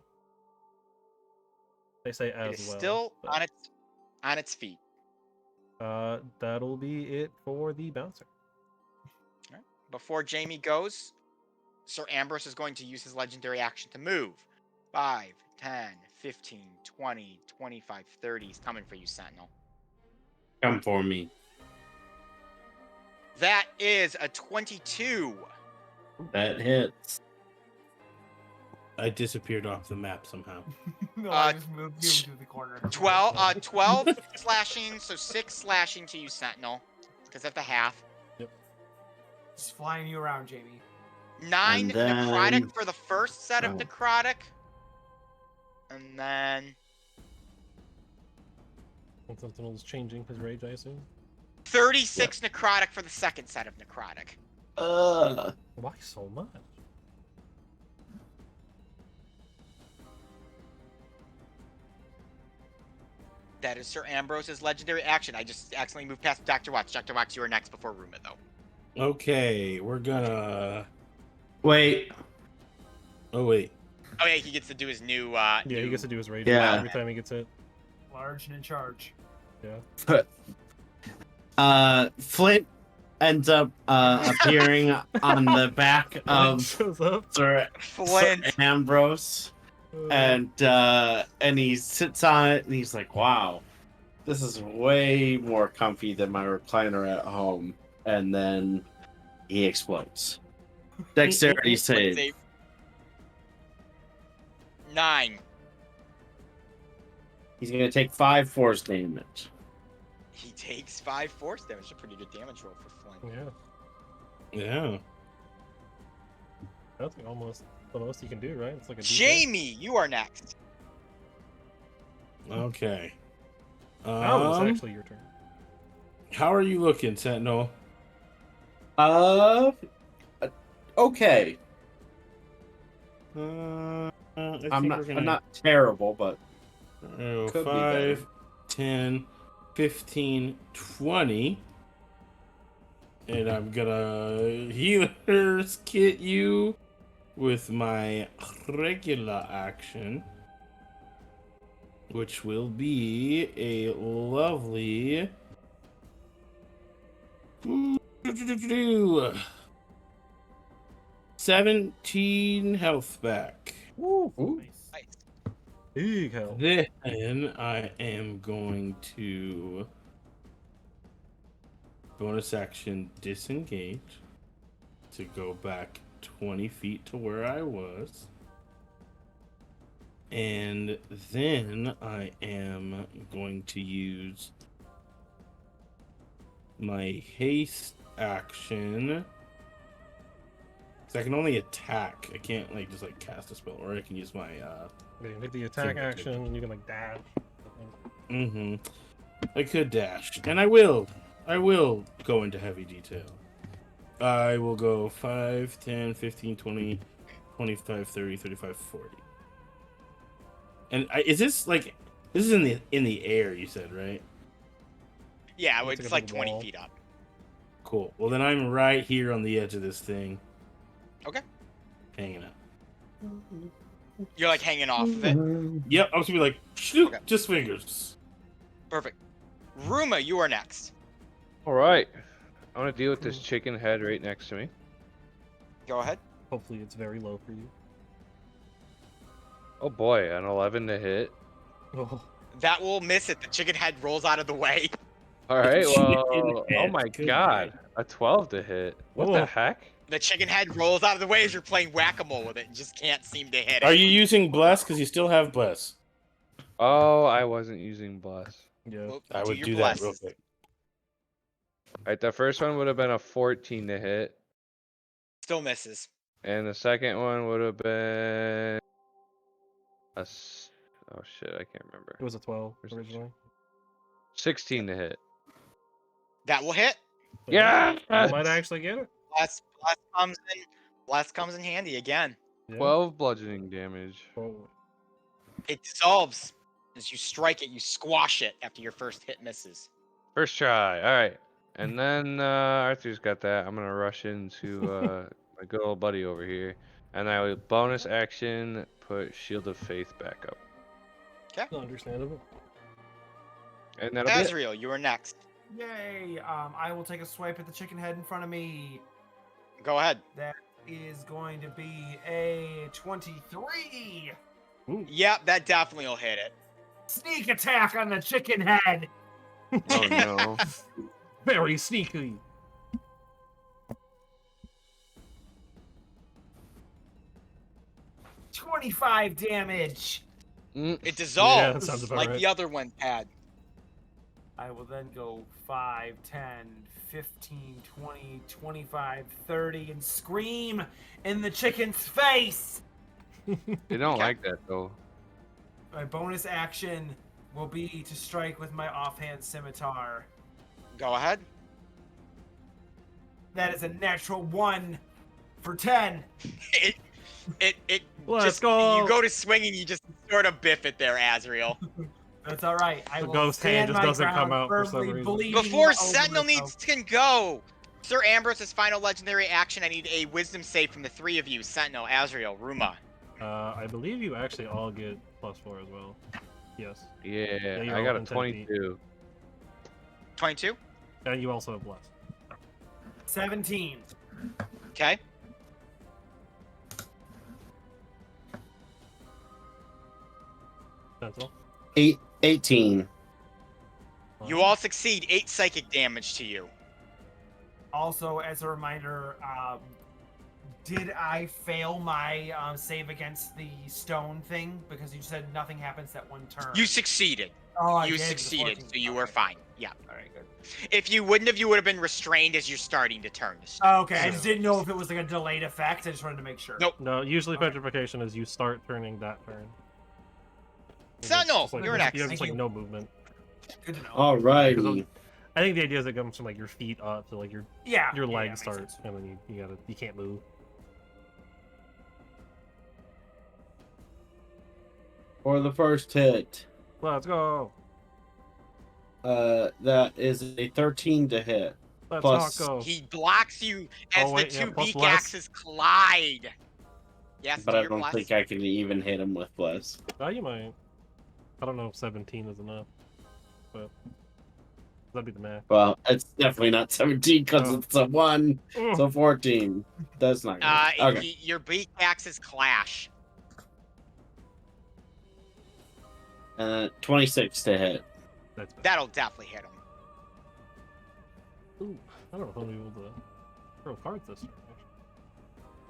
[SPEAKER 1] They say as
[SPEAKER 3] It is
[SPEAKER 1] well.
[SPEAKER 3] still
[SPEAKER 1] but,
[SPEAKER 3] on its feet.
[SPEAKER 1] that'll be it for the bouncer.
[SPEAKER 3] Before Jamie goes, Sir Ambrose is going to use his legendary action to move. 5, 10, 15, 20, 25, 30. He's coming for you, Sentinel.
[SPEAKER 2] Come for me.
[SPEAKER 3] That is a 22.
[SPEAKER 2] That hits. I disappeared off the map somehow.
[SPEAKER 4] No, I just moved you to the corner.
[SPEAKER 3] 12 slashing, so 6 slashing to you, Sentinel. Because at the half.
[SPEAKER 4] Just flying you around, Jamie.
[SPEAKER 3] 9
[SPEAKER 2] And then-
[SPEAKER 3] necrotic for the first set of
[SPEAKER 2] Oh.
[SPEAKER 3] necrotic. And then
[SPEAKER 1] Sentinel's changing his rage, I assume.
[SPEAKER 3] 36 necrotic for the second set of necrotic.
[SPEAKER 1] Why so much?
[SPEAKER 3] That is Sir Ambrose's legendary action. I just accidentally moved past Dr. Watts. Dr. Watts, you are next before Ruma, though.
[SPEAKER 2] Okay, we're gonna.
[SPEAKER 5] Wait.
[SPEAKER 2] Oh wait.
[SPEAKER 3] Oh yeah, he gets to do his new.
[SPEAKER 1] Yeah,
[SPEAKER 3] new...
[SPEAKER 1] he gets to do his rage
[SPEAKER 5] Yeah.
[SPEAKER 1] every time he gets hit.
[SPEAKER 4] Large and in charge.
[SPEAKER 1] Yeah.
[SPEAKER 5] Flint ends up appearing on the back of
[SPEAKER 1] Shows up.
[SPEAKER 5] Sir
[SPEAKER 3] Flint.
[SPEAKER 5] Ambrose, and he sits on it, and he's like, "Wow, this is way more comfy than my recliner at home." And then he explodes. Dexterity save.
[SPEAKER 3] 9.
[SPEAKER 5] He's gonna take 5 force damage.
[SPEAKER 3] He takes 5 force damage. A pretty good damage roll for Flint.
[SPEAKER 1] Yeah.
[SPEAKER 2] Yeah.
[SPEAKER 1] That's like almost the most you can do, right? It's like a D10.
[SPEAKER 3] Jamie, you are next.
[SPEAKER 2] Okay.
[SPEAKER 1] That was actually your turn.
[SPEAKER 2] How are you looking, Sentinel?
[SPEAKER 5] Okay.
[SPEAKER 2] I
[SPEAKER 5] I'm
[SPEAKER 2] think
[SPEAKER 5] not.
[SPEAKER 2] we're gonna-
[SPEAKER 5] I'm not terrible, but
[SPEAKER 2] Oh,
[SPEAKER 5] Could be
[SPEAKER 2] 5,
[SPEAKER 5] better.
[SPEAKER 2] 10, 15, 20. And I'm gonna healers kit you with my regular action, which will be a lovely 17 health back.
[SPEAKER 1] Woo!
[SPEAKER 4] Nice.
[SPEAKER 1] Big hell.
[SPEAKER 2] Then I am going to bonus action disengage to go back 20 feet to where I was. And then I am going to use my haste action. 'Cause I can only attack. I can't like just like cast a spell, or I can use my
[SPEAKER 1] Okay, you take the attack
[SPEAKER 2] Single
[SPEAKER 1] action, and you can like dash.
[SPEAKER 2] I could dash, and I will go into heavy detail. I will go 5, 10, 15, 20, 25, 30, 35, 40. And is this like this is in the air? You said, right?
[SPEAKER 3] Yeah,
[SPEAKER 1] It's
[SPEAKER 3] it's
[SPEAKER 1] like a
[SPEAKER 3] like
[SPEAKER 1] big
[SPEAKER 3] 20
[SPEAKER 1] wall.
[SPEAKER 3] feet up.
[SPEAKER 2] Cool. Well, then I'm right here on the edge of this thing.
[SPEAKER 3] Okay.
[SPEAKER 2] Hanging out.
[SPEAKER 3] You're like hanging off of it.
[SPEAKER 2] Yep. I was gonna be like, shoot,
[SPEAKER 3] Okay.
[SPEAKER 2] just fingers.
[SPEAKER 3] Perfect. Ruma, you are next.
[SPEAKER 6] All right. I want to deal with this chicken head right next to me.
[SPEAKER 3] Go ahead.
[SPEAKER 1] Hopefully, it's very low for you.
[SPEAKER 6] Oh boy, an 11 to hit.
[SPEAKER 1] Oh,
[SPEAKER 3] That will miss it. The chicken head rolls out of the way.
[SPEAKER 6] All right.
[SPEAKER 2] Chicken
[SPEAKER 6] Well, oh
[SPEAKER 2] head,
[SPEAKER 6] my
[SPEAKER 2] good
[SPEAKER 6] god,
[SPEAKER 2] night.
[SPEAKER 6] a 12 to hit. What
[SPEAKER 1] Oh.
[SPEAKER 6] the heck?
[SPEAKER 3] The chicken head rolls out of the way as you're playing whack-a-mole with it and just can't seem to hit it.
[SPEAKER 2] Are you using bless? Because you still have bless.
[SPEAKER 6] Oh, I wasn't using bless.
[SPEAKER 1] yeah.
[SPEAKER 3] Well,
[SPEAKER 2] I would
[SPEAKER 3] your
[SPEAKER 2] do that real
[SPEAKER 3] blesses.
[SPEAKER 2] quick.
[SPEAKER 6] All right, the first one would have been a 14 to hit,
[SPEAKER 3] Still misses.
[SPEAKER 6] and the second one would have been oh shit, I can't remember.
[SPEAKER 1] It was a 12
[SPEAKER 6] Where's the
[SPEAKER 1] originally.
[SPEAKER 6] 16 to hit.
[SPEAKER 3] That will hit.
[SPEAKER 1] So
[SPEAKER 6] Yeah.
[SPEAKER 1] You might actually get it.
[SPEAKER 3] Bless comes in handy again.
[SPEAKER 1] Yeah.
[SPEAKER 6] 12 bludgeoning damage.
[SPEAKER 1] Oh,
[SPEAKER 3] It dissolves. As you strike it, you squash it after your first hit misses.
[SPEAKER 6] First try. All right, and then Arthur's got that. I'm gonna rush into my good old buddy over here, and I will bonus action put Shield of Faith back up,
[SPEAKER 1] understandable.
[SPEAKER 6] and that'll be it.
[SPEAKER 3] Azriel, you are next.
[SPEAKER 4] Yay! I will take a swipe at the chicken head in front of me.
[SPEAKER 3] Go ahead.
[SPEAKER 4] That is going to be a 23.
[SPEAKER 3] Yep, that definitely will hit it.
[SPEAKER 4] Sneak attack on the chicken head.
[SPEAKER 6] Oh no.
[SPEAKER 1] Very sneaky.
[SPEAKER 4] $25 damage.
[SPEAKER 6] Mm.
[SPEAKER 3] It dissolves
[SPEAKER 1] that sounds about
[SPEAKER 3] like
[SPEAKER 1] right.
[SPEAKER 3] the other one had.
[SPEAKER 4] I will then go 5, 10, 15, 20, 25, 30 and scream in the chicken's face.
[SPEAKER 6] They don't
[SPEAKER 3] Okay.
[SPEAKER 6] like that though.
[SPEAKER 4] My bonus action will be to strike with my offhand scimitar.
[SPEAKER 3] Go ahead.
[SPEAKER 4] That is a natural 1 for 10.
[SPEAKER 3] It
[SPEAKER 1] Let's
[SPEAKER 3] just
[SPEAKER 1] go.
[SPEAKER 3] you go to swing and you just sort of biff it there, Azriel.
[SPEAKER 4] That's all right. I
[SPEAKER 1] The
[SPEAKER 4] will
[SPEAKER 1] ghost hand
[SPEAKER 4] stand
[SPEAKER 1] just
[SPEAKER 4] my
[SPEAKER 1] doesn't come
[SPEAKER 4] ground,
[SPEAKER 1] out for some
[SPEAKER 4] firmly
[SPEAKER 1] reason.
[SPEAKER 4] bleeding
[SPEAKER 3] Before
[SPEAKER 4] over
[SPEAKER 3] Sentinel
[SPEAKER 4] myself.
[SPEAKER 3] can go, Sir Ambrose's final legendary action. I need a wisdom save from the three of you: Sentinel, Azrael, Ruma.
[SPEAKER 1] I believe you actually all get +4 as well. Yes.
[SPEAKER 6] Yeah,
[SPEAKER 1] you're
[SPEAKER 6] I
[SPEAKER 1] all
[SPEAKER 6] got a
[SPEAKER 1] within 10 feet.
[SPEAKER 6] 22.
[SPEAKER 3] 22.
[SPEAKER 1] And you also have bless.
[SPEAKER 4] 17.
[SPEAKER 3] Okay.
[SPEAKER 1] Sentinel.
[SPEAKER 5] 18.
[SPEAKER 3] You all succeed. 8 psychic damage to you.
[SPEAKER 4] Also, as a reminder, did I fail my save against the stone thing? Because you said nothing happens that one turn.
[SPEAKER 3] You succeeded.
[SPEAKER 4] Oh, I
[SPEAKER 3] You
[SPEAKER 4] did, the
[SPEAKER 3] succeeded,
[SPEAKER 4] 14.
[SPEAKER 3] so you
[SPEAKER 4] Okay.
[SPEAKER 3] were fine. Yeah.
[SPEAKER 4] All right, good.
[SPEAKER 3] If you wouldn't have, you would have been restrained as you're starting to turn to stone.
[SPEAKER 4] Oh, okay, I
[SPEAKER 1] Yeah.
[SPEAKER 4] just didn't know if it was like a delayed effect. I just wanted to make sure.
[SPEAKER 3] Nope.
[SPEAKER 1] No, usually
[SPEAKER 4] Okay.
[SPEAKER 1] petrification is you start turning that turn.
[SPEAKER 3] Sentinel,
[SPEAKER 1] Just like,
[SPEAKER 3] you're
[SPEAKER 1] you have
[SPEAKER 3] next.
[SPEAKER 1] just
[SPEAKER 4] Thank
[SPEAKER 1] like
[SPEAKER 4] you.
[SPEAKER 1] no movement.
[SPEAKER 4] Good to know.
[SPEAKER 5] Alrighty.
[SPEAKER 1] I think the idea is it comes from like your feet up to like your
[SPEAKER 4] Yeah.
[SPEAKER 1] your
[SPEAKER 4] yeah,
[SPEAKER 1] legs
[SPEAKER 4] makes
[SPEAKER 1] start,
[SPEAKER 4] sense.
[SPEAKER 1] and then you can't move.
[SPEAKER 5] For the first hit,
[SPEAKER 1] Let's go.
[SPEAKER 5] that is a 13 to hit.
[SPEAKER 1] Let's
[SPEAKER 5] Plus-
[SPEAKER 1] not go.
[SPEAKER 3] He blocks you as
[SPEAKER 1] Oh, wait,
[SPEAKER 3] the
[SPEAKER 1] yeah,
[SPEAKER 3] two
[SPEAKER 1] plus
[SPEAKER 3] beak
[SPEAKER 1] bless.
[SPEAKER 3] axes collide. Yes,
[SPEAKER 5] But
[SPEAKER 3] do
[SPEAKER 5] I
[SPEAKER 3] your
[SPEAKER 5] don't
[SPEAKER 3] bless.
[SPEAKER 5] think I can even hit him with bless.
[SPEAKER 1] Oh, you might. I don't know if 17 is enough, but that'd be the max.
[SPEAKER 5] Well, it's definitely not 17 because
[SPEAKER 1] Oh.
[SPEAKER 5] it's a 1.
[SPEAKER 1] Ugh.
[SPEAKER 5] So 14. That's not good. Okay.
[SPEAKER 3] Your beak axes clash.
[SPEAKER 5] 26 to hit.
[SPEAKER 1] That's bad.
[SPEAKER 3] That'll definitely hit him.
[SPEAKER 1] Ooh, I don't know if I'll be able to throw cards this turn.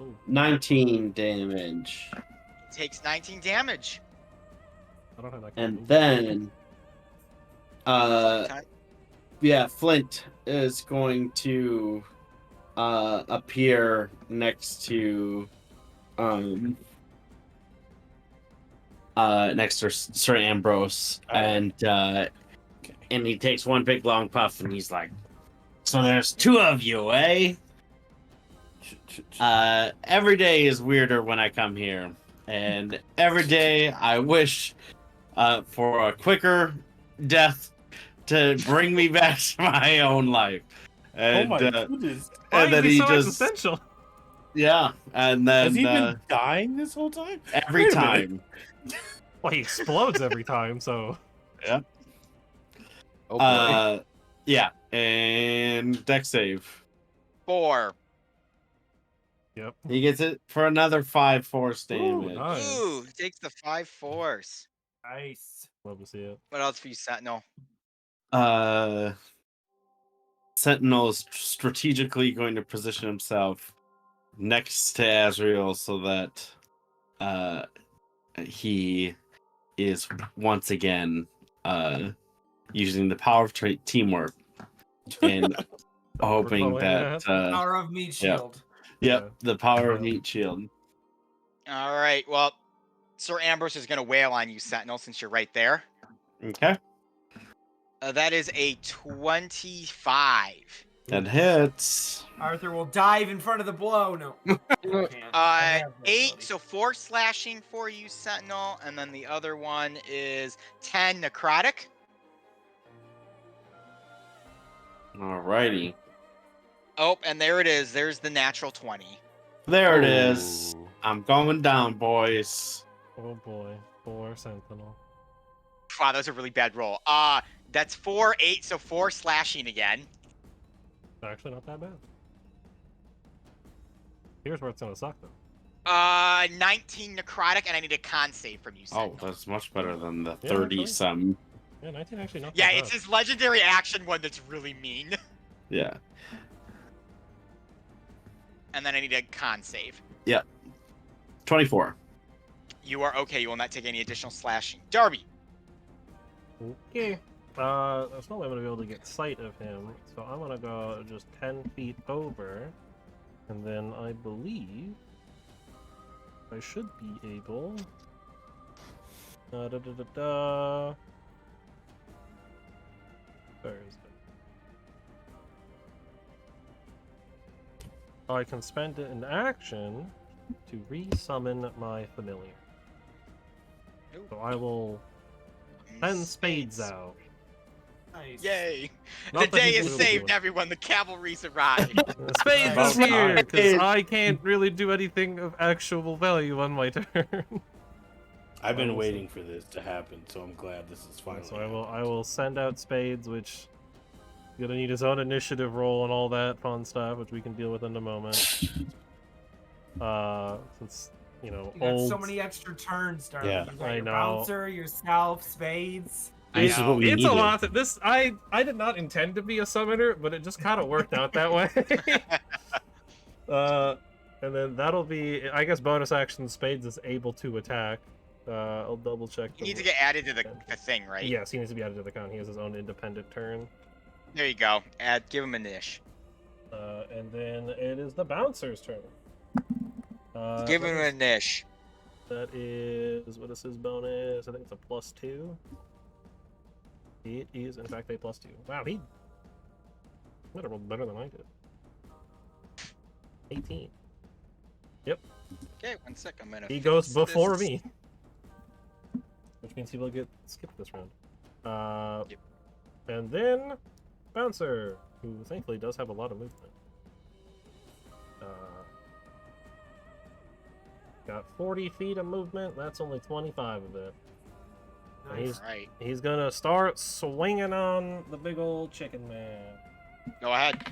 [SPEAKER 1] Actually. Ooh,
[SPEAKER 5] 19 damage.
[SPEAKER 3] Takes 19 damage.
[SPEAKER 1] I don't have that. kind of
[SPEAKER 5] And
[SPEAKER 1] movement.
[SPEAKER 5] then, yeah, Flint is going to appear next to next to Sir Ambrose, and he takes one big long puff, and he's like, "So there's two of you, eh? Every day is weirder when I come here, and every day I wish for a quicker death to bring me back to my own life." And,
[SPEAKER 2] goodness.
[SPEAKER 1] Why
[SPEAKER 5] and
[SPEAKER 1] is
[SPEAKER 5] then
[SPEAKER 1] he
[SPEAKER 5] he
[SPEAKER 1] so
[SPEAKER 5] just
[SPEAKER 1] existential?
[SPEAKER 5] yeah, and then
[SPEAKER 2] Has he been dying this whole time?
[SPEAKER 5] every
[SPEAKER 2] Wait a minute.
[SPEAKER 5] time.
[SPEAKER 1] Well, he explodes every time, so
[SPEAKER 6] Oh boy.
[SPEAKER 5] Yeah, and deck save.
[SPEAKER 3] 4.
[SPEAKER 1] yep.
[SPEAKER 5] He gets it for another 5 force
[SPEAKER 1] Ooh,
[SPEAKER 5] damage.
[SPEAKER 1] nice.
[SPEAKER 3] Ooh, he takes the 5 force.
[SPEAKER 4] Nice.
[SPEAKER 1] Love to see it.
[SPEAKER 3] What else for you, Sentinel?
[SPEAKER 5] Sentinel is strategically going to position himself next to Azrael so that he is once again using the power of teamwork and hoping
[SPEAKER 1] Oh,
[SPEAKER 5] that
[SPEAKER 4] Power of meat shield.
[SPEAKER 5] the power of
[SPEAKER 1] Yeah.
[SPEAKER 5] meat shield.
[SPEAKER 3] All right, well, Sir Ambrose is going to wail on you, Sentinel, since you're right there.
[SPEAKER 5] Okay,
[SPEAKER 3] That is a 25.
[SPEAKER 5] that hits.
[SPEAKER 4] Arthur will dive in front of the blow. No. Can't. I have that
[SPEAKER 3] 8,
[SPEAKER 4] ability.
[SPEAKER 3] so 4 slashing for you, Sentinel, and then the other one is 10 necrotic.
[SPEAKER 5] Alrighty,
[SPEAKER 3] Oh, and there it is. There's the natural 20.
[SPEAKER 5] there it is. I'm going down, boys.
[SPEAKER 1] Oh boy, poor Sentinel.
[SPEAKER 3] Wow, that was a really bad roll. That's 4, 8, so 4 slashing again.
[SPEAKER 1] Actually, not that bad. Here's where it's gonna suck though.
[SPEAKER 3] 19 necrotic, and I need a con save from you,
[SPEAKER 5] Oh,
[SPEAKER 3] Sentinel.
[SPEAKER 5] that's much better than the
[SPEAKER 1] Yeah,
[SPEAKER 5] 30
[SPEAKER 1] actually.
[SPEAKER 5] some.
[SPEAKER 1] Yeah, 19 actually not
[SPEAKER 3] Yeah,
[SPEAKER 1] that
[SPEAKER 3] it's
[SPEAKER 1] bad.
[SPEAKER 3] his legendary action one that's really mean.
[SPEAKER 5] Yeah.
[SPEAKER 3] And then I need a con save.
[SPEAKER 5] 24.
[SPEAKER 3] You are okay. You will not take any additional slashing. Darby.
[SPEAKER 1] Okay. There's no way I'm gonna be able to get sight of him, so I'm gonna go just 10 feet over, and then I believe I should be able. Da da da da da. Where is it? I can spend an action to re-summon my familiar. So I will 10 spades out.
[SPEAKER 4] Nice.
[SPEAKER 3] Yay!
[SPEAKER 1] Not
[SPEAKER 3] The
[SPEAKER 1] that
[SPEAKER 3] day
[SPEAKER 1] he's
[SPEAKER 3] is
[SPEAKER 1] moving
[SPEAKER 3] saved,
[SPEAKER 1] one.
[SPEAKER 3] everyone. The cavalry's arrived.
[SPEAKER 1] Spades
[SPEAKER 4] Nice.
[SPEAKER 1] is here, because
[SPEAKER 5] Nice.
[SPEAKER 1] I can't really do anything of actual value on my turn.
[SPEAKER 2] I've been
[SPEAKER 1] Awesome.
[SPEAKER 2] waiting for this to happen, so I'm glad this is finally.
[SPEAKER 1] So I will send out spades, which is gonna need his own initiative roll and all that fun stuff, which we can deal with in a moment. Since
[SPEAKER 4] You got
[SPEAKER 1] old.
[SPEAKER 4] so many extra turns, Darby.
[SPEAKER 2] Yeah.
[SPEAKER 4] You got
[SPEAKER 1] I
[SPEAKER 4] your
[SPEAKER 1] know.
[SPEAKER 4] bouncer, yourself, spades.
[SPEAKER 2] This is what we
[SPEAKER 1] It's
[SPEAKER 2] needed.
[SPEAKER 1] a lot. This I did not intend to be a summoner, but it just kind of worked out that way. And then that'll be, I guess, bonus action. Spades is able to attack. I'll double check.
[SPEAKER 3] He needs to get added to the thing, right?
[SPEAKER 1] Yes, he needs to be added to the count. He has his own independent turn.
[SPEAKER 3] There you go. Give him a niche.
[SPEAKER 1] And then it is the bouncer's turn.
[SPEAKER 3] Give him
[SPEAKER 1] that
[SPEAKER 3] a niche.
[SPEAKER 1] That is, what is his bonus? I think it's a +2. It is, in fact, a +2. Wow, he might have rolled better than I did. 18.
[SPEAKER 3] Okay, 1 sec. I'm gonna.
[SPEAKER 1] He
[SPEAKER 3] fix
[SPEAKER 1] goes before
[SPEAKER 3] this.
[SPEAKER 1] me. Which means he will get skipped this round.
[SPEAKER 3] Yep.
[SPEAKER 1] And then, Bouncer, who thankfully does have a lot of movement. Got 40 feet of movement, that's only 25 of it.
[SPEAKER 4] Nice.
[SPEAKER 3] Right.
[SPEAKER 1] He's gonna start swinging on the big old chicken man.
[SPEAKER 3] Go ahead.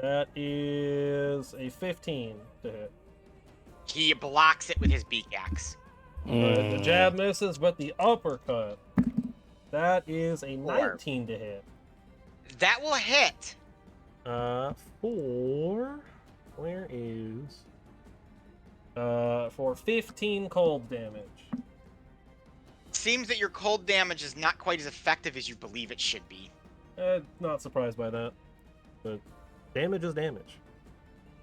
[SPEAKER 1] That is a 15 to hit.
[SPEAKER 3] He blocks it with his beak axe.
[SPEAKER 1] The jab misses, but the uppercut. That is a 19 to hit.
[SPEAKER 3] That will hit.
[SPEAKER 1] For 15 cold damage.
[SPEAKER 3] Seems that your cold damage is not quite as effective as you believe it should be.
[SPEAKER 1] Not surprised by that, but damage is damage.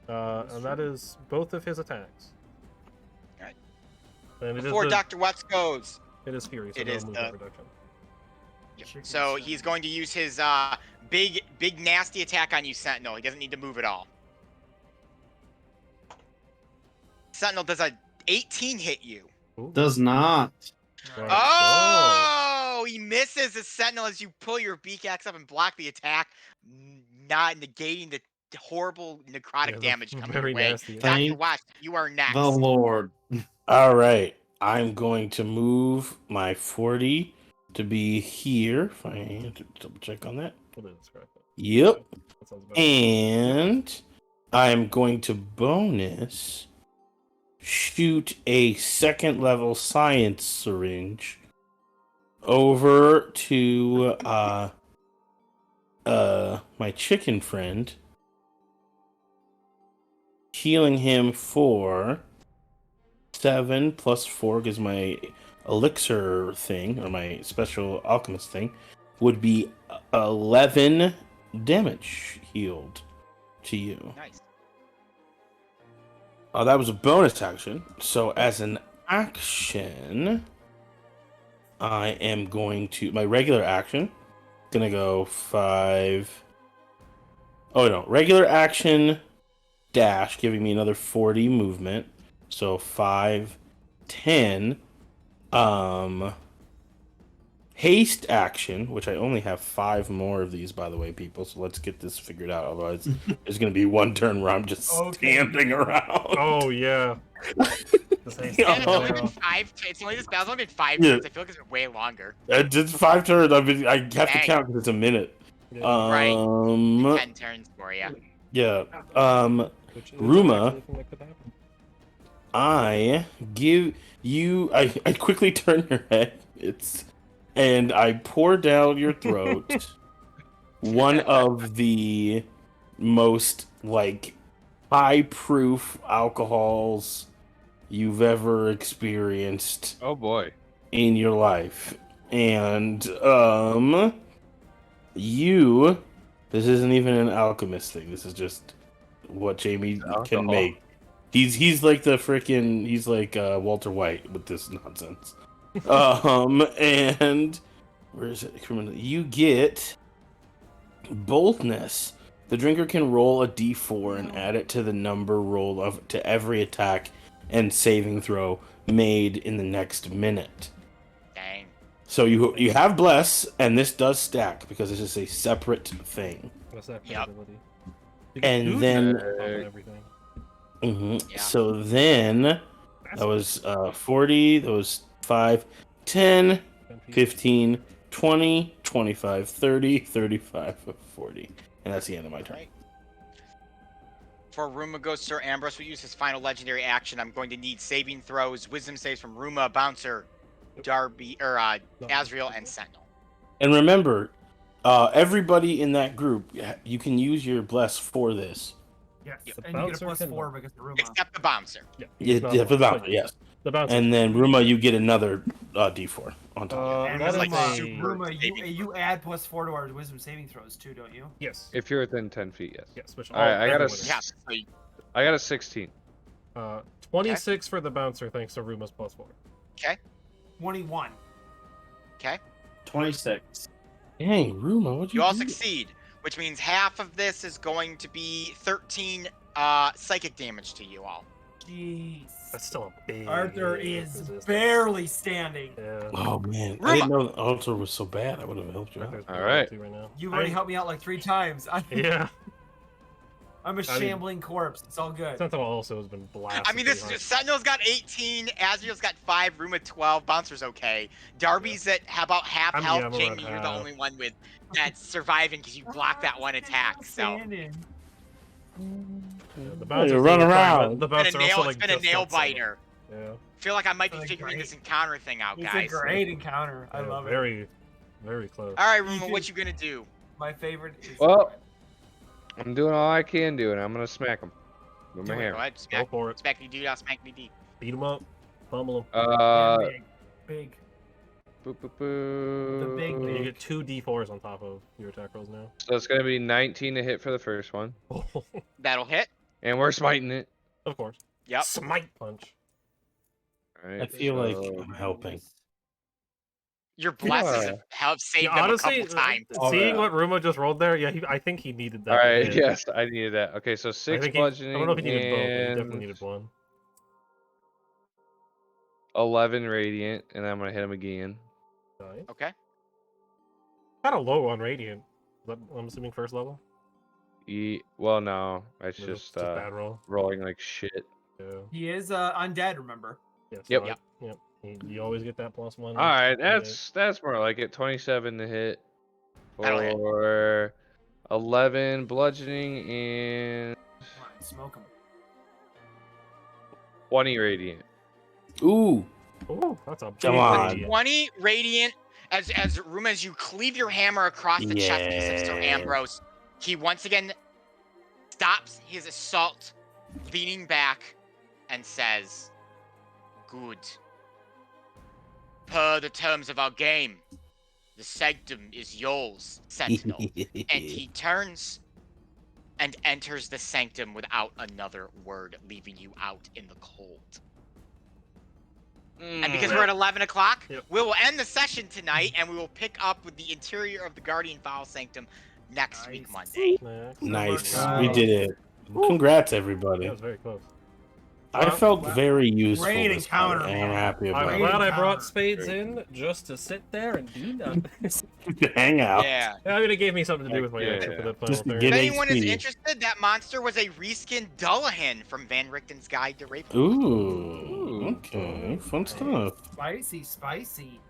[SPEAKER 1] And that is both of his attacks.
[SPEAKER 3] Alright.
[SPEAKER 1] And it
[SPEAKER 3] Before
[SPEAKER 1] is
[SPEAKER 3] Dr. Watts goes,
[SPEAKER 1] it is Fury, so
[SPEAKER 3] it
[SPEAKER 1] no
[SPEAKER 3] is
[SPEAKER 1] movement
[SPEAKER 3] the-
[SPEAKER 1] reduction.
[SPEAKER 3] so he's going to use his big nasty attack on you, Sentinel. He doesn't need to move at all. Sentinel, does a 18 hit you?
[SPEAKER 1] Ooh.
[SPEAKER 5] Does not.
[SPEAKER 1] Right.
[SPEAKER 3] Oh, he misses the Sentinel as you pull your beak axe up and block the attack, not negating the horrible necrotic
[SPEAKER 1] Yeah, the
[SPEAKER 3] damage coming
[SPEAKER 1] very
[SPEAKER 3] your way.
[SPEAKER 1] nasty.
[SPEAKER 3] Dr.
[SPEAKER 5] Thank
[SPEAKER 3] Watts, you are next.
[SPEAKER 5] The Lord.
[SPEAKER 2] All right, I'm going to move my 40 to be here. If I have to double check on that.
[SPEAKER 1] We'll do this correctly.
[SPEAKER 2] Yep.
[SPEAKER 1] That sounds about right.
[SPEAKER 2] And I'm going to bonus shoot a second level science syringe over to my chicken friend, healing him for 7 plus 4 because my elixir thing or my special alchemist thing would be 11 damage healed to you.
[SPEAKER 3] Nice.
[SPEAKER 2] That was a bonus action. So as an action, I am going to my regular action. Gonna go 5. Oh no, regular action dash, giving me another 40 movement. So 5, 10. Haste action, which I only have 5 more of these, by the way, people. So let's get this figured out. Otherwise, there's gonna be one turn where I'm just standing around.
[SPEAKER 1] Oh yeah. This ain't
[SPEAKER 2] Yeah.
[SPEAKER 3] And it's only
[SPEAKER 1] so
[SPEAKER 3] been
[SPEAKER 1] well.
[SPEAKER 3] 5. It's only this battle's only been 5
[SPEAKER 2] Yeah.
[SPEAKER 3] turns. I feel like it's been way longer.
[SPEAKER 2] It's 5 turns. I have to
[SPEAKER 3] Dang.
[SPEAKER 2] count because it's a minute.
[SPEAKER 1] Yeah.
[SPEAKER 3] Right. 10 turns for you.
[SPEAKER 2] Yeah.
[SPEAKER 1] Which is
[SPEAKER 2] Ruma.
[SPEAKER 1] actually something that could happen.
[SPEAKER 2] I give you. I quickly turn your head. And I pour down your throat one of the most high proof alcohols you've ever experienced
[SPEAKER 6] Oh boy.
[SPEAKER 2] in your life. And this isn't even an alchemist thing. This is just what Jamie can
[SPEAKER 6] Alcohol.
[SPEAKER 2] make. He's like the freaking Walter White with this nonsense. And where is it? You get boldness. The drinker can roll a d4 and add it to the number roll to every attack and saving throw made in the next minute. So you have bless, and this does stack because this is a separate thing.
[SPEAKER 1] What's that
[SPEAKER 3] Yep.
[SPEAKER 1] ability?
[SPEAKER 2] And
[SPEAKER 1] Two
[SPEAKER 2] then-
[SPEAKER 1] on top of everything.
[SPEAKER 3] Yeah.
[SPEAKER 2] So then
[SPEAKER 1] That's
[SPEAKER 2] that was 40. That was 5, 10,
[SPEAKER 1] 10 feet.
[SPEAKER 2] 15, 20, 25, 30, 35, 40. And that's the end of my turn.
[SPEAKER 3] Right. For Ruma goes Sir Ambrose, will use his final legendary action. I'm going to need saving throws, wisdom saves from Ruma, Bouncer, Darby, or Azrael, and Sentinel.
[SPEAKER 2] And remember, everybody in that group, you can use your bless for this.
[SPEAKER 4] Yes,
[SPEAKER 1] The
[SPEAKER 4] and you get a
[SPEAKER 1] bouncer can-
[SPEAKER 4] +4 because of Ruma.
[SPEAKER 3] Except the Bouncer.
[SPEAKER 1] Yeah,
[SPEAKER 2] Yeah,
[SPEAKER 1] he's not
[SPEAKER 2] for the
[SPEAKER 1] blessed,
[SPEAKER 2] bouncer,
[SPEAKER 1] but
[SPEAKER 2] yes.
[SPEAKER 1] The bouncer.
[SPEAKER 2] And then Ruma, you get another D4 on top.
[SPEAKER 4] And
[SPEAKER 1] that is
[SPEAKER 3] like
[SPEAKER 4] Ruma,
[SPEAKER 3] super
[SPEAKER 4] Ruma,
[SPEAKER 3] saving
[SPEAKER 4] you add +4 to our wisdom saving throws too, don't you?
[SPEAKER 1] yes.
[SPEAKER 6] If you're within 10 feet, yes.
[SPEAKER 1] Yes, which
[SPEAKER 6] All right, I got a
[SPEAKER 1] everyone is.
[SPEAKER 3] Yeah. So you-
[SPEAKER 6] I got a 16.
[SPEAKER 1] 26 for the bouncer thanks to Ruma's +4.
[SPEAKER 4] 21.
[SPEAKER 3] Okay.
[SPEAKER 5] 26.
[SPEAKER 2] Dang, Ruma, what'd you
[SPEAKER 3] You all
[SPEAKER 2] do?
[SPEAKER 3] succeed, which means half of this is going to be 13 psychic damage to you all.
[SPEAKER 4] Jeez.
[SPEAKER 1] That's still a big.
[SPEAKER 4] Arthur is
[SPEAKER 1] resistance.
[SPEAKER 4] barely standing.
[SPEAKER 1] Yeah.
[SPEAKER 2] Oh, man.
[SPEAKER 3] Ruma!
[SPEAKER 2] I didn't know the altar was so bad. I would have helped you out.
[SPEAKER 1] Arthur's
[SPEAKER 6] All
[SPEAKER 1] pretty
[SPEAKER 6] right.
[SPEAKER 1] too right now.
[SPEAKER 4] You've already helped me out like 3 times.
[SPEAKER 1] Yeah.
[SPEAKER 4] I'm a
[SPEAKER 1] I mean-
[SPEAKER 4] shambling corpse. It's all good.
[SPEAKER 1] Sentinel also has been blasted.
[SPEAKER 3] I mean, this
[SPEAKER 1] pretty hard.
[SPEAKER 3] Sentinel's got 18, Azrael's got 5, Ruma 12, Bouncer's okay. Darby's at about half
[SPEAKER 1] I'm
[SPEAKER 3] health.
[SPEAKER 1] around
[SPEAKER 3] Jamie, you're the
[SPEAKER 1] half.
[SPEAKER 3] only one with that's surviving because you blocked that one attack. So
[SPEAKER 4] Standing.
[SPEAKER 1] Yeah, the
[SPEAKER 2] you
[SPEAKER 1] bouncer's
[SPEAKER 2] run
[SPEAKER 1] doing fine,
[SPEAKER 2] around.
[SPEAKER 1] but The
[SPEAKER 3] it's been
[SPEAKER 1] bouncer
[SPEAKER 3] a nail,
[SPEAKER 1] also
[SPEAKER 3] it's
[SPEAKER 1] like
[SPEAKER 3] been a
[SPEAKER 1] just
[SPEAKER 3] nail
[SPEAKER 1] got settled.
[SPEAKER 3] biter.
[SPEAKER 1] Yeah.
[SPEAKER 3] I feel like I might be
[SPEAKER 4] Really
[SPEAKER 3] figuring
[SPEAKER 4] great.
[SPEAKER 3] this encounter thing out,
[SPEAKER 4] It's
[SPEAKER 3] guys.
[SPEAKER 4] a great encounter. I
[SPEAKER 1] Yeah,
[SPEAKER 4] love it.
[SPEAKER 1] very, very close.
[SPEAKER 3] All right,
[SPEAKER 4] You
[SPEAKER 3] Ruma,
[SPEAKER 4] can-
[SPEAKER 3] what you gonna do?
[SPEAKER 4] My favorite is.
[SPEAKER 6] Well, I'm doing all I can do, and I'm gonna smack him with my
[SPEAKER 3] Go
[SPEAKER 6] hammer.
[SPEAKER 3] ahead,
[SPEAKER 1] Go
[SPEAKER 3] smack,
[SPEAKER 1] for it.
[SPEAKER 3] smack me, dude. I'll smack me, D.
[SPEAKER 1] Beat him up. Pummel him.
[SPEAKER 4] Big. Big.
[SPEAKER 6] Boop, boop, boop.
[SPEAKER 4] The big
[SPEAKER 1] You
[SPEAKER 4] big.
[SPEAKER 1] get 2 D4s on top of your attack rolls now.
[SPEAKER 6] So it's gonna be 19 to hit for the first one,
[SPEAKER 3] That'll hit.
[SPEAKER 6] and we're smiting it.
[SPEAKER 1] Of course.
[SPEAKER 3] Yep.
[SPEAKER 1] Smite punch.
[SPEAKER 6] All right,
[SPEAKER 2] I feel like
[SPEAKER 6] so-
[SPEAKER 2] I'm helping.
[SPEAKER 3] Your blesses
[SPEAKER 6] Yeah.
[SPEAKER 3] have helped save
[SPEAKER 1] Yeah,
[SPEAKER 3] them
[SPEAKER 1] honestly,
[SPEAKER 3] a couple times.
[SPEAKER 5] Oh,
[SPEAKER 1] seeing
[SPEAKER 5] yeah.
[SPEAKER 1] what Ruma just rolled there, yeah, I think he needed that.
[SPEAKER 6] All
[SPEAKER 1] to
[SPEAKER 6] right,
[SPEAKER 1] hit.
[SPEAKER 6] yes, I needed that. Okay, so
[SPEAKER 1] I
[SPEAKER 6] 6
[SPEAKER 1] think I don't
[SPEAKER 6] bludgeoning
[SPEAKER 1] know if he needed both, but he
[SPEAKER 6] and
[SPEAKER 1] definitely needed one.
[SPEAKER 6] 11 radiant, and I'm gonna hit him again.
[SPEAKER 1] Nice.
[SPEAKER 3] Okay.
[SPEAKER 1] Kind of low on radiant. I'm assuming first level.
[SPEAKER 6] Well, no, it's
[SPEAKER 1] Or
[SPEAKER 6] just
[SPEAKER 1] bad roll.
[SPEAKER 6] rolling like shit.
[SPEAKER 1] Yeah.
[SPEAKER 4] He is undead, remember?
[SPEAKER 1] Yes.
[SPEAKER 6] Yep.
[SPEAKER 1] Yep. You always get that +1.
[SPEAKER 6] All right,
[SPEAKER 1] Yeah.
[SPEAKER 6] that's more like it. 27 to hit
[SPEAKER 3] That'll hit.
[SPEAKER 6] for 11 bludgeoning and
[SPEAKER 4] Come on, smoke him.
[SPEAKER 6] 20 radiant.
[SPEAKER 2] Ooh,
[SPEAKER 1] Ooh, that's a big
[SPEAKER 2] Come on.
[SPEAKER 1] radiant.
[SPEAKER 3] 20 radiant as Ruma, as you cleave your hammer across the chest piece of Sir
[SPEAKER 2] Yeah.
[SPEAKER 3] Ambrose, he once again stops his assault, leaning back, and says, "Good. Per the terms of our game, the sanctum is yours, Sentinel." And he turns and enters the sanctum without another word, leaving you out in the cold. And because we're at 11 o'clock,
[SPEAKER 1] Yep.
[SPEAKER 3] we will end the session tonight, and we will pick up with the interior of the Guardian File Sanctum next week,
[SPEAKER 4] Nice.
[SPEAKER 3] Monday.
[SPEAKER 1] Next.
[SPEAKER 2] nice.
[SPEAKER 4] Wow.
[SPEAKER 2] We did it. Congrats, everybody.
[SPEAKER 1] That was very close.
[SPEAKER 2] I felt very useful.
[SPEAKER 4] Great
[SPEAKER 2] this time,
[SPEAKER 4] encounter,
[SPEAKER 2] and I'm
[SPEAKER 4] man.
[SPEAKER 2] happy about
[SPEAKER 1] I'm
[SPEAKER 4] Great
[SPEAKER 2] it.
[SPEAKER 1] glad I brought
[SPEAKER 4] encounter.
[SPEAKER 1] spades
[SPEAKER 6] Great.
[SPEAKER 1] in just to sit there and do nothing.
[SPEAKER 2] Hang out.
[SPEAKER 3] Yeah.
[SPEAKER 1] I mean, it gave me something to do with my
[SPEAKER 6] Yeah.
[SPEAKER 1] action for that final
[SPEAKER 2] Just
[SPEAKER 1] turn.
[SPEAKER 2] get
[SPEAKER 3] If
[SPEAKER 2] it.
[SPEAKER 3] anyone is
[SPEAKER 2] HP.
[SPEAKER 3] interested, that monster was a reskinned Dullahan from Van Richten's Guide to Raven.
[SPEAKER 2] Ooh. Okay. Fun stuff.
[SPEAKER 4] Spicy, spicy.